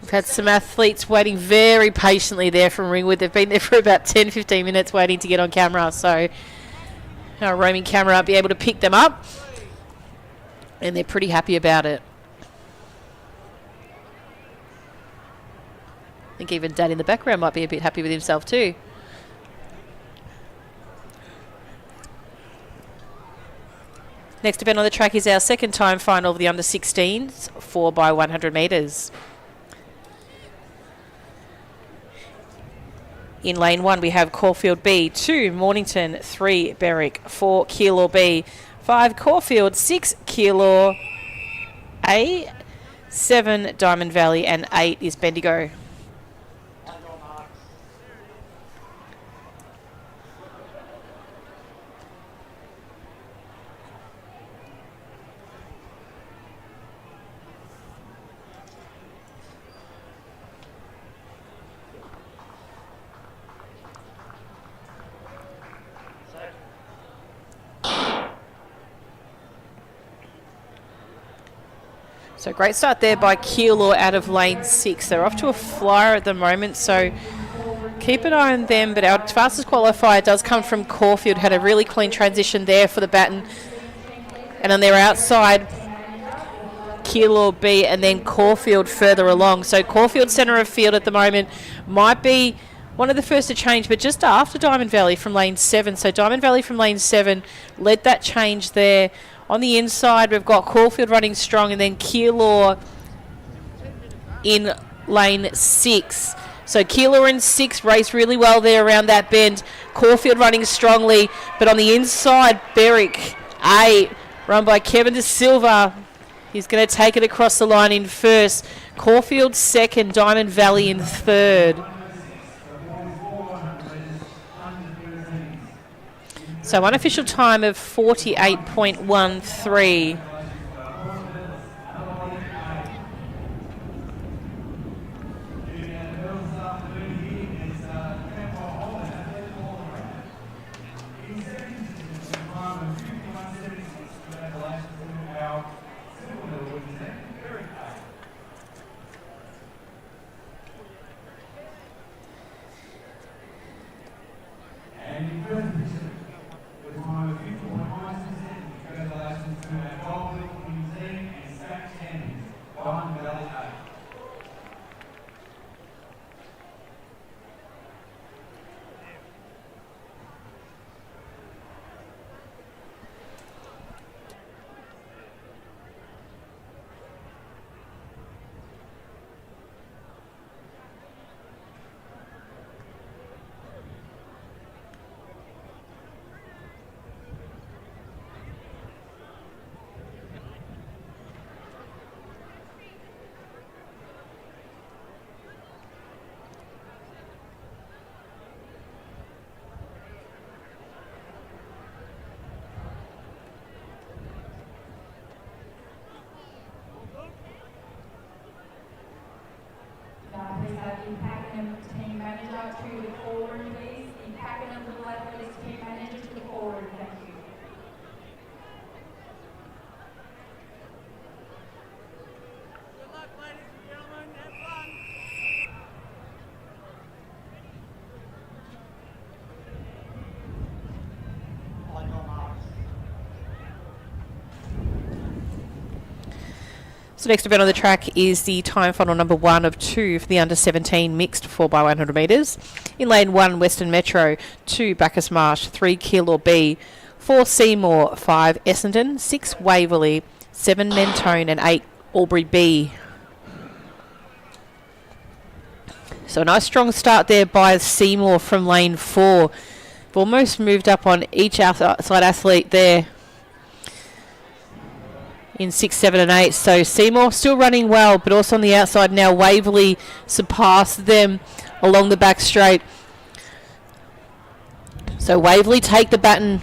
We've had some athletes waiting very patiently there from Ringwood. They've been there for about 10-15 minutes waiting to get on camera, so our roaming camera will be able to pick them up, and they're pretty happy about it. I think even Dad in the background might be a bit happy with himself too. Next event on the track is our second time final of the under-16s, 4x100 metres. In lane 1, we have Caulfield B, 2, Mornington, 3, Berwick, 4, Keilor B, 5, Caulfield, 6, Keilor A, 7, Diamond Valley, and 8 is Bendigo. So great start there by Keilor out of lane 6. They're off to a flyer at the moment, so keep an eye on them. But our fastest qualifier does come from Caulfield. Had a really clean transition there for the baton. And on their outside, Keilor B and then Caulfield further along. So Caulfield centre of field at the moment might be one of the first to change, but just after Diamond Valley from lane 7. So Diamond Valley from lane 7 led that change there. On the inside, we've got Caulfield running strong and then Keilor in lane 6. So Keilor in 6 raced really well there around that bend. Caulfield running strongly, but on the inside, Berwick A, run by Kevin De Silva. He's going to take it across the line in first. Caulfield second, Diamond Valley in third. So unofficial time of 48.13. So next event on the track is the time final number 1 of 2 for the under-17 mixed 4x100 metres. In lane 1, Western Metro, 2, Bacchus Marsh, 3, Keilor B, 4, Seymour, 5, Essendon, 6, Waverley, 7, Mentone and 8, Albury B. So a nice strong start there by Seymour from lane 4. We've almost moved up on each outside athlete there in 6, 7 and 8. So Seymour still running well, but also on the outside now Waverley surpassed them along the back straight. So Waverley take the baton.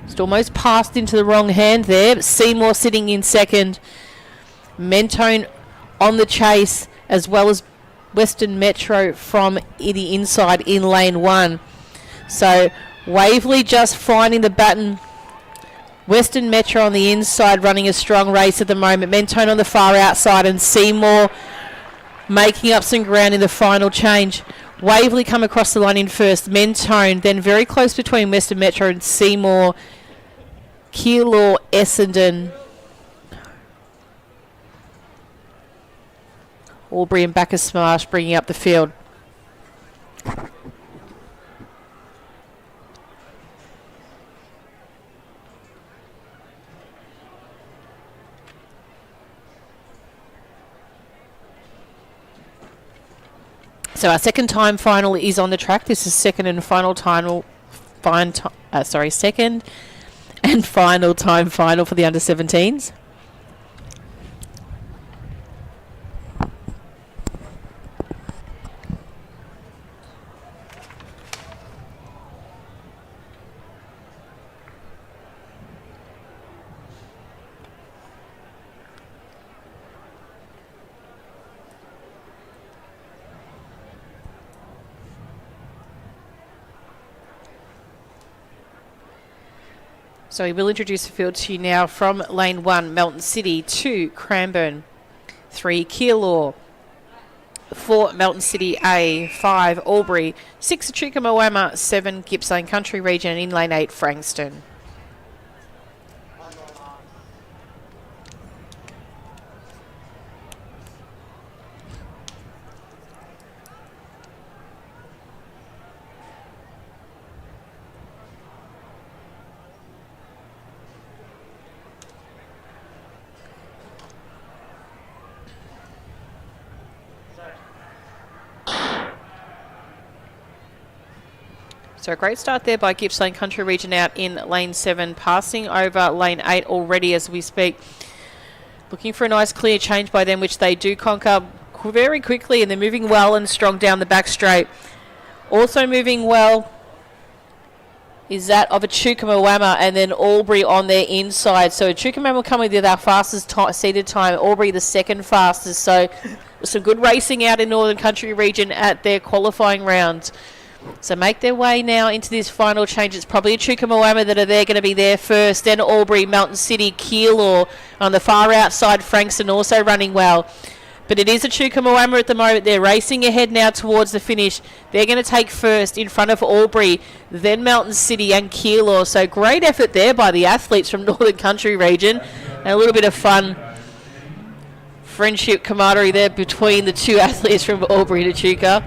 It's almost passed into the wrong hand there, but Seymour sitting in second. Mentone on the chase, as well as Western Metro from the inside in lane 1. So Waverley just finding the baton. Western Metro on the inside running a strong race at the moment. Mentone on the far outside and Seymour making up some ground in the final change. Waverley come across the line in first. Mentone then very close between Western Metro and Seymour. Keilor, Essendon, Albury and Bacchus Marsh bringing up the field. So our second time final is on the track. This is second and final time. Second and final time final for the under-17s. So we will introduce the field to you now from lane 1, Melton City, 2, Cranbourne, 3, Keilor, 4, Melton City A, 5, Albury, 6, Echuca Moama, 7, Gippsland Country Region, and in lane 8, Frankston. So a great start there by Gippsland Country Region out in lane 7, passing over lane 8 already as we speak. Looking for a nice clear change by them, which they do conquer very quickly, and they're moving well and strong down the back straight. Also moving well is that of Echuca Moama and then Albury on their inside. So Echuca Moama coming with our fastest seated time, Albury the second fastest. So some good racing out in Northern Country Region at their qualifying rounds. So make their way now into this final change. It's probably Echuca Moama that are there going to be there first. Then Albury, Melton City, Keilor on the far outside. Frankston also running well. But it is Echuca Moama at the moment. They're racing ahead now towards the finish. They're going to take first in front of Albury, then Melton City and Keilor. So great effort there by the athletes from Northern Country Region. And a little bit of fun, friendship, camaraderie there between the two athletes from Albury and Echuca.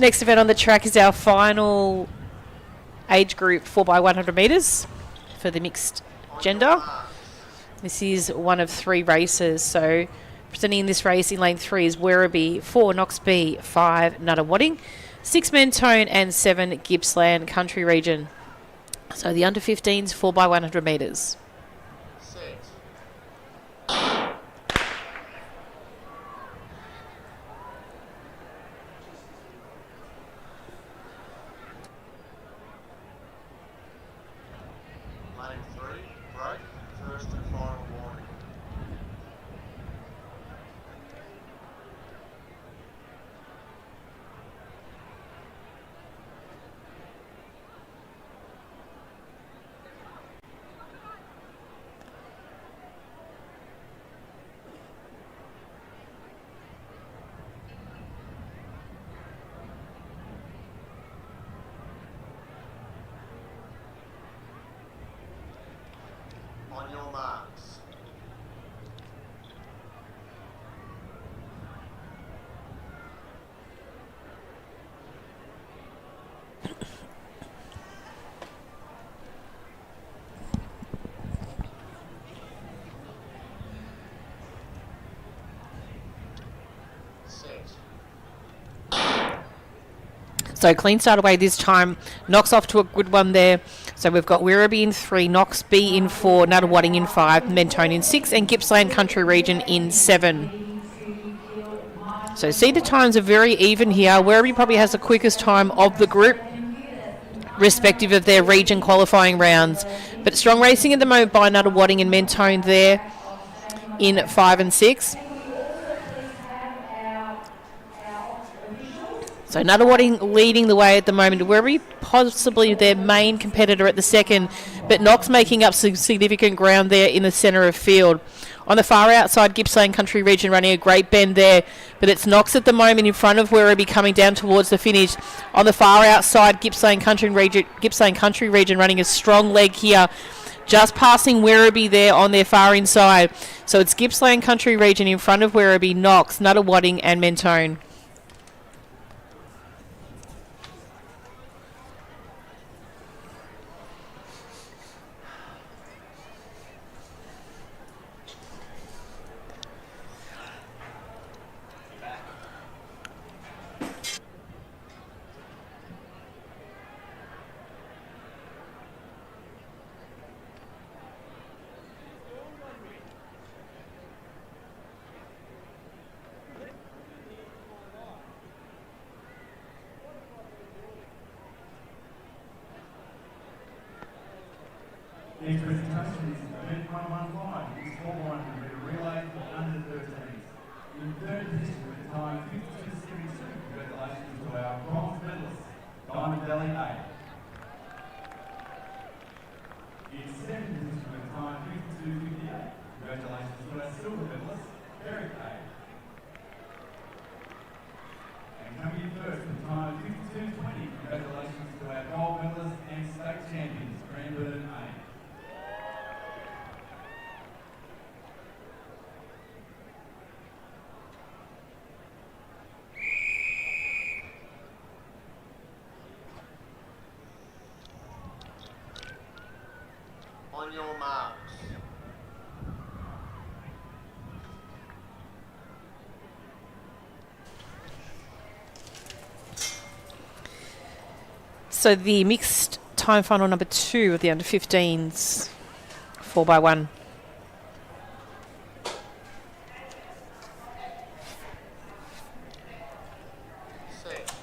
Next event on the track is our final age group 4x100 metres for the mixed gender. This is one of 3 races. So presenting in this race in lane 3 is Werribee, 4 Knoxby, 5 Nuttawading, 6 Mentone and 7 Gippsland Country Region. So the under 15s 4x100 metres. Lane 3, break, first and final warning. On your marks. Set. So clean start away this time. Knocks off to a good one there. So we've got Werribee in 3, Knoxby in 4, Nuttawading in 5, Mentone in 6 and Gippsland Country Region in 7. So see the times are very even here. Werribee probably has the quickest time of the group, respective of their region qualifying rounds. But strong racing at the moment by Nuttawading and Mentone there in 5 and 6. So Nuttawading leading the way at the moment. Werribee possibly their main competitor at the second, but Knox making up some significant ground there in the centre of field. On the far outside, Gippsland Country Region running a great bend there, but it's Knox at the moment in front of Werribee coming down towards the finish. On the far outside, Gippsland Country Region running a strong leg here, just passing Werribee there on their far inside. So it's Gippsland Country Region in front of Werribee, Knox, Nuttawading and Mentone. Next presentation is event 115. It's 400 metre relay for under 13s. In third position with the time 52.72. Congratulations to our bronze medalist, Diamond Valley A. In second position with the time 52.58. Congratulations to our silver medalist, Derek A. And coming in first with the time 52.20. Congratulations to our gold medalist and state champions, Cranbourne A. On your marks. So the mixed time final number 2 of the under 15s, 4x1. Set.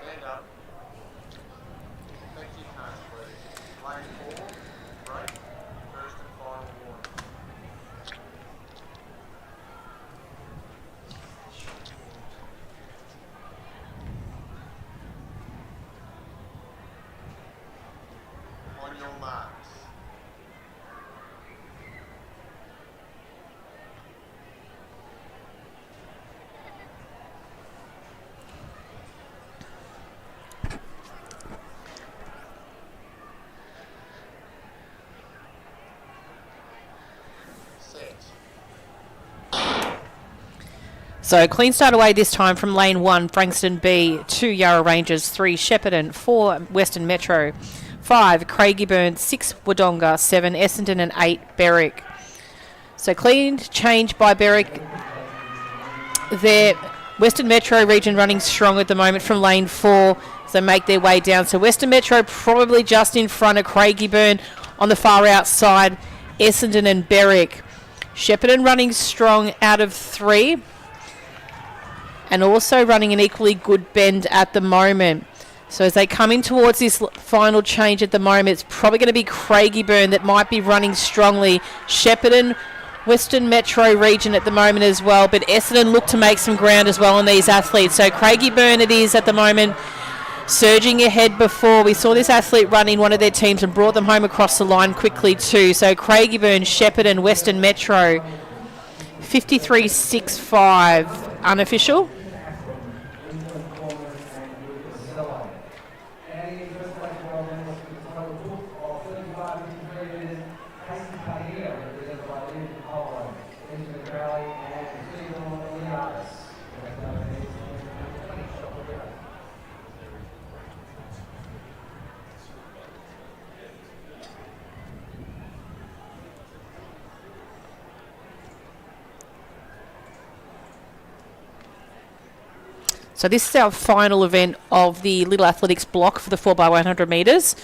Stand up. Take your time, please. Lane 4, break, first and final warning. On your marks. So clean start away this time from lane 1, Frankston B, 2 Yarra Rangers, 3 Shepparton, 4 Western Metro, 5 Craigieburn, 6 Wodonga, 7 Essendon and 8 Berwick. So clean change by Berwick there. Western Metro region running strong at the moment from lane 4 as they make their way down. So Western Metro probably just in front of Craigieburn on the far outside, Essendon and Berwick. Shepparton running strong out of 3 and also running an equally good bend at the moment. So as they come in towards this final change at the moment, it's probably going to be Craigieburn that might be running strongly. Shepparton, Western Metro region at the moment as well, but Essendon look to make some ground as well on these athletes. So Craigieburn it is at the moment, surging ahead before. We saw this athlete run in one of their teams and brought them home across the line quickly too. So Craigieburn, Shepparton, Western Metro, 53.65 unofficial. So this is our final event of the Little Athletics block for the 4x100 metres.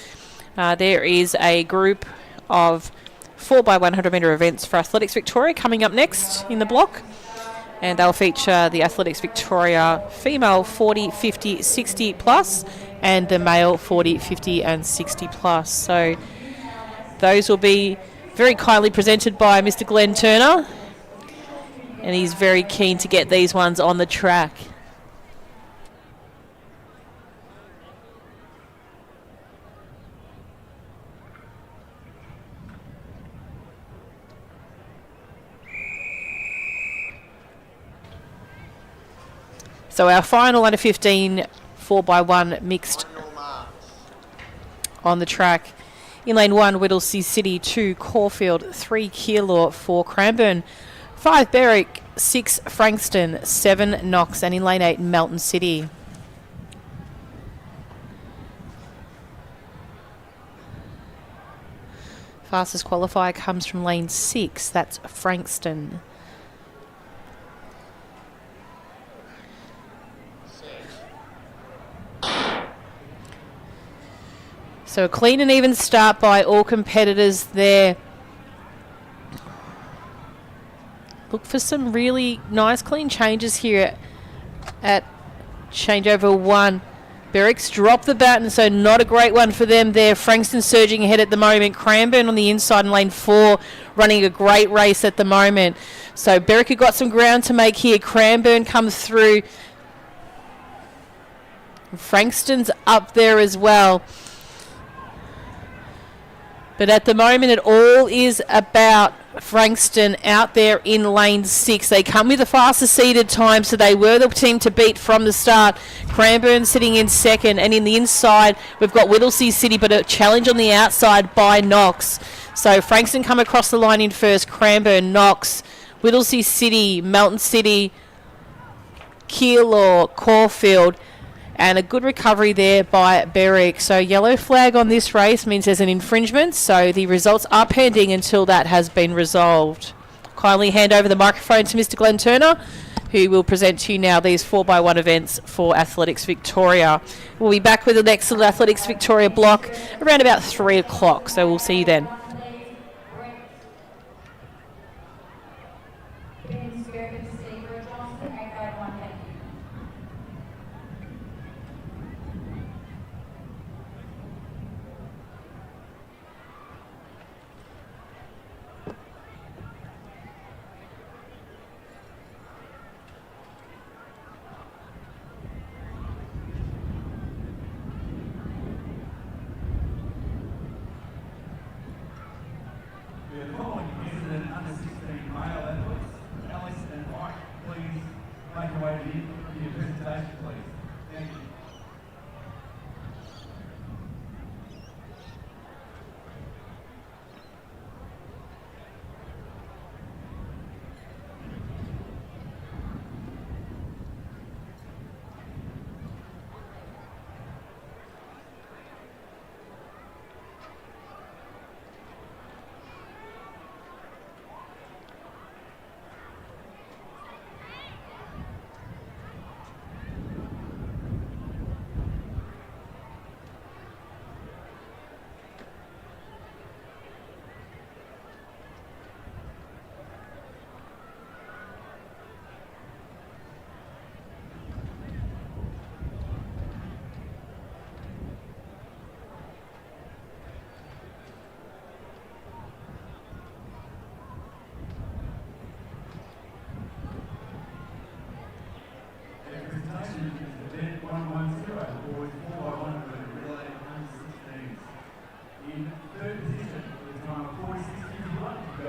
There is a group of 4x100 metre events for Athletics Victoria coming up next in the block. And they'll feature the Athletics Victoria female 40, 50, 60 plus and the male 40, 50 and 60 plus. So those will be very kindly presented by Mr. Glenn Turner. And he's very keen to get these ones on the track. So our final under 15 4x1 mixed on the track. In lane 1, Whittlesea City, 2 Caulfield, 3 Keilor, 4 Cranbourne, 5 Berwick, 6 Frankston, 7 Knox, and in lane 8, Melton City. Fastest qualifier comes from lane 6, that's Frankston. So a clean and even start by all competitors there. Look for some really nice clean changes here at changeover 1. Berwick's dropped the baton, so not a great one for them there. Frankston surging ahead at the moment. Cranbourne on the inside in lane 4 running a great race at the moment. So Berwick have got some ground to make here. Cranbourne comes through. Frankston's up there as well. But at the moment, it all is about Frankston out there in lane 6. They come with the faster seeded time, so they were the team to beat from the start. Cranbourne sitting in second, and in the inside, we've got Whittlesea City, but a challenge on the outside by Knox. So Frankston come across the line in first, Cranbourne, Knox, Whittlesea City, Melton City, Keilor, Caulfield, and a good recovery there by Berwick. So yellow flag on this race means there's an infringement, so the results are pending until that has been resolved. Kindly hand over the microphone to Mr. Glenn Turner, who will present to you now these 4x1 events for Athletics Victoria. We'll be back with the next Athletics Victoria block around about 3 o'clock, so we'll see you then.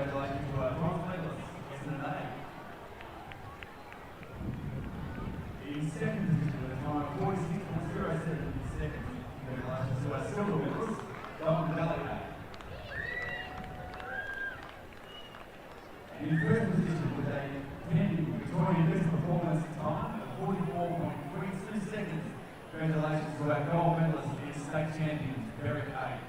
Congratulations to our bronze medalists in the day. In second position with a time of 46.07 seconds. Congratulations to our silver medalist, Medley. And in first position with a pending Victorian best performance time of 44.32 seconds. Congratulations to our gold medalist in state champions, Derek A.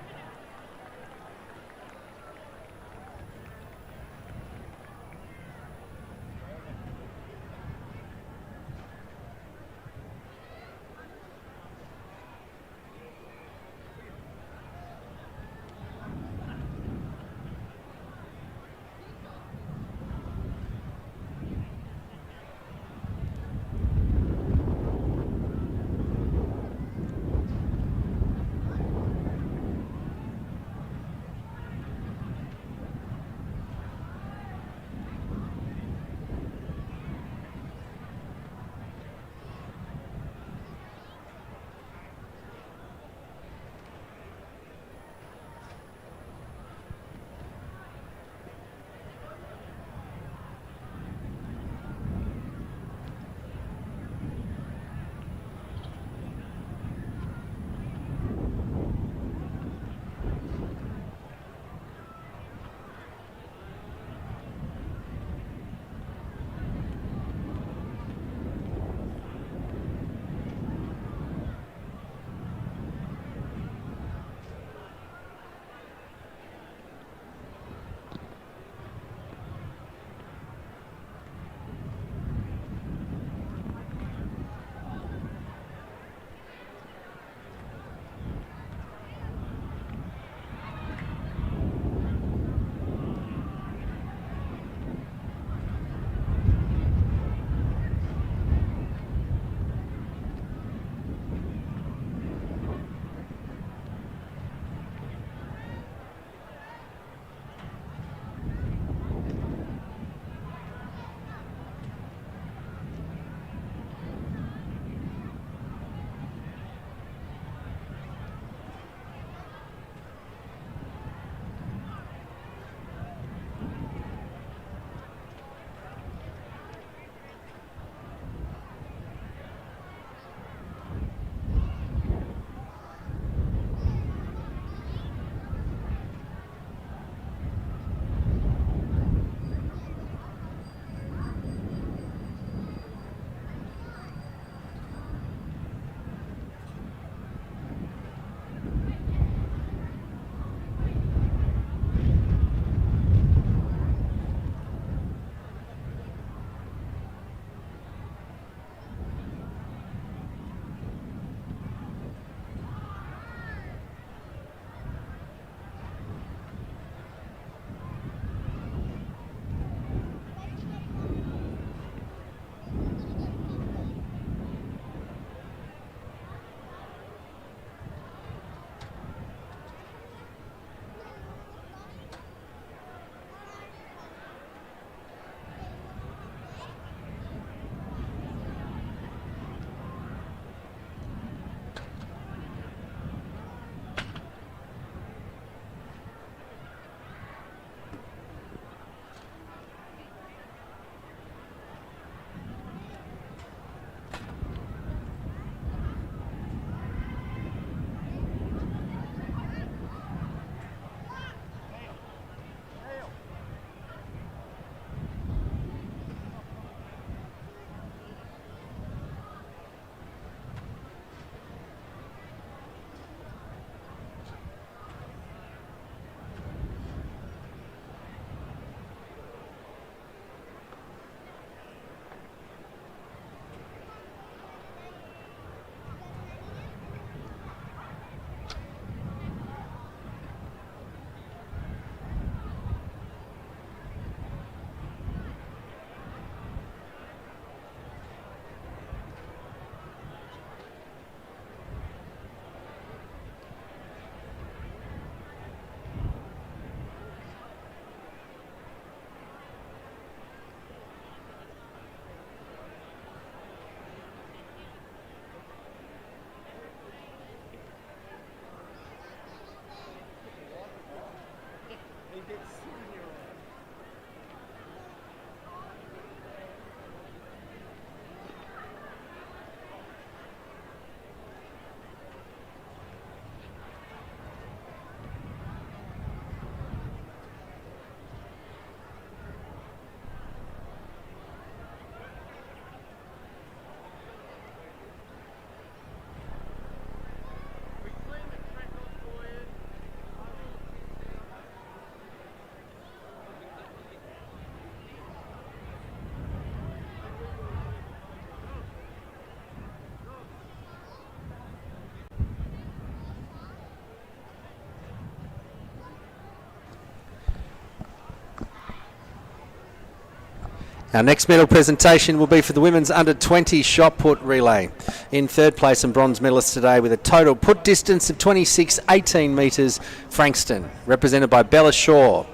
Our next medal presentation will be for the women's under-20 shot put relay. In third place and bronze medalists today with a total put distance of 26.18 metres, Frankston, represented by Bella Shaw,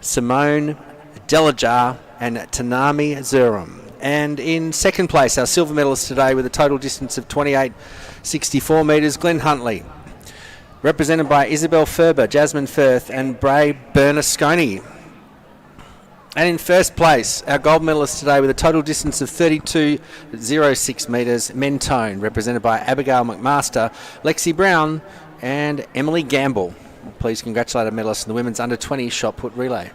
Simone Delajar and Tanami Zurum. And in second place, our silver medalists today with a total distance of 28.64 metres, Glenn Huntley, represented by Isabel Ferber, Jasmine Firth and Bray Bernasconi. And in first place, our gold medalists today with a total distance of 32.06 metres, Mentone, represented by Abigail McMaster, Lexi Brown and Emily Gamble. Please congratulate our medalists in the women's under-20 shot put relay.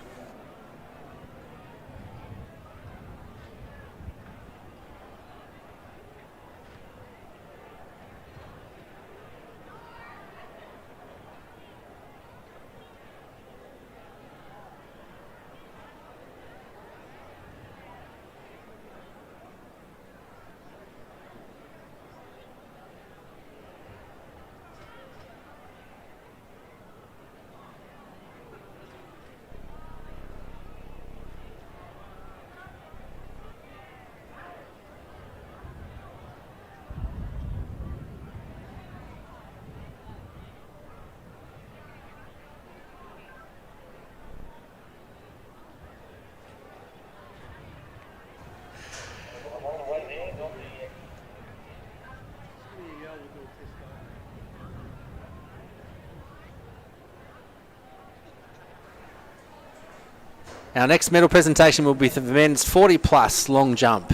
Our next medal presentation will be for the men's 40-plus long jump.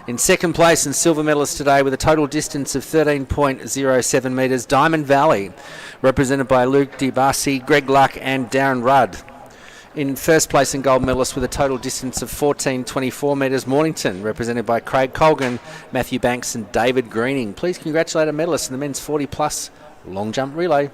In second place and silver medalists today with a total distance of 13.07 metres, Diamond Valley, represented by Luke DiBasi, Greg Luck and Darren Rudd. In first place and gold medalists with a total distance of 14.24 metres, Mornington, represented by Craig Colgan, Matthew Banks and David Greening. Please congratulate our medalists in the men's 40-plus long jump relay.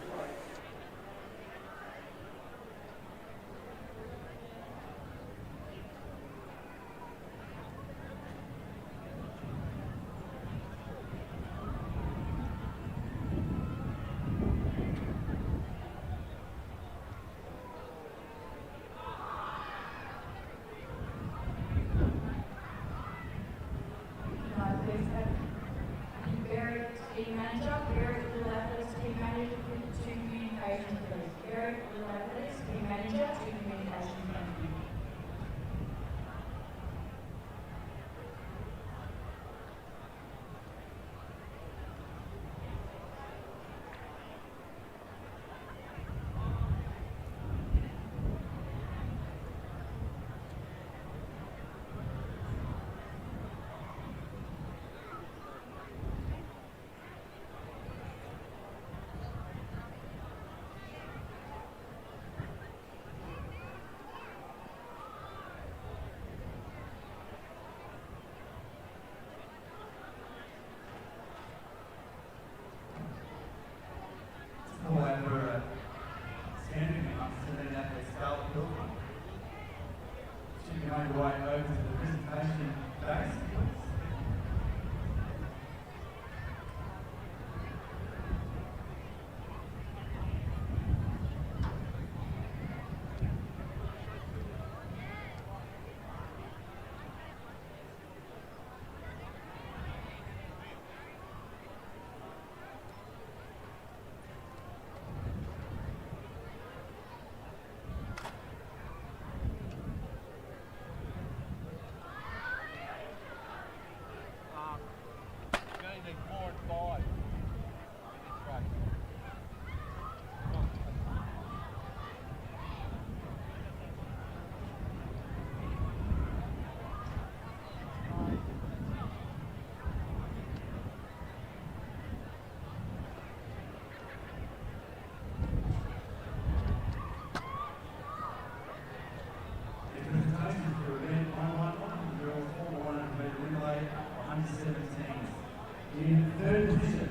In third position,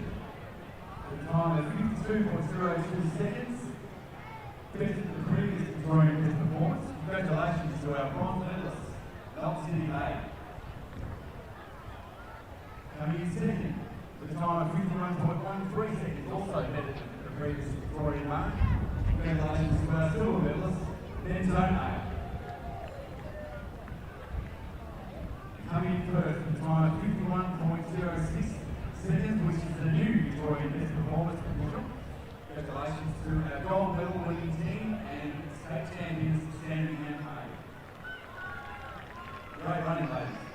the time of 52.02 seconds, best of the previous Victorian best performance. Congratulations to our bronze medalists, Melt City A. Coming in second, with a time of 51.13 seconds, also better than the previous Victorian mark. Congratulations to our silver medalists, Mentone A. Great running, ladies.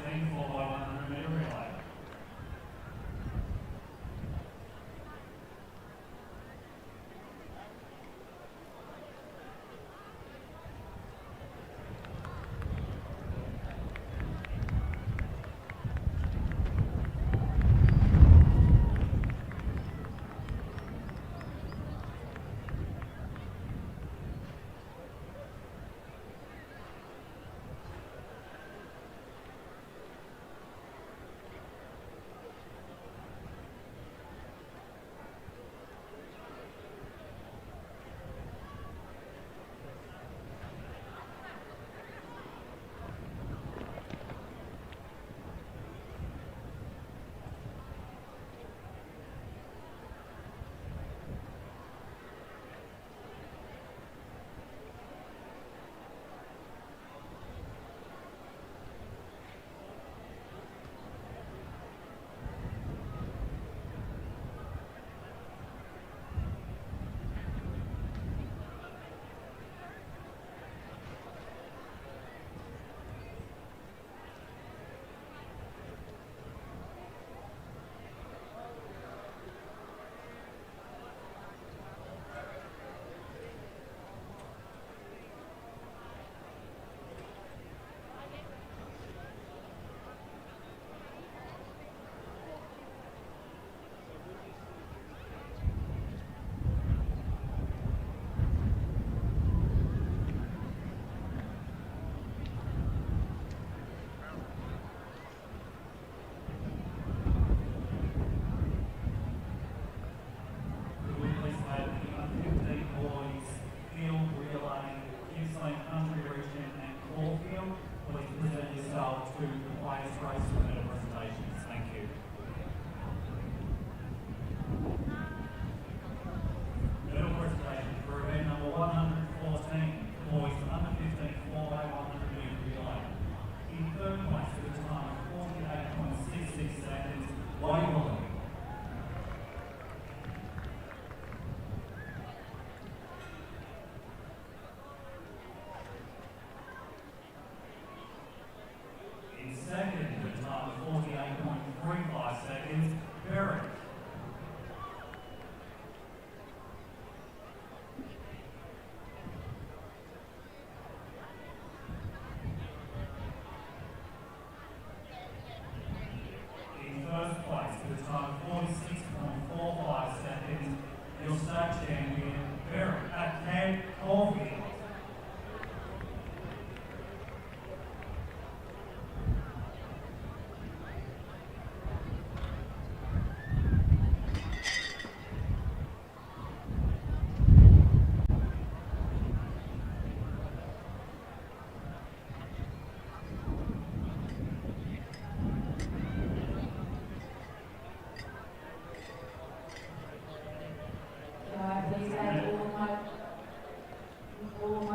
13, 4x100 metre relay.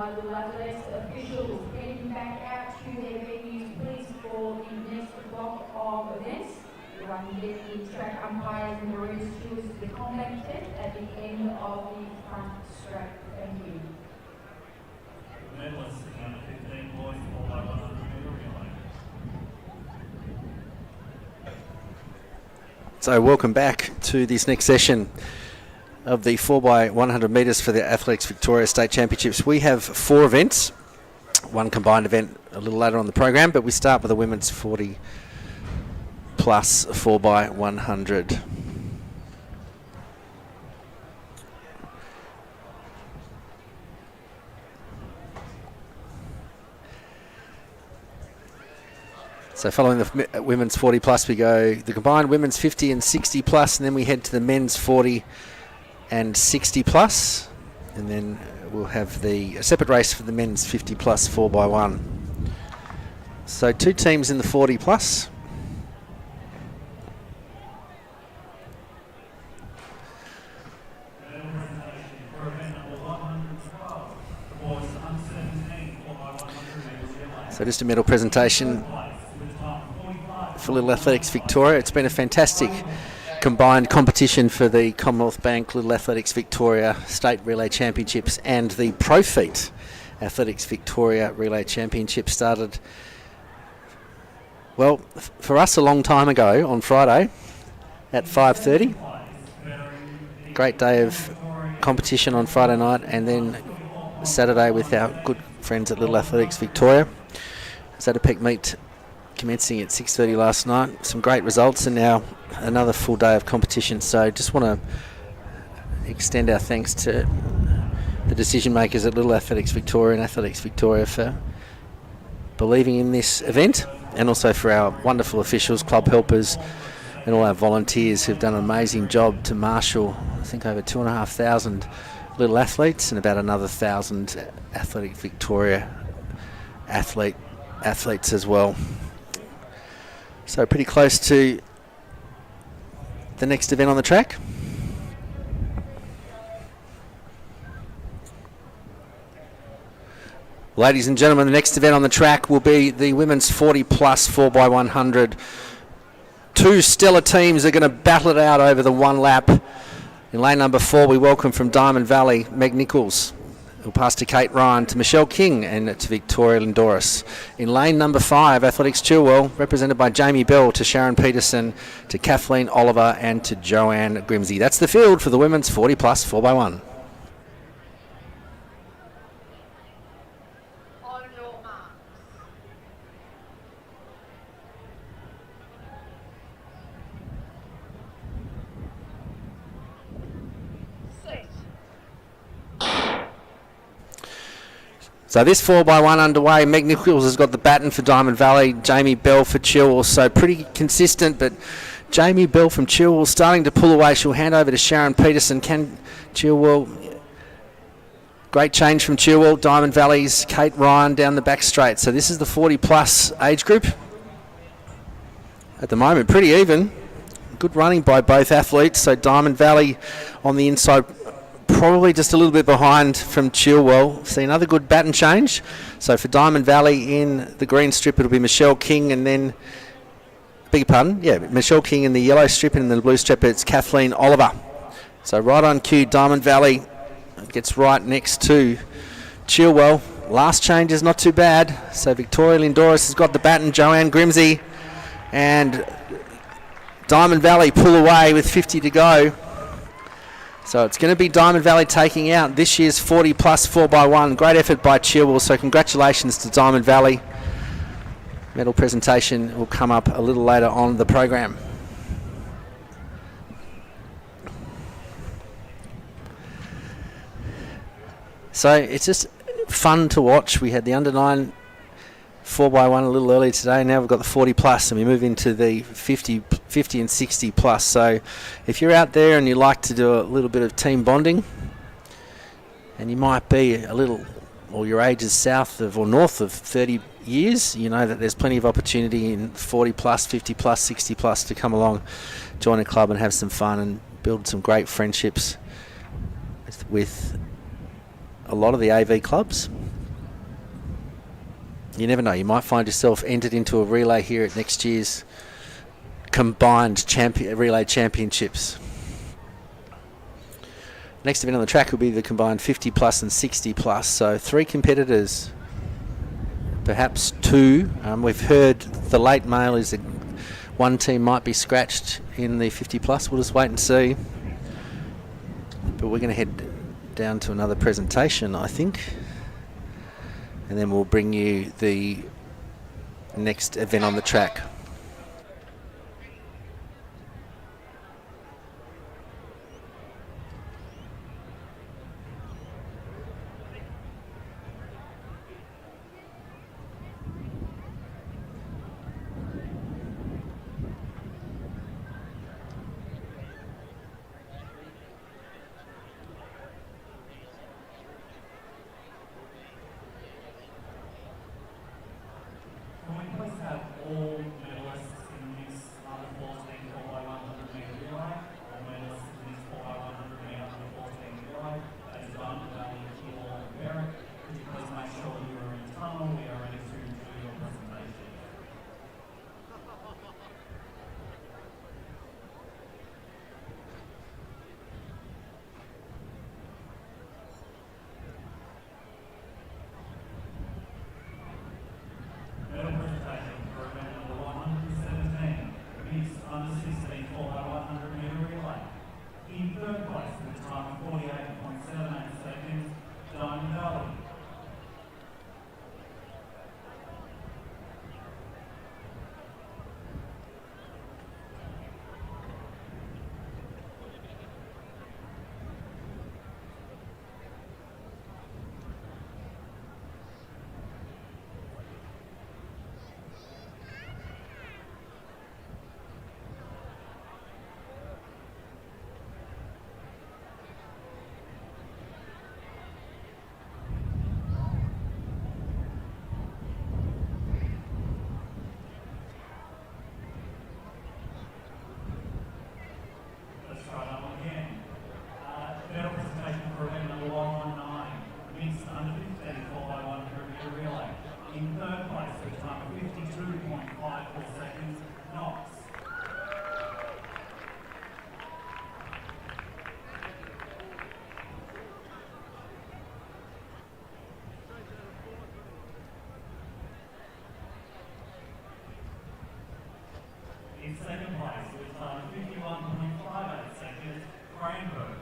LAVic officials heading back out to their venues, please, for the next block of events. Everyone get the track umpires and the race stewards to the combat tent at the end of the front straight. Thank you. Medley sitting under 15 boys, 4x100 metre relay. So welcome back to this next session of the 4x100 metres for the Athletics Victoria State Championships. We have 4 events, one combined event a little later on the program, but we start with the women's 40 plus 4x100. So following the women's 40 plus, we go the combined women's 50 and 60 plus, and then we head to the men's 40 and 60 plus, and then we'll have a separate race for the men's 50 plus 4x1. So 2 teams in the 40 plus. So just a medal presentation for Little Athletics Victoria. It's been a fantastic combined competition for the Commonwealth Bank Little Athletics Victoria State Relay Championships and the Pro Feet Athletics Victoria Relay Championship. Started Well, for us a long time ago on Friday at 5:30. Great day of competition on Friday night, and then Saturday with our good friends at Little Athletics Victoria. So the peak meet commencing at 6:30 last night. Some great results, and now another full day of competition. So just want to extend our thanks to the decision makers at Little Athletics Victoria and Athletics Victoria for believing in this event, and also for our wonderful officials, club helpers, and all our volunteers who've done an amazing job to marshal, I think, over 2,500 little athletes and about another 1,000 Athletic Victoria athletes as well. So pretty close to the next event on the track. Ladies and gentlemen, the next event on the track will be the women's 40 plus 4x100. Two stellar teams are going to battle it out over the one lap. In lane number 4, we welcome from Diamond Valley, Meg Nichols. We'll pass to Kate Ryan, to Michelle King, and to Victoria Lindoris. In lane number 5, Athletics Chilwell, represented by Jamie Bell, to Sharon Peterson, to Kathleen Oliver, and to Joanne Grimsey. That's the field for the women's 40 plus 4x1. So this 4x1 underway. Meg Nichols has got the baton for Diamond Valley, Jamie Bell for Chilwell, so pretty consistent, but Jamie Bell from Chilwell starting to pull away. She'll hand over to Sharon Peterson. Can Chilwell... Great change from Chilwell. Diamond Valley's Kate Ryan down the back straight. So this is the 40 plus age group. At the moment, pretty even. Good running by both athletes. So Diamond Valley on the inside, probably just a little bit behind from Chilwell. See another good baton change. So for Diamond Valley in the green strip, it'll be Michelle King, and then, beg your pardon, yeah, Michelle King in the yellow strip, and in the blue strip it's Kathleen Oliver. So right on cue, Diamond Valley gets right next to Chilwell. Last change is not too bad. So Victoria Lindoris has got the baton, Joanne Grimsey, and Diamond Valley pull away with 50 to go. So it's going to be Diamond Valley taking out this year's 40 plus 4x1. Great effort by Chilwell, so congratulations to Diamond Valley. Medal presentation will come up a little later on the program. So it's just fun to watch. We had the under 9 4x1 a little earlier today. Now we've got the 40 plus, and we move into the 50 and 60 plus. So if you're out there and you like to do a little bit of team bonding, and you might be a little, or your age is south of or north of 30 years, you know that there's plenty of opportunity in 40 plus, 50 plus, 60 plus to come along, join a club and have some fun and build some great friendships with a lot of the AV clubs. You never know, you might find yourself entered into a relay here at next year's combined relay championships. Next event on the track will be the combined 50 plus and 60 plus. So 3 competitors, perhaps 2. We've heard the late mail is that one team might be scratched in the 50 plus. We'll just wait and see. But we're going to head down to another presentation, I think. And then we'll bring you the next event on the track. Can we please have all In second place with time 51.58 seconds, Cranberg.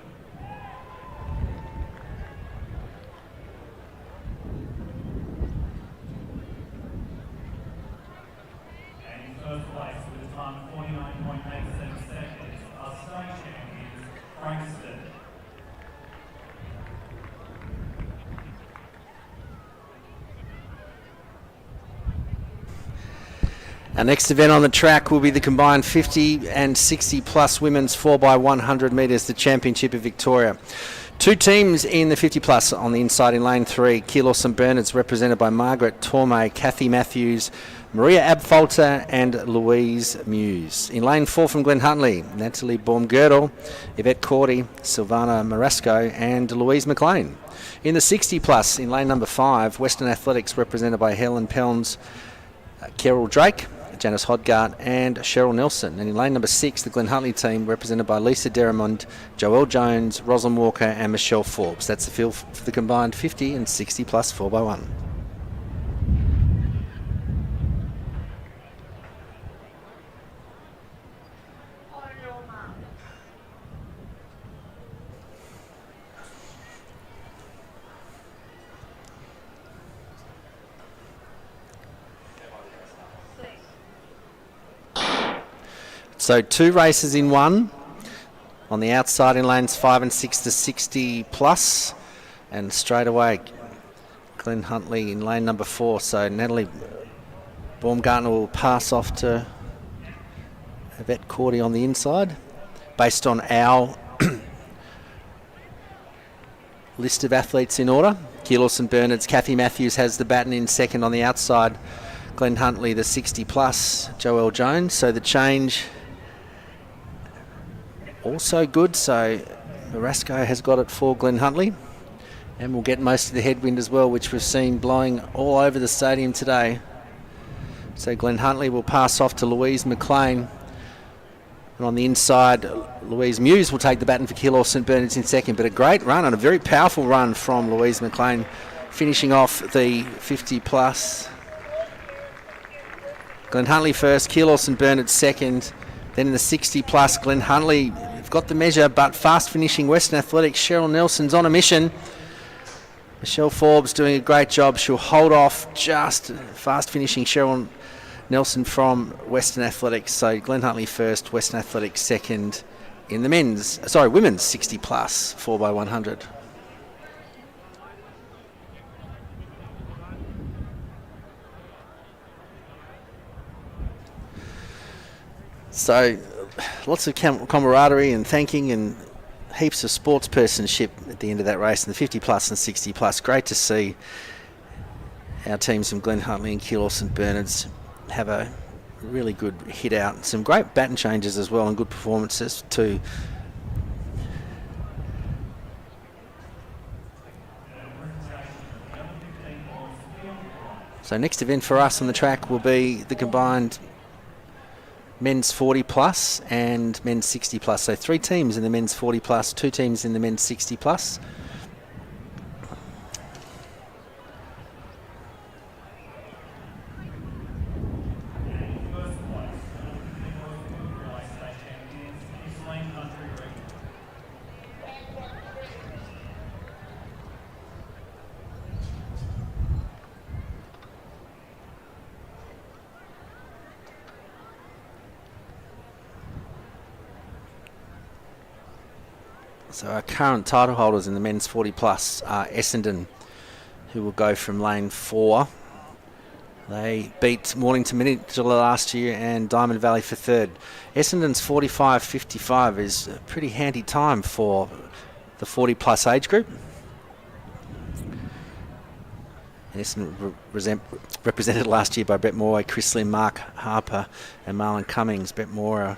And in first place with time 49.87 seconds, our state champions, Frankston. Our next event on the track will be the combined 50 and 60 plus women's 4x100 metres, the Championship of Victoria. Two teams in the 50 plus on the inside in lane 3. Keilor St Bernard's represented by Margaret Tormay, Kathy Matthews, Maria Abfolter and Louise Muse. In lane 4 from Glen Huntley, Natalie Baumgerdel, Yvette Cordy, Silvana Marasco and Louise McLean. In the 60 plus in lane number 5, Western Athletics represented by Helen Pelns, Carol Drake, Janice Hodgart and Cheryl Nelson. And in lane number 6, the Glen Huntley team represented by Lisa Deramond, Joelle Jones, Rosalind Walker and Michelle Forbes. That's the field for the combined 50 and 60 plus 4x1. So 2 races in 1. On the outside in lanes 5 and 6 to 60 plus. And straight away, Glen Huntley in lane number 4. So Natalie Baumgartner will pass off to Yvette Cordy on the inside. Based on our list of athletes in order. Keilor St Bernard's Kathy Matthews has the baton in second on the outside. Glen Huntley the 60 plus, Joelle Jones. So the change also good, so Marasco has got it for Glen Huntley, and we'll get most of the headwind as well, which we've seen blowing all over the stadium today. So Glen Huntley will pass off to Louise McLean, and on the inside Louise Muse will take the baton for Keilor St Bernard's in second. But a great run and a very powerful run from Louise McLean, finishing off the 50 plus. Glen Huntley first, Keilor St Bernard second. Then in the 60 plus, Glen Huntley have got the measure, but fast finishing Western Athletics. Cheryl Nelson's on a mission. Michelle Forbes doing a great job. She'll hold off just fast finishing Cheryl Nelson from Western Athletics. So Glen Huntley first, Western Athletics second in the women's 60 plus 4x100. So lots of camaraderie and thanking and heaps of sportspersonship at the end of that race in the 50 plus and 60 plus. Great to see our teams from Glen Huntley and Keilor St Bernard's have a really good hit out. Some great baton changes as well and good performances too. So next event for us on the track will be the combined men's 40 plus and men's 60 plus. So 3 teams in the men's 40 plus, 2 teams in the men's 60 plus. So our current title holders in the men's 40 plus are Essendon, who will go from lane 4. They beat Mornington Peninsula last year and Diamond Valley for third. Essendon's 45.55 is a pretty handy time for the 40 plus age group. Essendon represented last year by Brett Moore, Chris Lim, Mark Harper and Marlon Cummings. Brett Moore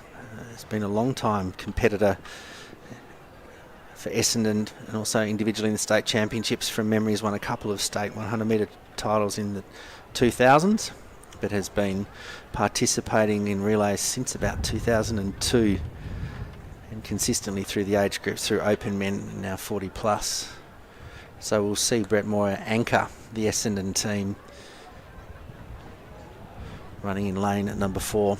has been a long time competitor for Essendon and also individually in the state championships. From memory, has won a couple of state 100 metre titles in the 2000s, but has been participating in relays since about 2002 and consistently through the age groups, through open men and now 40 plus. So we'll see Brett Moore anchor the Essendon team running in lane at number 4.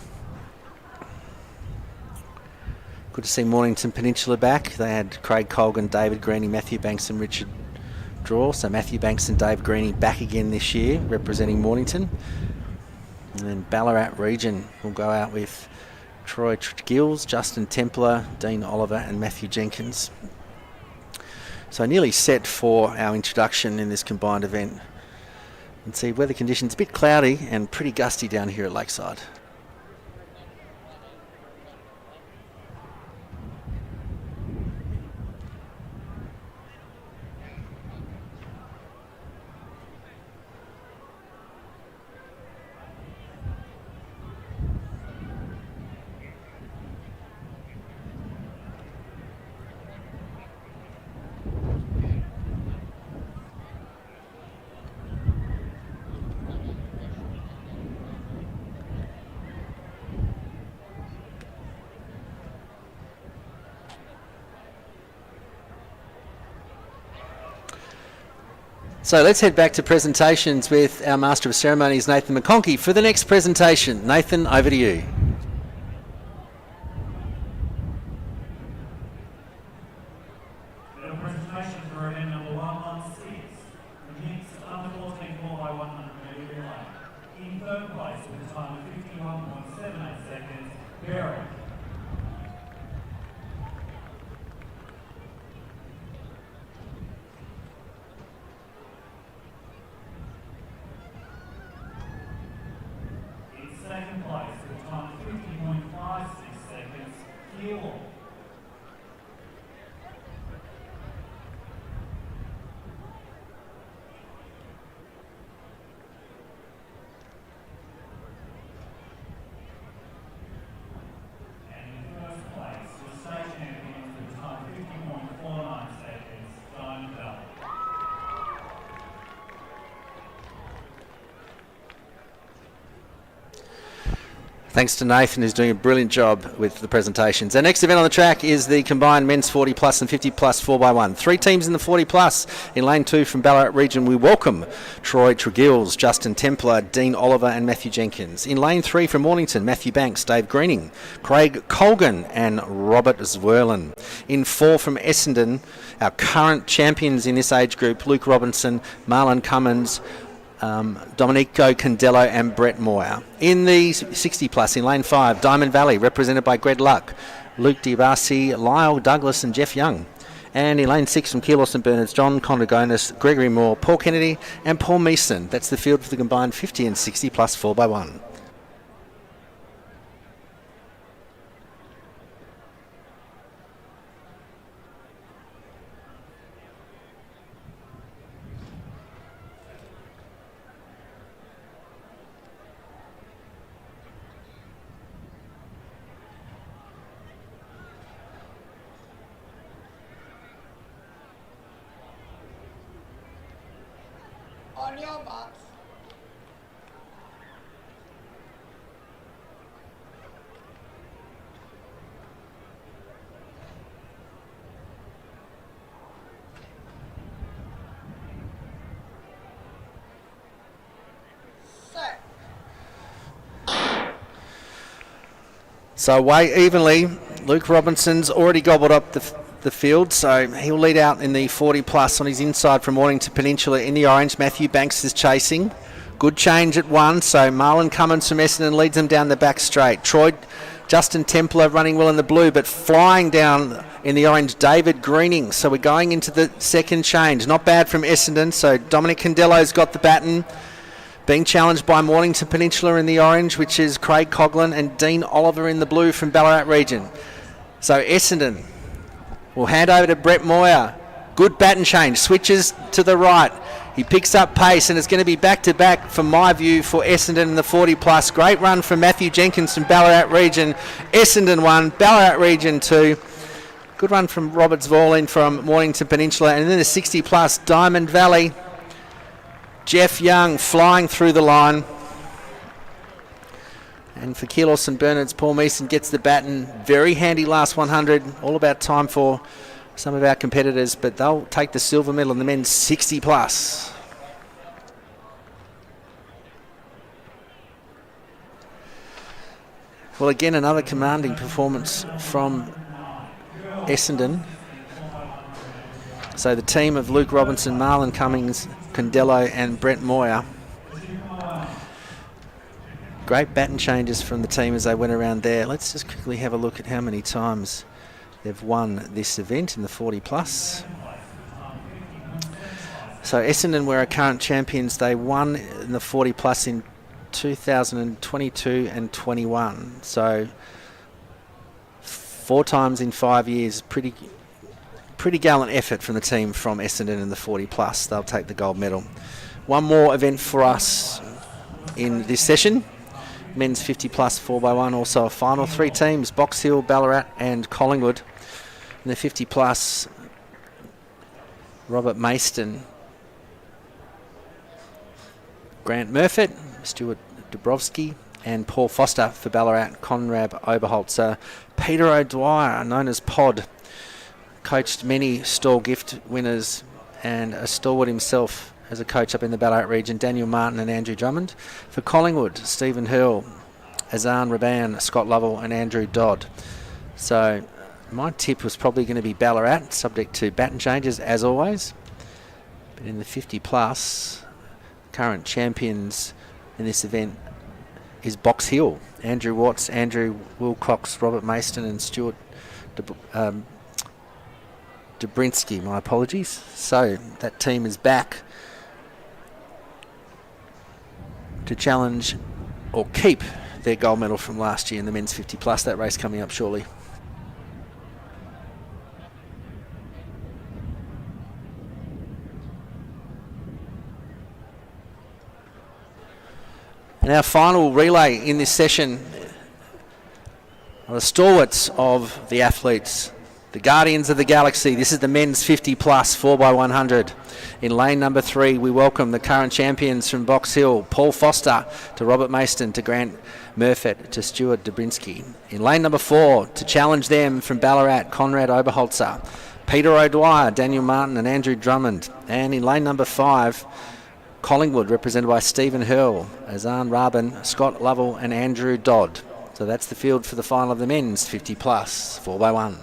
Good to see Mornington Peninsula back. They had Craig Colgan, David Greening, Matthew Banks and Richard Draw. So Matthew Banks and Dave Greening back again this year, representing Mornington. And then Ballarat region will go out with Troy Gills, Justin Templar, Dean Oliver and Matthew Jenkins. So nearly set for our introduction in this combined event. And see weather conditions a bit cloudy and pretty gusty down here at Lakeside. So let's head back to presentations with our Master of Ceremonies, Nathan McConkey, for the next presentation. Nathan, over to you. The presentations are event number 116, the mixed under 14 4x100 metre relay. In third place with a time of 51.78 seconds, Barry. Second place with a time of 50.56 seconds, Keelan. And in first place with state champions with a time of 50.49 seconds, Diamond Valley. Thanks to Nathan, who's doing a brilliant job with the presentations. Our next event on the track is the combined men's 40 plus and 50 plus 4x1. 3 teams in the 40 plus. In lane 2 from Ballarat region, we welcome Troy Tregills, Justin Templar, Dean Oliver and Matthew Jenkins. In lane 3 from Mornington, Matthew Banks, Dave Greening, Craig Colgan and Robert Zwerlin. In 4 from Essendon, our current champions in this age group, Luke Robinson, Marlon Cummins, Domenico Candello and Brett Moyer. In the 60 plus, in lane 5, Diamond Valley, represented by Greg Luck, Luke Diabasi, Lyle Douglas and Jeff Young. And in lane 6 from Keelos and Bernards, John Condagonis, Gregory Moore, Paul Kennedy and Paul Meeson. That's the field for the combined 50 and 60 plus 4x1. On your marks. Set. So away evenly. Luke Robinson's already gobbled up the field, so he'll lead out in the 40 plus on his inside from Mornington Peninsula in the orange. Matthew Banks is chasing. Good change at 1, so Marlon Cummins from Essendon leads them down the back straight. Justin Templar running well in the blue, but flying down in the orange, David Greening. So we're going into the second change. Not bad from Essendon, so Dominic Candello's got the baton. Being challenged by Mornington Peninsula in the orange, which is Craig Coughlin and Dean Oliver in the blue from Ballarat region. So Essendon will hand over to Brett Moyer. Good baton change, switches to the right. He picks up pace and it's going to be back-to-back, from my view, for Essendon in the 40 plus. Great run from Matthew Jenkins from Ballarat region. Essendon 1, Ballarat region 2. Good run from Robert Zwerlin from Mornington Peninsula. And then the 60 plus, Diamond Valley. Jeff Young flying through the line. And for Keelos and Bernards, Paul Meeson gets the baton. Very handy last 100. All about time for some of our competitors, but they'll take the silver medal in the men's 60 plus. Well, again, another commanding performance from Essendon. So the team of Luke Robinson, Marlon Cummings, Condello and Brent Moyer. Great baton changes from the team as they went around there. Let's just quickly have a look at how many times they've won this event in the 40 plus. So Essendon were our current champions. They won in the 40 plus in 2022 and 21. So 4 times in 5 years. Pretty gallant effort from the team from Essendon in the 40 plus. They'll take the gold medal. One more event for us in this session. Men's 50 plus 4x1, also a final. 3 teams, Box Hill, Ballarat and Collingwood. In the 50 plus, Robert Mayston, Grant Murfitt, Stuart Dabrowski and Paul Foster for Ballarat, Conrad Oberholzer. Peter O'Dwyer, known as Pod, coached many stall gift winners and a stalwart himself as a coach up in the Ballarat region. Daniel Martin and Andrew Drummond. For Collingwood, Stephen Hurl, Azan Raban, Scott Lovell and Andrew Dodd. So my tip was probably going to be Ballarat, subject to baton changes as always. But in the 50 plus, current champions in this event is Box Hill. Andrew Watts, Andrew Wilcox, Robert Mayston and Stuart Dobrinsky, my apologies. So that team is back to challenge or keep their gold medal from last year in the men's 50 plus. That race coming up shortly. And our final relay in this session are the stalwarts of the athletes, the guardians of the galaxy. This is the men's 50 plus 4x100. In lane number 3, we welcome the current champions from Box Hill, Paul Foster to Robert Mayston to Grant Murfitt to Stuart Dobrinsky. In lane number 4, to challenge them from Ballarat, Conrad Oberholzer, Peter O'Dwyer, Daniel Martin and Andrew Drummond. And in lane number 5, Collingwood, represented by Stephen Hurl, Azan Rabin, Scott Lovell and Andrew Dodd. So that's the field for the final of the men's 50 plus 4x1.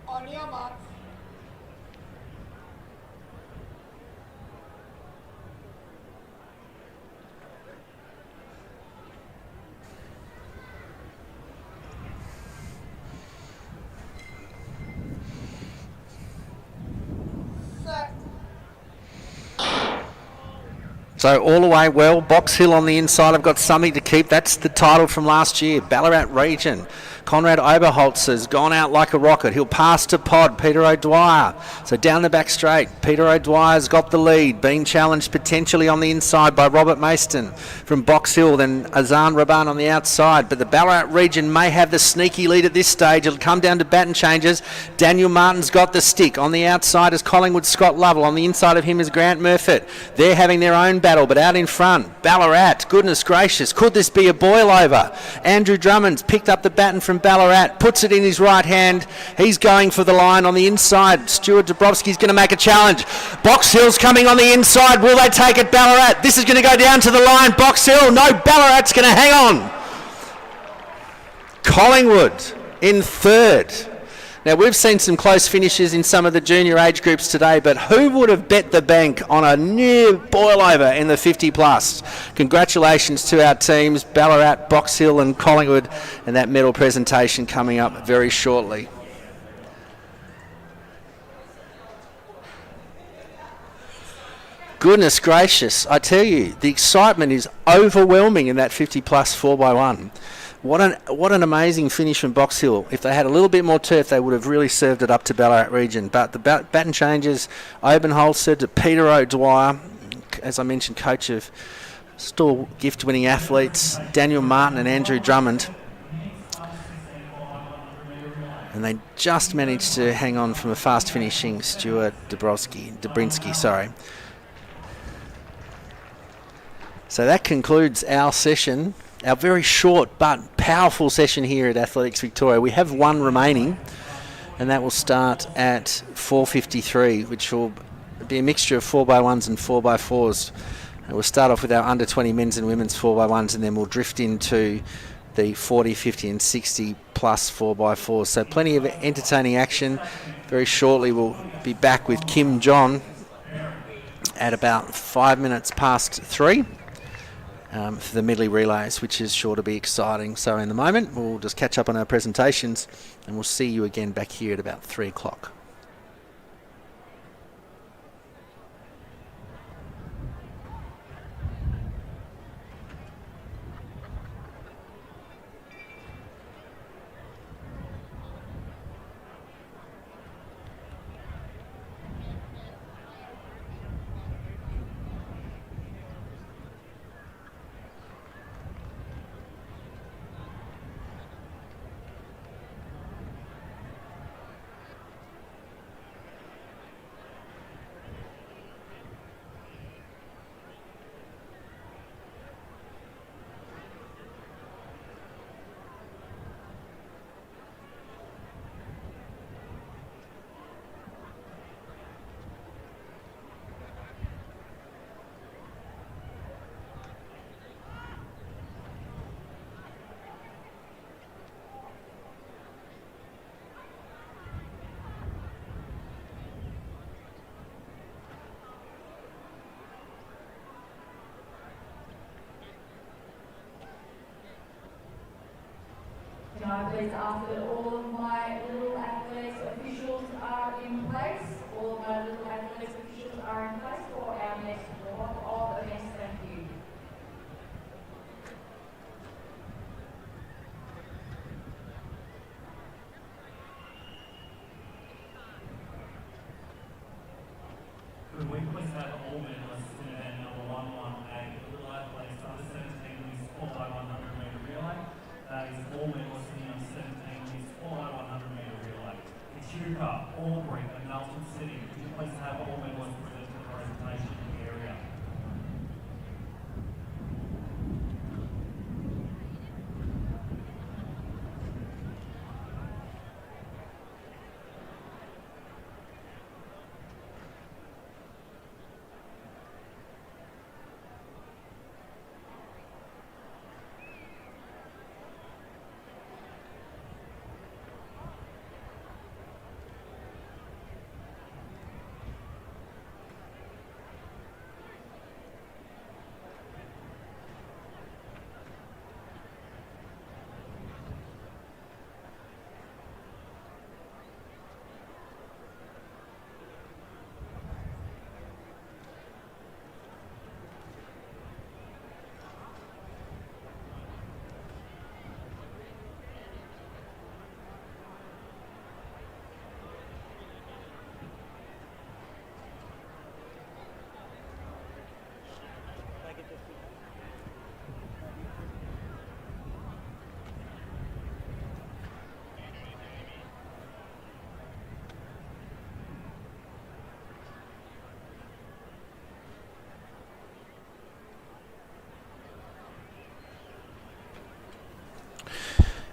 On your mark. So all the way well, Box Hill on the inside have got something to keep. That's the title from last year, Ballarat region. Conrad Oberholzer's gone out like a rocket. He'll pass to Pod, Peter O'Dwyer. So down the back straight, Peter O'Dwyer's got the lead, being challenged potentially on the inside by Robert Mayston from Box Hill, then Azan Raban on the outside. But the Ballarat region may have the sneaky lead at this stage. It'll come down to baton changes. Daniel Martin's got the stick. On the outside is Collingwood Scott Lovell. On the inside of him is Grant Murfitt. They're having their own battle, but out in front, Ballarat. Goodness gracious, could this be a boil over? Andrew Drummond's picked up the baton from Ballarat, puts it in his right hand. He's going for the line on the inside. Stuart Dabrowski's going to make a challenge. Box Hill's coming on the inside. Will they take it, Ballarat? This is going to go down to the line. Box Hill, no, Ballarat's going to hang on. Collingwood in third. Now, we've seen some close finishes in some of the junior age groups today, but who would have bet the bank on a near boil over in the 50 plus? Congratulations to our teams, Ballarat, Box Hill and Collingwood, and that medal presentation coming up very shortly. Goodness gracious, I tell you, the excitement is overwhelming in that 50 plus 4x1. What an amazing finish from Box Hill. If they had a little bit more turf, they would have really served it up to Ballarat region. But the baton changes, Oberholzer to Peter O'Dwyer, as I mentioned, coach of stall gift-winning athletes, Daniel Martin and Andrew Drummond. And they just managed to hang on from a fast-finishing Stuart Dobrinsky. So that concludes our session our very short but powerful session here at Athletics Victoria. We have one remaining, and that will start at 4:53, which will be a mixture of 4x1s and 4x4s. And we'll start off with our under 20 men's and women's 4x1s, and then we'll drift into the 40, 50 and 60 plus 4x4s. So plenty of entertaining action. Very shortly we'll be back with Kim John at about 5 minutes past 3 for the Medley relays, which is sure to be exciting. So in the moment we'll just catch up on our presentations, and we'll see you again back here at about 3 o'clock. Can I please ask that all of my little athletics officials are in place? All of my little athletics officials are in place for our next block of events. Thank you. Could we please have all medalists in event number 118, Little Athletics Under 17 Miss 4x100 metre relay? That is all medalists in the Under 17 Miss 4x100 metre relay. Echuca, Albury and Melton City. Could you please have all medalists present to the presentation area?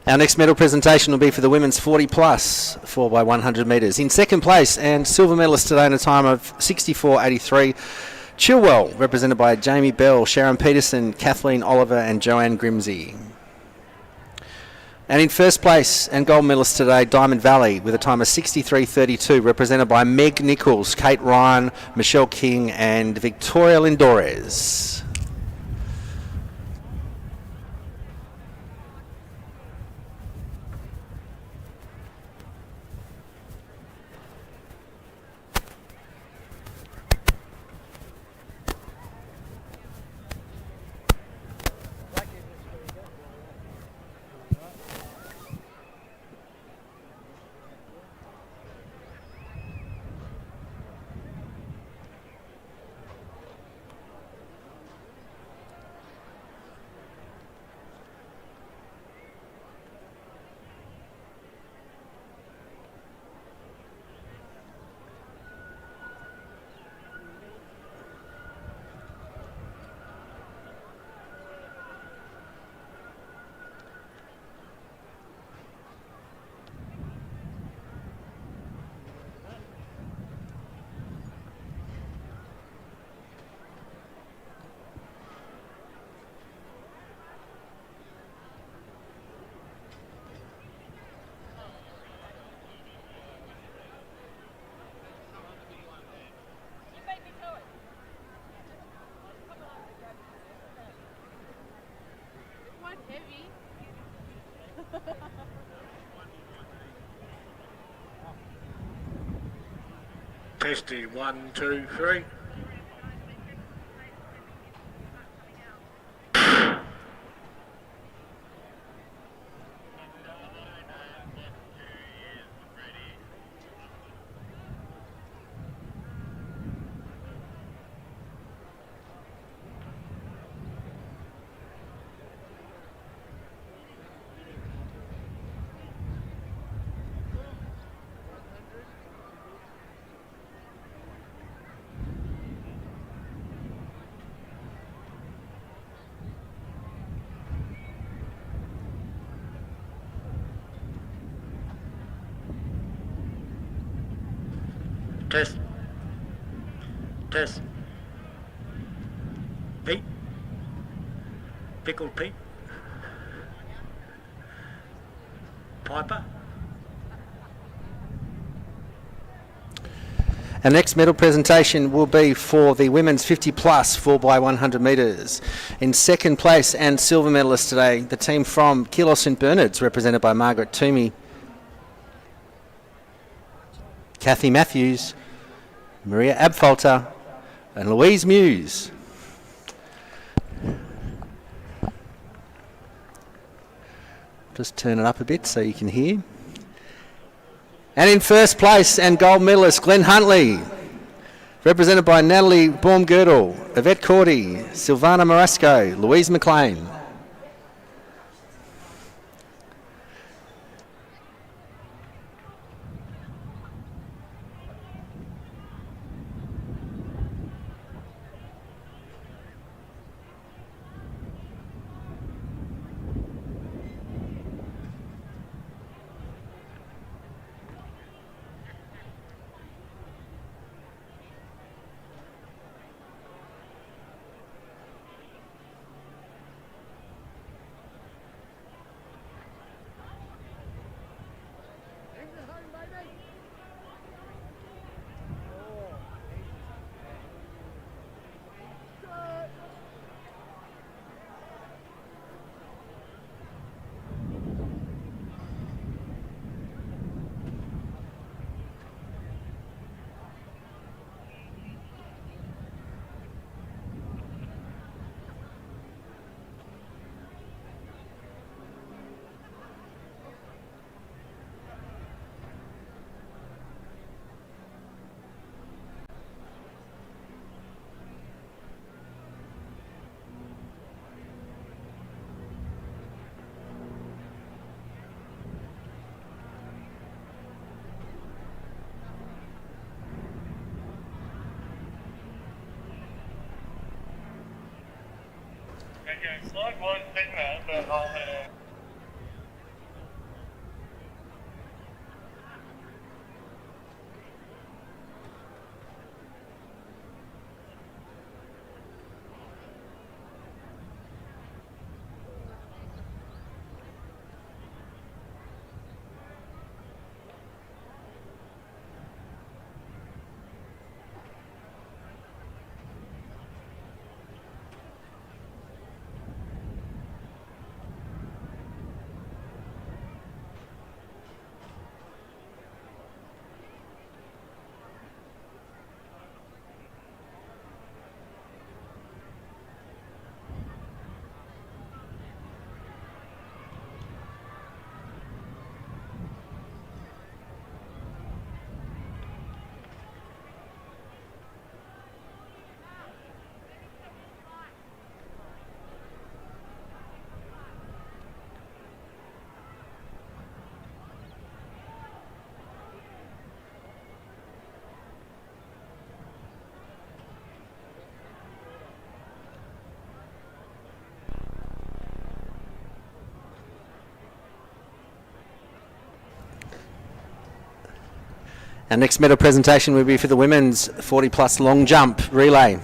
Our next medal presentation will be for the women's 40 plus 4x100 metres. In second place and silver medalist today in a time of 64.83, Chilwell, represented by Jamie Bell, Sharon Peterson, Kathleen Oliver and Joanne Grimsey. And in first place and gold medalist today, Diamond Valley, with a time of 63.32, represented by Meg Nichols, Kate Ryan, Michelle King and Victoria Lindores. Testy, 1, 2, 3. Test. Test. Pete. Pickled Pete. Piper. Our next medal presentation will be for the women's 50 plus 4x100 metres. In second place and silver medalist today, the team from Kilo St Bernard's, represented by Margaret Toomey, Kathy Matthews, Maria Abfolter and Louise Muse. Just turn it up a bit so you can hear. And in first place and gold medalist, Glenn Huntley, represented by Natalie Baumgirtle, Yvette Cordy, Silvana Marasco, Louise McLean. Okay, slide one, take that, but I'll Our next medal presentation will be for the women's 40 plus long jump relay.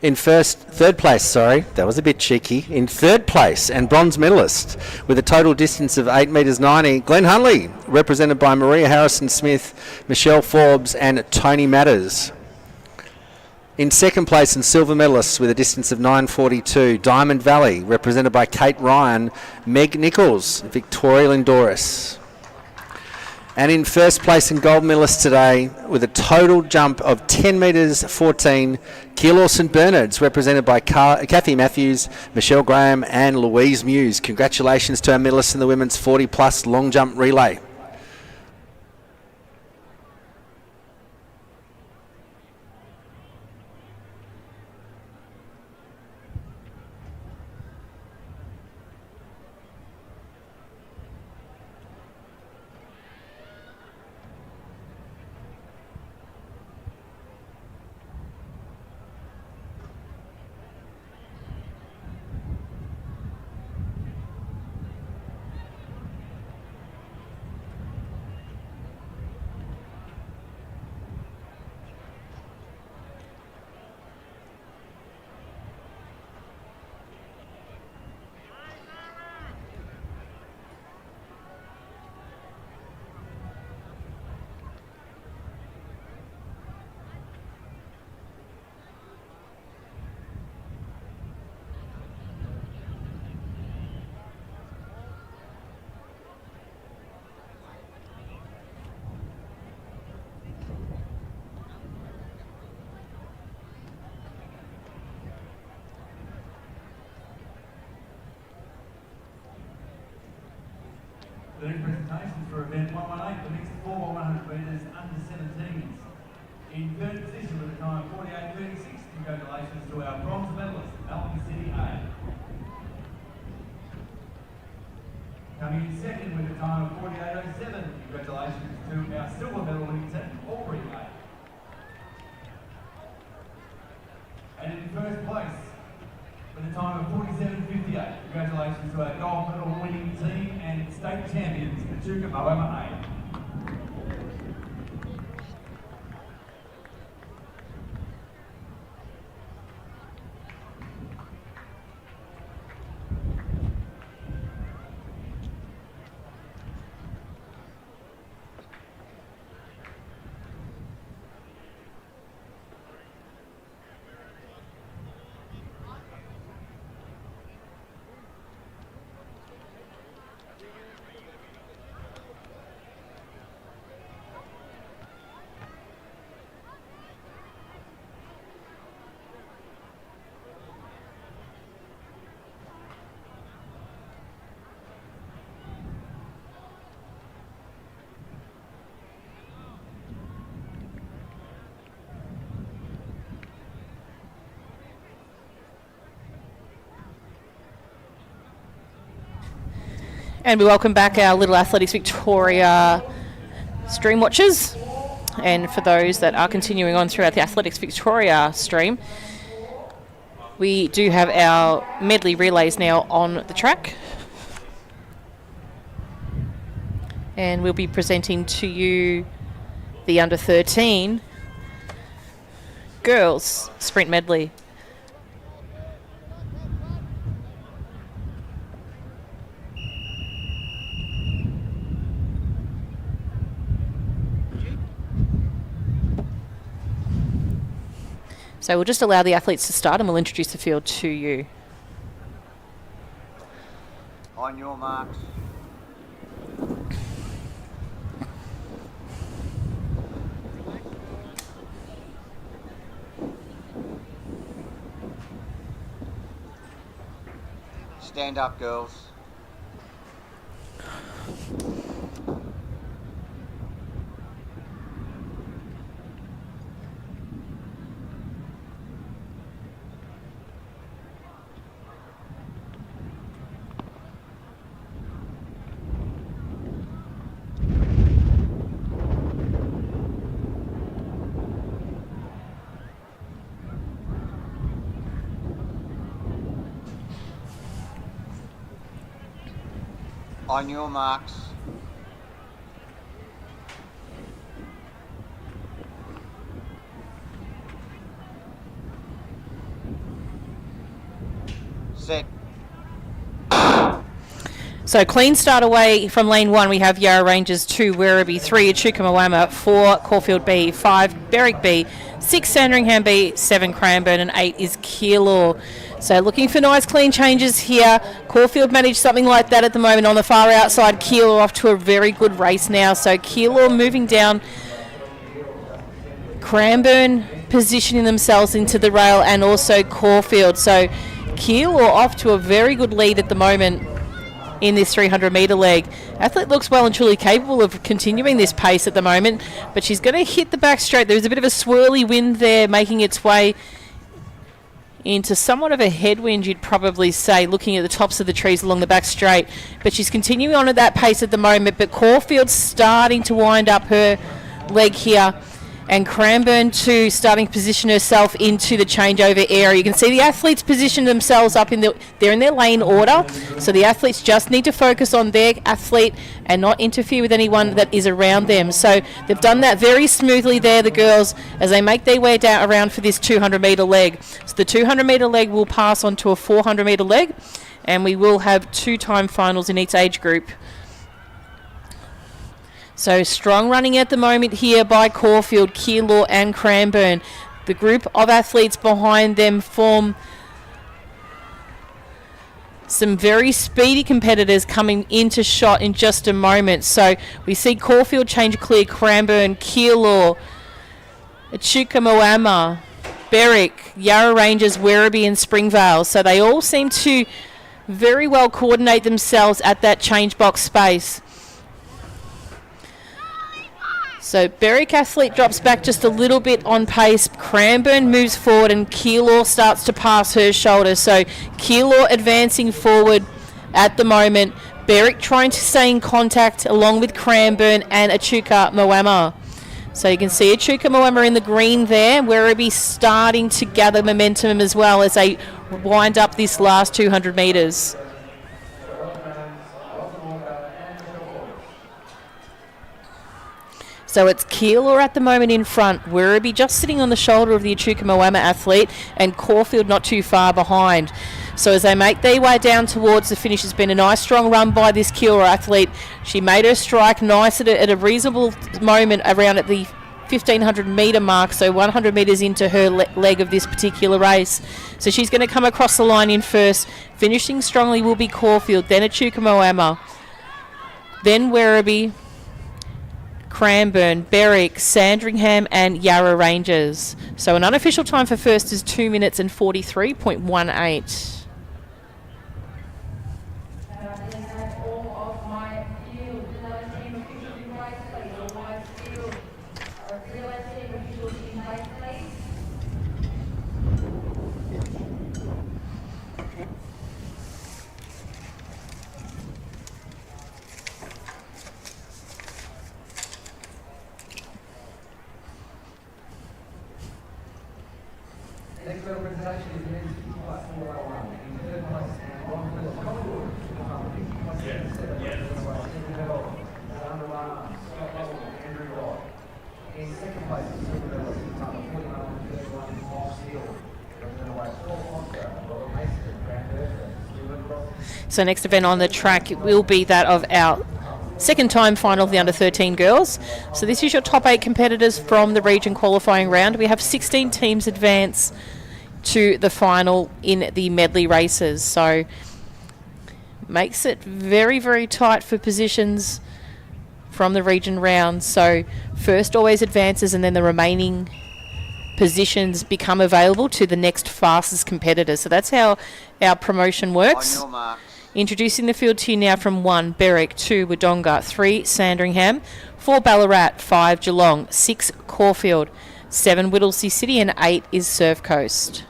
In third place, that was a bit cheeky. In third place and bronze medalist with a total distance of 8 metres 90, Glenn Huntley, represented by Maria Harrison Smith, Michelle Forbes and Tony Matters. In second place and silver medalists with a distance of 9:42, Diamond Valley, represented by Kate Ryan, Meg Nichols, Victoria Lindoris. And in first place and gold medalist today with a total jump of 10 metres 14, Keilor St Bernard's, represented by Kathy Matthews, Michelle Graham and Louise Muse. Congratulations to our medalists in the women's 40 plus long jump relay. The next presentation for event 118, the mixed 4x100 metres under 17s. In third position with a time of 48.36, congratulations to our bronze medalist, Melbourne City A. Coming in second with a time of 48.07, congratulations to our silver medal winning team, Albury A. And in first place, with a time of 47.58. Congratulations to our gold medal winning team and state champions, Pachuca Moama A. And we welcome back our Little Athletics Victoria stream watchers. And for those that are continuing on throughout the Athletics Victoria stream, we do have our medley relays now on the track. And we'll be presenting to you the under 13 girls sprint medley. So we'll just allow the athletes to start and we'll introduce the field to you. On your marks. Stand up, girls. On your marks. Set. So clean start away from lane 1. We have Yarra Rangers 2, Werribee 3, Echuca Moama 4, Caulfield B 5, Berwick B 6, Sandringham B 7, Cranbourne and 8 is Keilor. So looking for nice clean changes here. Caulfield managed something like that at the moment on the far outside. Keilor off to a very good race now. So Keilor moving down. Cranbourne positioning themselves into the rail, and also Caulfield. So Keilor off to a very good lead at the moment in this 300 metre leg. Athlete looks well and truly capable of continuing this pace at the moment, but she's going to hit the back straight. There's a bit of a swirly wind there making its way into somewhat of a headwind, you'd probably say, looking at the tops of the trees along the back straight. But she's continuing on at that pace at the moment, but Caulfield's starting to wind up her leg here, and Cranbourne too starting to position herself into the changeover area. You can see the athletes position themselves up they're in their lane order, so the athletes just need to focus on their athlete and not interfere with anyone that is around them. So they've done that very smoothly there, the girls, as they make their way down around for this 200 metre leg. So the 200 metre leg will pass on to a 400 metre leg, and we will have 2 time finals in each age group. So strong running at the moment here by Caulfield, Keilor and Cranbourne. The group of athletes behind them form some very speedy competitors coming into shot in just a moment. So we see Caulfield change clear, Cranbourne, Keilor, Echuca Moama, Berwick, Yarra Ranges, Werribee and Springvale. So they all seem to very well coordinate themselves at that change box space. So Berwick athlete drops back just a little bit on pace. Cranbourne moves forward and Keilor starts to pass her shoulder. So Keilor advancing forward at the moment. Berwick trying to stay in contact along with Cranbourne and Echuca Moama. So you can see Echuca Moama in the green there. Werribee starting to gather momentum as well as they wind up this last 200 metres. So it's Keilor at the moment in front, Werribee just sitting on the shoulder of the Echuca Moama athlete, and Caulfield not too far behind. So as they make their way down towards the finish, it's been a nice strong run by this Keilor athlete. She made her strike nice at a reasonable moment around at the 1500 metre mark, so 100 metres into her leg of this particular race. So she's going to come across the line in first. Finishing strongly will be Caulfield, then Echuca Moama, then Werribee, Cranbourne, Berwick, Sandringham and Yarra Ranges. So an unofficial time for first is 2 minutes and 43.18. Next representation is the men's 401. In third place, Commonwealth. Andrew Wright. In second place, silver medalist, 4131 off steel. Represented by Paul Foster, Robert Mason, Grant Burton, Stuart Ross. So next event on the track will be that of our second time final of the under-13 girls. So this is your top 8 competitors from the region qualifying round. We have 16 teams advance to the final in the medley races. So makes it very, very tight for positions from the region round. So first always advances, and then the remaining positions become available to the next fastest competitor. So that's how our promotion works. Introducing the field to you now from 1, Berwick, 2, Wodonga, 3, Sandringham, 4, Ballarat, 5, Geelong, 6, Caulfield, 7, Whittlesea City, and 8 is Surf Coast.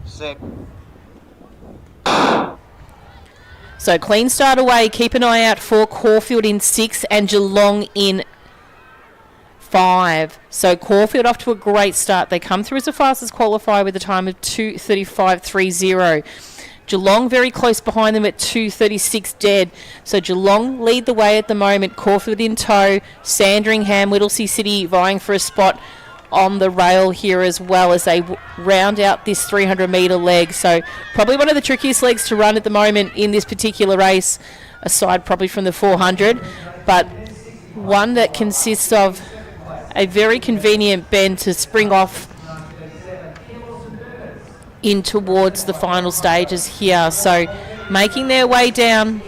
Set. So clean start away. Keep an eye out for Caulfield in 6 and Geelong in 5. So Caulfield off to a great start. They come through as the fastest qualifier with a time of 2:35.30. Geelong very close behind them at 2:36 dead. So Geelong lead the way at the moment. Caulfield in tow. Sandringham, Whittlesea City vying for a spot on the rail here as well as they round out this 300 metre leg. So probably one of the trickiest legs to run at the moment in this particular race. aside probably from the 400, but one that consists of a very convenient bend to spring off in towards the final stages here. So making their way down.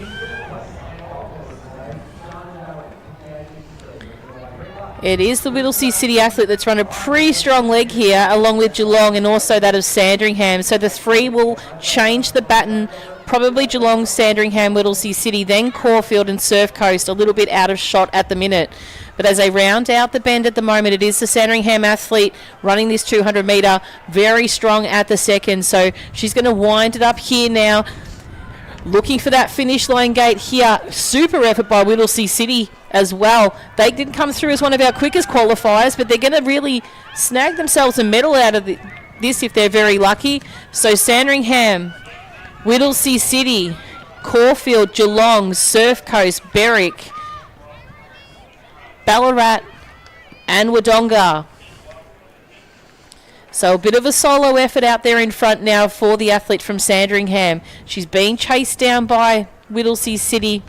It is the Whittlesea City athlete that's run a pretty strong leg here, along with Geelong and also that of Sandringham. So the three will change the baton. Probably Geelong, Sandringham, Whittlesea City, then Caulfield and Surf Coast, a little bit out of shot at the minute. But as they round out the bend at the moment, it is the Sandringham athlete running this 200 metre, very strong at the second. So she's going to wind it up here now, looking for that finish line gate here. Super effort by Whittlesea City as well. They didn't come through as one of our quickest qualifiers, but they're going to really snag themselves a medal out of this if they're very lucky. So Sandringham, Whittlesea City, Caulfield, Geelong, Surf Coast, Berwick, Ballarat and Wodonga. So a bit of a solo effort out there in front now for the athlete from Sandringham. She's being chased down by Whittlesea City.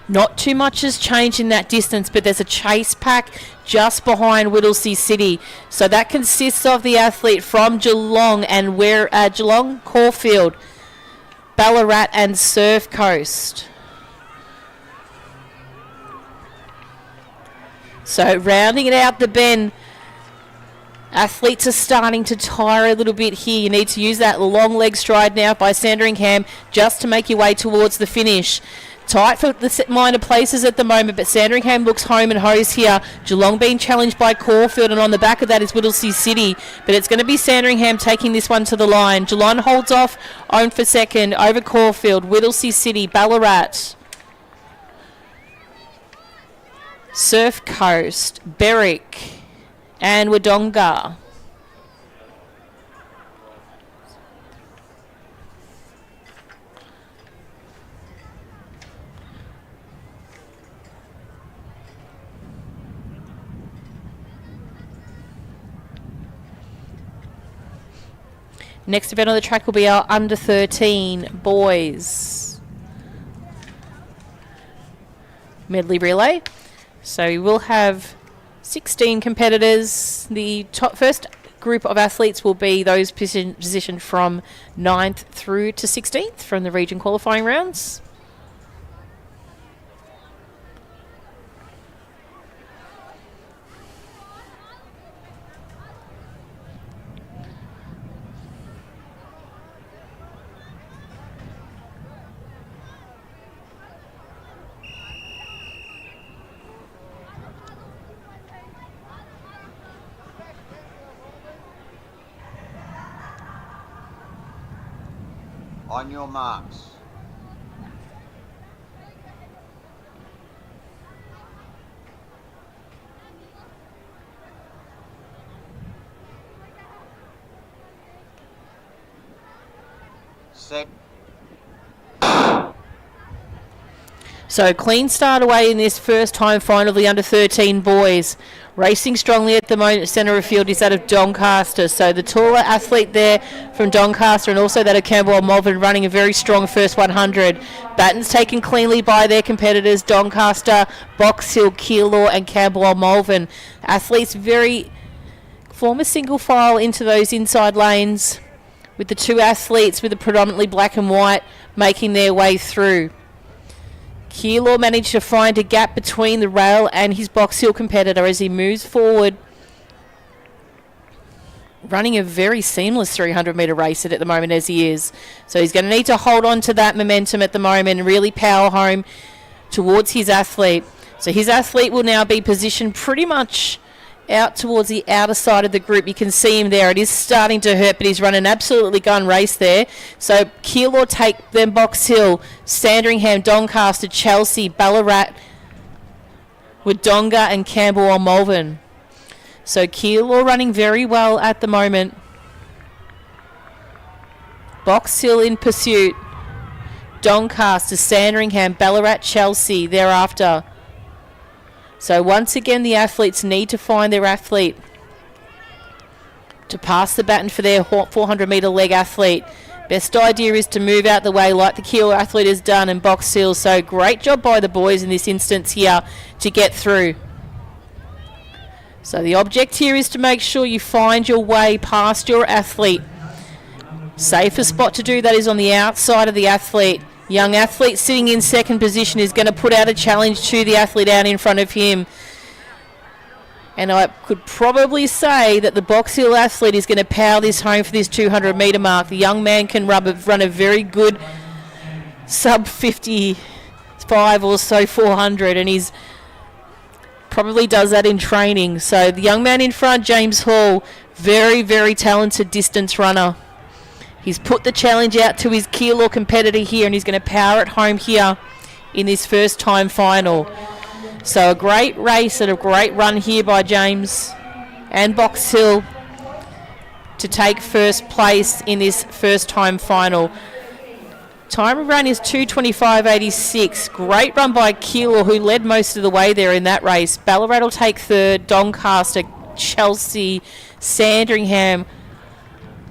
Not too much has changed in that distance, but there's a chase pack just behind Whittlesea City. So that consists of the athlete from Geelong and Geelong, Caulfield, Ballarat and Surf Coast. So rounding it out the bend, athletes are starting to tire a little bit here. You need to use that long leg stride now by Sandringham just to make your way towards the finish. Tight for the minor places at the moment, but Sandringham looks home and hose here. Geelong being challenged by Caulfield, and on the back of that is Whittlesea City. But it's going to be Sandringham taking this one to the line. Geelong holds off, owned for second, over Caulfield, Whittlesea City, Ballarat, Surf Coast, Berwick and Wodonga. Next event on the track will be our under 13 boys medley relay. So we will have 16 competitors. The first group of athletes will be those positioned from 9th through to 16th from the region qualifying rounds. On your marks. Set. So clean start away in this first time final of the under 13 boys. Racing strongly at the moment, centre of field is that of Doncaster. So the taller athlete there from Doncaster and also that of Campbell Malvern running a very strong first 100. Batons taken cleanly by their competitors, Doncaster, Box Hill, Keilor and Campbell Malvern. Athletes very form a single file into those inside lanes with the two athletes with the predominantly black and white making their way through. Keilor managed to find a gap between the rail and his Box Hill competitor as he moves forward, running a very seamless 300-metre race at the moment as he is. So he's going to need to hold on to that momentum at the moment and really power home towards his athlete. So his athlete will now be positioned pretty much out towards the outer side of the group. You can see him there. It is starting to hurt, but he's run an absolutely gun race there. So Keilor take then Box Hill, Sandringham, Doncaster, Chelsea, Ballarat, Wodonga and Campbell Malvern. So Keilor running very well at the moment. Box Hill in pursuit. Doncaster, Sandringham, Ballarat, Chelsea thereafter. So once again, the athletes need to find their athlete to pass the baton for their 400 metre leg athlete. Best idea is to move out the way like the Keel athlete has done and Box Hill. So great job by the boys in this instance here to get through. So the object here is to make sure you find your way past your athlete. Safest spot to do that is on the outside of the athlete. Young athlete sitting in second position is going to put out a challenge to the athlete out in front of him. And I could probably say that the Box Hill athlete is going to power this home for this 200 metre mark. The young man can run a very good sub 55 or so 400, and he's probably does that in training. So the young man in front, James Hall, very, very talented distance runner. He's put the challenge out to his Keilor competitor here, and he's going to power it home here in this first time final. So a great race and a great run here by James and Box Hill to take first place in this first time final. Time of run is 2:25.86. Great run by Keilor, who led most of the way there in that race. Ballarat will take third. Doncaster, Chelsea, Sandringham,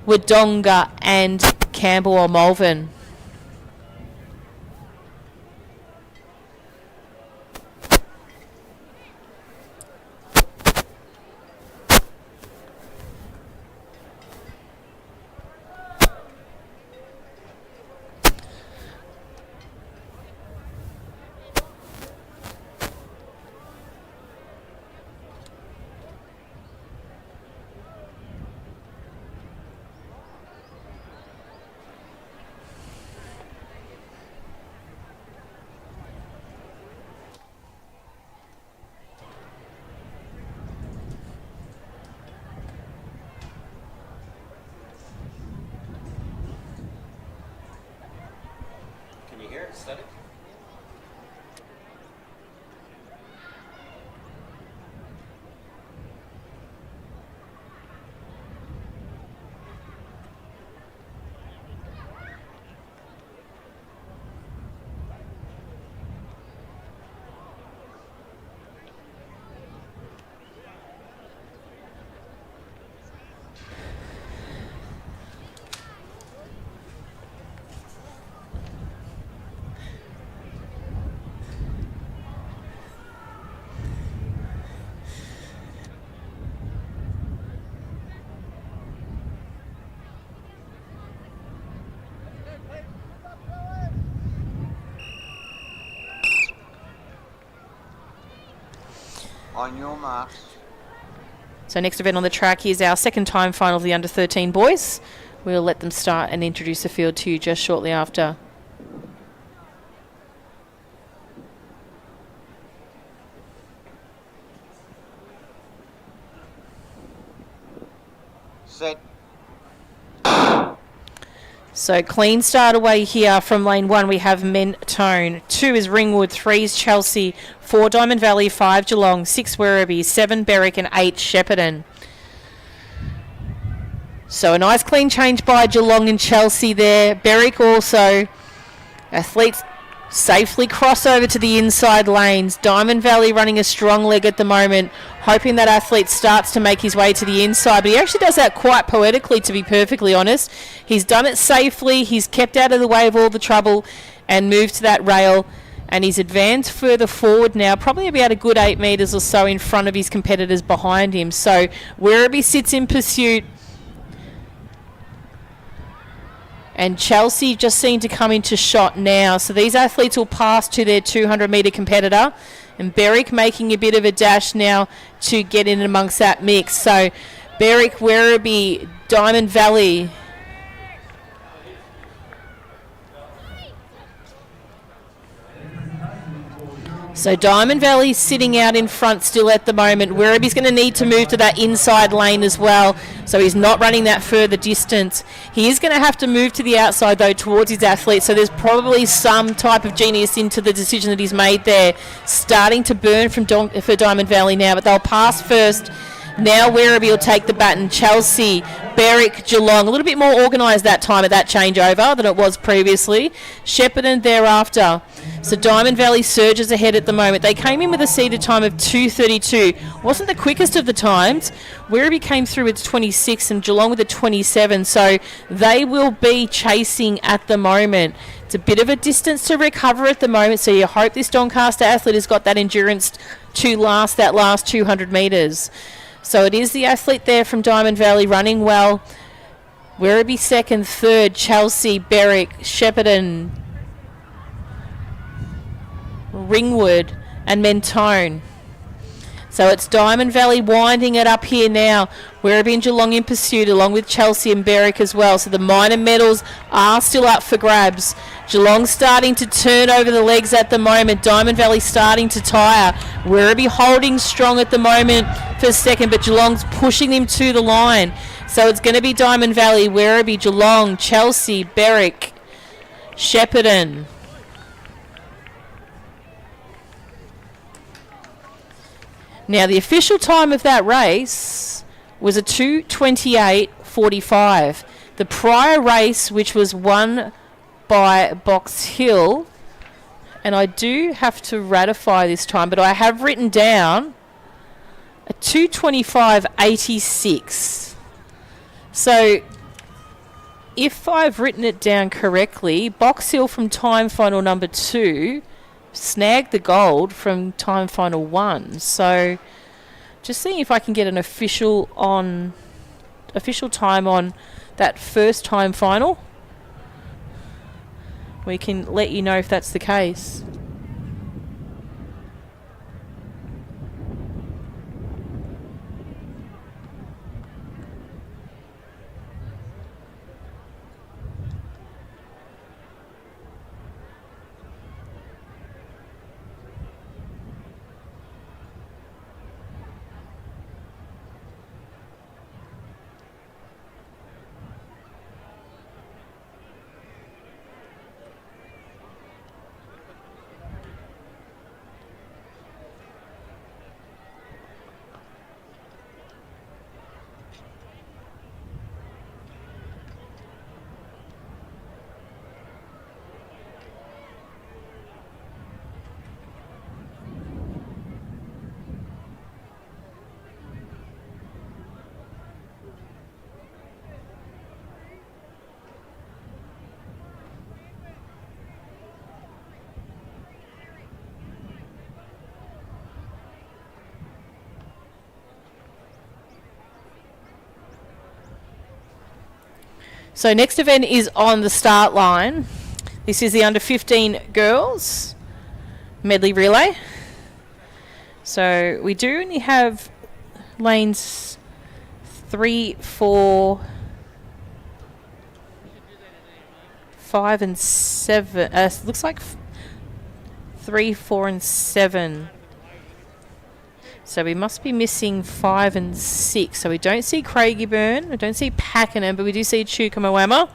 Wodonga and Campbell or Malvern. Can you hear it? Static? On your mark. So next event on the track is our second time final of the under 13 boys. We'll let them start and introduce the field to you just shortly after. Set. So clean start away here from lane 1. We have Mentone. 2 is Ringwood. 3 is Chelsea. 4 Diamond Valley. 5 Geelong. 6 Werribee. 7 Berwick and 8 Shepparton. So a nice clean change by Geelong and Chelsea there. Berwick also. Athletes safely cross over to the inside lanes. Diamond Valley running a strong leg at the moment, hoping that athlete starts to make his way to the inside, but he actually does that quite poetically, to be perfectly honest. He's done it safely, he's kept out of the way of all the trouble and moved to that rail, and he's advanced further forward now, probably about a good 8 metres or so in front of his competitors behind him. So Werribee sits in pursuit, and Chelsea just seem to come into shot now. So these athletes will pass to their 200 metre competitor, and Berwick making a bit of a dash now to get in amongst that mix. So Berwick, Werribee, Diamond Valley. So Diamond Valley sitting out in front still at the moment. Werribee's going to need to move to that inside lane as well, so he's not running that further distance. He is going to have to move to the outside though towards his athlete, so there's probably some type of genius into the decision that he's made there. Starting to burn for Diamond Valley now, but they'll pass first Now Werribee will take the baton. Chelsea, Berwick, Geelong. A little bit more organised that time at that changeover than it was previously. Shepparton thereafter. So Diamond Valley surges ahead at the moment. They came in with a seeded time of 2:32. Wasn't the quickest of the times. Werribee came through with 26 and Geelong with a 27. So they will be chasing at the moment. It's a bit of a distance to recover at the moment, so you hope this Doncaster athlete has got that endurance to last that last 200 metres. So it is the athlete there from Diamond Valley running well. Werribee second, third, Chelsea, Berwick, Shepparton, Ringwood and Mentone. So it's Diamond Valley winding it up here now. Werribee and Geelong in pursuit along with Chelsea and Berwick as well. So the minor medals are still up for grabs. Geelong starting to turn over the legs at the moment. Diamond Valley starting to tire. Werribee holding strong at the moment for second, but Geelong's pushing them to the line. So it's going to be Diamond Valley, Werribee, Geelong, Chelsea, Berwick, Shepparton. Now, the official time of that race was a 2:28.45. The prior race, which was won by Box Hill, and I do have to ratify this time, but I have written down a 2:25.86. So, if I've written it down correctly, Box Hill from time final number 2 snagged the gold from time final 1. So just seeing if I can get an official time on that first time final. We can let you know if that's the case. So next event is on the start line. This is the under 15 girls medley relay. So we do only have lanes 3, 4, 5 and 7. Looks like 3, 4 and 7. So we must be missing 5 and 6. So we don't see Craigieburn, we don't see Pakenham, but we do see Chukamawama.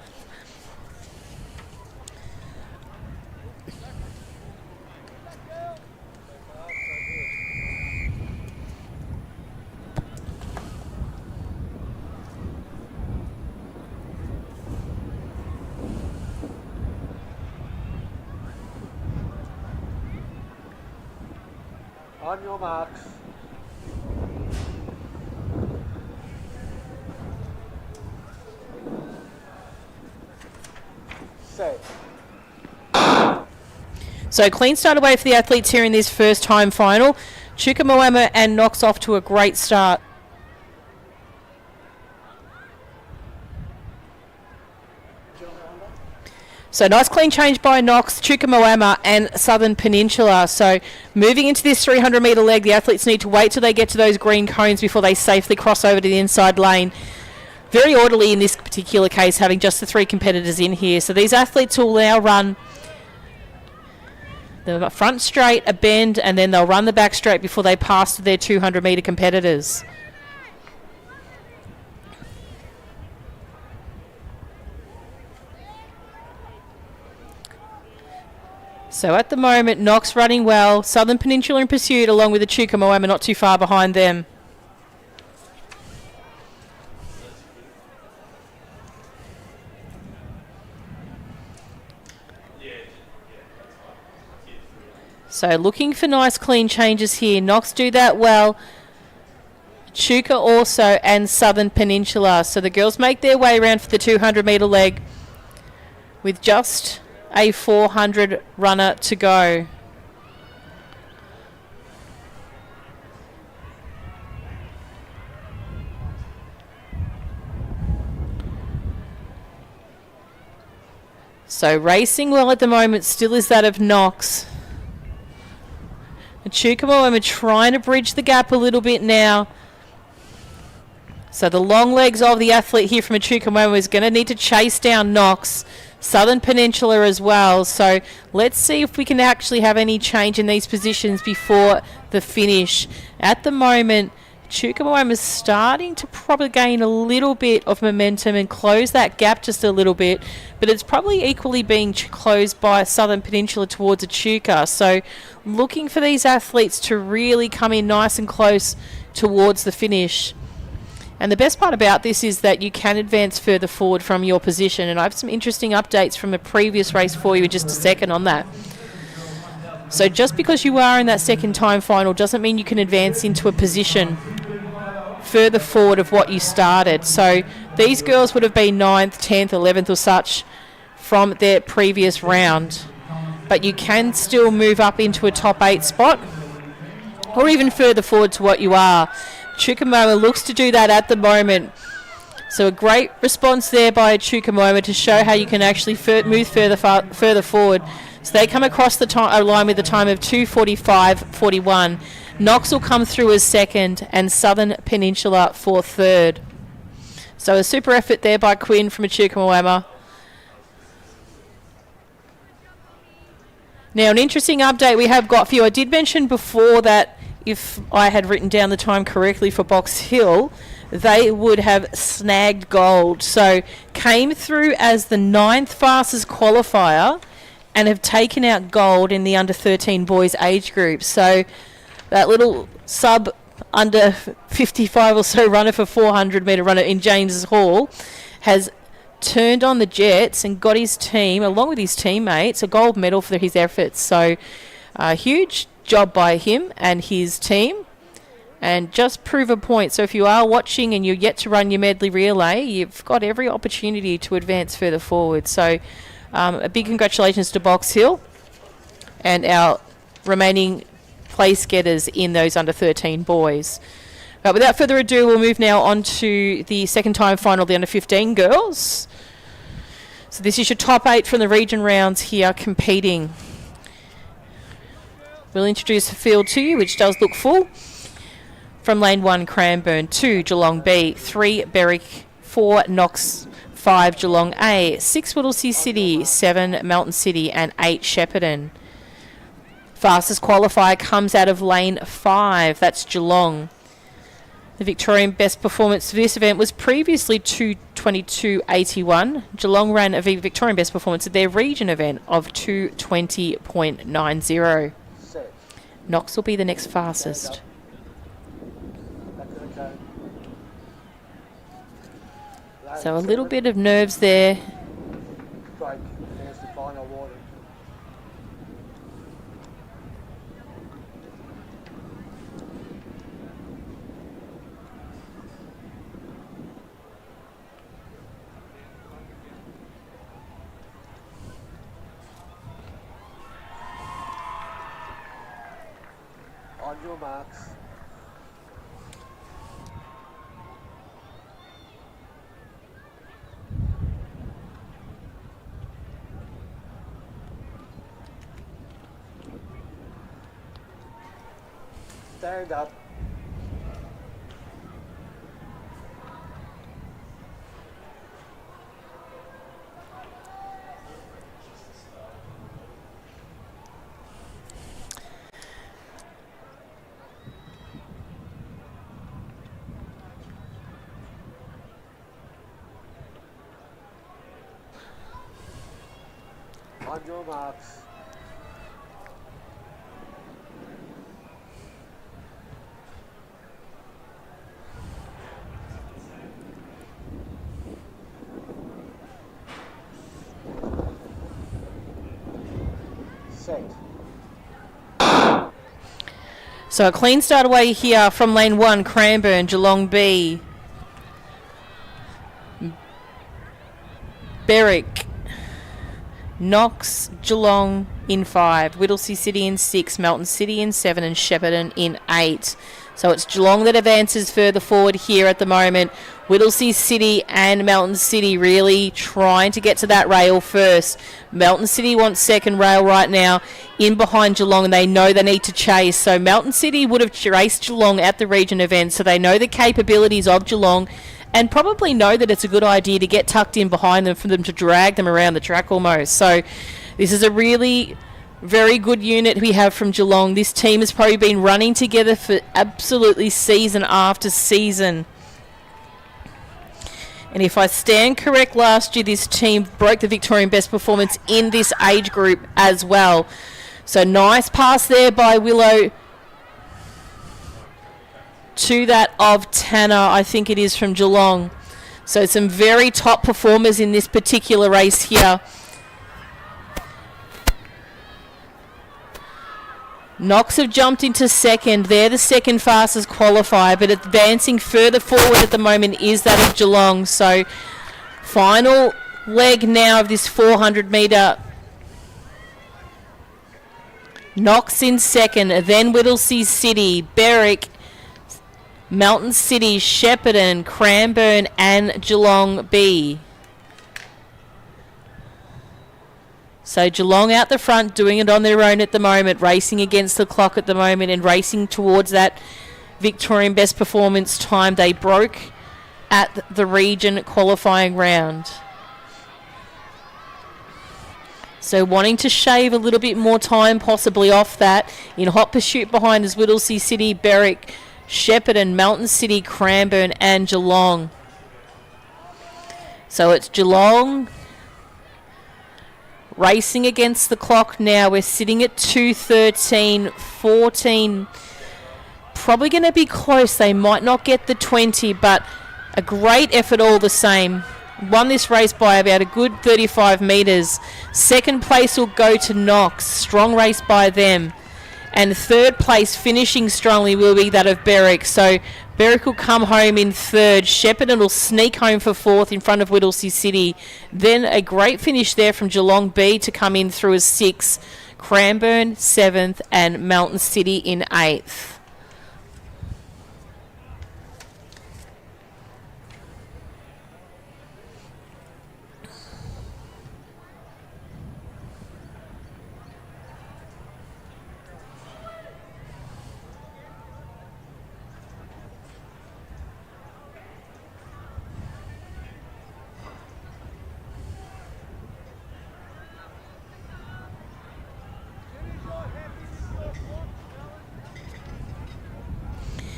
On your marks. Set. So clean start away for the athletes here in this first time final. Chukamawama and Knox off to a great start. So nice clean change by Knox, Chukamawama and Southern Peninsula. So moving into this 300 metre leg, the athletes need to wait till they get to those green cones before they safely cross over to the inside lane. Very orderly in this particular case, having just the 3 competitors in here. So these athletes will now run the front straight, a bend, and then they'll run the back straight before they pass to their 200 metre competitors. So at the moment, Knox running well. Southern Peninsula in pursuit, along with the Chukamawama not too far behind them. So looking for nice clean changes here. Knox do that well. Chuka also, and Southern Peninsula. So the girls make their way around for the 200 metre leg with just a 400 runner to go. So racing well at the moment still is that of Knox. Chukwuemeka trying to bridge the gap a little bit now. So the long legs of the athlete here from Chukwuemeka is going to need to chase down Knox. Southern Peninsula as well. So let's see if we can actually have any change in these positions before the finish. At the moment, Chukwuemeka is starting to probably gain a little bit of momentum and close that gap just a little bit, but it's probably equally being closed by Southern Peninsula towards Echuca. So looking for these athletes to really come in nice and close towards the finish. And the best part about this is that you can advance further forward from your position, and I have some interesting updates from a previous race for you in just a second on that. So just because you are in that second time final doesn't mean you can advance into a position further forward of what you started. So these girls would have been 9th, 10th, 11th or such from their previous round. But you can still move up into a top 8 spot or even further forward to what you are. Chukwuemeka looks to do that at the moment. So a great response there by Chukwuemeka to show how you can actually move further forward. So they come across the line with a time of 2:45.41. Knox will come through as second and Southern Peninsula for third. So a super effort there by Quinn from Chukwuemeka. Now an interesting update we have got for you. I did mention before that if I had written down the time correctly for Box Hill, they would have snagged gold. So came through as the 9th fastest qualifier and have taken out gold in the under 13 boys age group. So that little sub under 55 or so runner for 400 metre runner in James's Hall has turned on the jets and got his team, along with his teammates, a gold medal for his efforts. So huge job by him and his team, and just prove a point. So if you are watching and you're yet to run your Medley relay, you've got every opportunity to advance further forward. So a big congratulations to Box Hill and our remaining place getters in those under 13 boys. But without further ado, we'll move now on to the second time final, the under 15 girls. So this is your top 8 from the region rounds here competing. We'll introduce the field to you, which does look full. From lane 1, Cranbourne, 2, Geelong B, 3, Berwick, 4, Knox, 5, Geelong A, 6, Whittlesea City, 7, Melton City, and 8, Shepparton. Fastest qualifier comes out of lane 5, that's Geelong. The Victorian best performance for this event was previously 2:22.81. Geelong ran a Victorian best performance at their region event of 2:20.90. Knox will be the next fastest. So a little bit of nerves there. On your marks. Stand up. On your marks. Set. So a clean start away here from lane 1, Cranbourne, Geelong B. Berwick, Knox, Geelong in 5, Whittlesea City in 6, Melton City in 7, and Shepparton in 8. So it's Geelong that advances further forward here at the moment. Whittlesea City and Melton City really trying to get to that rail first. Melton City wants second rail right now in behind Geelong, and they know they need to chase. So Melton City would have raced Geelong at the region event, so they know the capabilities of Geelong and probably know that it's a good idea to get tucked in behind them for them to drag them around the track almost. So this is a really very good unit we have from Geelong. This team has probably been running together for absolutely season after season. And if I stand correct, last year this team broke the Victorian best performance in this age group as well. So nice pass there by Willow to that of Tanner, I think it is, from Geelong. So some very top performers in this particular race here. Knox have jumped into second. They're the second fastest qualifier, but advancing further forward at the moment is that of Geelong. So final leg now of this 400 metre. Knox in second, then Whittlesea City, Berwick, Melton City, Shepparton, Cranbourne and Geelong B. So Geelong out the front, doing it on their own at the moment, racing against the clock at the moment and racing towards that Victorian best performance time they broke at the region qualifying round. So wanting to shave a little bit more time possibly off that. In hot pursuit behind is Whittlesea City, Berwick, Shepparton, Melton City, Cranbourne and Geelong. So it's Geelong racing against the clock now. We're sitting at 2:13, 14. Probably going to be close. They might not get the 20, but a great effort all the same. Won this race by about a good 35 metres. Second place will go to Knox. Strong race by them. And third place, finishing strongly, will be that of Berwick. So Berwick will come home in third. Shepparton will sneak home for fourth in front of Whittlesea City. Then a great finish there from Geelong B to come in through as 6th. Cranbourne 7th and Melton City in 8th.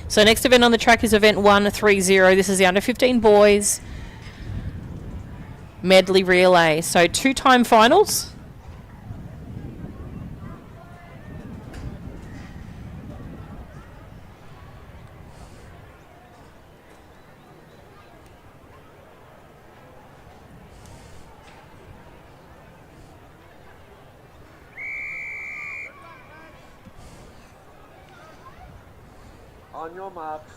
So next event on the track is event 130. This is the under 15 boys medley relay. So 2-time finals. On your marks.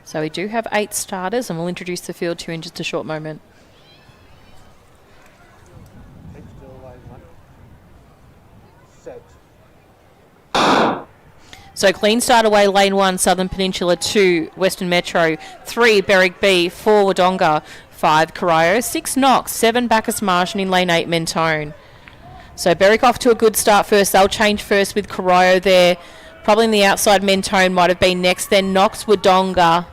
So we do have 8 starters, and we'll introduce the field to you in just a short moment. Keep still, line 1. Set. So clean start away, lane 1, Southern Peninsula, 2, Western Metro, 3, Berwick B, 4, Wodonga, 5, Corio, 6, Knox, 7, Bacchus Marsh, and in lane 8, Mentone. So Berwick off to a good start first. They'll change first with Corio there. Probably in the outside, Mentone might have been next. Then Knox, Wodonga.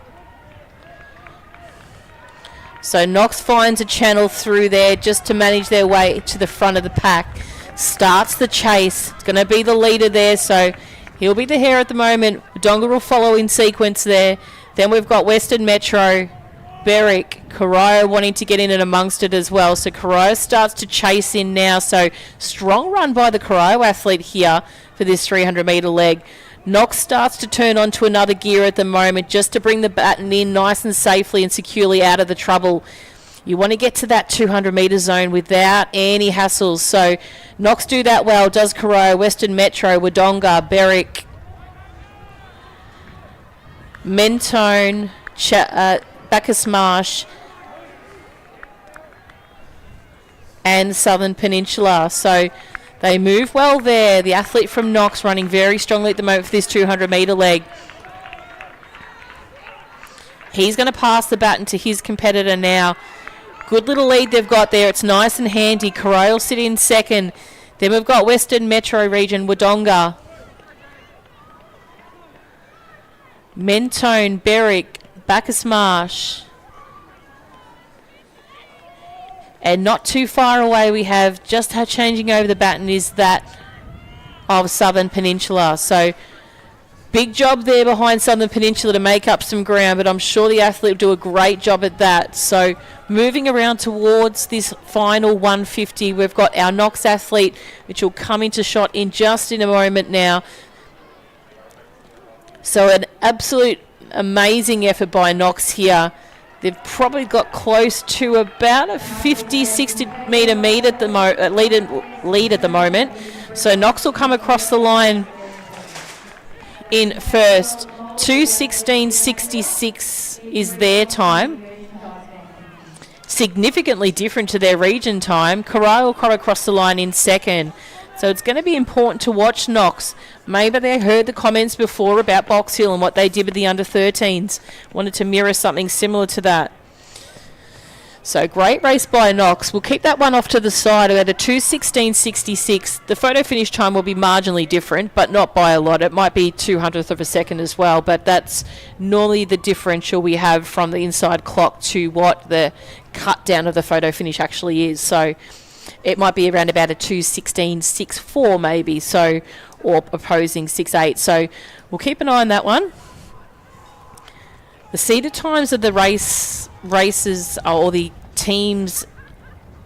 So Knox finds a channel through there just to manage their way to the front of the pack. Starts the chase. It's going to be the leader there, so he'll be the hare at the moment. Wodonga will follow in sequence there. Then we've got Western Metro, Berwick, Corio wanting to get in and amongst it as well. So Corio starts to chase in now. So strong run by the Corio athlete here for this 300 metre leg. Knox starts to turn onto another gear at the moment just to bring the baton in nice and safely and securely out of the trouble. You want to get to that 200 metre zone without any hassles. So Knox do that well. Does Corio, Western Metro, Wodonga, Berwick, Mentone, Bacchus Marsh, and Southern Peninsula. So they move well there. The athlete from Knox running very strongly at the moment for this 200 metre leg. He's going to pass the baton to his competitor now. Good little lead they've got there. It's nice and handy. Corio sit in second. Then we've got Western Metro region, Wodonga, Mentone, Berwick, Bacchus Marsh. And not too far away we have just how changing over the baton is that of Southern Peninsula. So big job there behind Southern Peninsula to make up some ground, but I'm sure the athlete will do a great job at that. So moving around towards this final 150, we've got our Knox athlete, which will come into shot in just in a moment now. So an absolute amazing effort by Knox here. They've probably got close to about a 50, 60 metre lead at the moment. So Knox will come across the line in first. 2:16.66 is their time. Significantly different to their region time. Corio will come across the line in second. So it's going to be important to watch Knox. Maybe they heard the comments before about Box Hill and what they did with the under-13s. Wanted to mirror something similar to that. So great race by Knox. We'll keep that one off to the side at a 2:16.66. The photo finish time will be marginally different, but not by a lot. It might be 200th of a second as well, but that's normally the differential we have from the inside clock to what the cut down of the photo finish actually is. So it might be around about a 2:16.64 maybe, so, or opposing 6.8. So we'll keep an eye on that one. The seeded times of the races or the teams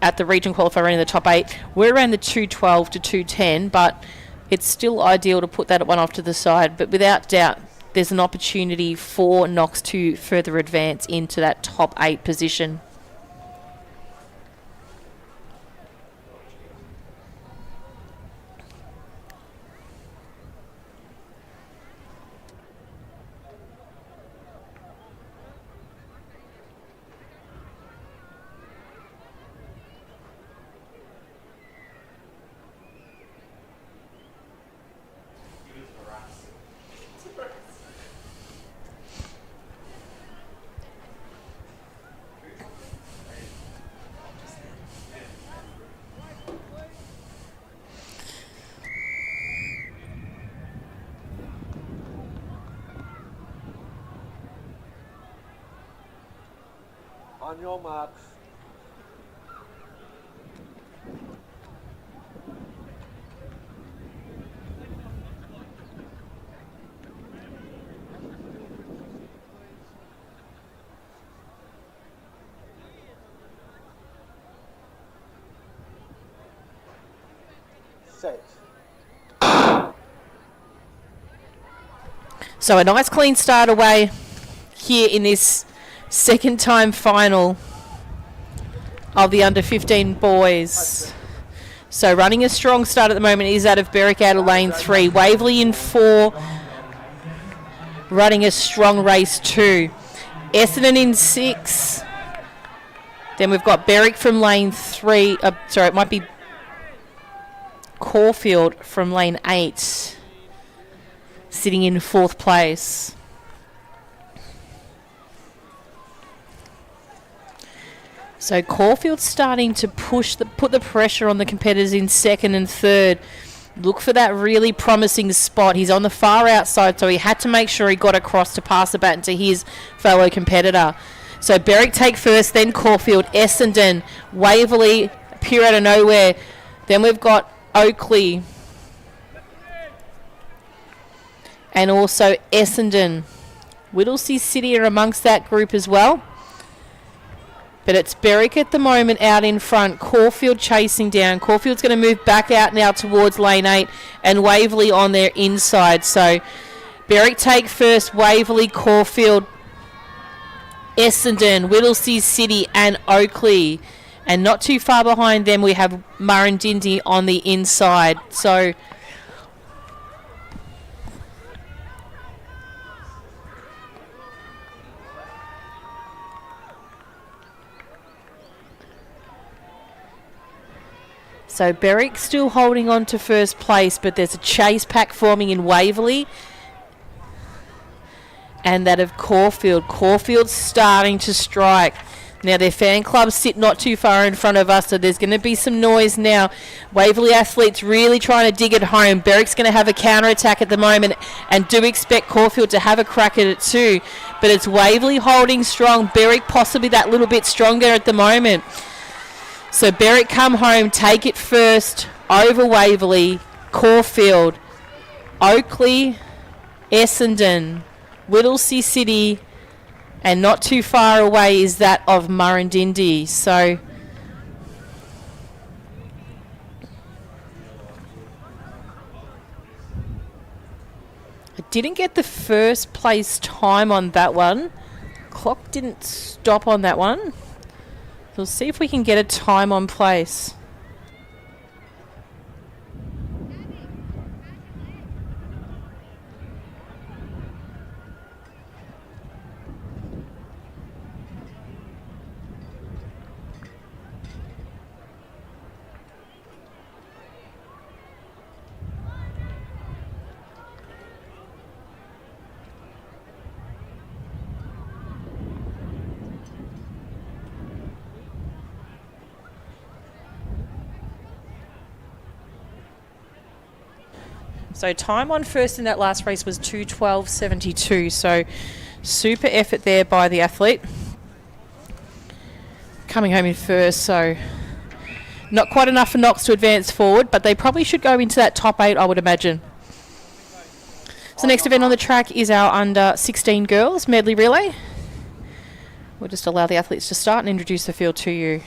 at the region qualifier running the top 8, we're around the 2:12 to 2:10, but it's still ideal to put that one off to the side. But without doubt, there's an opportunity for Knox to further advance into that top 8 position. On your marks. Set. So a nice clean start away here in this second time final of the under 15 boys. So running a strong start at the moment is that of Berwick out of lane 3. Waverley in 4, running a strong race 2. Essendon in 6. Then we've got Berwick from lane 3. Sorry, it might be Caulfield from lane 8, sitting in 4th place. So Caulfield's starting to put the pressure on the competitors in 2nd and 3rd. Look for that really promising spot. He's on the far outside, so he had to make sure he got across to pass the baton to his fellow competitor. So Berwick take first, then Caulfield, Essendon, Waverley appear out of nowhere. Then we've got Oakley and also Essendon. Whittlesea City are amongst that group as well. But it's Berwick at the moment out in front. Caulfield chasing down. Caulfield's going to move back out now towards lane 8 and Waverley on their inside. So Berwick take first, Waverley, Caulfield, Essendon, Whittlesea City and Oakley. And not too far behind them we have Murrindindi on the inside. So Berwick still holding on to first place, but there's a chase pack forming in Waverley. And that of Caulfield. Caulfield's starting to strike. Now their fan clubs sit not too far in front of us, so there's going to be some noise now. Waverley athletes really trying to dig it home. Berwick's going to have a counter-attack at the moment and do expect Caulfield to have a crack at it too. But it's Waverley holding strong. Berwick possibly that little bit stronger at the moment. So Berwick come home, take it first over Waverley, Caulfield, Oakley, Essendon, Whittlesea City, and not too far away is that of Murrindindi. So I didn't get the first place time on that one. Clock didn't stop on that one. We'll see if we can get a time on place. So time on first in that last race was 2:12.72. So super effort there by the athlete. Coming home in first, so not quite enough for Knox to advance forward, but they probably should go into that top 8, I would imagine. So next event on the track is our under 16 girls medley relay. We'll just allow the athletes to start and introduce the field to you.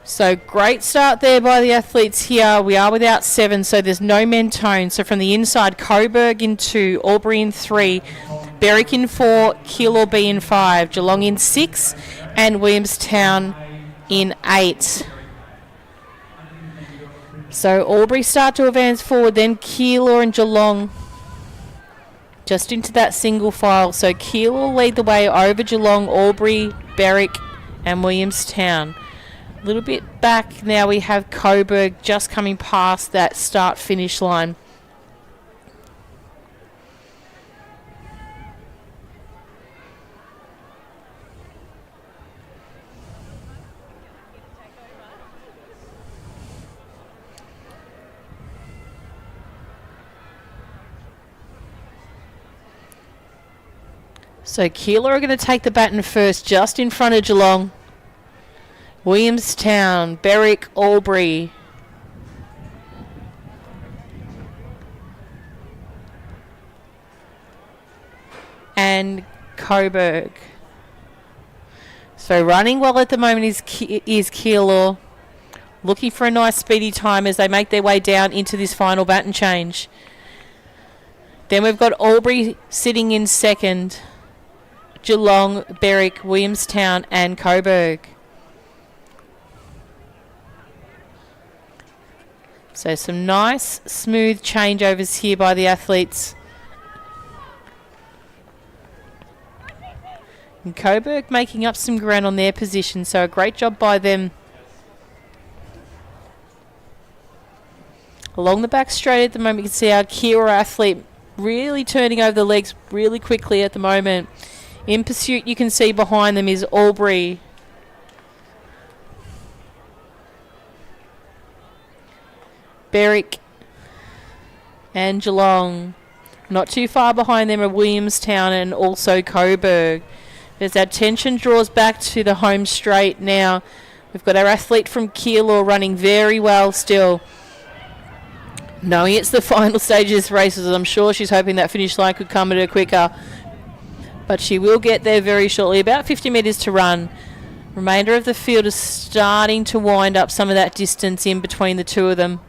So great start there by the athletes here. We are without 7, so there's no Mentone. So from the inside, Coburg in 2, Albury in 3, Berwick in 4, Keilor B in 5, Geelong in 6, and Williamstown in 8. So Albury start to advance forward, then Keilor and Geelong just into that single file. So Keilor lead the way over Geelong, Albury, Berwick, and Williamstown. A little bit back now we have Coburg just coming past that start-finish line. So Keilor are going to take the baton first, just in front of Geelong. Williamstown, Berwick, Albury. And Coburg. So running well at the moment is Keilor. Looking for a nice speedy time as they make their way down into this final baton change. Then we've got Albury sitting in second. Geelong, Berwick, Williamstown and Coburg. So some nice smooth changeovers here by the athletes. And Coburg making up some ground on their position, so a great job by them. Along the back straight at the moment, you can see our Kira athlete really turning over the legs really quickly at the moment. In pursuit, you can see behind them is Albury. Berwick and Geelong. Not too far behind them are Williamstown and also Coburg. As our attention draws back to the home straight now, we've got our athlete from Keilor running very well still. Knowing it's the final stage of this race, I'm sure she's hoping that finish line could come at her quicker. But she will get there very shortly. About 50 metres to run. Remainder of the field is starting to wind up some of that distance in between the two of them.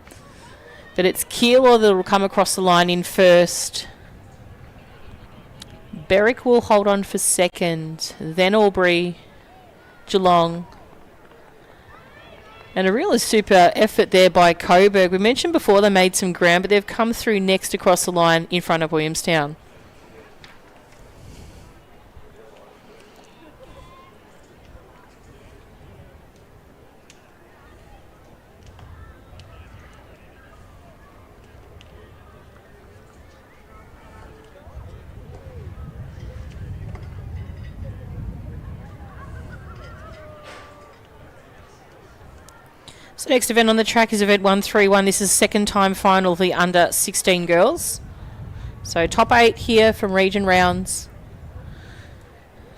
But it's Keilor that will come across the line in first. Berwick will hold on for second. Then Albury, Geelong. And a really super effort there by Coburg. We mentioned before they made some ground, but they've come through next across the line in front of Williamstown. So next event on the track is event 131. This is second time final of the under 16 girls. So top 8 here from region rounds,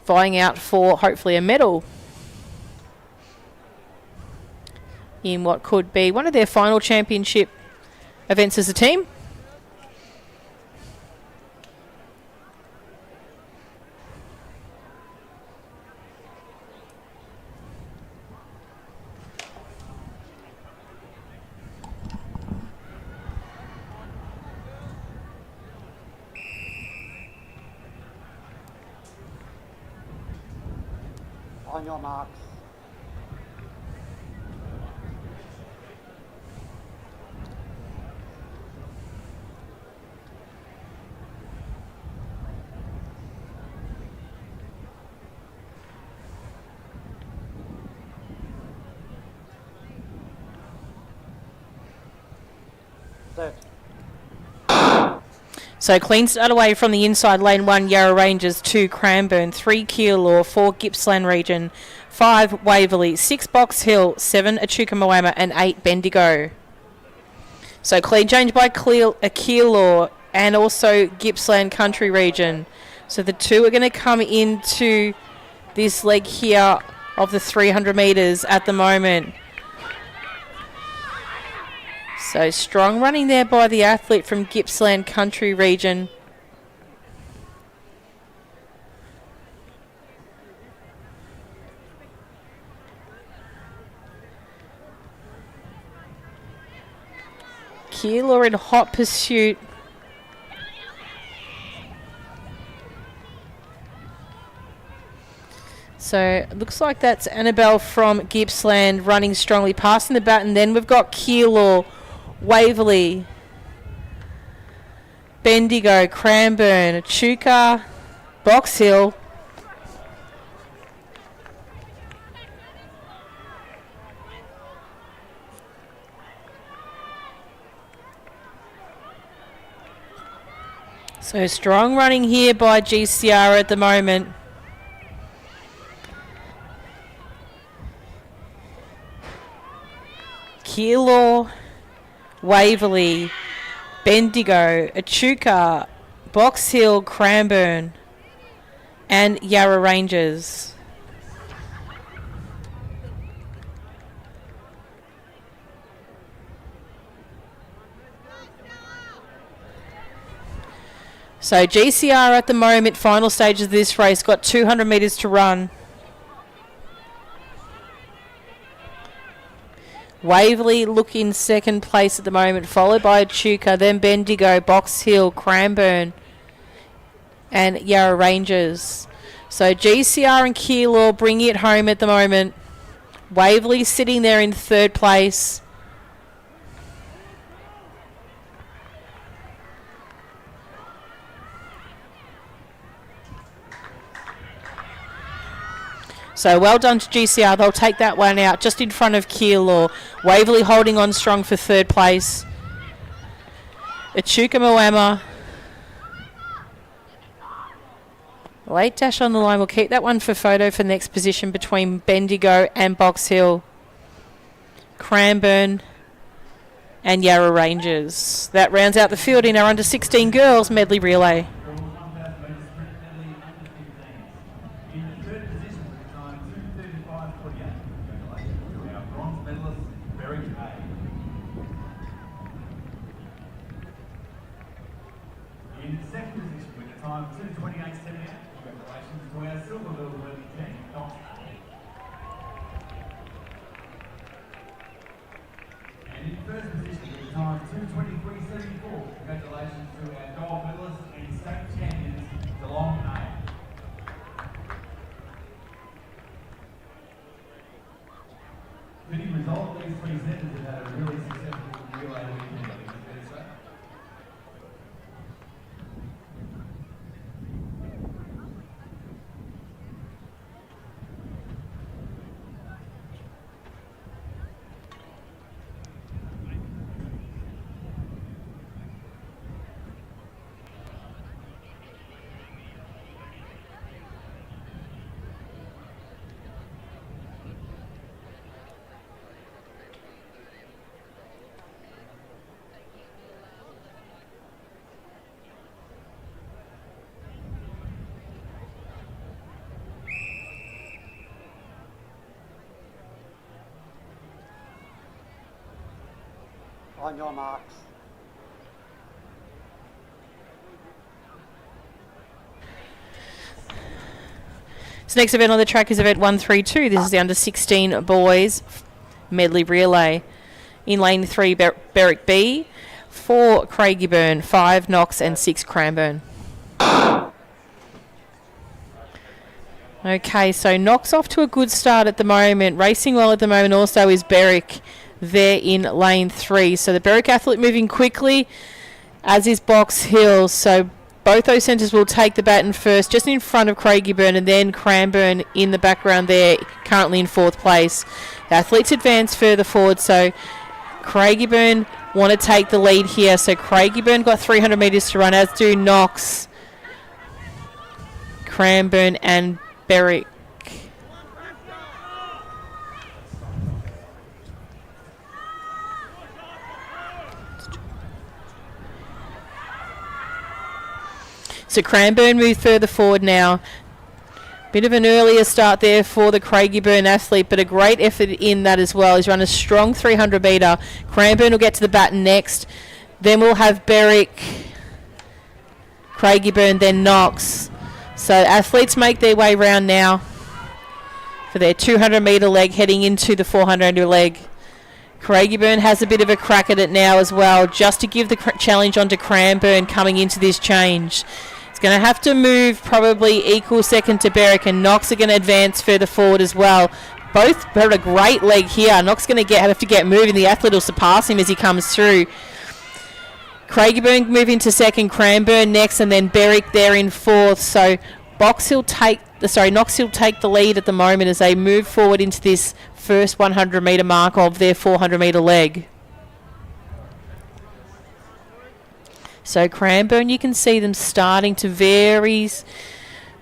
vying out for hopefully a medal in what could be one of their final championship events as a team. On your marks. Set. So clean start away from the inside lane. 1 Yarra Rangers, 2 Cranbourne, 3 Keilor, 4 Gippsland Region, 5 Waverley, 6 Box Hill, 7 Echuca Moama and 8 Bendigo. So clean change by Keilor and also Gippsland Country Region. So the two are going to come into this leg here of the 300 metres at the moment. So strong running there by the athlete from Gippsland Country Region. Keilor in hot pursuit. So it looks like that's Annabelle from Gippsland running strongly, passing the baton. Then we've got Keilor, Waverley, Bendigo, Cranbourne, Echuca, Box Hill. So strong running here by GCR at the moment. Keilor, Waverley, Bendigo, Echuca, Box Hill, Cranbourne and Yarra Rangers. So GCR at the moment, final stage of this race, got 200 metres to run. Waverley look in second place at the moment, followed by Echuca, then Bendigo, Box Hill, Cranbourne and Yarra Rangers. So GCR and Keilor bringing it home at the moment. Waverley sitting there in third place. So well done to GCR. They'll take that one out just in front of Keilor. Waverley holding on strong for third place. Echuca Moama. Late dash on the line. We'll keep that one for photo for next position between Bendigo and Box Hill. Cranbourne and Yarra Rangers. That rounds out the field in our under 16 girls medley relay. time 2:28.78. Congratulations to our Silverville worthy team. And in first position with the time 2:23.74. Congratulations to our gold medalists and state champions, Geelong A. Fitting result, these three centres have had a really successful relay weekend, I think it's fair to say. On your marks. So next event on the track is event 132. This is the under 16 boys medley relay. In lane 3, Berwick B, 4 Craigieburn, 5 Knox and 6 Cranbourne. Okay, so Knox off to a good start at the moment. Racing well at the moment also is Berwick there in lane 3. So the Berwick athlete moving quickly, as is Box Hill. So both those centres will take the baton first, just in front of Craigieburn, and then Cranbourne in the background there, currently in 4th place. The athletes advance further forward, so Craigieburn want to take the lead here. So Craigieburn got 300 metres to run, as do Knox, Cranbourne and Berwick. So Cranbourne move further forward now. Bit of an earlier start there for the Craigieburn athlete, but a great effort in that as well. He's run a strong 300 metre. Cranbourne will get to the baton next. Then we'll have Berwick, Craigieburn, then Knox. So athletes make their way round now for their 200 metre leg, heading into the 400 metre leg. Craigieburn has a bit of a crack at it now as well, just to give the challenge onto Cranbourne coming into this change. Going to have to move probably equal second to Berwick, and Knox are going to advance further forward as well. Both have a great leg here. Knox going to have to get moving. The athlete will surpass him as he comes through. Craigieburn move into second, Cranbourne next, and then Berwick there in 4th. So Knox will take the lead at the moment as they move forward into this first 100 metre mark of their 400 metre leg. So Cranbourne, you can see them starting to very,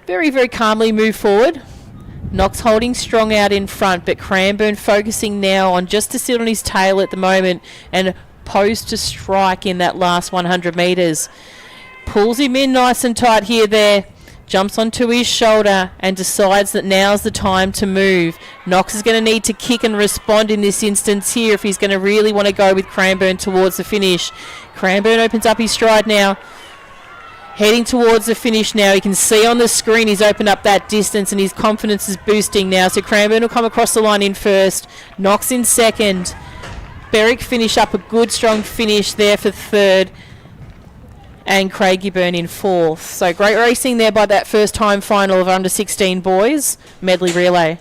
very calmly move forward. Knox holding strong out in front, but Cranbourne focusing now on just to sit on his tail at the moment and pose to strike in that last 100 metres. Pulls him in nice and tight here there. Jumps onto his shoulder and decides that now's the time to move. Knox is going to need to kick and respond in this instance here if he's going to really want to go with Cranbourne towards the finish. Cranbourne opens up his stride now. Heading towards the finish now. You can see on the screen he's opened up that distance and his confidence is boosting now. So Cranbourne will come across the line in first. Knox in second. Berwick finish up a good strong finish there for third. And Craigieburn in 4th. So great racing there by that first time final of under 16 boys medley relay.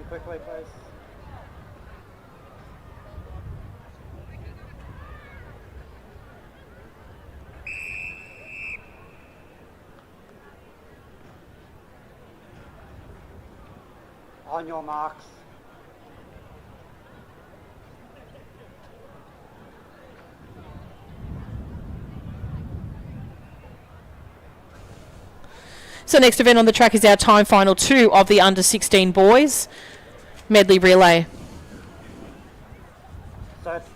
Quickly, please. On your marks. So next event on the track is our time final 2 of the under 16 boys medley relay. Set.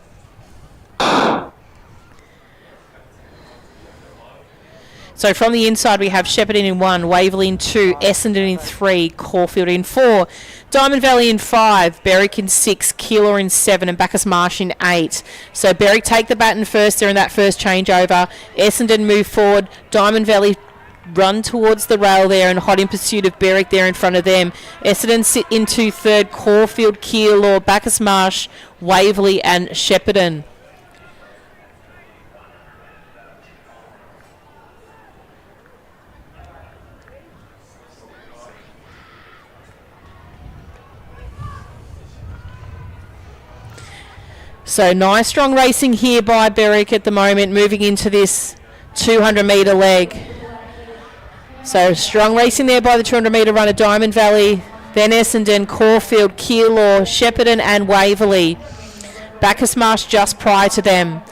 So from the inside we have Shepparton in 1, Waverley in 2, Essendon in 3, Caulfield in 4, Diamond Valley in 5, Berwick in 6, Keilor in 7 and Bacchus Marsh in 8. So Berwick take the baton first there in that first changeover. Essendon move forward, Diamond Valley run towards the rail there and hot in pursuit of Berwick there in front of them. Essendon sit into 3rd, Caulfield, Keilor, Bacchus Marsh, Waverley and Shepparton. So nice strong racing here by Berwick at the moment, moving into this 200 metre leg. So strong racing there by the 200 metre runner Diamond Valley, then Essendon, Caulfield, Keilor, Shepparton and Waverley. Bacchus Marsh just prior to them.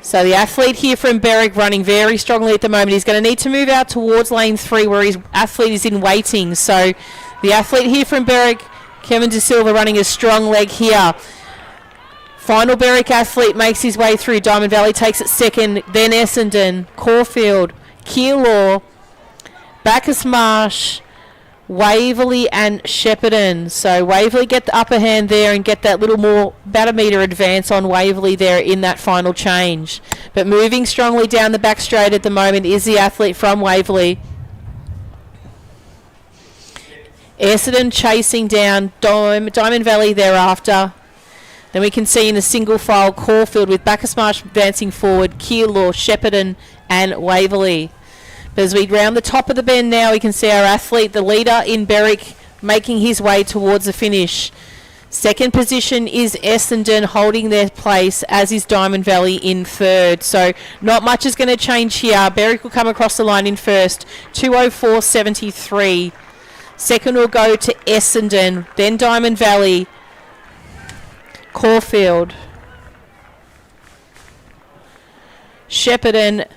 So the athlete here from Berwick running very strongly at the moment. He's going to need to move out towards lane 3 where his athlete is in waiting. So the athlete here from Berwick, Kevin De Silva, running a strong leg here. Final Berwick athlete makes his way through. Diamond Valley takes it 2nd, then Essendon, Caulfield, Keilor, Bacchus Marsh, Waverley and Shepparton. So Waverley get the upper hand there and get that little more, about a metre advance on Waverley there in that final change. But moving strongly down the back straight at the moment is the athlete from Waverley. Essendon chasing down Diamond Valley thereafter. Then we can see in a single file Caulfield with Bacchus Marsh advancing forward, Keilor, Shepparton and Waverley. But as we round the top of the bend now, we can see our athlete, the leader in Berwick, making his way towards the finish. 2nd position is Essendon holding their place, as is Diamond Valley in 3rd. So not much is going to change here. Berwick will come across the line in 1st, 2:04.73. 2nd will go to Essendon, then Diamond Valley, Caulfield, Shepparton,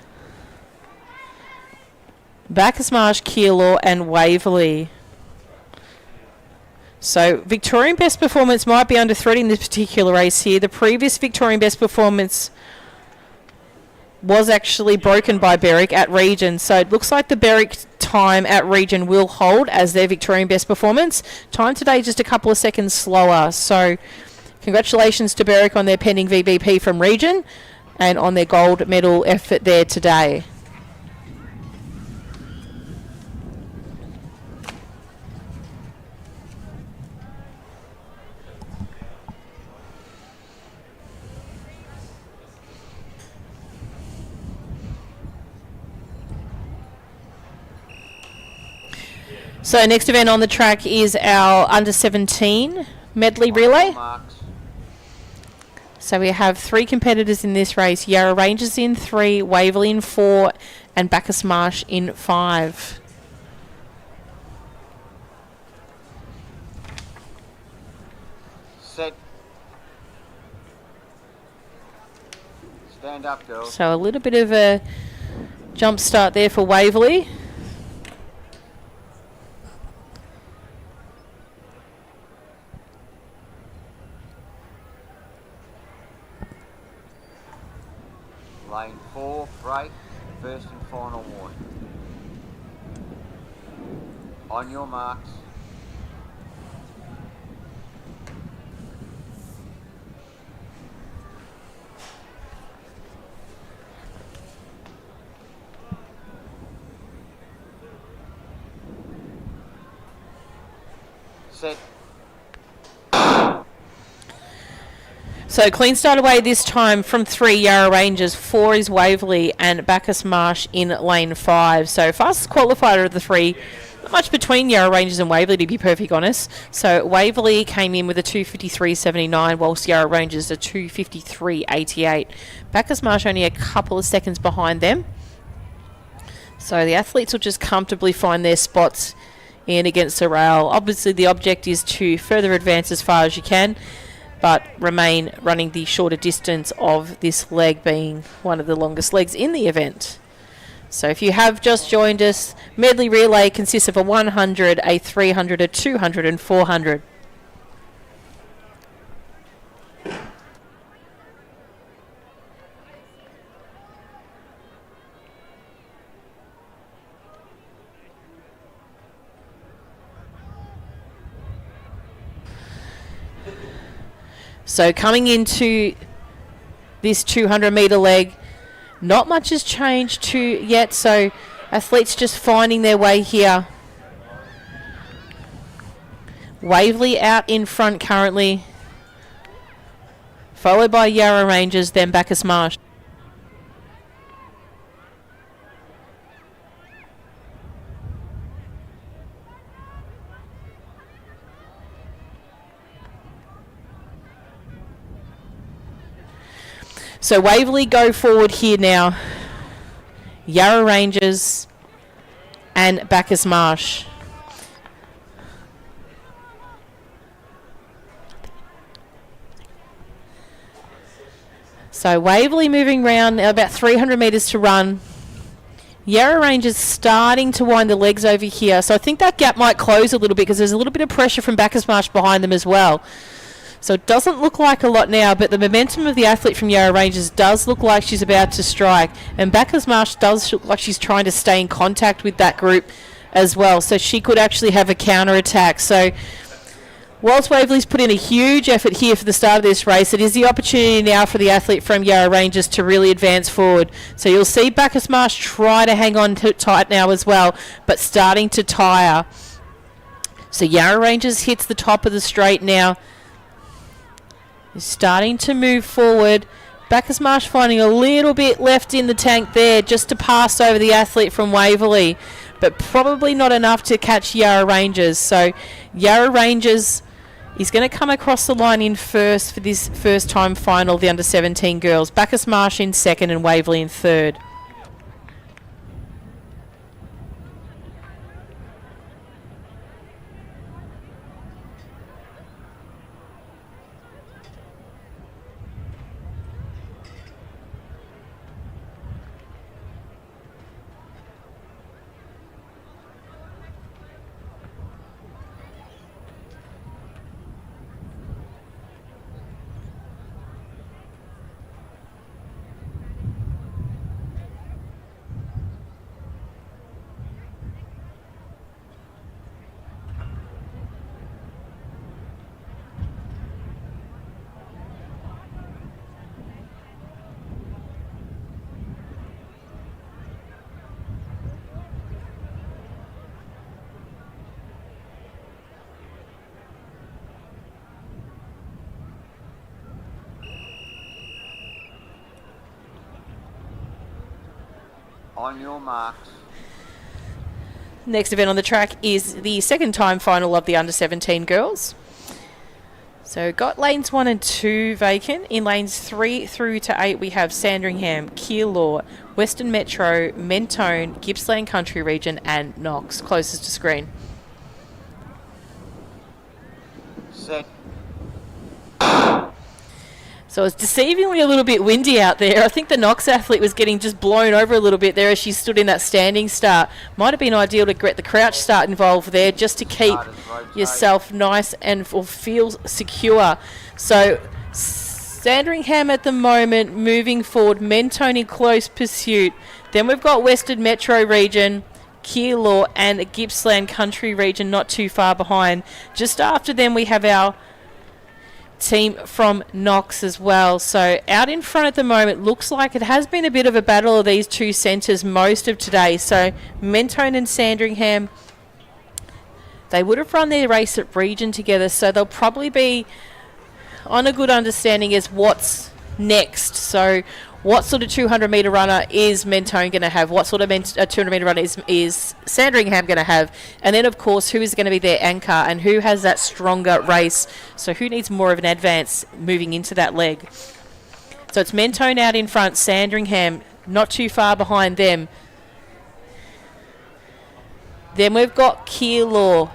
Bacchus Marsh, Keilor and Waverley. So Victorian best performance might be under threat in this particular race here. The previous Victorian best performance was actually broken by Berwick at Region. So it looks like the Berwick time at Region will hold as their Victorian best performance. Time today just a couple of seconds slower. So congratulations to Berwick on their pending VBP from Region and on their gold medal effort there today. So next event on the track is our under 17 medley relay. So we have 3 competitors in this race. Yarra Rangers in 3, Waverley in 4 and Bacchus Marsh in 5. Set. Stand up, girls. So a little bit of a jump start there for Waverley. Lane 4, break, 1st and final warning. On your marks. Set. So clean start away this time from 3 Yarra Rangers, 4 is Waverley and Bacchus Marsh in lane 5. So fastest qualifier of the 3. Not much between Yarra Rangers and Waverley, to be perfectly honest. So Waverley came in with a 2:53.79, whilst Yarra Rangers a 2:53.88. Bacchus Marsh only a couple of seconds behind them. So the athletes will just comfortably find their spots in against the rail. Obviously the object is to further advance as far as you can, but remain running the shorter distance of this leg, being one of the longest legs in the event. So if you have just joined us, Medley Relay consists of a 100, a 300, a 200 and 400. So coming into this 200 metre leg, not much has changed yet, so athletes just finding their way here. Waverley out in front currently, followed by Yarra Rangers, then Bacchus Marsh. So Waverley go forward here now. Yarra Rangers and Bacchus Marsh. So Waverley moving round, about 300 metres to run. Yarra Rangers starting to wind the legs over here. So I think that gap might close a little bit because there's a little bit of pressure from Bacchus Marsh behind them as well. So it doesn't look like a lot now, but the momentum of the athlete from Yarra Rangers does look like she's about to strike. And Bacchus Marsh does look like she's trying to stay in contact with that group as well. So she could actually have a counter-attack. So whilst Waverley's put in a huge effort here for the start of this race, it is the opportunity now for the athlete from Yarra Rangers to really advance forward. So you'll see Bacchus Marsh try to hang on tight now as well, but starting to tire. So Yarra Rangers hits the top of the straight now. Starting to move forward. Bacchus Marsh finding a little bit left in the tank there just to pass over the athlete from Waverley, but probably not enough to catch Yarra Rangers. So Yarra Rangers is going to come across the line in first for this first time final of the under-17 girls. Bacchus Marsh in second and Waverley in third. On your marks. Next event on the track is the second time final of the under-17 girls. So got lanes 1 and 2 vacant. In lanes 3 through to 8 we have Sandringham, Keilor, Western Metro, Mentone, Gippsland Country Region and Knox, closest to screen. Set. So it's deceivingly a little bit windy out there. I think the Knox athlete was getting just blown over a little bit there as she stood in that standing start. Might have been ideal to get the crouch start involved there just to keep yourself nice and feel secure. So Sandringham at the moment moving forward, Mentone in close pursuit. Then we've got Western Metro Region, Keilor and Gippsland Country Region not too far behind. Just after them we have our team from Knox as well. So out in front at the moment, looks like it has been a bit of a battle of these two centres most of today. So Mentone and Sandringham, they would have run their race at Region together, so they'll probably be on a good understanding as what's next. So what sort of 200 metre runner is Mentone going to have? What sort of 200 metre runner is Sandringham going to have? And then, of course, who is going to be their anchor and who has that stronger race? So who needs more of an advance moving into that leg? So it's Mentone out in front, Sandringham not too far behind them. Then we've got Keilor.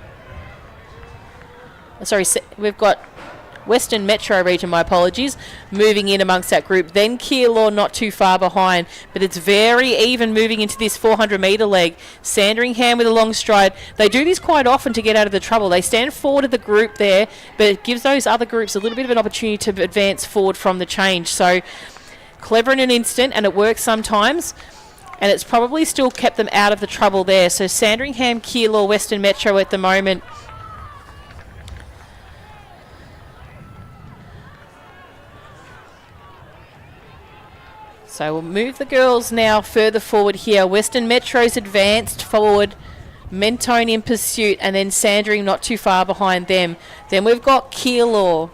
Sorry, we've got Western Metro region, my apologies, moving in amongst that group. Then Keilor not too far behind, but it's very even moving into this 400 metre leg. Sandringham with a long stride. They do this quite often to get out of the trouble. They stand forward of the group there, but it gives those other groups a little bit of an opportunity to advance forward from the change. So clever in an instant, and it works sometimes. And it's probably still kept them out of the trouble there. So Sandringham, Keilor, Western Metro at the moment. So we'll move the girls now further forward here. Western Metro's advanced forward. Mentone in pursuit, and then Sandring not too far behind them. Then we've got Keilor,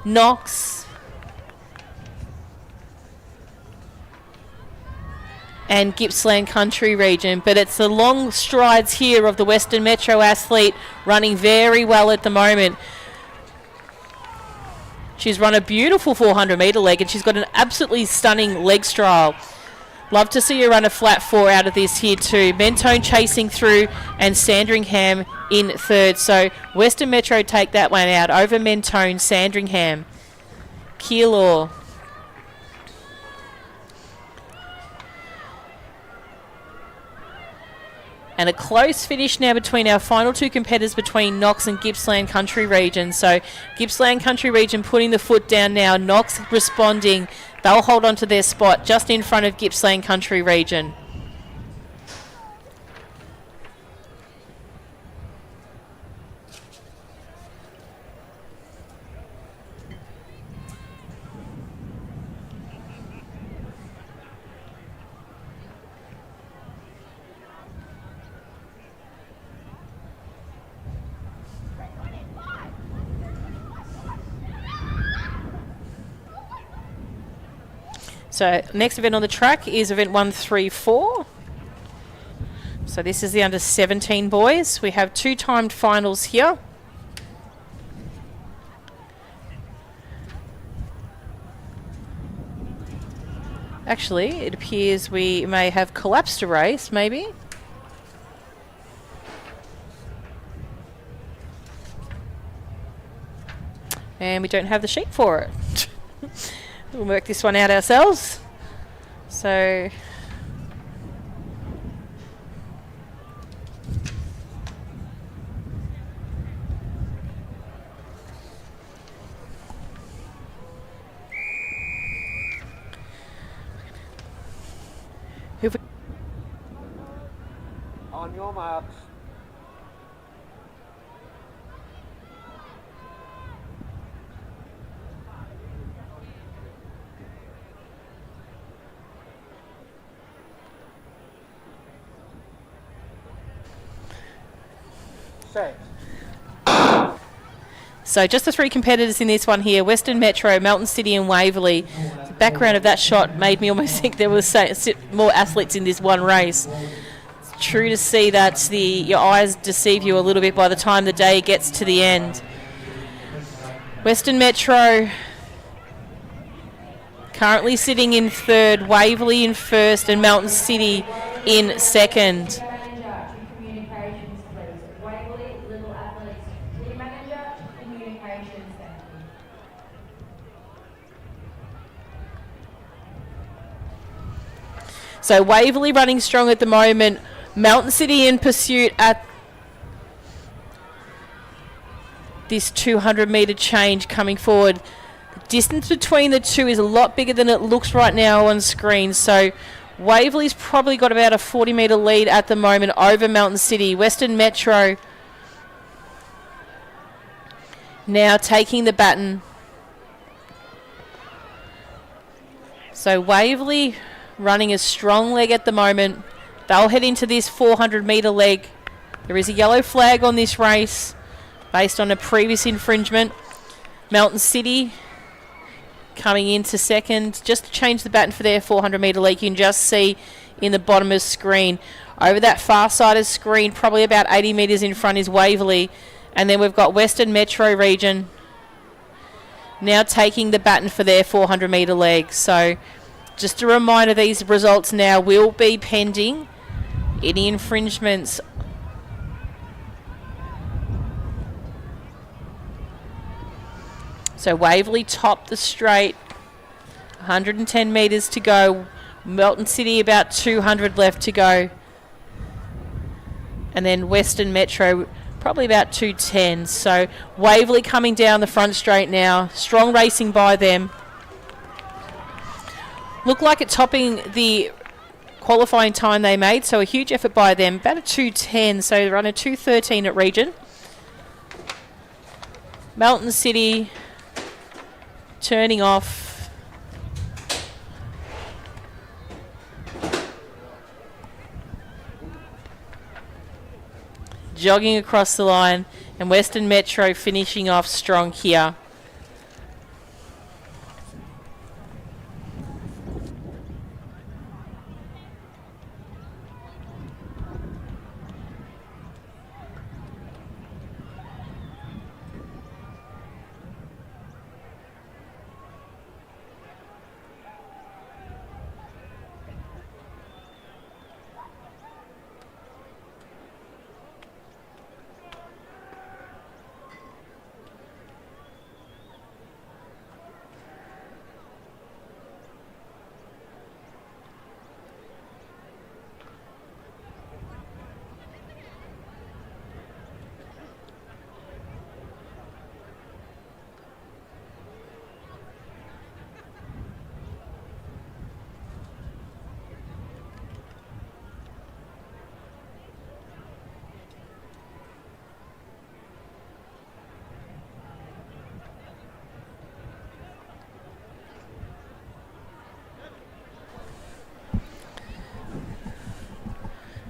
Knox, and Gippsland Country region, but it's the long strides here of the Western Metro athlete running very well at the moment. She's run a beautiful 400 metre leg, and she's got an absolutely stunning leg style. Love to see her run a flat 4 out of this here too. Mentone chasing through, and Sandringham in third. So Western Metro take that one out over Mentone, Sandringham, Keilor. And a close finish now between our final two competitors, between Knox and Gippsland Country region. So Gippsland Country region putting the foot down now. Knox responding. They'll hold on to their spot just in front of Gippsland Country region. So next event on the track is event 134. So this is the under 17 boys. We have 2 timed finals here. Actually, it appears we may have collapsed a race, maybe. And we don't have the sheet for it. We'll work this one out ourselves. So On your marks. So just the 3 competitors in this one here, Western Metro, Melton City and Waverley. The background of that shot made me almost think there was more athletes in this one race. It's true to see that your eyes deceive you a little bit by the time the day gets to the end. Western Metro currently sitting in third, Waverley in first and Melton City in second. So Waverley running strong at the moment. Melton City in pursuit at this 200 metre change coming forward. The distance between the two is a lot bigger than it looks right now on screen. So Waverley's probably got about a 40 metre lead at the moment over Melton City. Western Metro now taking the baton. So Waverley running a strong leg at the moment. They'll head into this 400 metre leg. There is a yellow flag on this race based on a previous infringement. Melton City coming into second. Just to change the baton for their 400 metre leg, you can just see in the bottom of the screen. Over that far side of the screen, probably about 80 metres in front, is Waverley. And then we've got Western Metro region now taking the baton for their 400 metre leg. So just a reminder, these results now will be pending any infringements. So Waverley topped the straight. 110 metres to go. Melton City about 200 left to go. And then Western Metro probably about 210. So Waverley coming down the front straight now. Strong racing by them. Look like it's topping the qualifying time they made, so a huge effort by them. About a 210, so they run a 213 at region. Melton City turning off. Jogging across the line, and Western Metro finishing off strong here.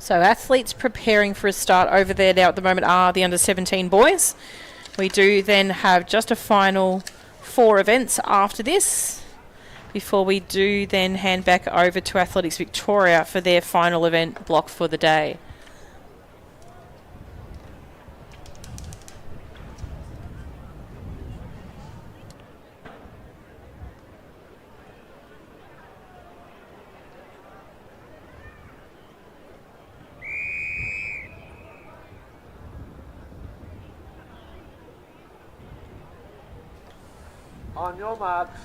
So athletes preparing for a start over there now at the moment are the under-17 boys. We do then have just a final 4 events after this before we do then hand back over to Athletics Victoria for their final event block for the day. On your marks.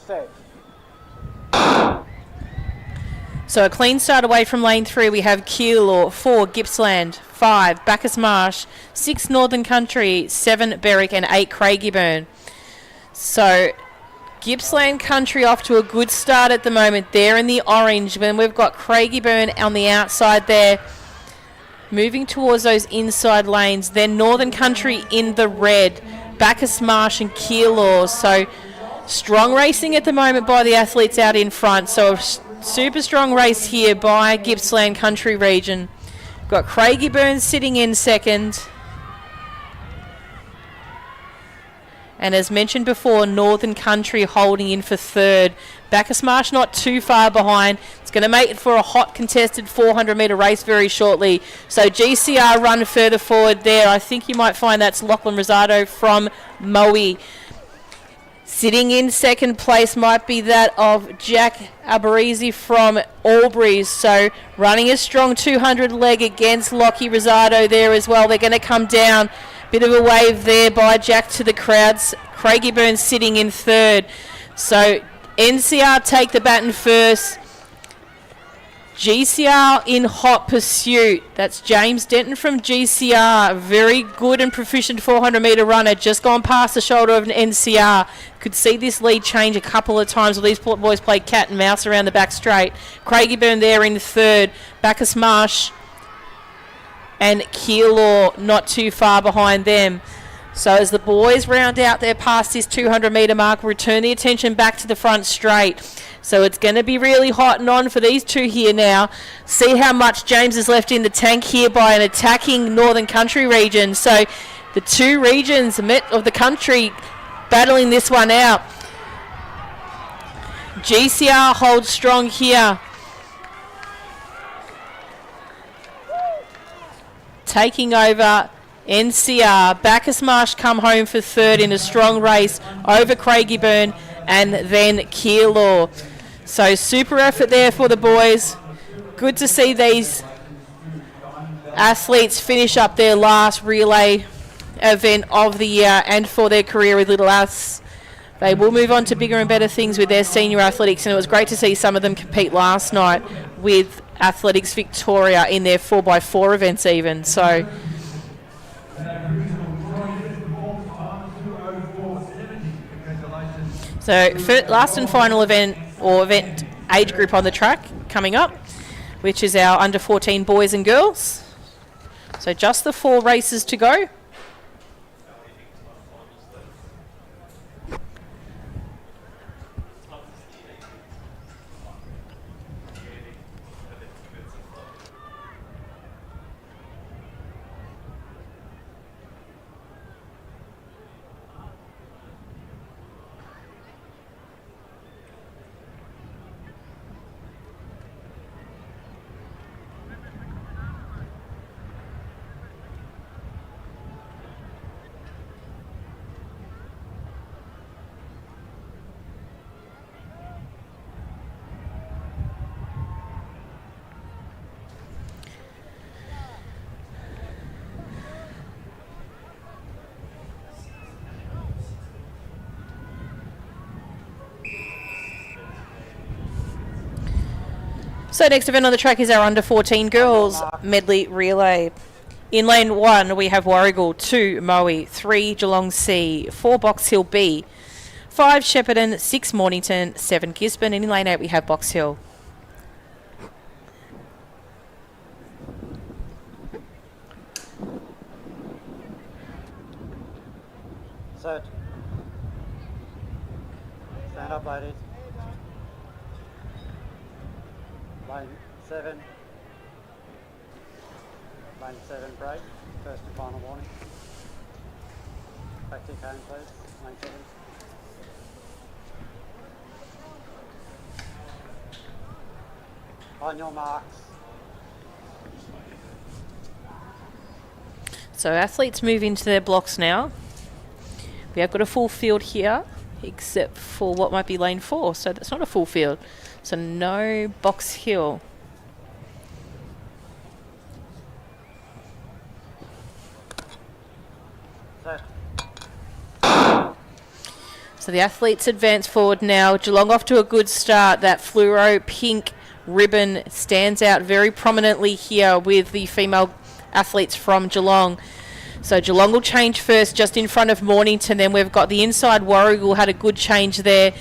Set. So a clean start away from lane 3. We have Keilor, 4 Gippsland, 5 Bacchus Marsh, 6 Northern Country, 7 Berwick and 8 Craigieburn. So Gippsland Country off to a good start at the moment. They're in the orange. Then we've got Craigieburn on the outside there, moving towards those inside lanes. Then Northern Country in the red, Bacchus Marsh and Keilor. So strong racing at the moment by the athletes out in front. So super strong race here by Gippsland Country region. Got Craigieburn sitting in second. And as mentioned before, Northern Country holding in for third. Bacchus Marsh not too far behind. It's going to make it for a hot contested 400-metre race very shortly. So GCR run further forward there. I think you might find that's Lachlan Rosado from Moe. Sitting in second place might be that of Jack Alberizi from Albury's. So running a strong 200 leg against Lockie Rosado there as well. They're going to come down. Bit of a wave there by Jack to the crowds. Craigieburn sitting in third. So NCR take the baton first. GCR in hot pursuit. That's James Denton from GCR. Very good and proficient 400-metre runner. Just gone past the shoulder of an NCR. Could see this lead change a couple of times. Well, these boys played cat and mouse around the back straight. Craigieburn there in third. Bacchus Marsh and Keilor not too far behind them. So as the boys round out there past this 200-metre mark, we'll return the attention back to the front straight. So it's going to be really hot and on for these two here now. See how much James has left in the tank here by an attacking Northern Country region. So the two regions of the country battling this one out. GCR holds strong here. Taking over NCR, Bacchus Marsh come home for third in a strong race over Craigieburn and then Keilor. So super effort there for the boys. Good to see these athletes finish up their last relay event of the year and for their career with Little Aths. They will move on to bigger and better things with their senior athletics, and it was great to see some of them compete last night with Athletics Victoria in their 4x4 events even. So last and final event or event age group on the track coming up, which is our under 14 boys and girls. So just the 4 races to go. So next event on the track is our under 14 girls medley relay. In lane 1 we have Warrigal, 2 Moe, 3 Geelong C, 4 Box Hill B, 5 Shepparton, 6 Mornington, 7 Gisborne, and in lane 8 we have Box Hill. Set. Stand up, ladies. Lane 7. Lane 7 break. First and final warning. Back to your cone, please. Lane 7. On your marks. So athletes move into their blocks now. We have got a full field here, except for what might be lane 4. So that's not a full field. So no Box Hill. Set. So the athletes advance forward now. Geelong off to a good start. That fluoro pink ribbon stands out very prominently here with the female athletes from Geelong. So Geelong will change first just in front of Mornington. Then we've got the inside Warrigal had a good change there.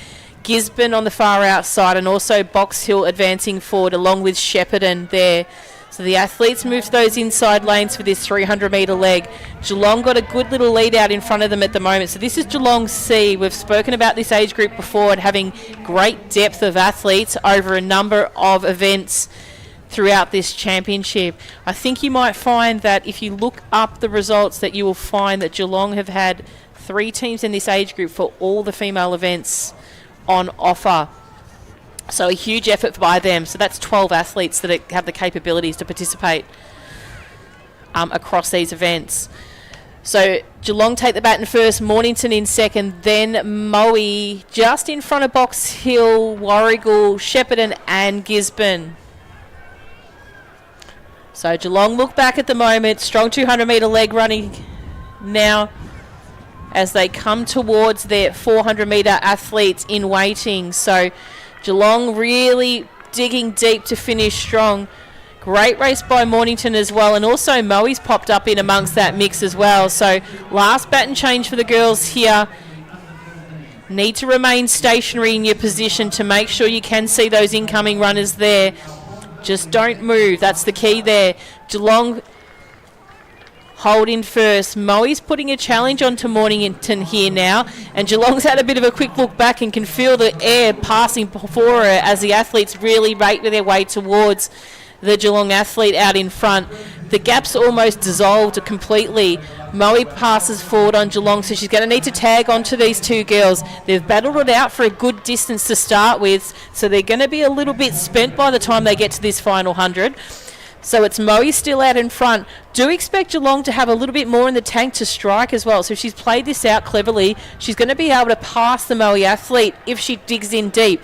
Gisborne on the far outside, and also Box Hill advancing forward along with Shepparton there. So the athletes move to those inside lanes for this 300 metre leg. Geelong got a good little lead out in front of them at the moment. So this is Geelong C. We've spoken about this age group before and having great depth of athletes over a number of events throughout this championship. I think you might find that if you look up the results that you will find that Geelong have had 3 teams in this age group for all the female events on offer. So a huge effort by them. So that's 12 athletes that have the capabilities to participate across these events. So Geelong take the baton first, Mornington in second, then Moe just in front of Box Hill, Warrigal, Shepparton and Gisborne. So Geelong look back at the moment, strong 200 metre leg running now as they come towards their 400 metre athletes in waiting. So Geelong really digging deep to finish strong. Great race by Mornington as well, and also Moe's popped up in amongst that mix as well. So last baton change for the girls here. Need to remain stationary in your position to make sure you can see those incoming runners there. Just don't move, that's the key there. Geelong hold in first. Moe's putting a challenge onto Mornington here now, and Geelong's had a bit of a quick look back and can feel the air passing before her as the athletes really rake their way towards the Geelong athlete out in front. The gap's almost dissolved completely. Moe passes forward on Geelong, so she's going to need to tag onto these 2 girls. They've battled it out for a good distance to start with, so they're going to be a little bit spent by the time they get to this final 100. So it's Moe still out in front. Do expect Geelong to have a little bit more in the tank to strike as well. So if she's played this out cleverly, she's going to be able to pass the Moe athlete if she digs in deep.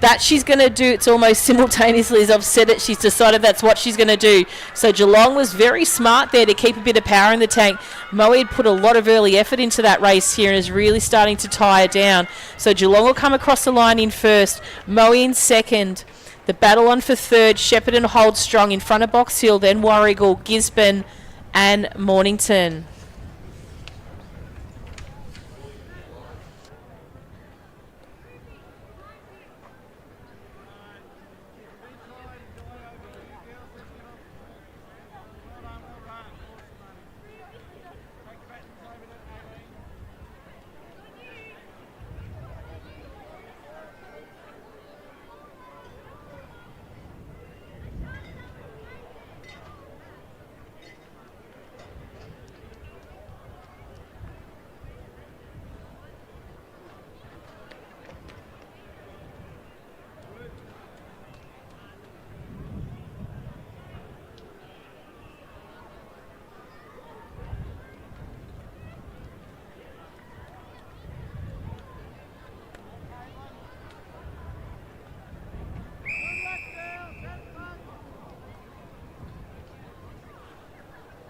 That she's going to do, it's almost simultaneously as I've said it, she's decided that's what she's going to do. So Geelong was very smart there to keep a bit of power in the tank. Moe had put a lot of early effort into that race here and is really starting to tire down. So Geelong will come across the line in first, Moe in second. The battle on for third, Shepparton holds strong in front of Box Hill, then Warrigal, Gisborne and Mornington.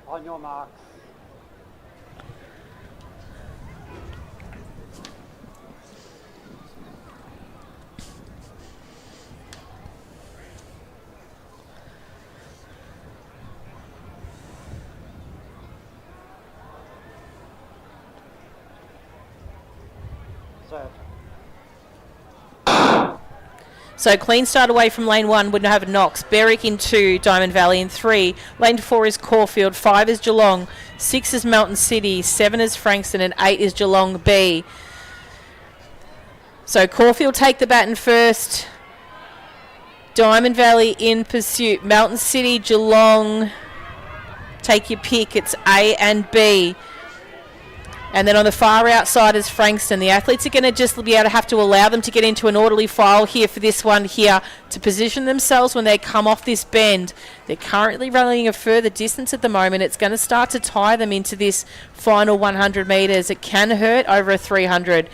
On your mark. So clean start away from lane 1 would have Knox. Berwick in 2, Diamond Valley in 3. Lane 4 is Caulfield, 5 is Geelong, 6 is Mountain City, 7 is Frankston and 8 is Geelong B. So Caulfield take the baton first. Diamond Valley in pursuit. Mountain City, Geelong, take your pick. It's A and B. And then on the far outside is Frankston. The athletes are going to just be able to have to allow them to get into an orderly file here for this one here to position themselves when they come off this bend. They're currently running a further distance at the moment. It's going to start to tie them into this final 100 metres. It can hurt over a 300.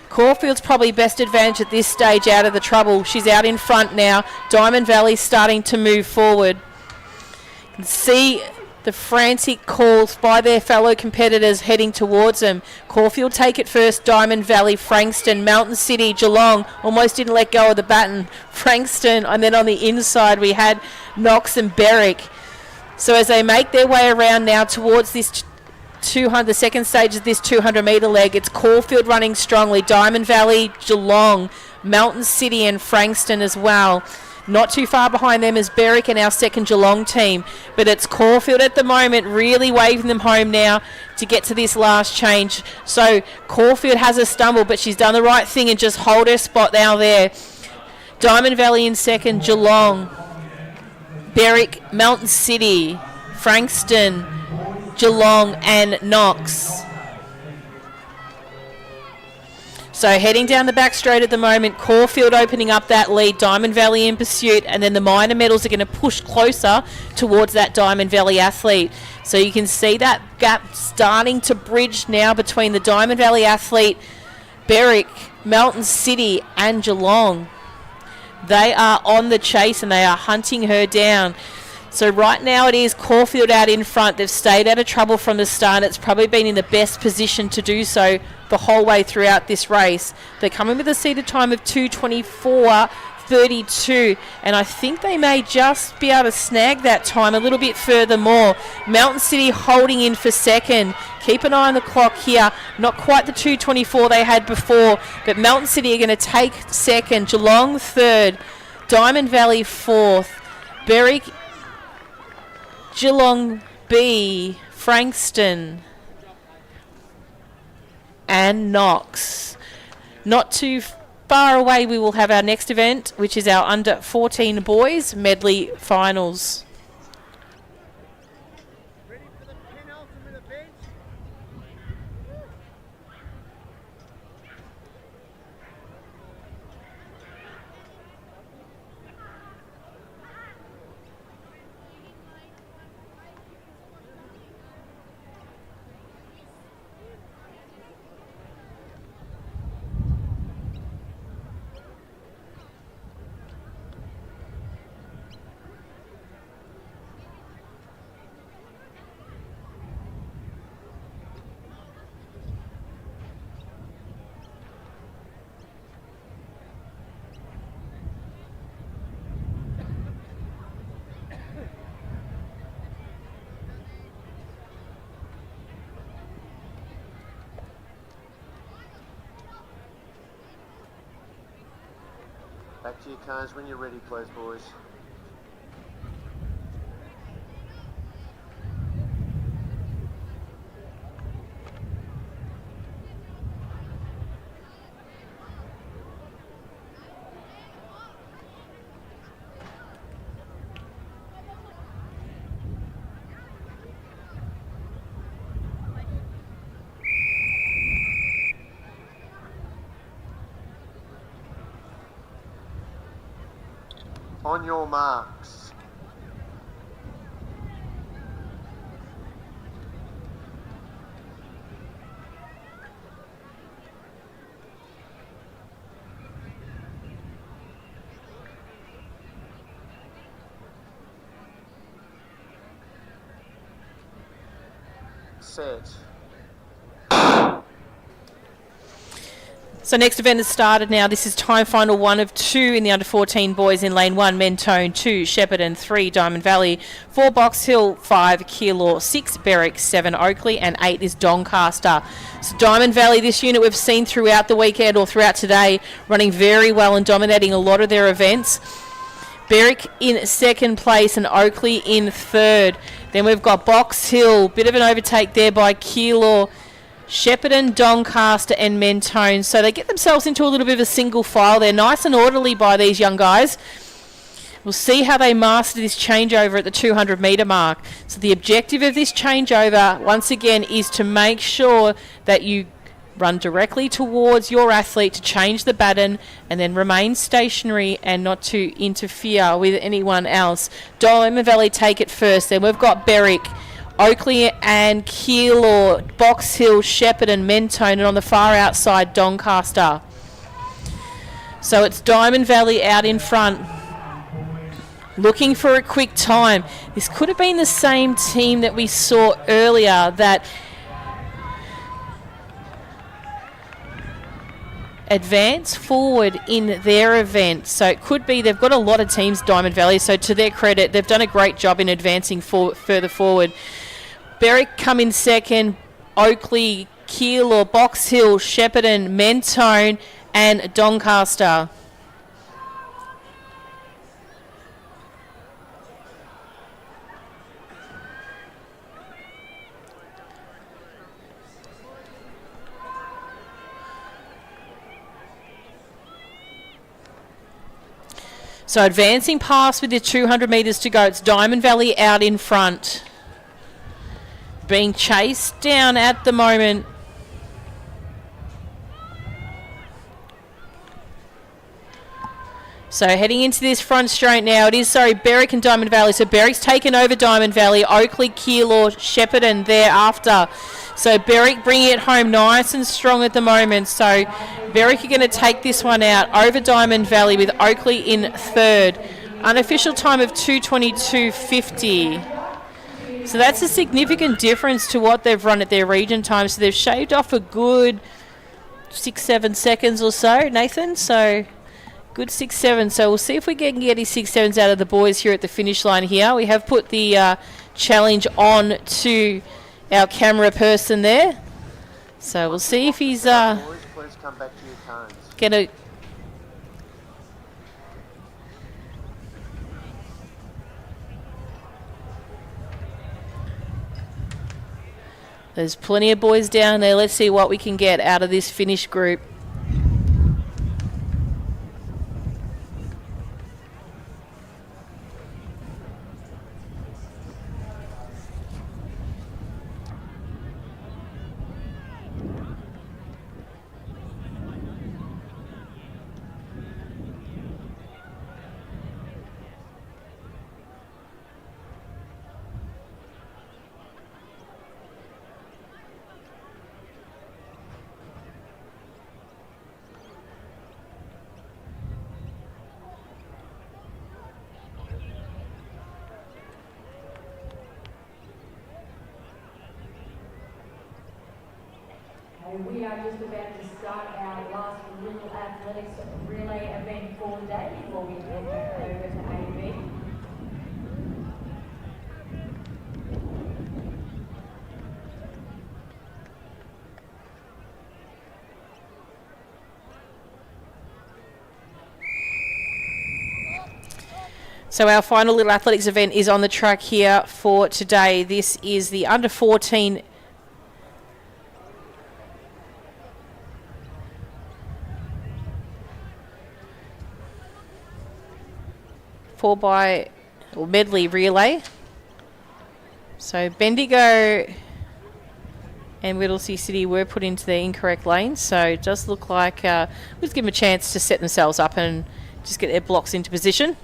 Caulfield's probably best advantage at this stage out of the trouble. She's out in front now. Diamond Valley starting to move forward. You can see the frantic calls by their fellow competitors heading towards them. Caulfield take it first, Diamond Valley, Frankston, Mountain City, Geelong almost didn't let go of the baton. Frankston, and then on the inside we had Knox and Berwick. So as they make their way around now towards this 200, the second stage of this 200 metre leg, it's Caulfield running strongly, Diamond Valley, Geelong, Mountain City and Frankston as well. Not too far behind them is Berwick and our second Geelong team. But it's Caulfield at the moment really waving them home now to get to this last change. So Caulfield has a stumble, but she's done the right thing and just hold her spot now there. Diamond Valley in second, Geelong, Berwick, Mountain City, Frankston, Geelong and Knox. So heading down the back straight at the moment, Caulfield opening up that lead, Diamond Valley in pursuit, and then the minor medals are going to push closer towards that Diamond Valley athlete. So you can see that gap starting to bridge now between the Diamond Valley athlete, Berwick, Mountain City and Geelong. They are on the chase and they are hunting her down. So right now it is Caulfield out in front. They've stayed out of trouble from the start. It's probably been in the best position to do so the whole way throughout this race. They're coming with a seated time of 2:24.32, and I think they may just be able to snag that time a little bit further more. Mountain City holding in for second. Keep an eye on the clock here. Not quite the 2:24 they had before, but Mountain City are going to take second. Geelong third. Diamond Valley fourth. Berwick, Geelong B, Frankston and Knox. Not too far away we will have our next event, which is our under 14 boys Medley finals. Back to your cones when you're ready, please, boys. On your marks. Set. So next event has started now. This is time final 1 of 2 in the under 14 boys in lane 1, Mentone, 2, Shepparton, 3, Diamond Valley, 4, Box Hill, 5, Keilor, 6, Berwick, 7, Oakley, and 8 is Doncaster. So Diamond Valley, this unit we've seen throughout the weekend or throughout today, running very well and dominating a lot of their events. Berwick in second place and Oakley in third. Then we've got Box Hill, bit of an overtake there by Keilor, Shepparton, Doncaster and Mentone. So they get themselves into a little bit of a single file. They're nice and orderly by these young guys. We'll see how they master this changeover at the 200 metre mark. So the objective of this changeover, once again, is to make sure that you run directly towards your athlete to change the baton and then remain stationary and not to interfere with anyone else. Diamond Valley take it first. Then we've got Berwick, Oakley and Keilor, Box Hill, Shepparton, Mentone, and on the far outside, Doncaster. So it's Diamond Valley out in front, looking for a quick time. This could have been the same team that we saw earlier that advance forward in their event. So it could be they've got a lot of teams, Diamond Valley, so to their credit, they've done a great job in advancing further forward. Berwick come in second, Oakley, Keilor, Box Hill, Shepparton, Mentone and Doncaster. So advancing past with the 200 metres to go. It's Diamond Valley out in front. Being chased down at the moment. So heading into this front straight now, it is, Berwick and Diamond Valley. So Berwick's taken over Diamond Valley, Oakley, Keilor, Shepparton thereafter. So Berwick bringing it home nice and strong at the moment. So Berwick are going to take this one out over Diamond Valley with Oakley in third. Unofficial time of 2:22.50. So that's a significant difference to what they've run at their region time. So they've shaved off a good 6-7 seconds or so, Nathan. So good 6-7. So we'll see if we can get his 6-7s out of the boys here at the finish line here. We have put the challenge on to our camera person there. So we'll see if he's Boys, please come back to your cones. gonna. There's plenty of boys down there. Let's see what we can get out of this finish group. We are just about to start our last little athletics relay event for the day before we head back over to LAVic. So our final little athletics event is on the track here for today. This is the under 14 Medley relay. So Bendigo and Whittlesea City were put into the incorrect lanes, so it does look like we'll just give them a chance to set themselves up and just get their blocks into position.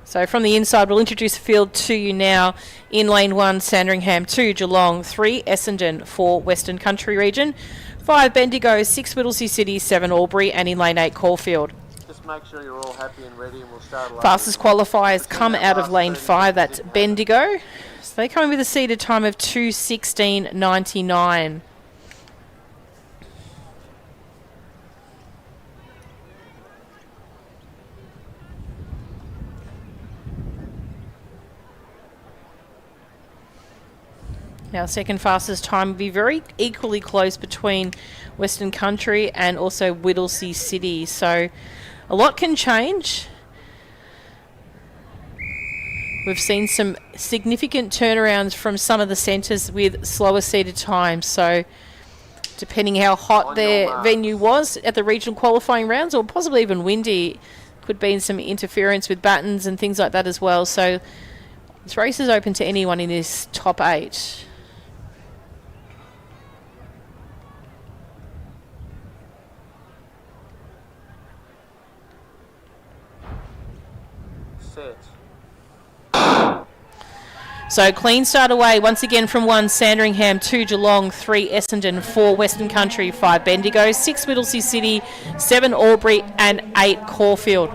So from the inside, we'll introduce the field to you now. In lane 1, Sandringham, 2, Geelong, 3, Essendon, 4, Western Country Region, 5, Bendigo, 6, Whittlesea City, 7, Albury, and in lane 8, Caulfield. Just make sure you're all happy and ready, and we'll start. Fastest qualifiers come out of lane 5, that's Bendigo. So they come in with a seated time of 2:16.99. Now, second fastest time will be very equally close between Western Country and also Whittlesea City. So a lot can change. We've seen some significant turnarounds from some of the centres with slower seated times. So depending how hot their venue was at the regional qualifying rounds, or possibly even windy, could be some interference with battens and things like that as well. So this race is open to anyone in this top 8. Set. So clean start away once again from 1 Sandringham, 2 Geelong, 3 Essendon, 4 Western Country, 5 Bendigo, 6 Whittlesea City, 7 Albury and 8 Caulfield.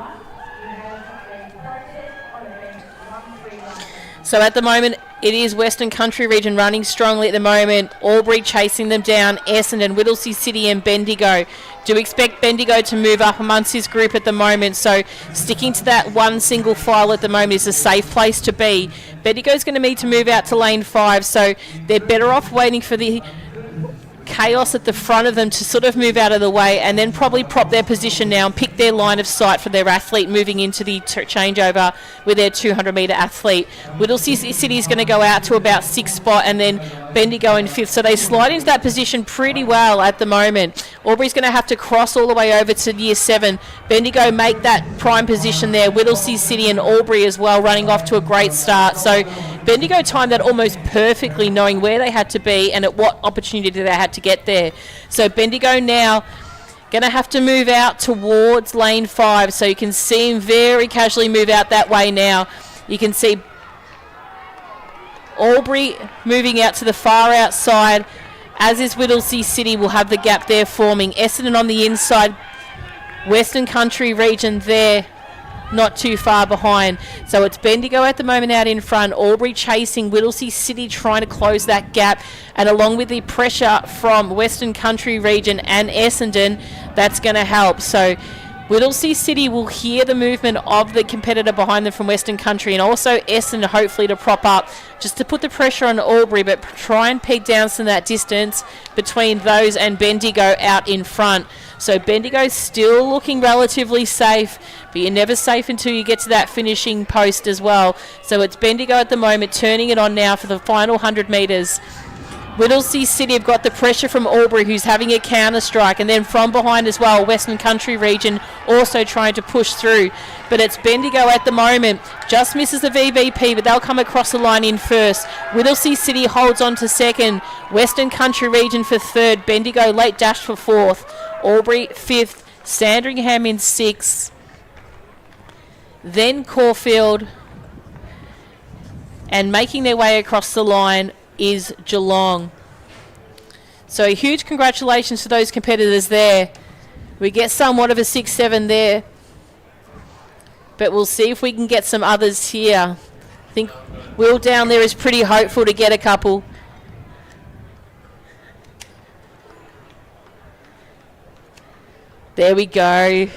So at the moment it is Western Country Region running strongly at the moment. Albury chasing them down, Essendon, Whittlesea City and Bendigo. Do expect Bendigo to move up amongst his group at the moment, so sticking to that one single file at the moment is a safe place to be. Bendigo's going to need to move out to lane 5, so they're better off waiting for the chaos at the front of them to sort of move out of the way, and then probably prop their position now and pick their line of sight for their athlete moving into the changeover with their 200 metre athlete. Whittlesea City is going to go out to about 6th spot, and then Bendigo in 5th, so they slide into that position pretty well at the moment. Albury's going to have to cross all the way over to year 7. Bendigo make that prime position there. Whittlesea City and Albury as well running off to a great start. So Bendigo timed that almost perfectly, knowing where they had to be and at what opportunity they had to get there. So Bendigo now going to have to move out towards lane 5. So you can see him very casually move out that way now. You can see Albury moving out to the far outside, as is Whittlesea City. Will have the gap there forming. Essendon on the inside. Western Country Region there, not too far behind. So it's Bendigo at the moment out in front. Albury chasing, Whittlesea City trying to close that gap. And along with the pressure from Western Country Region and Essendon, that's going to help. So Whittlesea City will hear the movement of the competitor behind them from Western Country, and also Essendon hopefully to prop up just to put the pressure on Albury, but try and peg down some of that distance between those and Bendigo out in front. So Bendigo's still looking relatively safe, but you're never safe until you get to that finishing post as well. So it's Bendigo at the moment, turning it on now for the final 100 metres. Whittlesea City have got the pressure from Albury, who's having a counter strike, and then from behind as well, Western Country Region also trying to push through. But it's Bendigo at the moment, just misses the VVP, but they'll come across the line in first. Whittlesea City holds on to second, Western Country Region for third, Bendigo late dash for fourth, Albury 5th, Sandringham in 6th, then Caulfield, and making their way across the line is Geelong. So huge congratulations to those competitors there. We get somewhat of a 6-7 there, but we'll see if we can get some others here. I think Will down there is pretty hopeful to get a couple. There we go.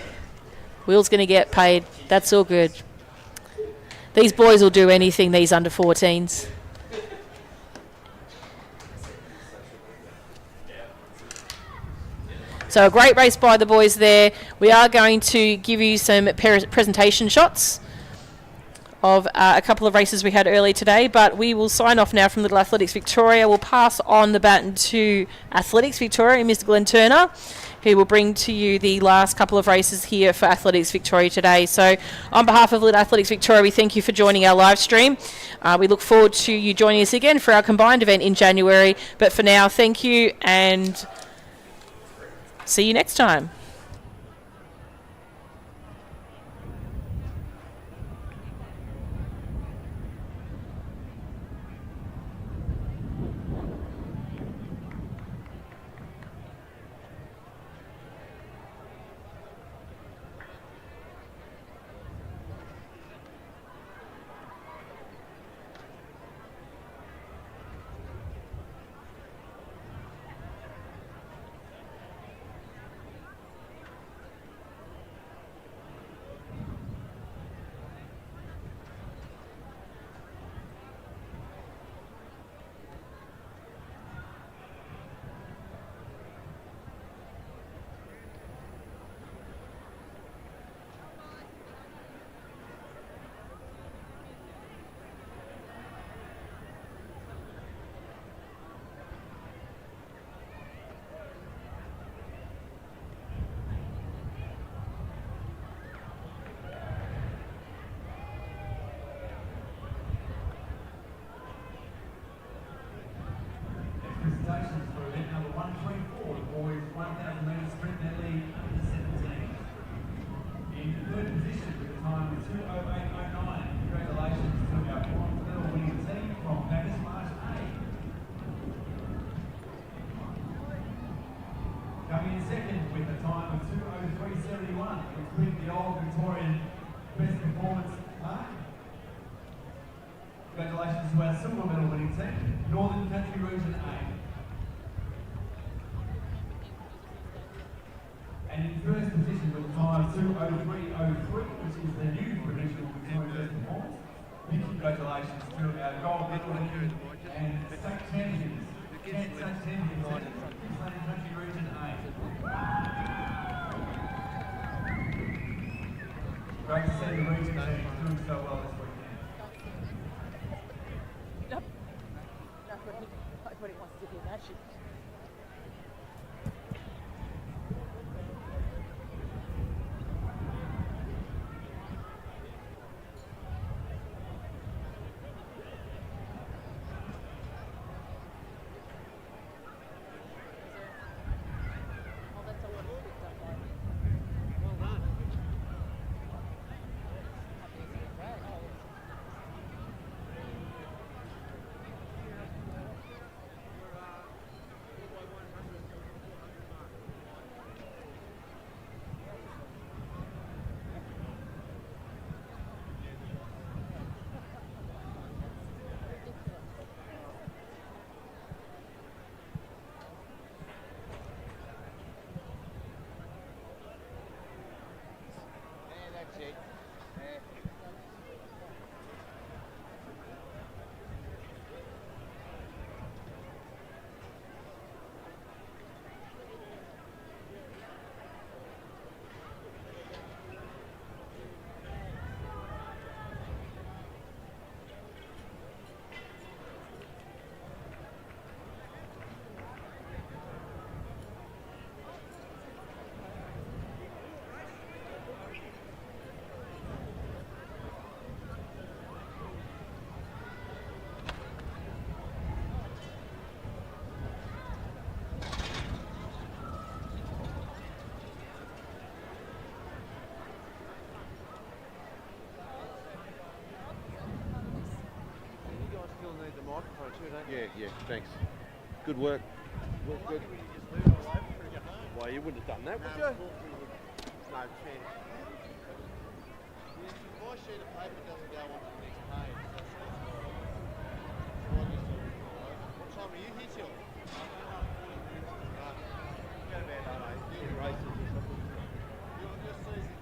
Will's going to get paid. That's all good. These boys will do anything, these under 14s. So a great race by the boys there. We are going to give you some presentation shots of a couple of races we had early today, but we will sign off now from Little Athletics Victoria. We'll pass on the baton to Athletics Victoria and Mr. Glenn Turner, who will bring to you the last couple of races here for Athletics Victoria today. So on behalf of Little Athletics Victoria, we thank you for joining our live stream. We look forward to you joining us again for our combined event in January. But for now, thank you and see you next time. Presentations for event number 124, the boys 1,000 metres sprint Medley under 17. In third position with a time of 2:08.09. Congratulations to our bronze medal winning team from Paris March A. Coming in second with a time of 2:03.71, which beat the old Victorian best performance mark. Congratulations to our silver medal winning team, Northern Country Region A. And in first position with a time of 2:03.03, which is the new provincial Victoria best performance. Big congratulations to our gold medal winning and state champions, Queensland Country Region A. Great to see the region team doing so well this weekend. Nobody wants to hear that shit. Yeah, thanks. Good work. Work good. Why, you wouldn't have done that, would you? No chance. My sheet of paper doesn't go on to the next page. What time are you here till? Go to bed, races or something. This season.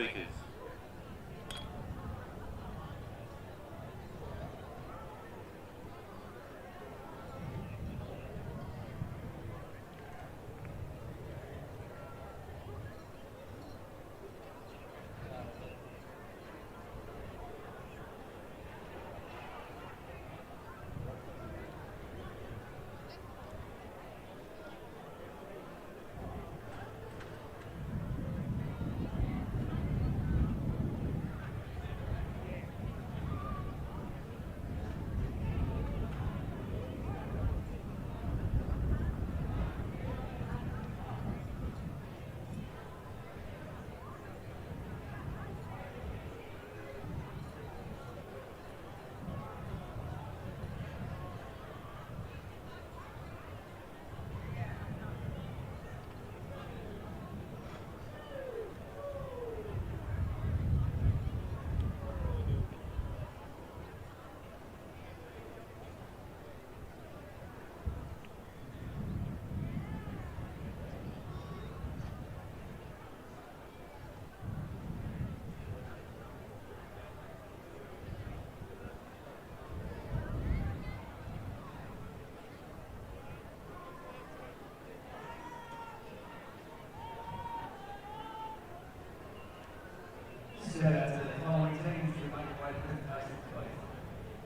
speakers. Shout out to the following teams to make away presentations, please.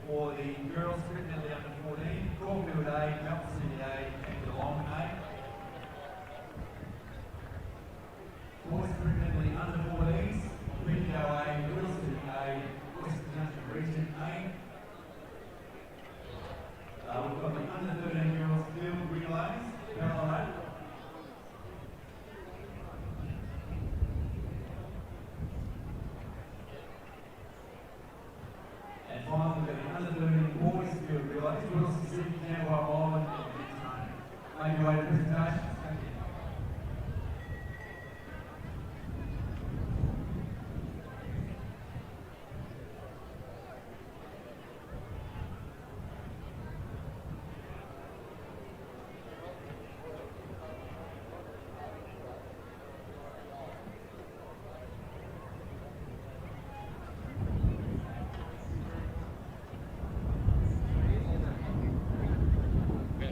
For the girls, Medley under 14, Caulfield A, Melbourne City A, and Geelong A. Boys, Medley under 14s, Rico A, Wilson A, Western Country Region A. We've got the under 13 girls field relays, Bella. And finally, we've got the under 13 boys field relays, Wilson City, Canberra Island, and Victoria. Make your way to presentations. Thank you.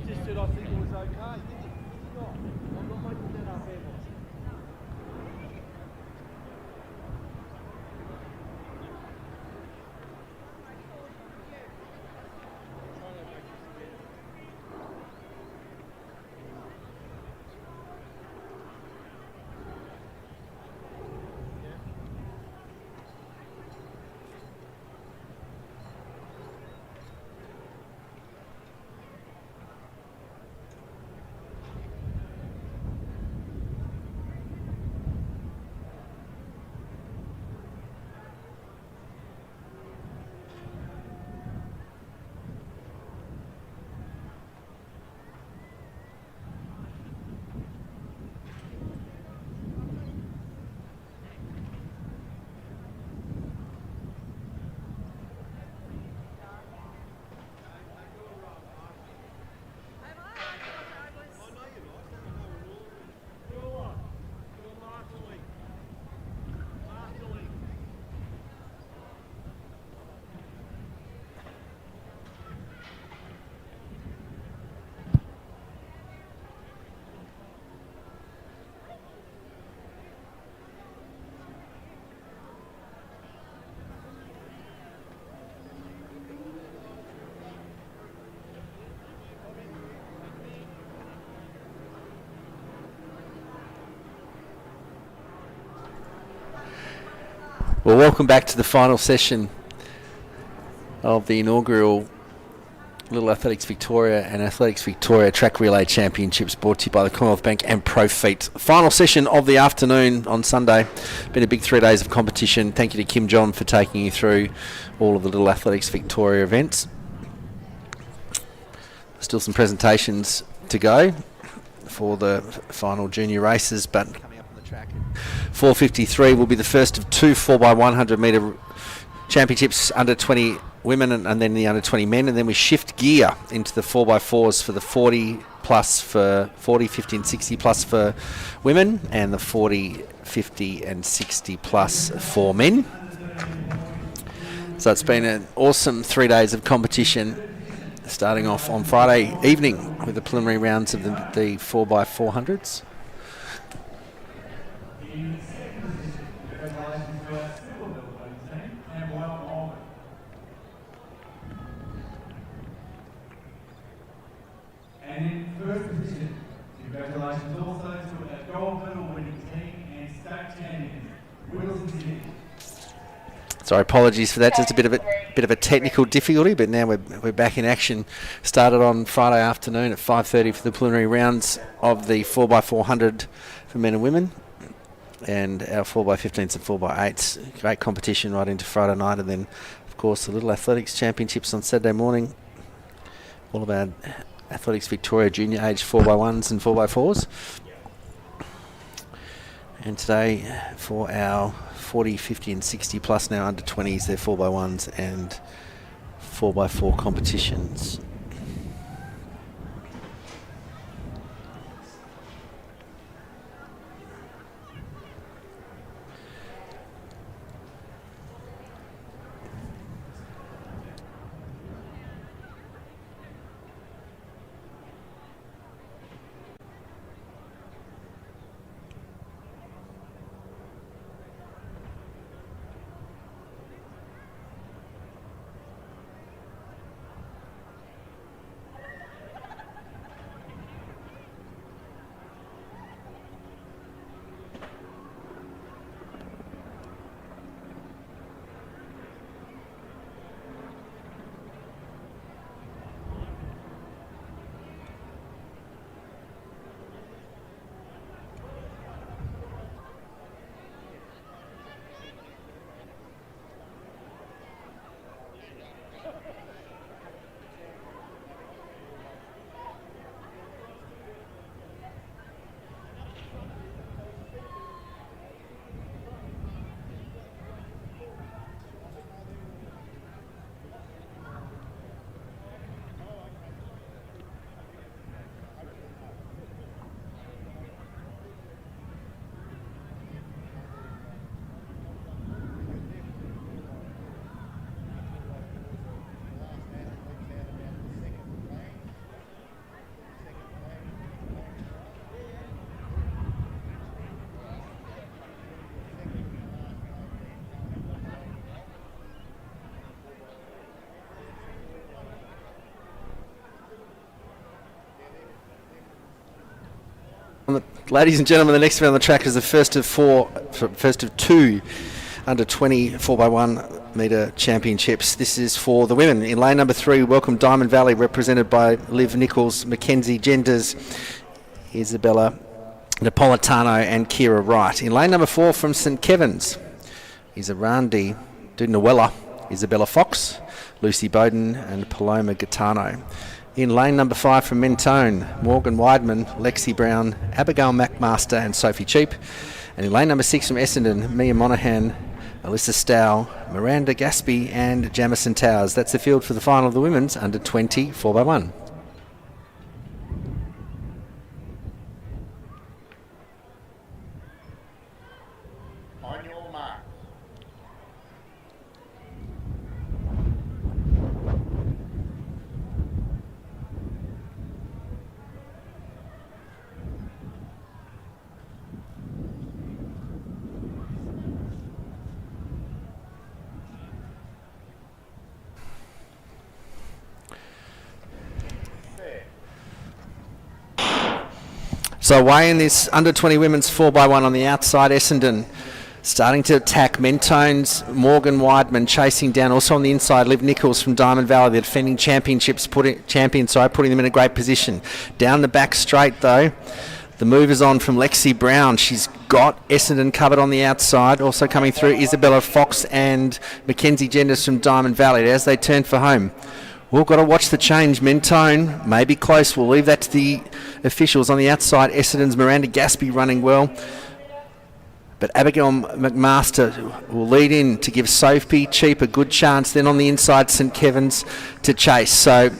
Just did I think it was okay, did you? Did you not? I'm not making that up, am I? Well, welcome back to the final session of the inaugural Little Athletics Victoria and Athletics Victoria Track Relay Championships, brought to you by the Commonwealth Bank and ProFeet. Final session of the afternoon on Sunday. Been a big 3 days of competition. Thank you to Kim John for taking you through all of the Little Athletics Victoria events. Still some presentations to go for the final junior races, but coming up on the track, 4:53 will be the first of two 4x100 metre championships, under 20 women and then the under 20 men, and then we shift gear into the 4x4s for the 40, plus for 40, 50 and 60 plus for women, and the 40, 50 and 60 plus for men. So it's been an awesome 3 days of competition, starting off on Friday evening with the preliminary rounds of the 4x400s. And in first position, congratulations also to our gold medal winning team and state champions, Wilson City. Sorry, apologies for that. Just a bit of a technical difficulty, but now we're back in action. Started on Friday afternoon at 5:30 for the preliminary rounds of the 4x400 for men and women, and our 4x15s and 4x8s. Great competition right into Friday night, and then of course the Little Athletics Championships on Saturday morning. All of our Athletics Victoria junior age 4x1s and 4x4s. And today for our 40, 50 and 60 plus now under 20s, they're 4x1s and 4x4 competitions. Ladies and gentlemen, the next event on the track is the first of two under 20 4x1 metre championships. This is for the women. In lane number 3, welcome Diamond Valley, represented by Liv Nichols, Mackenzie Genders, Isabella Napolitano and Kira Wright. In lane number 4 from St Kevin's is Arandi Dunawella, Isabella Fox, Lucy Bowden and Paloma Gaetano. In lane number 5 from Mentone, Morgan Weidman, Lexi Brown, Abigail McMaster and Sophie Cheap. And in lane number 6 from Essendon, Mia Monaghan, Alyssa Stow, Miranda Gaspy and Jamison Towers. That's the field for the final of the women's under 20 4x1. On your mark. So away in this under 20 women's 4x1 on the outside, Essendon starting to attack. Mentone's Morgan Weidman chasing down. Also on the inside, Liv Nichols from Diamond Valley, the defending putting them in a great position. Down the back straight though, the move is on from Lexi Brown. She's got Essendon covered on the outside. Also coming through, Isabella Fox and Mackenzie Genders from Diamond Valley as they turn for home. We've got to watch the change. Mentone may be close. We'll leave that to the officials. On the outside, Essendon's Miranda Gaspy running well. But Abigail McMaster will lead in to give Sophie Cheap a good chance. Then on the inside, St Kevin's to chase. So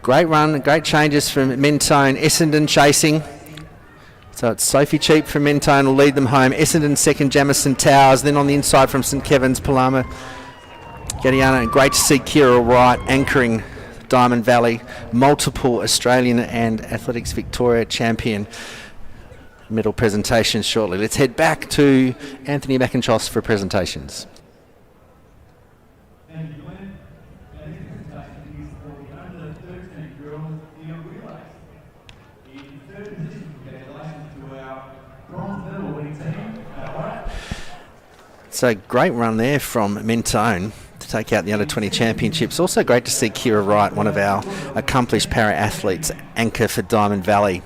Great run, great changes from Mentone. Essendon chasing. So it's Sophie Cheap from Mentone will lead them home. Essendon second, Jamison Towers. Then on the inside from St Kevin's, Palama Gadiana. And great to see Kira Wright anchoring Diamond Valley. Multiple Australian and Athletics Victoria champion. Medal presentations shortly. Let's head back to Anthony McIntosh for presentations. Thank you, Glenn. Now, this presentation is for the under 13 girls in relays. In third position, congratulations to our bronze medal winning team. So great run there from Mentone to take out the under 20 championships. Also great to see Kira Wright, one of our accomplished para athletes, anchor for Diamond Valley.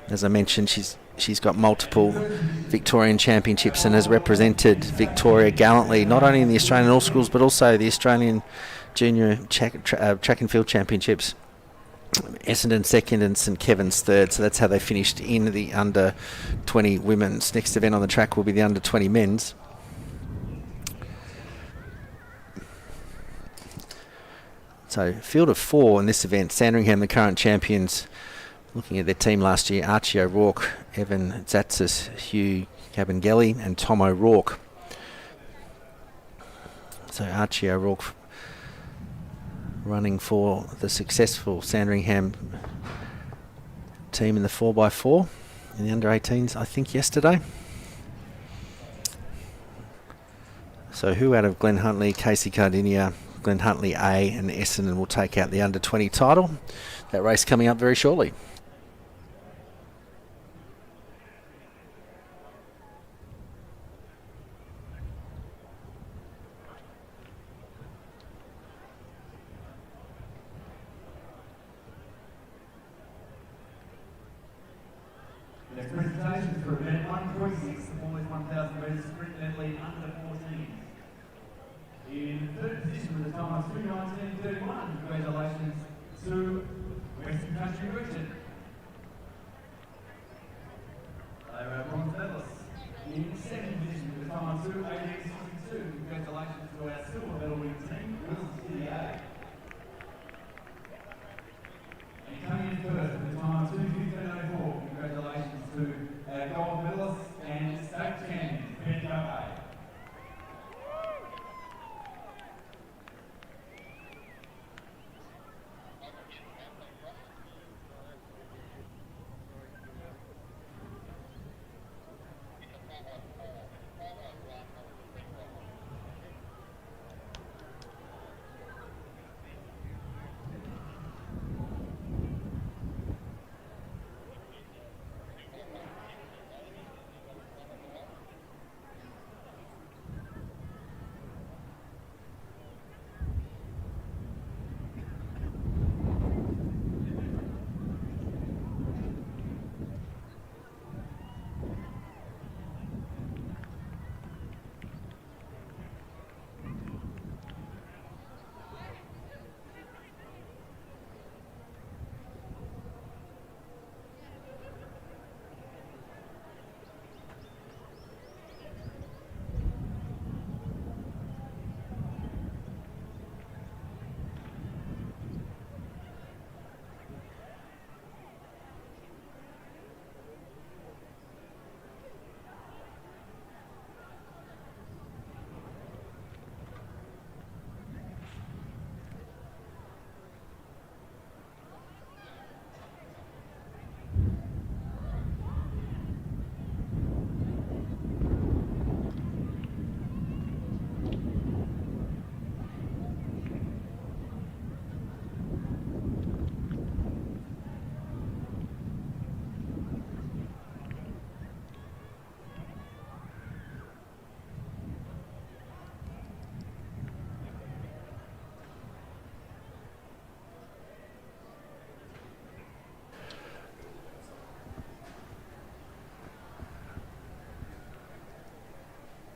As I mentioned, she's got multiple Victorian championships and has represented Victoria gallantly, not only in the Australian All Schools but also the Australian Junior track and field championships. Essendon second and St Kevin's third, so that's how they finished in the under 20 women's. Next event on the track will be the under 20 men's. So field of 4 in this event. Sandringham, the current champions. Looking at their team last year, Archie O'Rourke, Evan Zatzis, Hugh Cabangeli and Tom O'Rourke. So Archie O'Rourke running for the successful Sandringham team in the 4x4 in the under 18s, I think, yesterday. So who out of Glen Huntly, Casey Cardinia, Glen Huntly A and Essendon will take out the under 20 title? That race coming up very shortly. The next presentation is for event 1.6, the boys 1,000 metres sprint medley under 14. In third position with a time of 2:19.31, congratulations to Western Country Richard. They were our bronze medalists. In second position with a time of 2:18.62, congratulations to our silver medal winning team, Wilson City A. And coming in first with a time of 2:15.04, congratulations to our gold medalists and state champions, Penny A.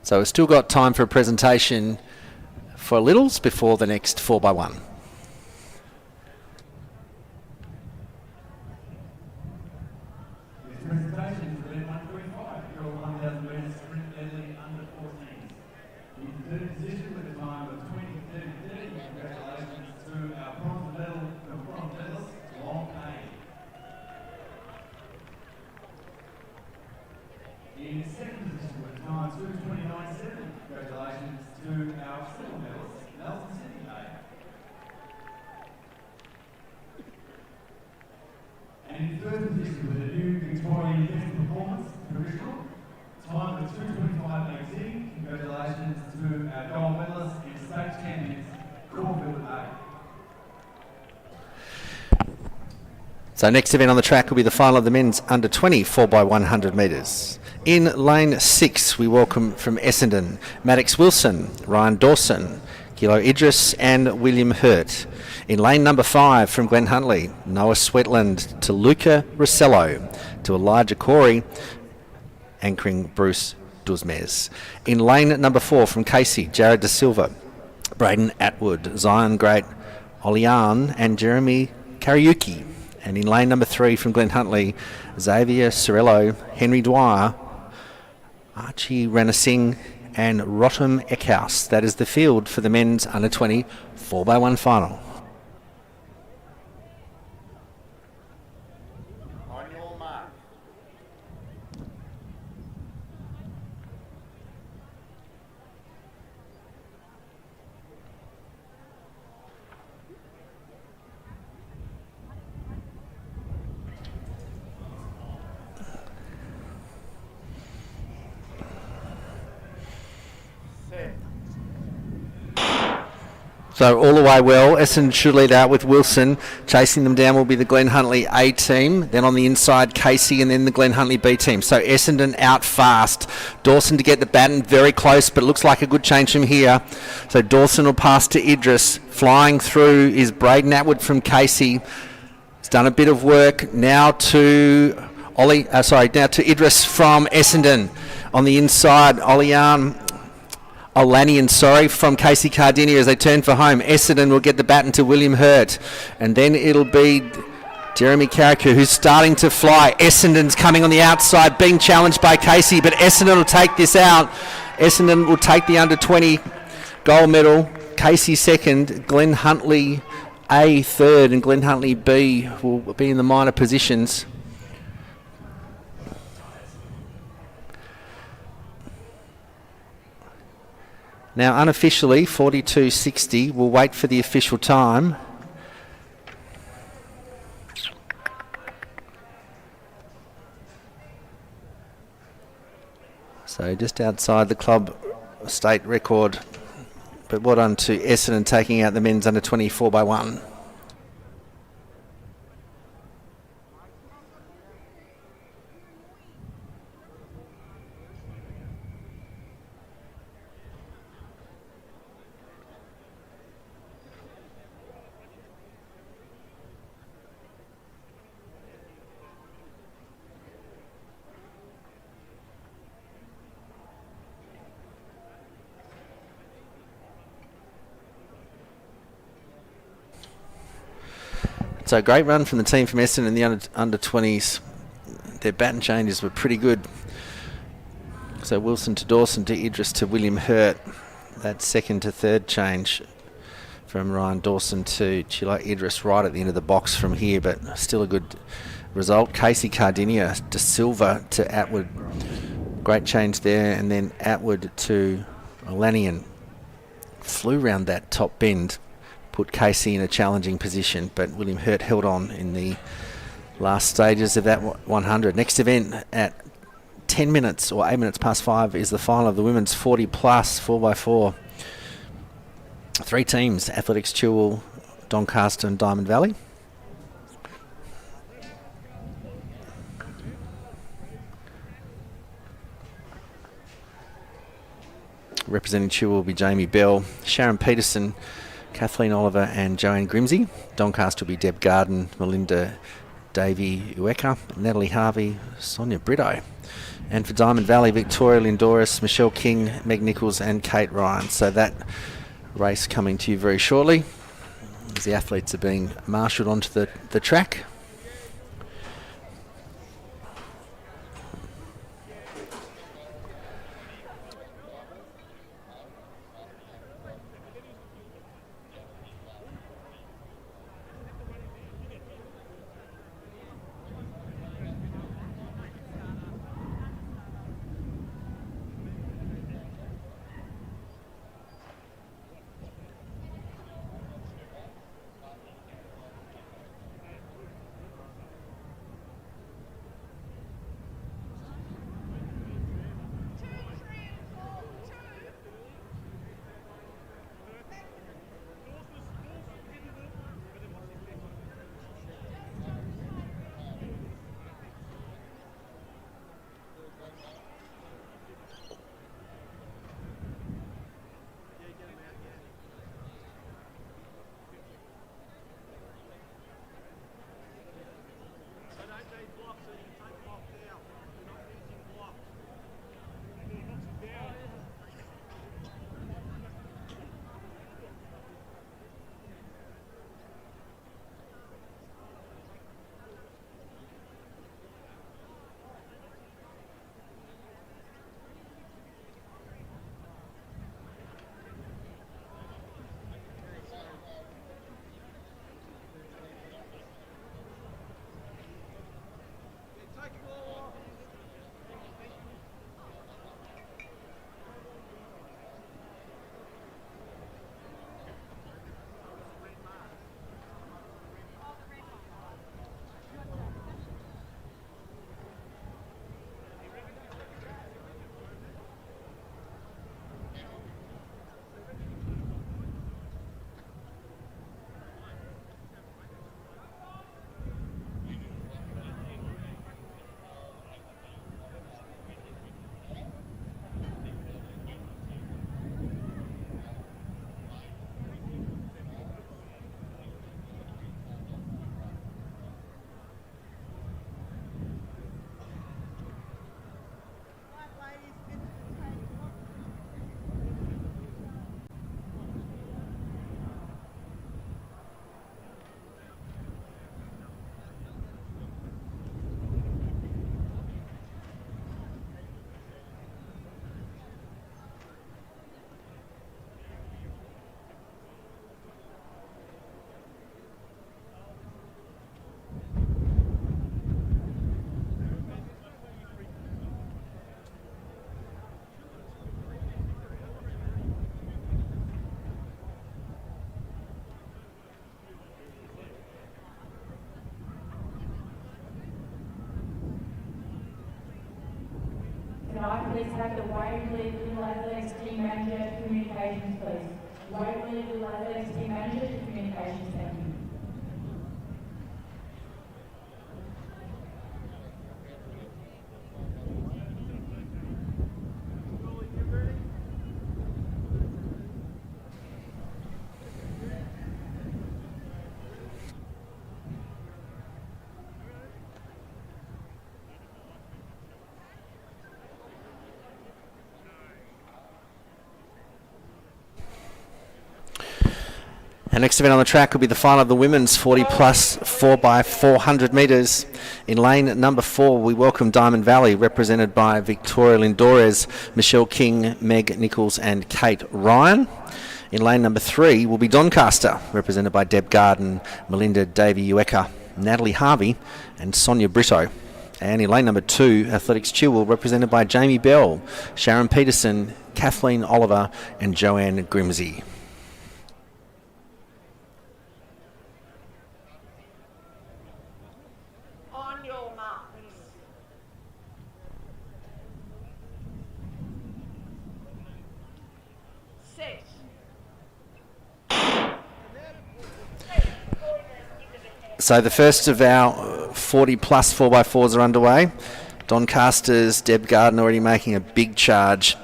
So we've still got time for a presentation for littles before the next 4x1. This presentation is for event 1.5, girl 1,000 metres sprint medley under 14. In third position with a time of 20:30.30, congratulations to our bronze medal from with a new Victorian best performance, provisional. Time of 2:25.18. Congratulations to our gold medalists and state champions, Commonwealth A. So next event on the track will be the final of the men's under 20 4x100 metres. In lane 6, we welcome from Essendon, Maddox Wilson, Ryan Dawson, Gilo Idris and William Hurt. In lane number 5 from Glen Huntley, Noah Sweetland to Luca Rossello to Elijah Corey, anchoring Bruce Duzmez. In lane number 4 from Casey, Jared De Silva, Braden Atwood, Zion Great, Olian and Jeremy Kariuki. And in lane number 3 from Glen Huntley, Xavier Sorello, Henry Dwyer, Archie Ranasingh and Rotham Eckhouse. That is the field for the men's under 20 4x1 final. On your mark. So all the way well, Essendon should lead out with Wilson. Chasing them down will be the Glen Huntley A team. Then on the inside, Casey and then the Glen Huntley B team. So Essendon out fast. Dawson to get the baton, very close, but it looks like a good change from here. So Dawson will pass to Idris. Flying through is Braden Atwood from Casey. He's done a bit of work. Now to now to Idris from Essendon. On the inside, Olanian, from Casey Cardinia as they turn for home. Essendon will get the baton to William Hurt. And then it'll be Jeremy Carricker who's starting to fly. Essendon's coming on the outside, being challenged by Casey, but Essendon will take this out. Essendon will take the under 20 gold medal. Casey second, Glen Huntley A third, and Glen Huntley B will be in the minor positions. Now, unofficially, 42.60. We'll wait for the official time. So just outside the club state record. But well done to Essendon taking out the men's under 24 by 1. So a great run from the team from Essendon in the under 20s. Their baton changes were pretty good. So Wilson to Dawson to Idris to William Hurt. That second to third change from Ryan Dawson to Chilo Idris right at the end of the box from here, but still a good result. Casey Cardinia De Silva to Atwood. Great change there. And then Atwood to Olanian. Flew round that top bend. Put Casey in a challenging position, but William Hurt held on in the last stages of that 100. Next event at 10 minutes or 8 minutes past 5 is the final of the women's 40 plus 4x4. 3 teams, Athletics Chilwell, Doncaster and Diamond Valley. Representing Chilwell will be Jamie Bell, Sharon Peterson, Kathleen Oliver and Joanne Grimsey. Doncaster will be Deb Garden, Melinda Davey Ueka, Natalie Harvey, Sonia Brito. And for Diamond Valley, Victoria Lindoris, Michelle King, Meg Nichols and Kate Ryan. So that race coming to you very shortly as the athletes are being marshalled onto the track. please have the Waverley Little Athletics team manager to communications, please. Waverley Little Athletics team manager to communications, thank you. Our next event on the track will be the final of the women's 40 plus 4x400 metres. In lane number 4, we welcome Diamond Valley, represented by Victoria Lindores, Michelle King, Meg Nichols and Kate Ryan. In lane number 3 will be Doncaster, represented by Deb Garden, Melinda Davey-Uecker, Natalie Harvey and Sonia Brito. And in lane number 2, Athletics Chilwell, represented by Jamie Bell, Sharon Peterson, Kathleen Oliver and Joanne Grimsey. So the first of our 40 plus 4x4s are underway. Doncaster's Deb Garden already making a big charge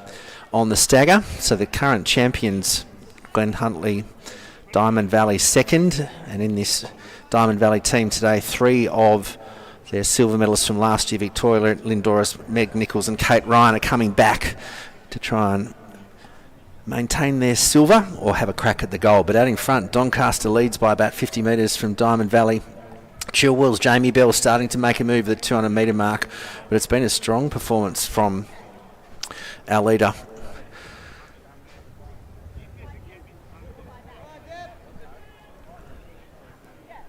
on the stagger. So the current champions, Glen Huntley, Diamond Valley second. And in this Diamond Valley team today, 3 of their silver medalists from last year, Victoria Lindoris, Meg Nichols and Kate Ryan, are coming back to try and maintain their silver or have a crack at the gold. But out in front, Doncaster leads by about 50 metres from Diamond Valley. Chilwell's Jamie Bell starting to make a move at the 200 metre mark, but it's been a strong performance from our leader.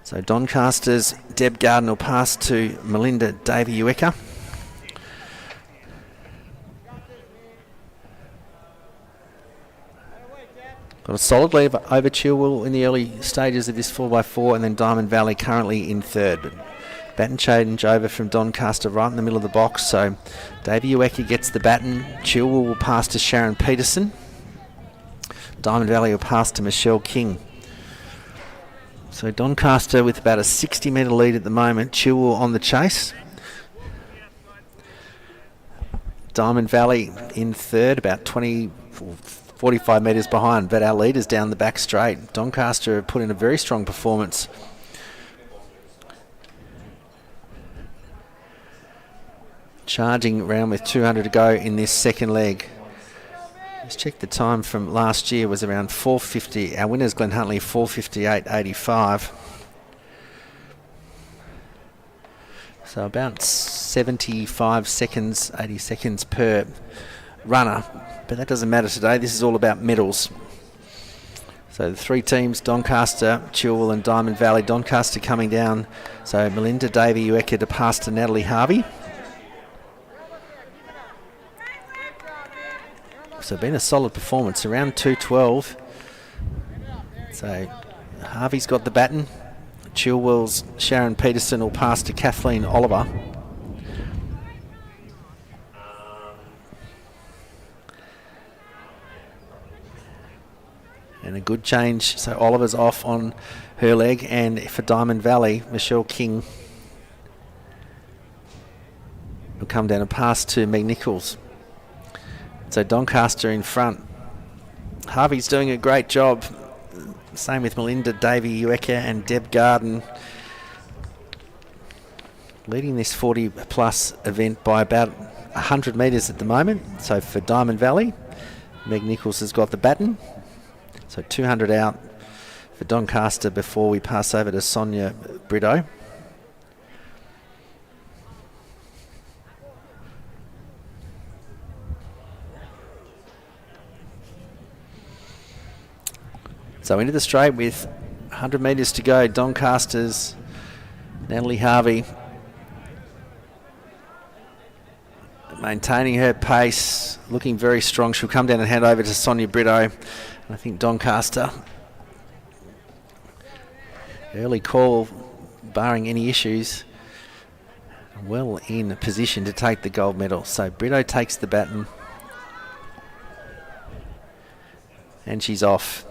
So Doncaster's Deb Garden will pass to Melinda Davey-Uecker. Got a solid lead over Chilwell in the early stages of this 4x4, and then Diamond Valley currently in third. But baton change over from Doncaster right in the middle of the box. So Davey-Uecker gets the baton. Chilwell will pass to Sharon Peterson. Diamond Valley will pass to Michelle King. So Doncaster with about a 60 metre lead at the moment. Chilwell on the chase. Diamond Valley in third, about 45 metres behind, but our leaders down the back straight. Doncaster have put in a very strong performance. Charging around with 200 to go in this second leg. Let's check the time from last year, was around 4:50. Our winners, Glen Huntley, 4:58.85. So about 75 seconds, 80 seconds per runner. But that doesn't matter today. This is all about medals. So the 3 teams, Doncaster, Chilwell and Diamond Valley. Doncaster coming down. So Melinda Davey-Uecker to pass to Natalie Harvey. So been a solid performance, around 2:12. So Harvey's got the baton. Chilwell's Sharon Peterson will pass to Kathleen Oliver. And a good change. So Oliver's off on her leg, and for Diamond Valley, Michelle King will come down and pass to Meg Nichols. So Doncaster in front. Harvey's doing a great job. Same with Melinda Davey-Uecker and Deb Garden. Leading this 40 plus event by about 100 metres at the moment. So for Diamond Valley, Meg Nichols has got the baton. So 200 out for Doncaster before we pass over to Sonia Brito. So into the straight with 100 metres to go. Doncaster's Natalie Harvey maintaining her pace, looking very strong. She'll come down and hand over to Sonia Brito. I think Doncaster, early call, barring any issues. well in position to take the gold medal. So Brito takes the baton. And she's off.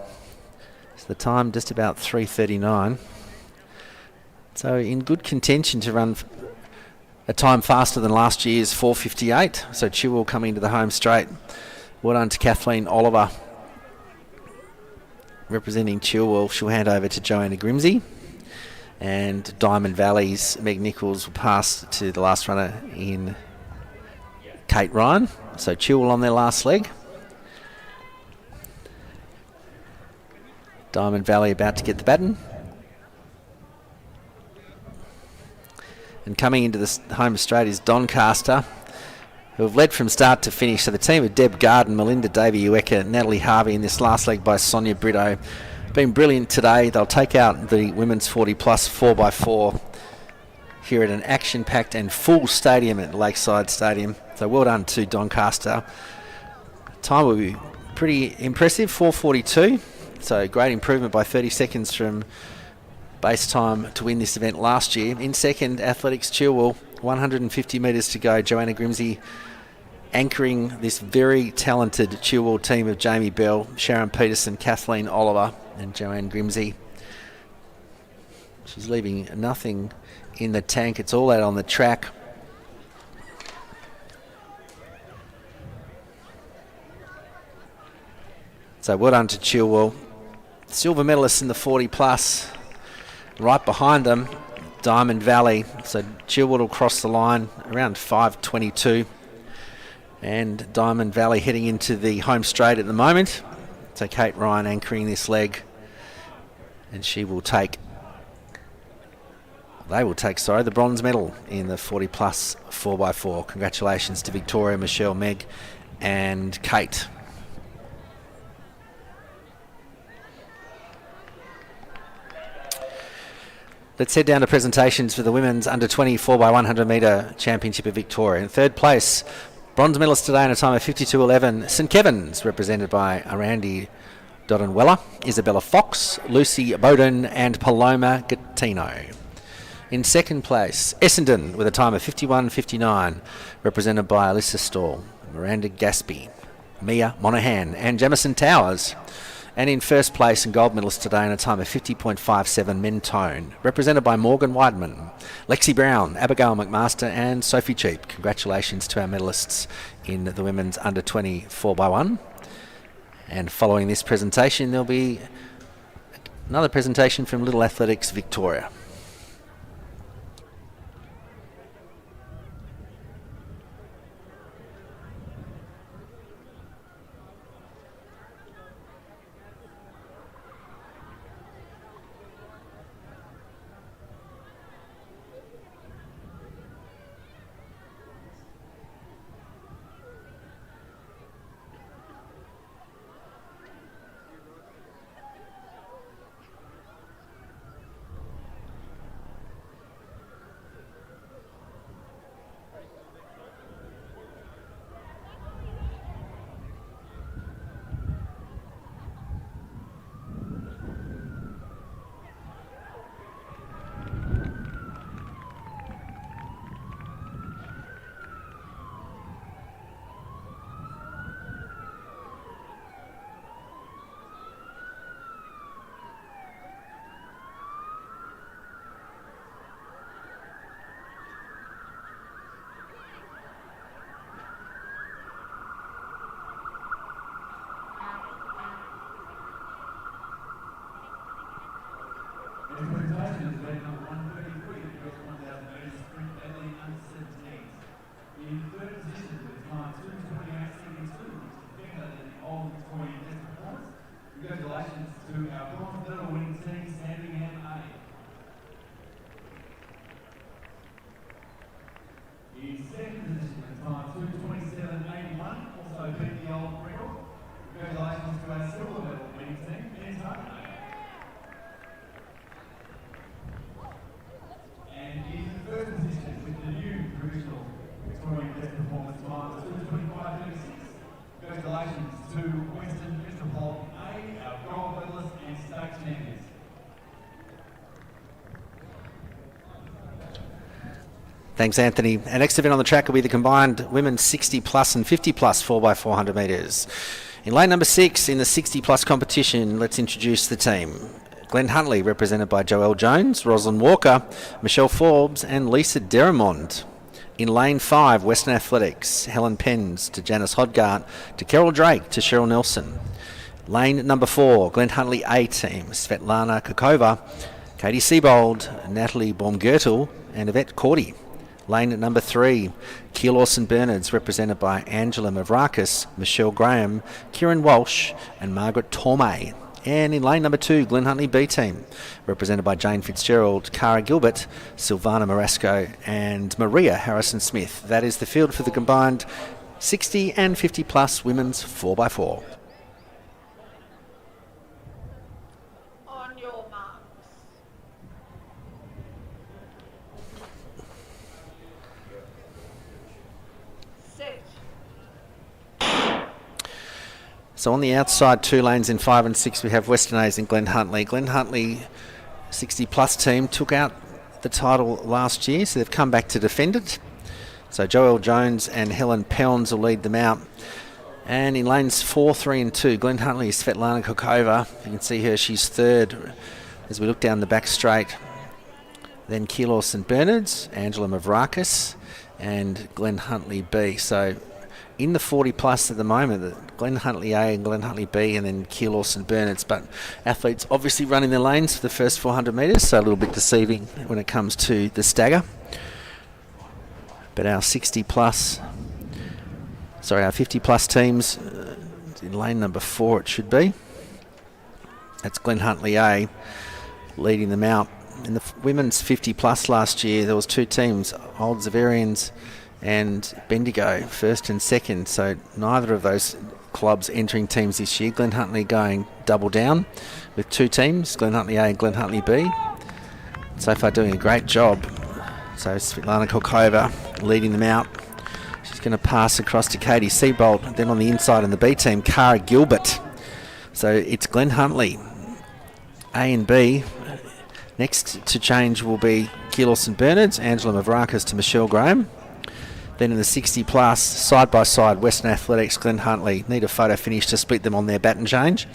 So the time just about 3:39. So in good contention to run a time faster than last year's 4:58. So Chilwell coming to the home straight. Well done to Kathleen Oliver. Representing Chilwell, she'll hand over to Joanna Grimsey. And Diamond Valley's Meg Nichols will pass to the last runner in Kate Ryan. So Chilwell on their last leg. Diamond Valley about to get the baton. And coming into the home straight is Doncaster, who have led from start to finish. So the team of Deb Garden, Melinda Davey-Uecker, Natalie Harvey in this last leg by Sonia Brito. Been brilliant today. They'll take out the women's 40 plus 4x4 here at an action-packed and full stadium at Lakeside Stadium. So well done to Doncaster. Time will be pretty impressive, 4:42. So great improvement by 30 seconds from base time to win this event last year. In second, Athletics Chilwell, 150 metres to go. Joanna Grimsey anchoring this very talented Chilwell team of Jamie Bell, Sharon Peterson, Kathleen Oliver and Joanne Grimsey. She's leaving nothing in the tank. It's all out on the track. So well done to Chilwell. Silver medalists in the 40 plus. Right behind them, Diamond Valley. So Chilwell will cross the line around 5:22. And Diamond Valley heading into the home straight at the moment. So Kate Ryan anchoring this leg. And they will take, the bronze medal in the 40 plus 4x4. Congratulations to Victoria, Michelle, Meg and Kate. Let's head down to presentations for the women's under 20 4x100 metre championship of Victoria. In third place, bronze medalist today in a time of 52.11, St Kevin's, represented by Arandi Dodonwella, Isabella Fox, Lucy Bowden and Paloma Gattino. In second place, Essendon, with a time of 51.59, represented by Alyssa Stall, Miranda Gaspy, Mia Monaghan and Jamison Towers. And in first place and gold medalist today in a time of 50.57, Mentone, represented by Morgan Weidman, Lexi Brown, Abigail McMaster and Sophie Cheap. Congratulations to our medalists in the women's under 20 4x1. And following this presentation, there'll be another presentation from Little Athletics Victoria. In presentation is event number 133, the girls 1,000 metres sprint medley under 17s. In third position with time 2:28.72, which is better than the old Victorian best performance. Congratulations to our bronze medal winning team, Sandringham A. In second position with time 2:27.81, also beat the old record. Congratulations to our silver medal winning team, Mentone A. And in third position with the new provisional Victorian best performance time of 2:25.36. Congratulations to Western Metropolitan A, our gold medalists and state champions. Thanks, Anthony. Our next event on the track will be the combined women's 60 plus and 50 plus 4x400 metres. In lane number 6 in the 60 plus competition, let's introduce the team. Glenn Huntley, represented by Joelle Jones, Rosalind Walker, Michelle Forbes and Lisa Deramond. In lane 5, Western Athletics, Helen Pens to Janice Hodgart, to Carol Drake to Cheryl Nelson. Lane number 4, Glenn Huntley A team, Svetlana Kokova, Katie Siebold, Natalie Baumgürtel and Yvette Cordy. Lane number 3, Kiel Lawson Bernards, represented by Angela Mavrakis, Michelle Graham, Kieran Walsh and Margaret Tormay. And in lane number 2, Glenn Huntley B team, represented by Jane Fitzgerald, Cara Gilbert, Silvana Marasco and Maria Harrison-Smith. That is the field for the combined 60 and 50 plus women's 4x4. On your marks. Set. So on the outside 2 lanes in 5 and 6 we have Western A's and Glenn Huntley. Glenn Huntley 60 plus team took out the title last year, so they've come back to defend it. So Joelle Jones and Helen Pelns will lead them out. And in lanes 4, 3 and 2, Glenn Huntley is Svetlana Kokova. You can see her, she's third as we look down the back straight. Then Kiel Lawson Bernards, Angela Mavrakis and Glenn Huntley B. So in the 40 plus at the moment, Glenn Huntley A and Glenn Huntley B and then Kiel Lawson Bernards, but athletes obviously running their lanes for the first 400 metres, so a little bit deceiving when it comes to the stagger. But our 60 plus, our 50 plus teams, in lane number 4 it should be. That's Glenn Huntley A leading them out. In the women's 50 plus last year, there was 2 teams, Old Zaverians and Bendigo, first and second. So neither of those clubs entering teams this year. Glenn Huntley going double down with 2 teams, Glenn Huntley A and Glenn Huntley B. So far doing a great job. So Svetlana Kokova leading them out. She's going to pass across to Katie Siebold. Then on the inside in the B team, Cara Gilbert. So it's Glenn Huntley A and B. Next to change will be Kiel Lawson Bernards, Angela Mavrakis to Michelle Graham. Then in the 60 plus, side by side, Western Athletics, Glenn Huntley. Need a photo finish to split them on their baton change.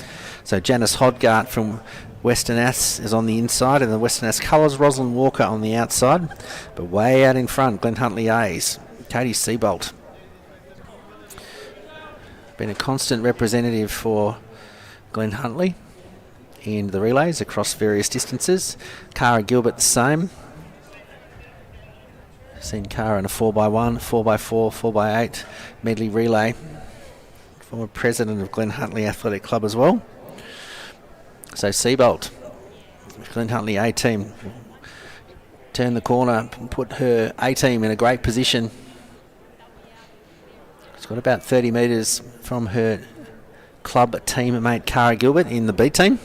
So Janice Hodgart from Western Ass is on the inside, and the Western Ass colours, Rosalind Walker on the outside. But way out in front, Glenn Huntley A's, Katie Siebold. Been a constant representative for Glenn Huntley in the relays across various distances. Cara Gilbert the same. Seen Cara in a 4x1, 4x4, 4x8 medley relay. Former president of Glenn Huntley Athletic Club as well. So Siebold, Glenn Huntley A team, turn the corner, put her A team in a great position. She's got about 30 metres from her club teammate Cara Gilbert in the B team.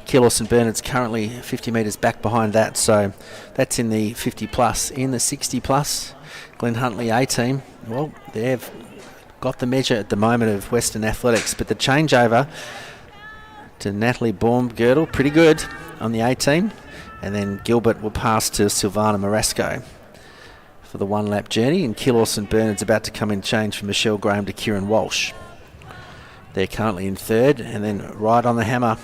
Kiel Lawson Bernards currently 50 metres back behind that, so that's in the 50 plus. In the 60 plus, Glenn Huntley A team, well, they've got the measure at the moment of Western Athletics, but the changeover to Natalie Baumgürtel, pretty good on the A team, and then Gilbert will pass to Silvana Marasco for the 1 lap journey, and Kiel Lawson Bernards about to come in change from Michelle Graham to Kieran Walsh. They're currently in third, and then right on the hammer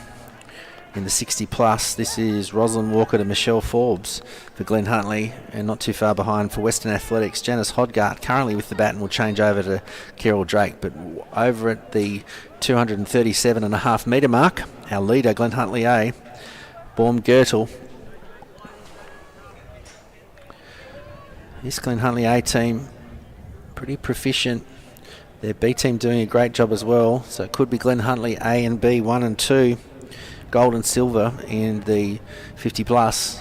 in the 60 plus, this is Rosalind Walker to Michelle Forbes for Glenn Huntley, and not too far behind for Western Athletics, Janice Hodgart currently with the baton will change over to Carol Drake, but over at the 237.5 metre mark, our leader Glenn Huntley A, Baumgürtel. This Glenn Huntley A team pretty proficient. Their B team doing a great job as well, so it could be Glenn Huntley A and B 1 and 2, gold and silver in the 50 plus.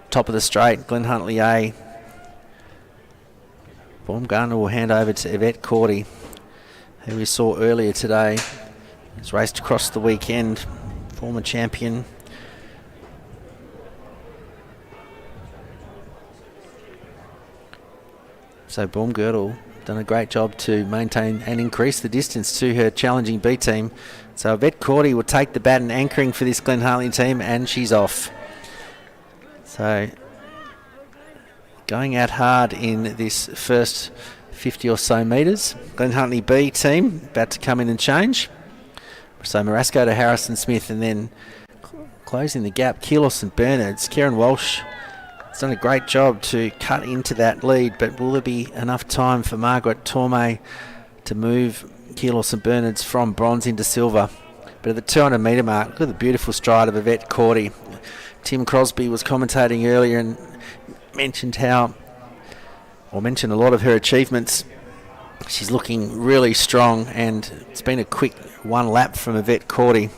Top of the straight, Glenn Huntley A. Baumgartner will hand over to Yvette Cordy, who we saw earlier today. He's raced across the weekend, former champion. So Baumgürtel done a great job to maintain and increase the distance to her challenging B team. So Yvette Cordy will take the baton anchoring for this Glenn Huntley team, and she's off. So going out hard in this first 50 or so metres. Glen Huntly B team about to come in and change. So Marasco to Harrison Smith, and then closing the gap, Keelos and Bernards. Karen Walsh has done a great job to cut into that lead, but will there be enough time for Margaret Tormay to move Keelos and Bernards from bronze into silver? But at the 200 metre mark, look at the beautiful stride of Yvette Cordy. Tim Crosby was commentating earlier and mentioned a lot of her achievements. She's looking really strong, and it's been a quick one lap from Yvette Cordy.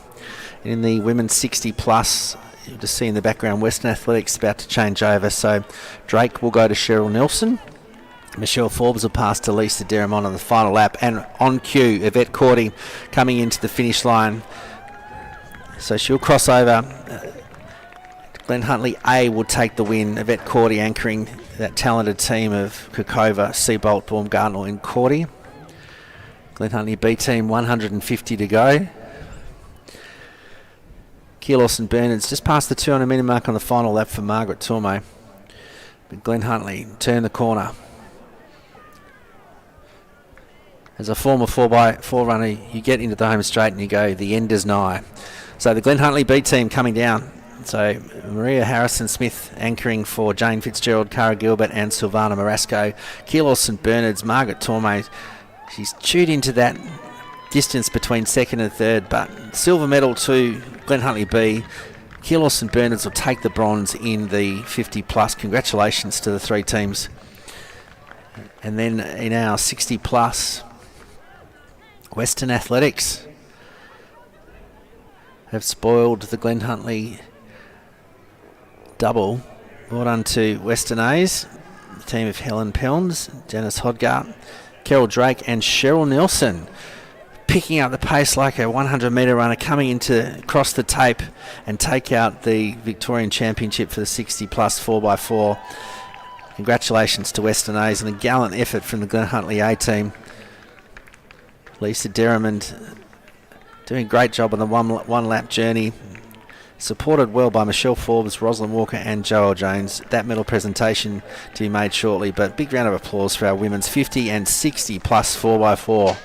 In the women's 60 plus, you'll just see in the background Western Athletics about to change over. So Drake will go to Cheryl Nelson. Michelle Forbes will pass to Lisa Deramont on the final lap, and on cue, Yvette Cordy coming into the finish line. So she'll cross over. Glen Huntly A will take the win. Yvette Cordy anchoring that talented team of Kokova, Seabolt, Baumgartner and Cordy. Glen Huntly B team 150 to go. Keelos and Bernards just past the 200 metre mark on the final lap for Margaret Tormay. But Glen Huntly turn the corner. As a former 4x4 runner, you get into the home straight and you go, the end is nigh. So the Glen Huntly B team coming down. So Maria Harrison-Smith anchoring for Jane Fitzgerald, Cara Gilbert and Silvana Marasco. Keelos and Bernards, Margaret Tormay. She's chewed into that distance between second and third, but silver medal to Glen Huntly B. Keelos and Bernards will take the bronze in the 50 plus. Congratulations to the three teams. And then in our 60 plus, Western Athletics have spoiled the Glen Huntly double. Well done to Western A's, the team of Helen Pelms, Janice Hodgart, Carol Drake and Cheryl Nelson, picking up the pace like a 100 metre runner, coming into across the tape and take out the Victorian Championship for the 60 plus 4x4. Congratulations to Western A's and a gallant effort from the Glen Huntly A team. Lisa Derrimond doing a great job on the one lap journey, supported well by Michelle Forbes, Rosalind Walker and Joelle Jones. That medal presentation to be made shortly, but big round of applause for our women's 50 and 60 plus 4x4.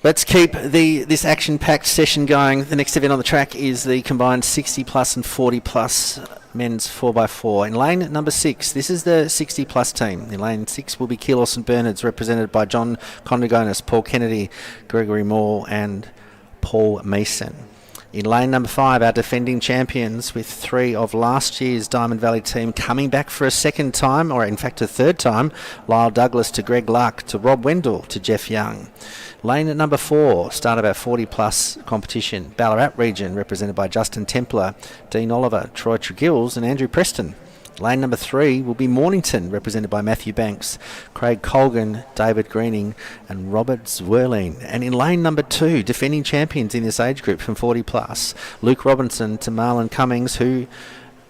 Let's keep this action-packed session going. The next event on the track is the combined 60 plus and 40 plus men's 4x4. In lane number 6, this is the 60 plus team. In lane 6 will be Keelos and Bernards, represented by John Condigonis, Paul Kennedy, Gregory Moore and Paul Mason. In lane number 5, our defending champions with 3 of last year's Diamond Valley team coming back for a second time, or in fact a third time. Lyle Douglas to Greg Luck to Rob Wendell to Jeff Young. Lane at number 4, start of our 40-plus competition. Ballarat region represented by Justin Templer, Dean Oliver, Troy Tregills and Andrew Preston. Lane number 3 will be Mornington, represented by Matthew Banks, Craig Colgan, David Greening and Robert Zwirling. And in lane number 2, defending champions in this age group from 40 plus, Luke Robinson to Marlon Cummings, who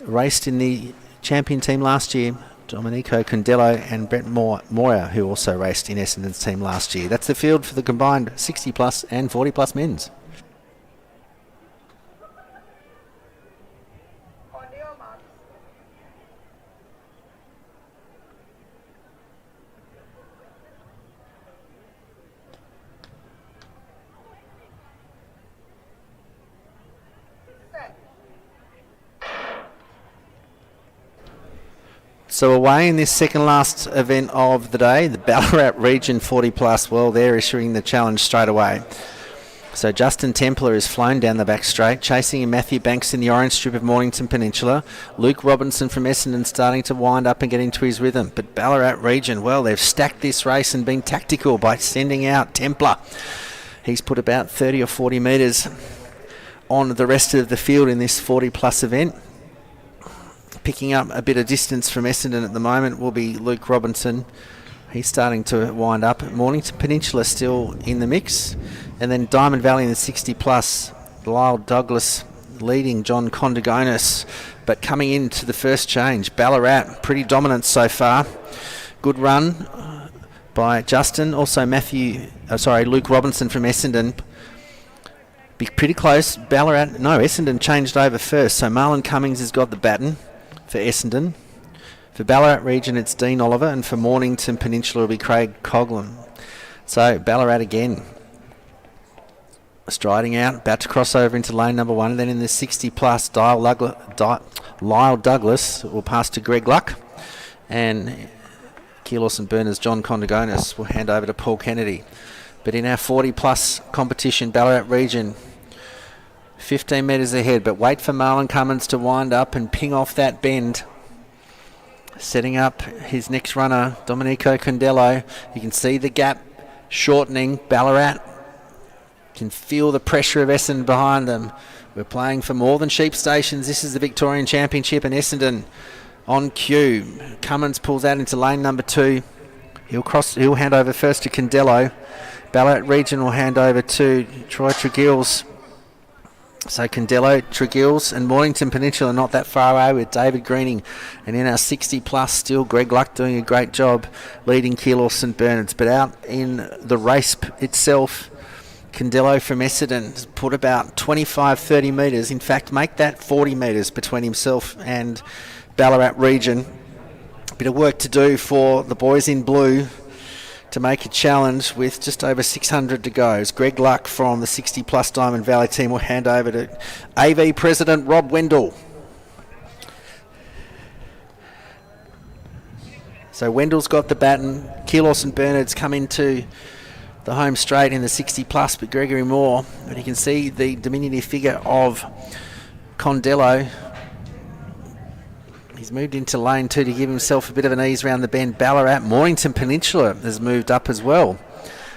raced in the champion team last year, Domenico Condello and Brett Moyer, who also raced in Essendon's team last year. That's the field for the combined 60 plus and 40 plus men's. So away in this second last event of the day, the Ballarat Region 40 plus, well, they're issuing the challenge straight away. So Justin Templer is flown down the back straight, chasing in Matthew Banks in the orange strip of Mornington Peninsula. Luke Robinson from Essendon starting to wind up and get into his rhythm. But Ballarat Region, well, they've stacked this race and been tactical by sending out Templer. He's put about 30 or 40 metres on the rest of the field in this 40 plus event. Picking up a bit of distance from Essendon at the moment will be Luke Robinson. He's starting to wind up. Mornington Peninsula still in the mix. And then Diamond Valley in the 60 plus, Lyle Douglas leading John Condigonis. But coming into the first change, Ballarat pretty dominant so far. Good run by Justin. Also Luke Robinson from Essendon. Be pretty close. Essendon changed over first. So Marlon Cummings has got the baton for Essendon. For Ballarat region, it's Dean Oliver, and for Mornington Peninsula will be Craig Coghlan. So Ballarat again, striding out, about to cross over into lane number 1, and then in the 60 plus, Lyle Douglas will pass to Greg Luck, and Keelos and Burners John Condigonis will hand over to Paul Kennedy. But in our 40 plus competition, Ballarat region, 15 metres ahead, but wait for Marlon Cummins to wind up and ping off that bend. Setting up his next runner, Domenico Condello. You can see the gap shortening. Ballarat can feel the pressure of Essendon behind them. We're playing for more than sheep stations. This is the Victorian Championship, and Essendon on cue. Cummins pulls out into lane number 2. He'll hand over first to Condello. Ballarat region will hand over to Troy Tregills. So Condello, Tregills and Mornington Peninsula not that far away with David Greening. And in our 60 plus still Greg Luck doing a great job leading Keelos and Bernards. But out in the race itself, Condello from Essendon put about 25-30 metres. In fact, make that 40 metres between himself and Ballarat region. A bit of work to do for the boys in blue to make a challenge with just over 600 to go. As Greg Luck from the 60 plus Diamond Valley team will hand over to AV President Rob Wendell. So Wendell's got the baton. Keelos and Bernards come into the home straight in the 60 plus, but Gregory Moore. But you can see the diminutive figure of Condello. He's moved into lane 2 to give himself a bit of an ease around the bend. Ballarat, Mornington Peninsula has moved up as well.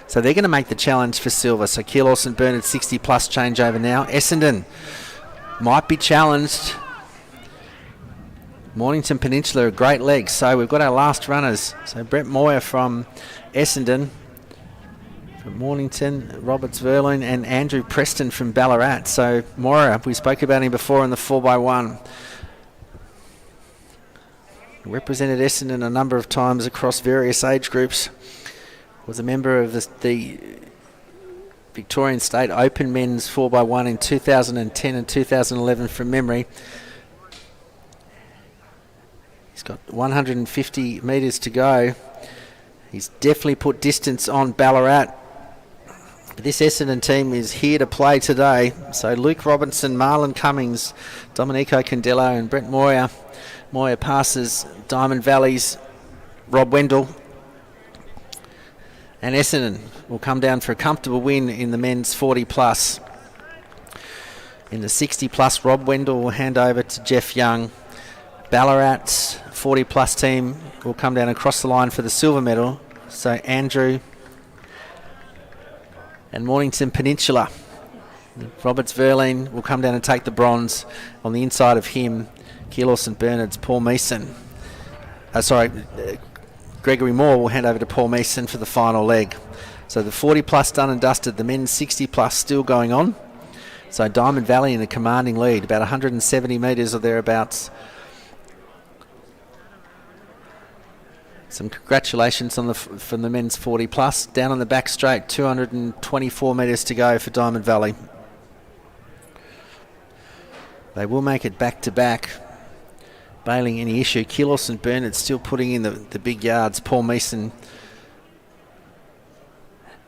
So they're going to make the challenge for silver. So Keelos and Bernard 60 plus changeover now. Essendon might be challenged. Mornington Peninsula, a great leg. So we've got our last runners. So Brett Moyer from Essendon, from Mornington, Robert Verlin and Andrew Preston from Ballarat. So Moyer, we spoke about him before in the 4x1. Represented Essendon a number of times across various age groups. Was a member of the Victorian State Open Men's 4x1 in 2010 and 2011 from memory. He's got 150 metres to go. He's definitely put distance on Ballarat. But this Essendon team is here to play today. So Luke Robinson, Marlon Cummings, Domenico Condello and Brett Moyer. Moyer passes Diamond Valley's Rob Wendell. And Essendon will come down for a comfortable win in the men's 40 plus. In the 60 plus, Rob Wendell will hand over to Jeff Young. Ballarat's 40 plus team will come down and cross the line for the silver medal. So Andrew and Mornington Peninsula. Roberts Verleen will come down and take the bronze. On the inside of him, Keelos St Bernard's Paul Meeson. Gregory Moore will hand over to Paul Meeson for the final leg. So the 40 plus done and dusted, the men's 60 plus still going on. So Diamond Valley in a commanding lead, about 170 metres or thereabouts. Some congratulations from the men's 40 plus. Down on the back straight, 224 metres to go for Diamond Valley. They will make it back to back. Bailing any issue. Keelos St Bernard still putting in the big yards. Paul Meeson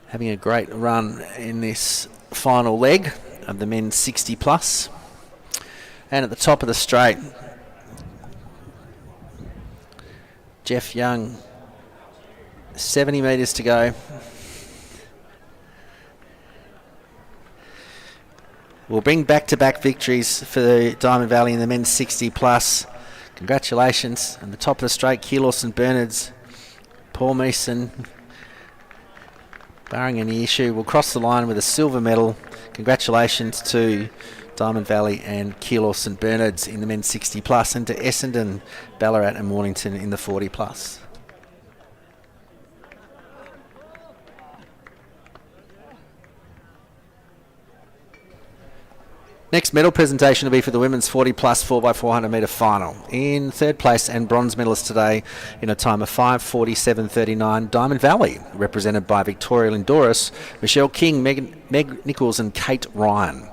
having a great run in this final leg of the men's 60 plus. And at the top of the straight, Jeff Young, 70 metres to go. Will bring back-to-back victories for the Diamond Valley in the men's 60 plus. Congratulations. And the top of the straight, Keelos St Bernard's Paul Meeson, barring any issue, will cross the line with a silver medal. Congratulations to Diamond Valley and Keelos St Bernard's in the men's 60 plus, and to Essendon, Ballarat and Mornington in the 40 plus. Next medal presentation will be for the women's 40 plus 4x400 metre final. In third place and bronze medalist today in a time of 5:47.39, Diamond Valley, represented by Victoria Lindoris, Michelle King, Meg Nichols and Kate Ryan.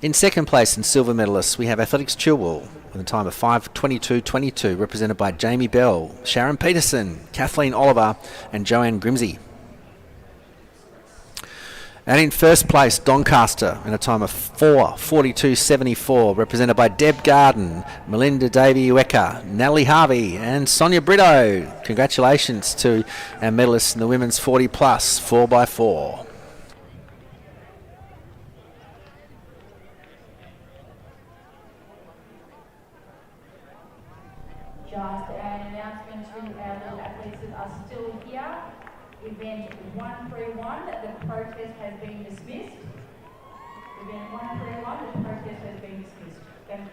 In second place and silver medalists, we have Athletics Chilwell with a time of 5:22.22, represented by Jamie Bell, Sharon Peterson, Kathleen Oliver and Joanne Grimsey. And in first place, Doncaster in a time of 4:42.74, represented by Deb Garden, Melinda Davey-Ueka, Natalie Harvey and Sonia Brito. Congratulations to our medalists in the women's 40 plus 4x4. Just an announcement to our little athletes that are still here. Event 131, the protest has been dismissed. Event 131, the protest has been dismissed. Thank you.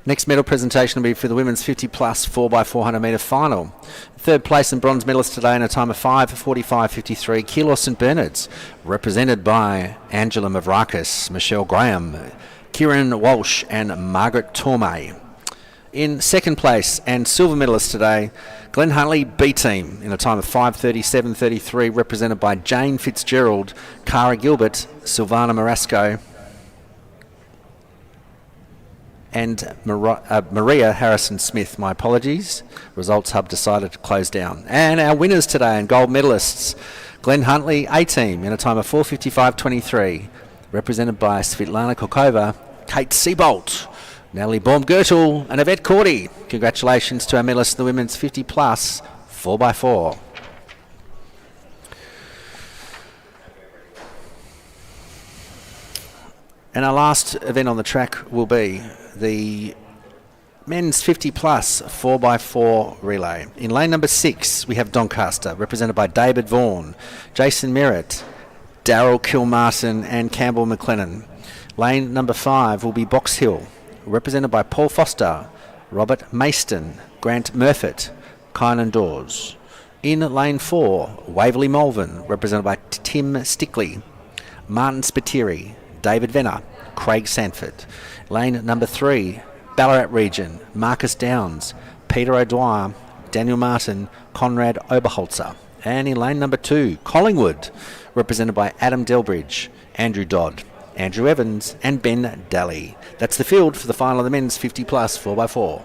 Next medal presentation will be for the women's 50 plus 4x400 metre final. Third place and bronze medalist today in a time of 5:45.53, Keelos St Bernard's, represented by Angela Mavrakis, Michelle Graham, Kieran Walsh and Margaret Tormay. In second place and silver medalist today, Glen Huntley B team in a time of 5:37.33, represented by Jane Fitzgerald, Cara Gilbert, Silvana Marasco and Maria Harrison-Smith. My apologies. Results Hub decided to close down. And our winners today and gold medalists, Glen Huntley A-Team in a time of 4:55.23, represented by Svetlana Kokova, Kate Seabolt, Natalie Baumgürtel and Yvette Cordy. Congratulations to our medalists in the women's 50 plus 4x4. And our last event on the track will be the men's 50 plus 4x4 relay. In lane number 6, we have Doncaster, represented by David Vaughan, Jason Merritt, Darryl Kilmartin and Campbell McLennan. Lane number 5 will be Box Hill, represented by Paul Foster, Robert Mayston, Grant Murfitt, Kynan Dawes. In lane 4, Waverley Malvern, represented by Tim Stickley, Martin Spiteri, David Venner, Craig Sanford. Lane number 3, Ballarat region, Marcus Downs, Peter O'Dwyer, Daniel Martin, Conrad Oberholzer. And in lane number 2, Collingwood, represented by Adam Delbridge, Andrew Dodd, Andrew Evans and Ben Daly. That's the field for the final of the men's 50 plus 4x4.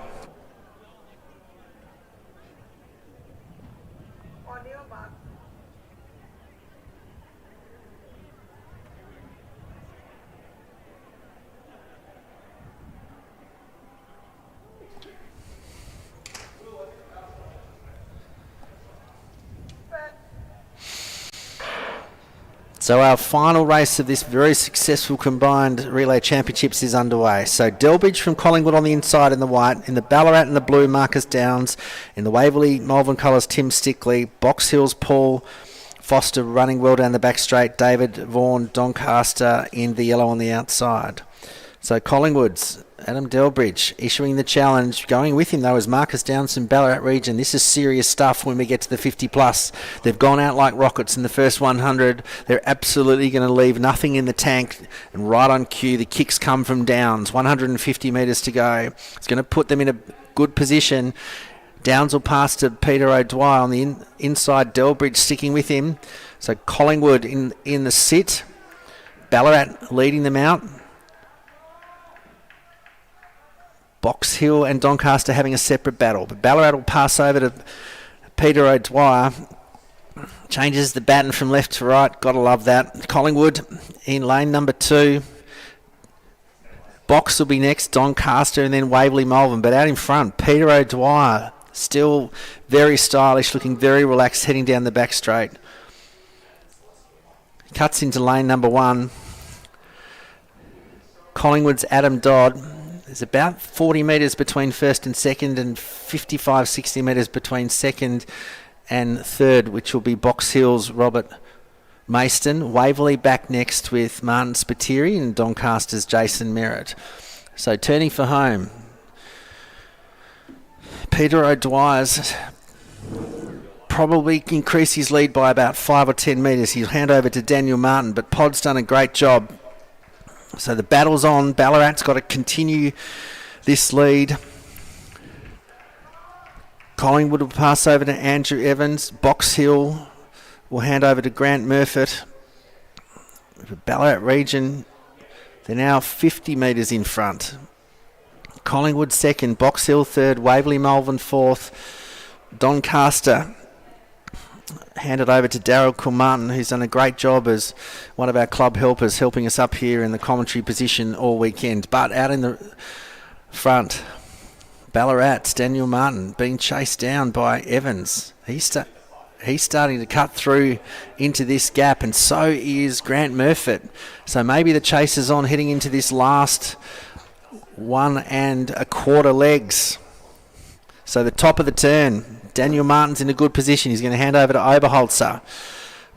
So our final race of this very successful combined relay championships is underway. So Delbridge from Collingwood on the inside in the white, in the Ballarat in the blue, Marcus Downs, in the Waverley Malvern colours, Tim Stickley, Box Hills, Paul Foster running well down the back straight, David Vaughan, Doncaster in the yellow on the outside. So Collingwood's Adam Delbridge issuing the challenge. Going with him, though, is Marcus Downs from Ballarat region. This is serious stuff when we get to the 50 plus. They've gone out like rockets in the first 100. They're absolutely going to leave nothing in the tank. And right on cue, the kicks come from Downs. 150 metres to go. It's going to put them in a good position. Downs will pass to Peter O'Dwyer on the inside. Delbridge sticking with him. So Collingwood in the sit. Ballarat leading them out. Box Hill and Doncaster having a separate battle. But Ballarat will pass over to Peter O'Dwyer. Changes the baton from left to right. Gotta love that. Collingwood in lane number 2. Box will be next. Doncaster and then Waverley Malvern. But out in front, Peter O'Dwyer. Still very stylish, looking very relaxed, heading down the back straight. Cuts into lane number 1. Collingwood's Adam Dodd. There's about 40 metres between first and second and 55, 60 metres between second and third, which will be Box Hills, Robert Mayston. Waverley back next with Martin Spiteri and Doncaster's Jason Merritt. So turning for home. Peter O'Dwyer's probably increase his lead by about 5 or 10 metres. He'll hand over to Daniel Martin, but Pod's done a great job. So the battle's on. Ballarat's got to continue this lead. Collingwood will pass over to Andrew Evans. Box Hill will hand over to Grant Murfitt. The Ballarat region, they're now 50 metres in front. Collingwood second, Box Hill third, Waverley Malvern fourth. Doncaster handed over to Daryl Kilmartin, who's done a great job as one of our club helpers, helping us up here in the commentary position all weekend. But out in the front, Ballarat's Daniel Martin being chased down by Evans. He's starting to cut through into this gap, and so is Grant Murfitt. So maybe the chase is on heading into this last 1 1/4 legs. So the top of the turn, Daniel Martin's in a good position. He's going to hand over to Oberholzer.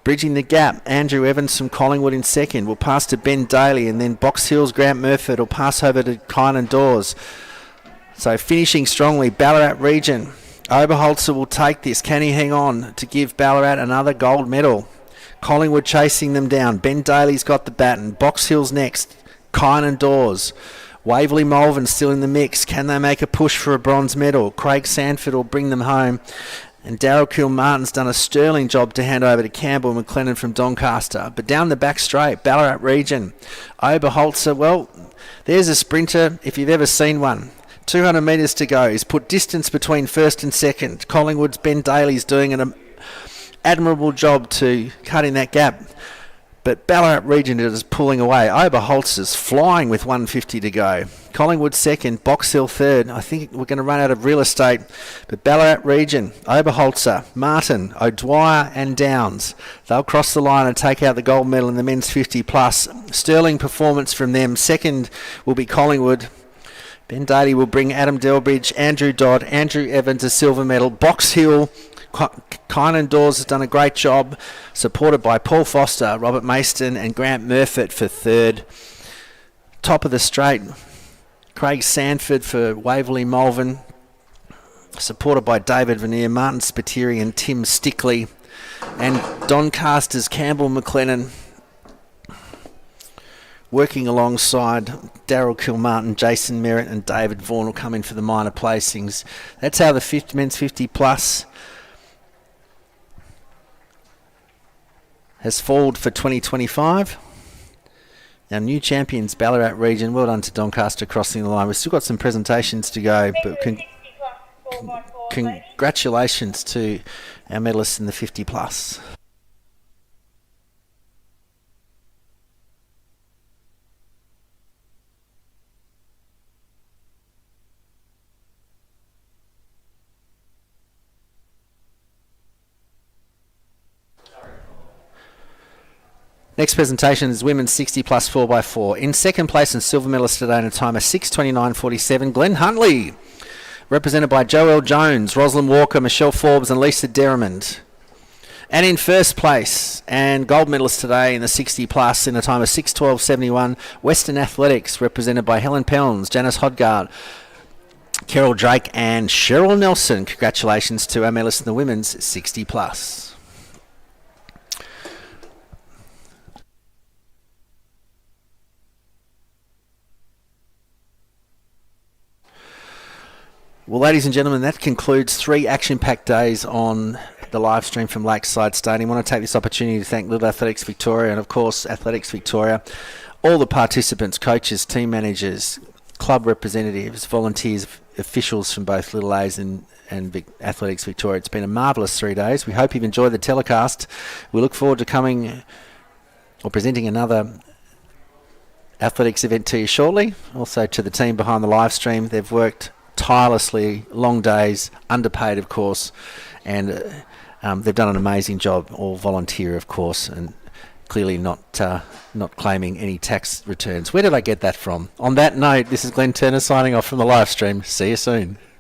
Bridging the gap, Andrew Evans from Collingwood in second. Will pass to Ben Daly, and then Box Hills Grant Murfitt will pass over to Kynan Dawes. So finishing strongly, Ballarat region. Oberholzer will take this. Can he hang on to give Ballarat another gold medal? Collingwood chasing them down. Ben Daly's got the baton. Box Hills next. Kynan Dawes. Waverley Malvern still in the mix. Can they make a push for a bronze medal? Craig Sanford will bring them home. And Daryl Kilmartin's done a sterling job to hand over to Campbell McLennan from Doncaster. But down the back straight, Ballarat region. Oberholzer, well, there's a sprinter if you've ever seen one. 200 metres to go. He's put distance between first and second. Collingwood's Ben Daly's doing an admirable job to cut in that gap. But Ballarat region is pulling away. Oberholzer's flying with 150 to go. Collingwood second, Box Hill third. I think we're going to run out of real estate. But Ballarat region, Oberholzer, Martin, O'Dwyer and Downs. They'll cross the line and take out the gold medal in the men's 50 plus. Sterling performance from them. Second will be Collingwood. Ben Daly will bring Adam Delbridge, Andrew Dodd, Andrew Evans a silver medal. Box Hill, Kynan Dawes has done a great job, supported by Paul Foster, Robert Mayston and Grant Murfitt for third. Top of the straight, Craig Sanford for Waverley Malvern, supported by David Veneer, Martin Spiteri and Tim Stickley, and Doncaster's Campbell McLennan, working alongside Daryl Kilmartin, Jason Merritt and David Vaughan will come in for the minor placings. That's how the men's 50 plus has fallen for 2025. Our new champions, Ballarat region. Well done to Doncaster crossing the line. We've still got some presentations to go, but congratulations to our medalists in the 50 plus. Next presentation is women's 60 plus 4x4. In second place and silver medalist today in a time of 6:29.47, Glenn Huntley, represented by Joelle Jones, Rosalind Walker, Michelle Forbes and Lisa Derrimond. And in first place and gold medalist today in the 60 plus in a time of 6:12.71, Western Athletics, represented by Helen Pelns, Janice Hodgard, Carol Drake and Cheryl Nelson. Congratulations to our medalists in the women's 60 plus. Well, ladies and gentlemen, that concludes 3 action-packed days on the live stream from Lakeside Stadium. I want to take this opportunity to thank Little Athletics Victoria and, of course, Athletics Victoria, all the participants, coaches, team managers, club representatives, volunteers, officials from both Little A's and Athletics Victoria. It's been a marvellous 3 days. We hope you've enjoyed the telecast. We look forward to coming or presenting another athletics event to you shortly. Also to the team behind the live stream. They've worked tirelessly, long days, underpaid of course, and they've done an amazing job, all volunteer of course, and clearly not claiming any tax returns. Where did I get that from? On that note, this is Glenn Turner signing off from the live stream. See you soon.